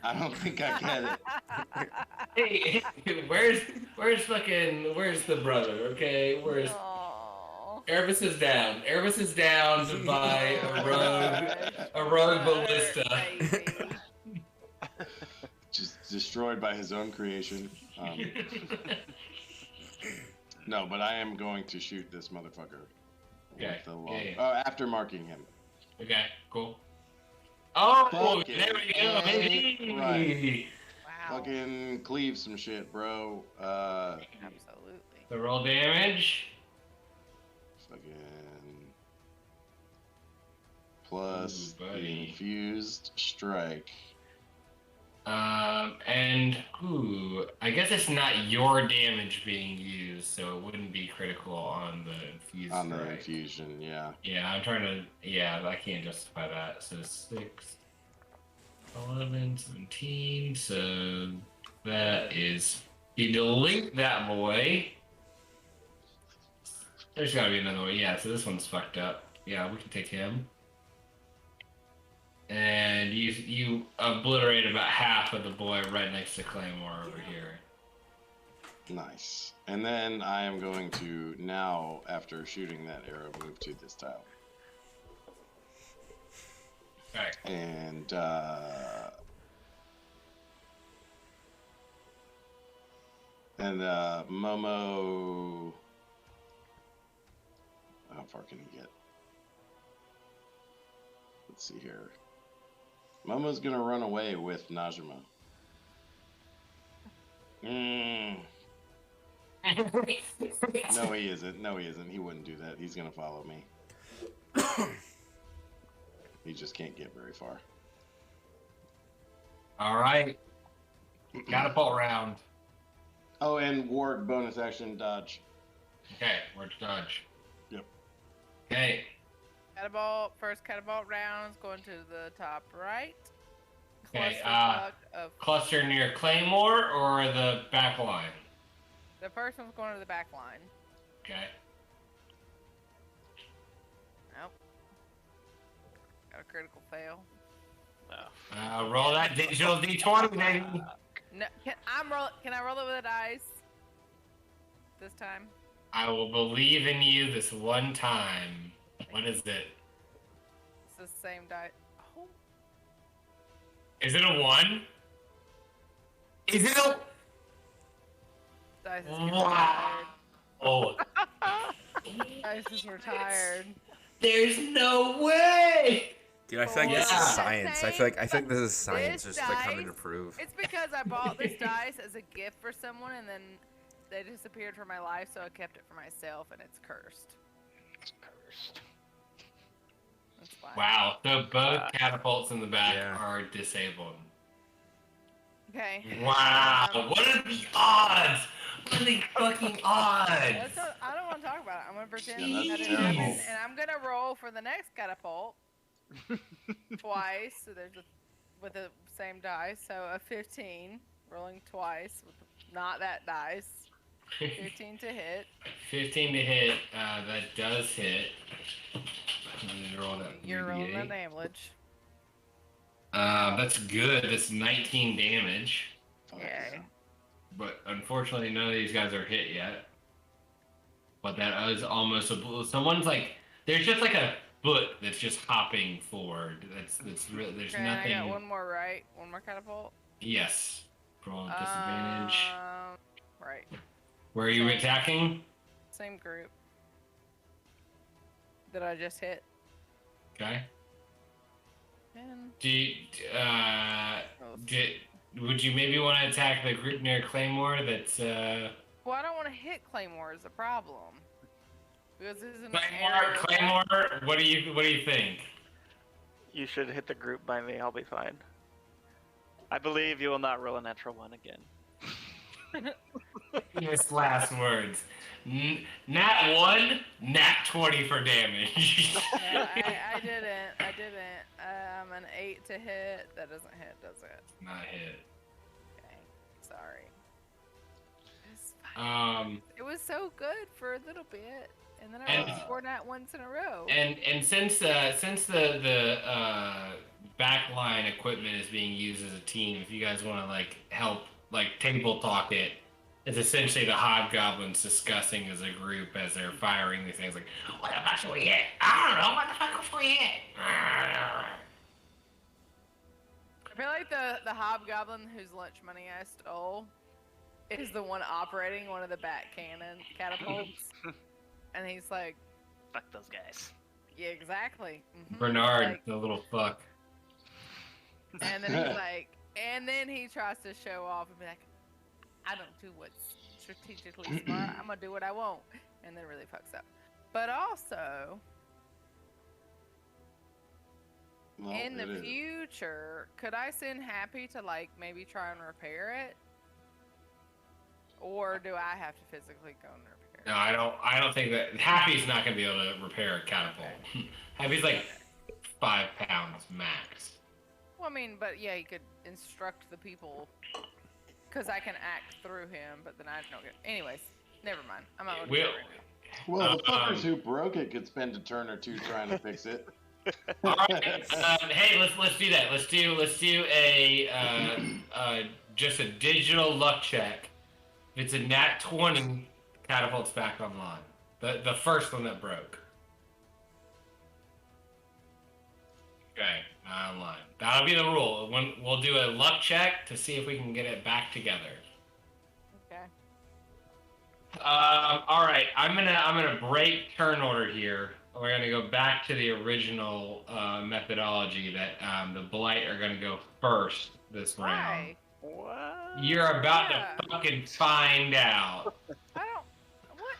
I don't think I get it. Hey, where's the brother? Okay, where's Aw. Erebus is down. Erebus is down by a rogue ballista. Baby. Just destroyed by his own creation. No, but I am going to shoot this motherfucker. Okay. With the long... Yeah. Oh, after marking him. Okay, cool. Oh, Fuck there it. we go, baby. Right. Wow. Fucking cleave some shit, bro. Absolutely. The roll damage. Fucking plus Ooh, the buddy. infused strike. And I guess it's not your damage being used, so it wouldn't be critical on the infused On the strike. infusion, yeah. Yeah, I'm trying to. Yeah, I can't justify that. So 6, 11, 17. So that is. You delete that boy. There's got to be another one. Yeah, so this one's fucked up. Yeah, we can take him. And you obliterate about half of the boy right next to Claymore over here. Nice. And then I am going to now, after shooting that arrow, move to this tile. Alright. And Momo. How far can he get? Let's see here. Momo's gonna run away with Najima. No, he isn't. No, he isn't. He wouldn't do that. He's gonna follow me. He just can't get very far. Alright. Catapult round. Oh, and ward bonus action dodge. Okay, we're to dodge. Yep. Okay. First catapult round is going to the top right. Okay, Clusterfuck of cluster near Claymore or the back line? the first one's going to the back line. Okay. Nope. Got a critical fail. No. Roll that digital D20, baby. No, can I roll it with a dice? This time? I will believe in you this one time. What is it? It's the same die. Oh, Is it a 1? Is it a... dice is getting Wow. tired. Oh, Dice is retired. there's no way! Dude, I feel like this Yeah. is science. I feel like this is science This just like coming to dice- prove. It's because I bought this dice as a gift for someone and then they disappeared from my life, so I kept it for myself and it's cursed. It's cursed. That's fine. Wow, so both catapults in the back Yeah. are disabled. Okay. Wow, what are the odds? What are the fucking odds? I don't want to talk about it. I'm going to pretend Yeah, that's that didn't happen. terrible. And I'm going to roll for the next catapult twice. So there's with the same dice. So a 15, rolling twice with not that dice. 15 to hit. 15 to hit, that does hit. You roll that You're rolling the 3d8. damage. That's good. That's 19 damage. Yay. But unfortunately, none of these guys are hit yet. But that is almost a... Someone's like... There's just like a foot that's just hopping forward. That's really... There's Okay, nothing... I got one more right. One more catapult. Yes. Roll disadvantage. Right. Where are you attacking? Same group that I just hit. Okay. And would you maybe want to attack the group near Claymore? That's well, I don't want to hit Claymore is the problem. Because this is an Claymore. What do you think? You should hit the group by me. I'll be fine. I believe you will not roll a natural 1 again. His last words. Nat 1, nat 20 for damage. No, I didn't. I'm an 8 to hit. That doesn't hit, does it? Not hit. Okay. Sorry. It's fine. Um. It was so good for a little bit, and then I rolled 4 nat 1s in a row. And since the backline equipment is being used as a team, if you guys want to like help like table talk it, it's essentially the hobgoblins discussing as a group as they're firing these things like, What the fuck should we hit? I don't know. What the fuck should we hit? I feel like the hobgoblin whose lunch money I stole is the one operating one of the bat cannon catapults. And he's like, fuck those guys. Yeah, exactly. Mm-hmm. Bernard, like, the little fuck. And then he's like, and then he tries to show off and be like, I don't do what's strategically smart. I'm gonna do what I want, and then really fucks up. But also, in the future, could I send Happy to like maybe try and repair it, or do I have to physically go and repair it? No, I don't think that Happy's not gonna be able to repair a catapult. Okay. Happy's like 5 pounds max. Well, I mean, but yeah, he could instruct the people. Because I can act through him, but then I don't get. Anyways, never mind. I'm not looking at it right now. Well, the fuckers who broke it could spend a turn or two trying to fix it. All right. Hey, let's do that. Let's do a just a digital luck check. If it's a nat 20, catapult's back online. The first one that broke. Okay, online. That'll be the rule. We'll do a luck check to see if we can get it back together. Okay. All right. I'm gonna break turn order here. We're gonna go back to the original methodology that the Blight are gonna go first this round. What? You're about to fucking find out. I don't. What?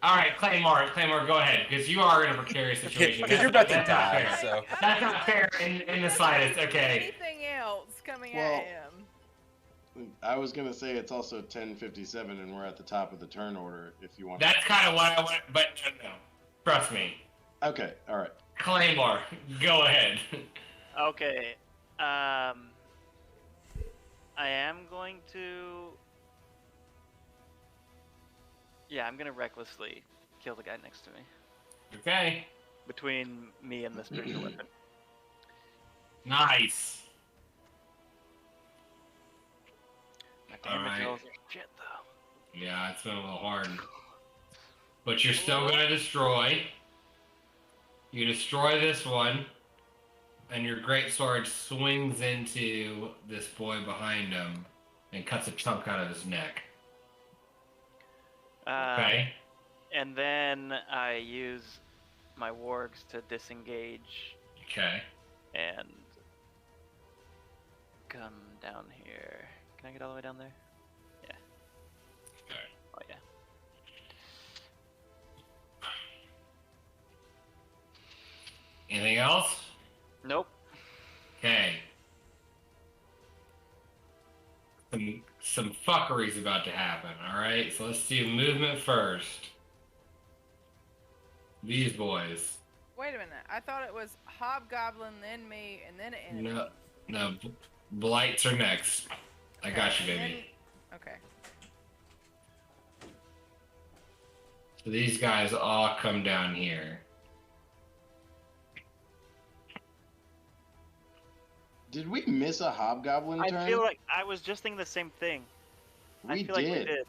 All right, Claymore, go ahead, because you are in a precarious situation. Because you're about to That's not die, fair. so. That's not fair in the slightest. Okay. Anything else coming at him? I was gonna say it's also 10:57, and we're at the top of the turn order. If you want. That's kind of what I want, but no. Trust me. Okay. All right. Claymore, go ahead. Okay. I am going to. Yeah, I'm gonna recklessly kill the guy next to me. Okay. Between me and the spiritual weapon. Nice. My damage Alright. rolls are shit though. Yeah, it's been a little hard. But you're still gonna destroy. You destroy this one, and your greatsword swings into this boy behind him and cuts a chunk out of his neck. Okay. And then I use my wargs to disengage. Okay. And come down here. Can I get all the way down there? Yeah. Okay. Oh yeah. Anything else? Nope. Okay. Some fuckery's about to happen, alright? So let's do movement first. These boys. Wait a minute. I thought it was Hobgoblin, then me, and then enemy. No, Blights are next. I got you, baby. Okay. So these guys all come down here. Did we miss a hobgoblin turn? I feel like I was just thinking the same thing. I feel like we did.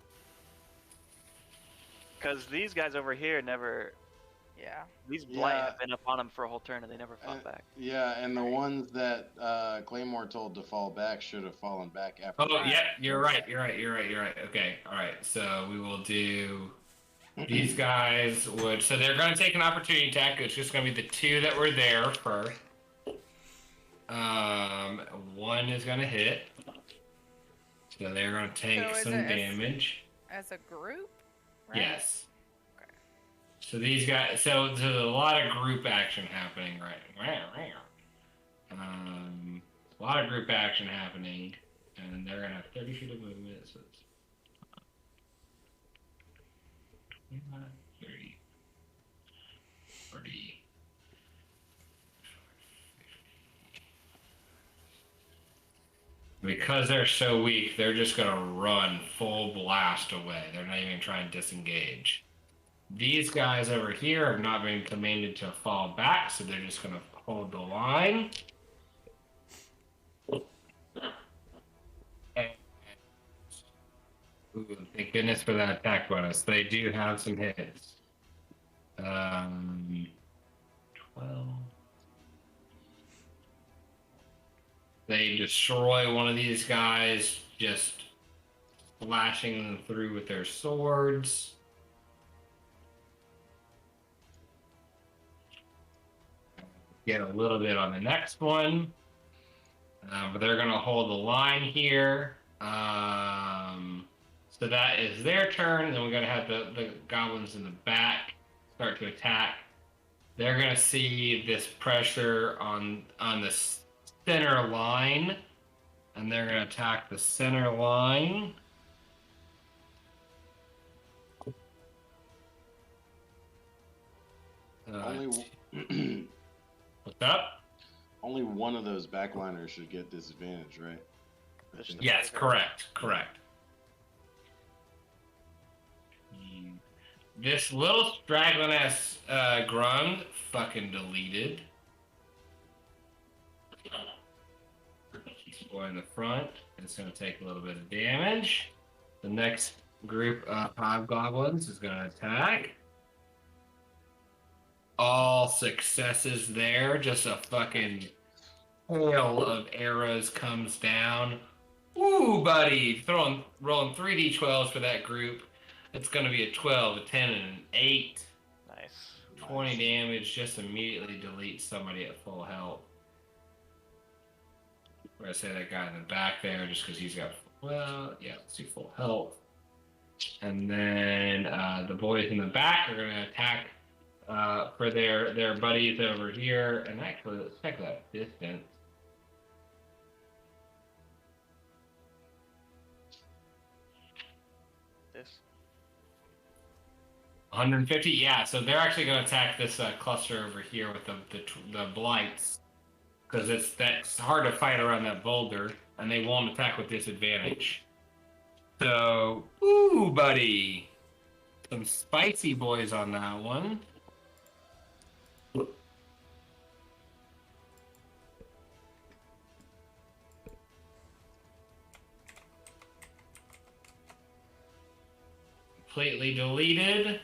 Because these guys over here never Yeah. These blight Yeah. have been up on them for a whole turn and they never fought back. Yeah, and the ones that Claymore told to fall back should have fallen back after. Oh, yeah, you're right. Okay, all right. So we will do. These guys would. So they're going to take an opportunity attack. It's just going to be the 2 that were there first. 1 is going to hit. So they're going to take So is some it damage. As a group? Right? Yes. Okay. So these guys. So there's a lot of group action happening right. A lot of group action happening, and they're going to have 30 feet of movement. So it's 25, 30, 40. Because they're so weak, they're just going to run full blast away. They're not even trying to disengage. These guys over here have not been commanded to fall back, so they're just going to hold the line. And, ooh, thank goodness for that attack bonus. They do have some hits. 12. They destroy one of these guys, just slashing them through with their swords. Get a little bit on the next one. But they're going to hold the line here. So that is their turn. Then we're going to have the goblins in the back start to attack. They're going to see this pressure on the center line, and they're going to attack the center line. What's up? Only one of those backliners should get disadvantage, right? Yes, correct. This little straggling ass grung fucking deleted. He's in the front. It's going to take a little bit of damage. The next group of hobgoblins is going to attack. All successes there. Just a fucking hail of arrows comes down. Ooh, buddy. Rolling 3d12s for that group. It's going to be a 12, a 10, and an 8. Nice. 20 damage. Just immediately delete somebody at full health. We're going to say that guy in the back there just because he's got, well, yeah, let's do full health. And then the boys in the back are going to attack for their buddies over here. And actually, let's check that distance. This 150, yeah. So they're actually going to attack this cluster over here with the blights, because that's hard to fight around that boulder, and they won't attack with disadvantage. So, ooh, buddy, some spicy boys on that one. Completely deleted.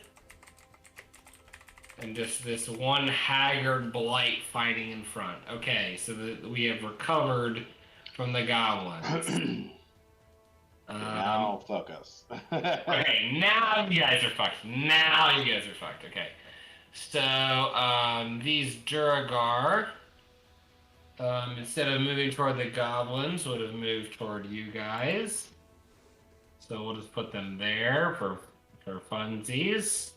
And just this one haggard blight fighting in front. Okay, so we have recovered from the goblins. Now fuck us. Okay, now you guys are fucked. Okay. So, these Duragar, instead of moving toward the goblins, would have moved toward you guys. So we'll just put them there for funsies.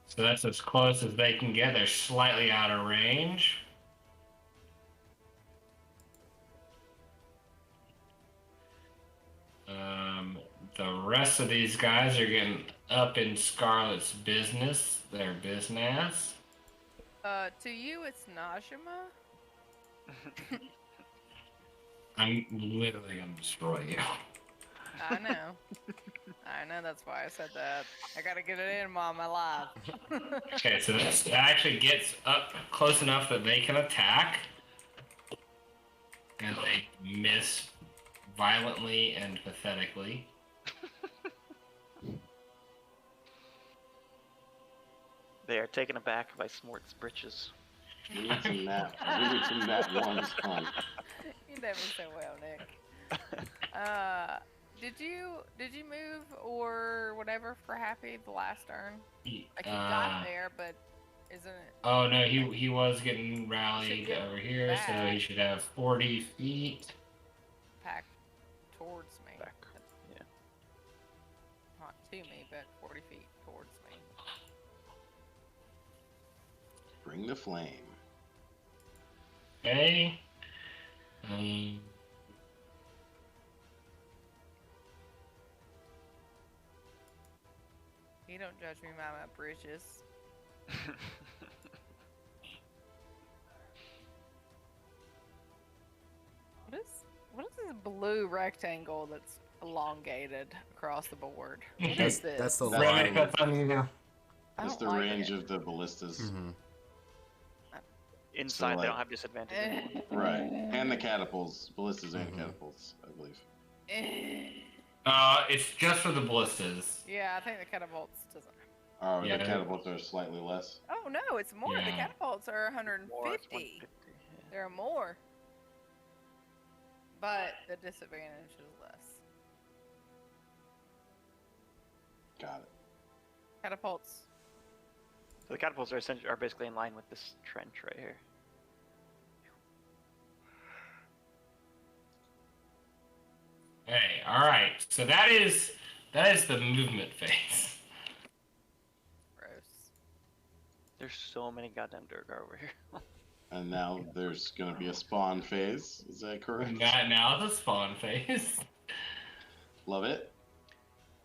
So that's as close as they can get. They're slightly out of range. The rest of these guys are getting up in Scarlet's business. Their business. To you, it's Najima. I'm literally gonna destroy you. I know. I know, that's why I said that. I gotta get it in while I'm alive. Okay, so this actually gets up close enough that they can attack. And they miss violently and pathetically. They are taken aback by Smort's britches. We need some nat ones, Con. You did me so well, Nick. Did you move or whatever for Happy the last turn? Like he got there, but isn't it? Oh no, he was getting rallied get over here, so he back. should have 40 feet. Pack towards me. Back. Yeah. Not to me, but 40 feet towards me. Bring the flame. Okay. You don't judge me by my bridges. What is this blue rectangle that's elongated across the board? What is this? That's the That's line. I That's don't the like range it. of the ballistas. Mhm. Inside, like- they don't have disadvantage. anymore. Right. And the catapults. Ballistas and Mhm. catapults, I believe. It's just for the ballistas. Yeah, I think the catapults doesn't. Oh, Yeah. the catapults are slightly less. Oh no, it's more. The Yeah. catapults are More, it's 150. 150, yeah. There are more. But the disadvantage is less. Got it. Catapults. So the catapults are basically in line with this trench right here. Hey, all right. So that is the movement phase. Gross. There's so many goddamn Durgar over here. And now there's going to be a spawn phase. Is that correct? Now the spawn phase. Love it.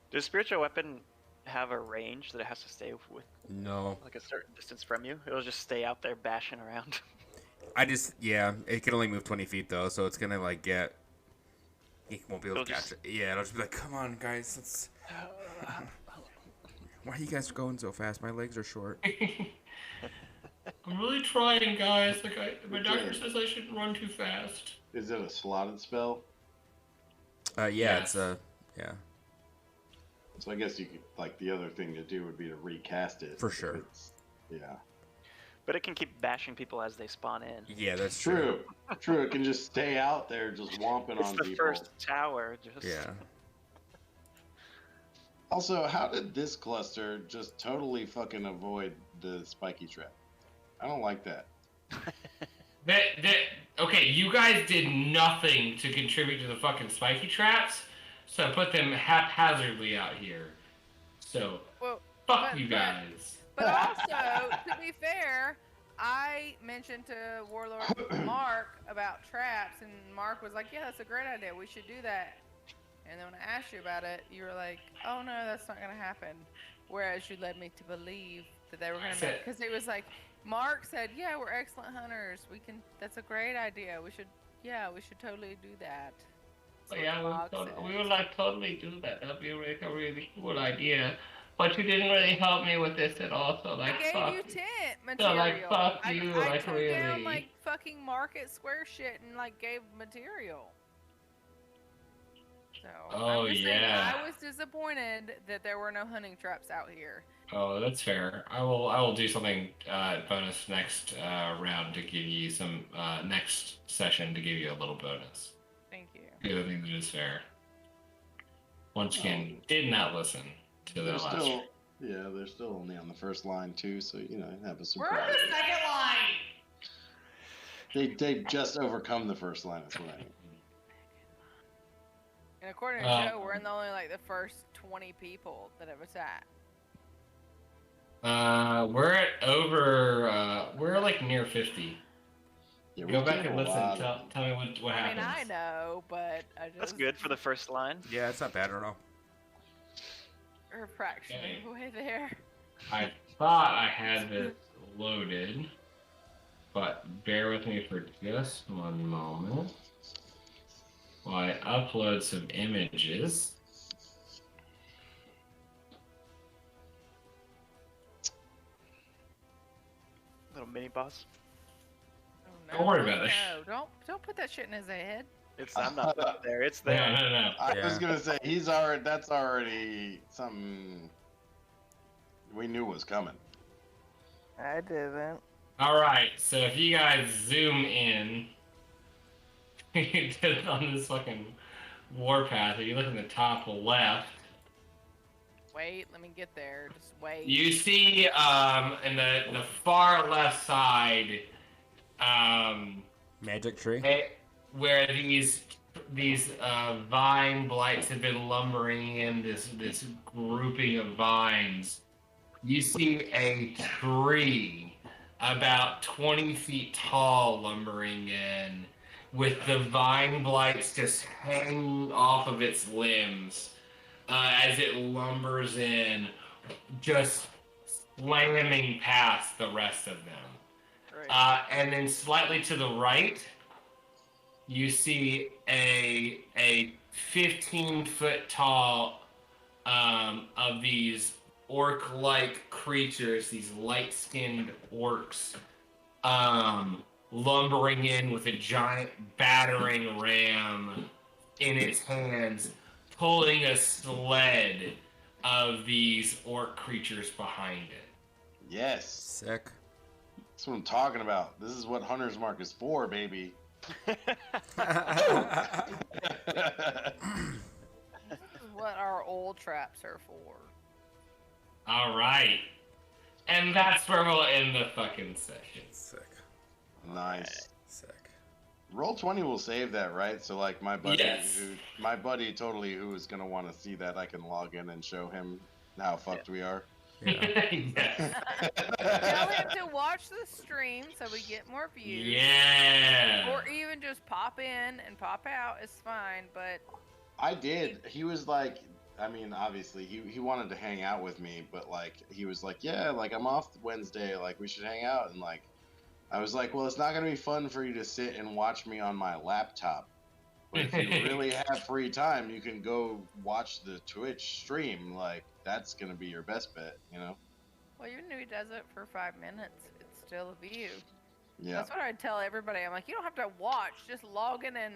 Does spiritual weapon have a range that it has to stay with, No, like a certain distance from you? It'll just stay out there bashing around. it can only move 20 feet though, so it's gonna like get. He won't be able It'll to catch just- it. Yeah, it'll just be like, come on, guys, let's. Why are you guys going so fast? My legs are short. I'm really trying, guys. My doctor Okay. says I shouldn't run too fast. Is it a slotted spell? Yeah, Yes. it's yeah. So I guess you could, like, the other thing to do would be to recast it. For sure. Yeah. But it can keep bashing people as they spawn in. Yeah, that's True. True. It can just stay out there, just whomping It's on the people. first tower. Just Yeah. Also, how did this cluster just totally fucking avoid the spiky trap? I don't like that. Okay, you guys did nothing to contribute to the fucking spiky traps, so I put them haphazardly out here. So, Well, fuck but- you guys. But also, to be fair, I mentioned to Warlord Mark about traps, and Mark was like, "Yeah, that's a great idea. We should do that." And then when I asked you about it, you were like, "Oh no, that's not gonna happen." Whereas you led me to believe that they were gonna make, because it was like Mark said, "Yeah, we're excellent hunters. We can. That's a great idea. We should totally do that." That's what Mark said. we would like totally do that. That'd be a really cool idea. But you didn't really help me with this at all, so I like gave fuck you you. tent So, material. like, fuck I you, took like, down really. like fucking market square shit and like gave material. So Oh, I'm just saying, yeah. I was disappointed that there were no hunting traps out here. Oh, that's fair. I will do something bonus next round to give you some next session to give you a little bonus. Thank you. Because I think that is fair. Once again, did not listen to the They're last. still, yeah, they're still only on the first line too, so you know, have a We're on surprise. the second line. They just overcome the first line. That's what I mean. And according to Joe, we're in the only like the first 20 people that have attacked. We're at over. We're like near 50. Yeah, Go we back killed and a listen. lot of Tell, them. tell me what I mean, happens. I know, but I just That's good for the first line. Yeah, it's not bad at all. We're a fraction Okay. of the way there. I thought I had this loaded, but bear with me for just one moment while I upload some images. Little mini boss. Oh, no. Don't worry about it. No, don't put that shit in his head. I'm not putting it there. It's No, there. no. I was Yeah. gonna say that's already something we knew was coming. I didn't. All right, so if you guys zoom in on this fucking warpath, if you look in the top left, Wait, let me get there. Just wait. you see in the far left side, Magic tree. where these vine blights have been lumbering in this grouping of vines. You see a tree about 20 feet tall lumbering in, with the vine blights just hanging off of its limbs as it lumbers in, just slamming past the rest of them. Great. And then slightly to the right, you see a 15-foot tall of these orc-like creatures, these light-skinned orcs, lumbering in with a giant battering ram in its hands, pulling a sled of these orc creatures behind it. Yes. Sick. That's what I'm talking about. This is what Hunter's Mark is for, baby. This is what our old traps are for. All right. And that's where we'll end the fucking session. Sick. Nice. Sick. Roll20 will save that, right? So like my buddy Yes. who is gonna want to see that, I can log in and show him how fucked we are. Yeah. Yes. Tell him to watch the stream so we get more views. Yeah. Or even just pop in and pop out is fine, but I did. He was like, I mean, obviously he wanted to hang out with me, but like he was like, yeah, like I'm off Wednesday, like we should hang out, and like I was like, well, it's not gonna be fun for you to sit and watch me on my laptop. But if you really have free time, you can go watch the Twitch stream. Like that's gonna be your best bet, you know? well, even if he does it for 5 minutes, it's still a view. Yeah. That's what I tell everybody. I'm like, you don't have to watch, just log in and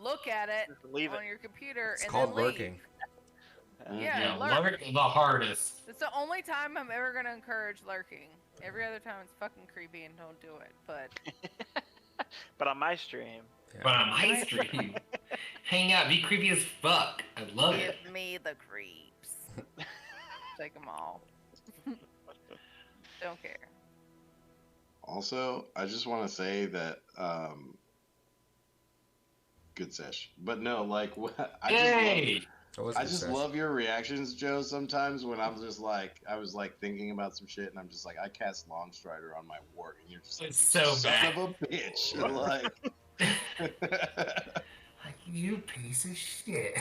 look at it Just leave it. on your computer It's and called then leave. lurking. Yeah, Yeah, lurk. lurk the hardest. It's the only time I'm ever gonna encourage lurking. Every other time it's fucking creepy and don't do it. But But on my stream, Yeah. But on my stream, hang out, be creepy as fuck. I love it. give me the creeps. Take them all. Don't care. Also, I just want to say that good sesh. But no, like Yay! That was I good just session. love your reactions, Joe. Sometimes when I'm just like, I was like thinking about some shit, and I'm just like, I cast Longstrider on my wart, and you're just like, It's so son bad. of a bitch. Like, Like, you piece of shit.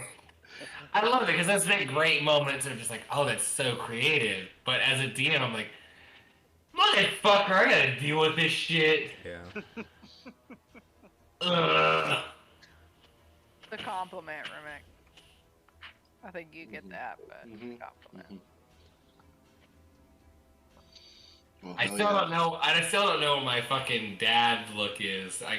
I love it because that's been great moments of just like, oh, that's so creative. But as a DM, I'm like, motherfucker, I gotta deal with this shit. Yeah. Ugh. The compliment, Remick. I think you get that, but Mhm. compliment. well, I hell still yeah. don't know. I still don't know what my fucking dad look is.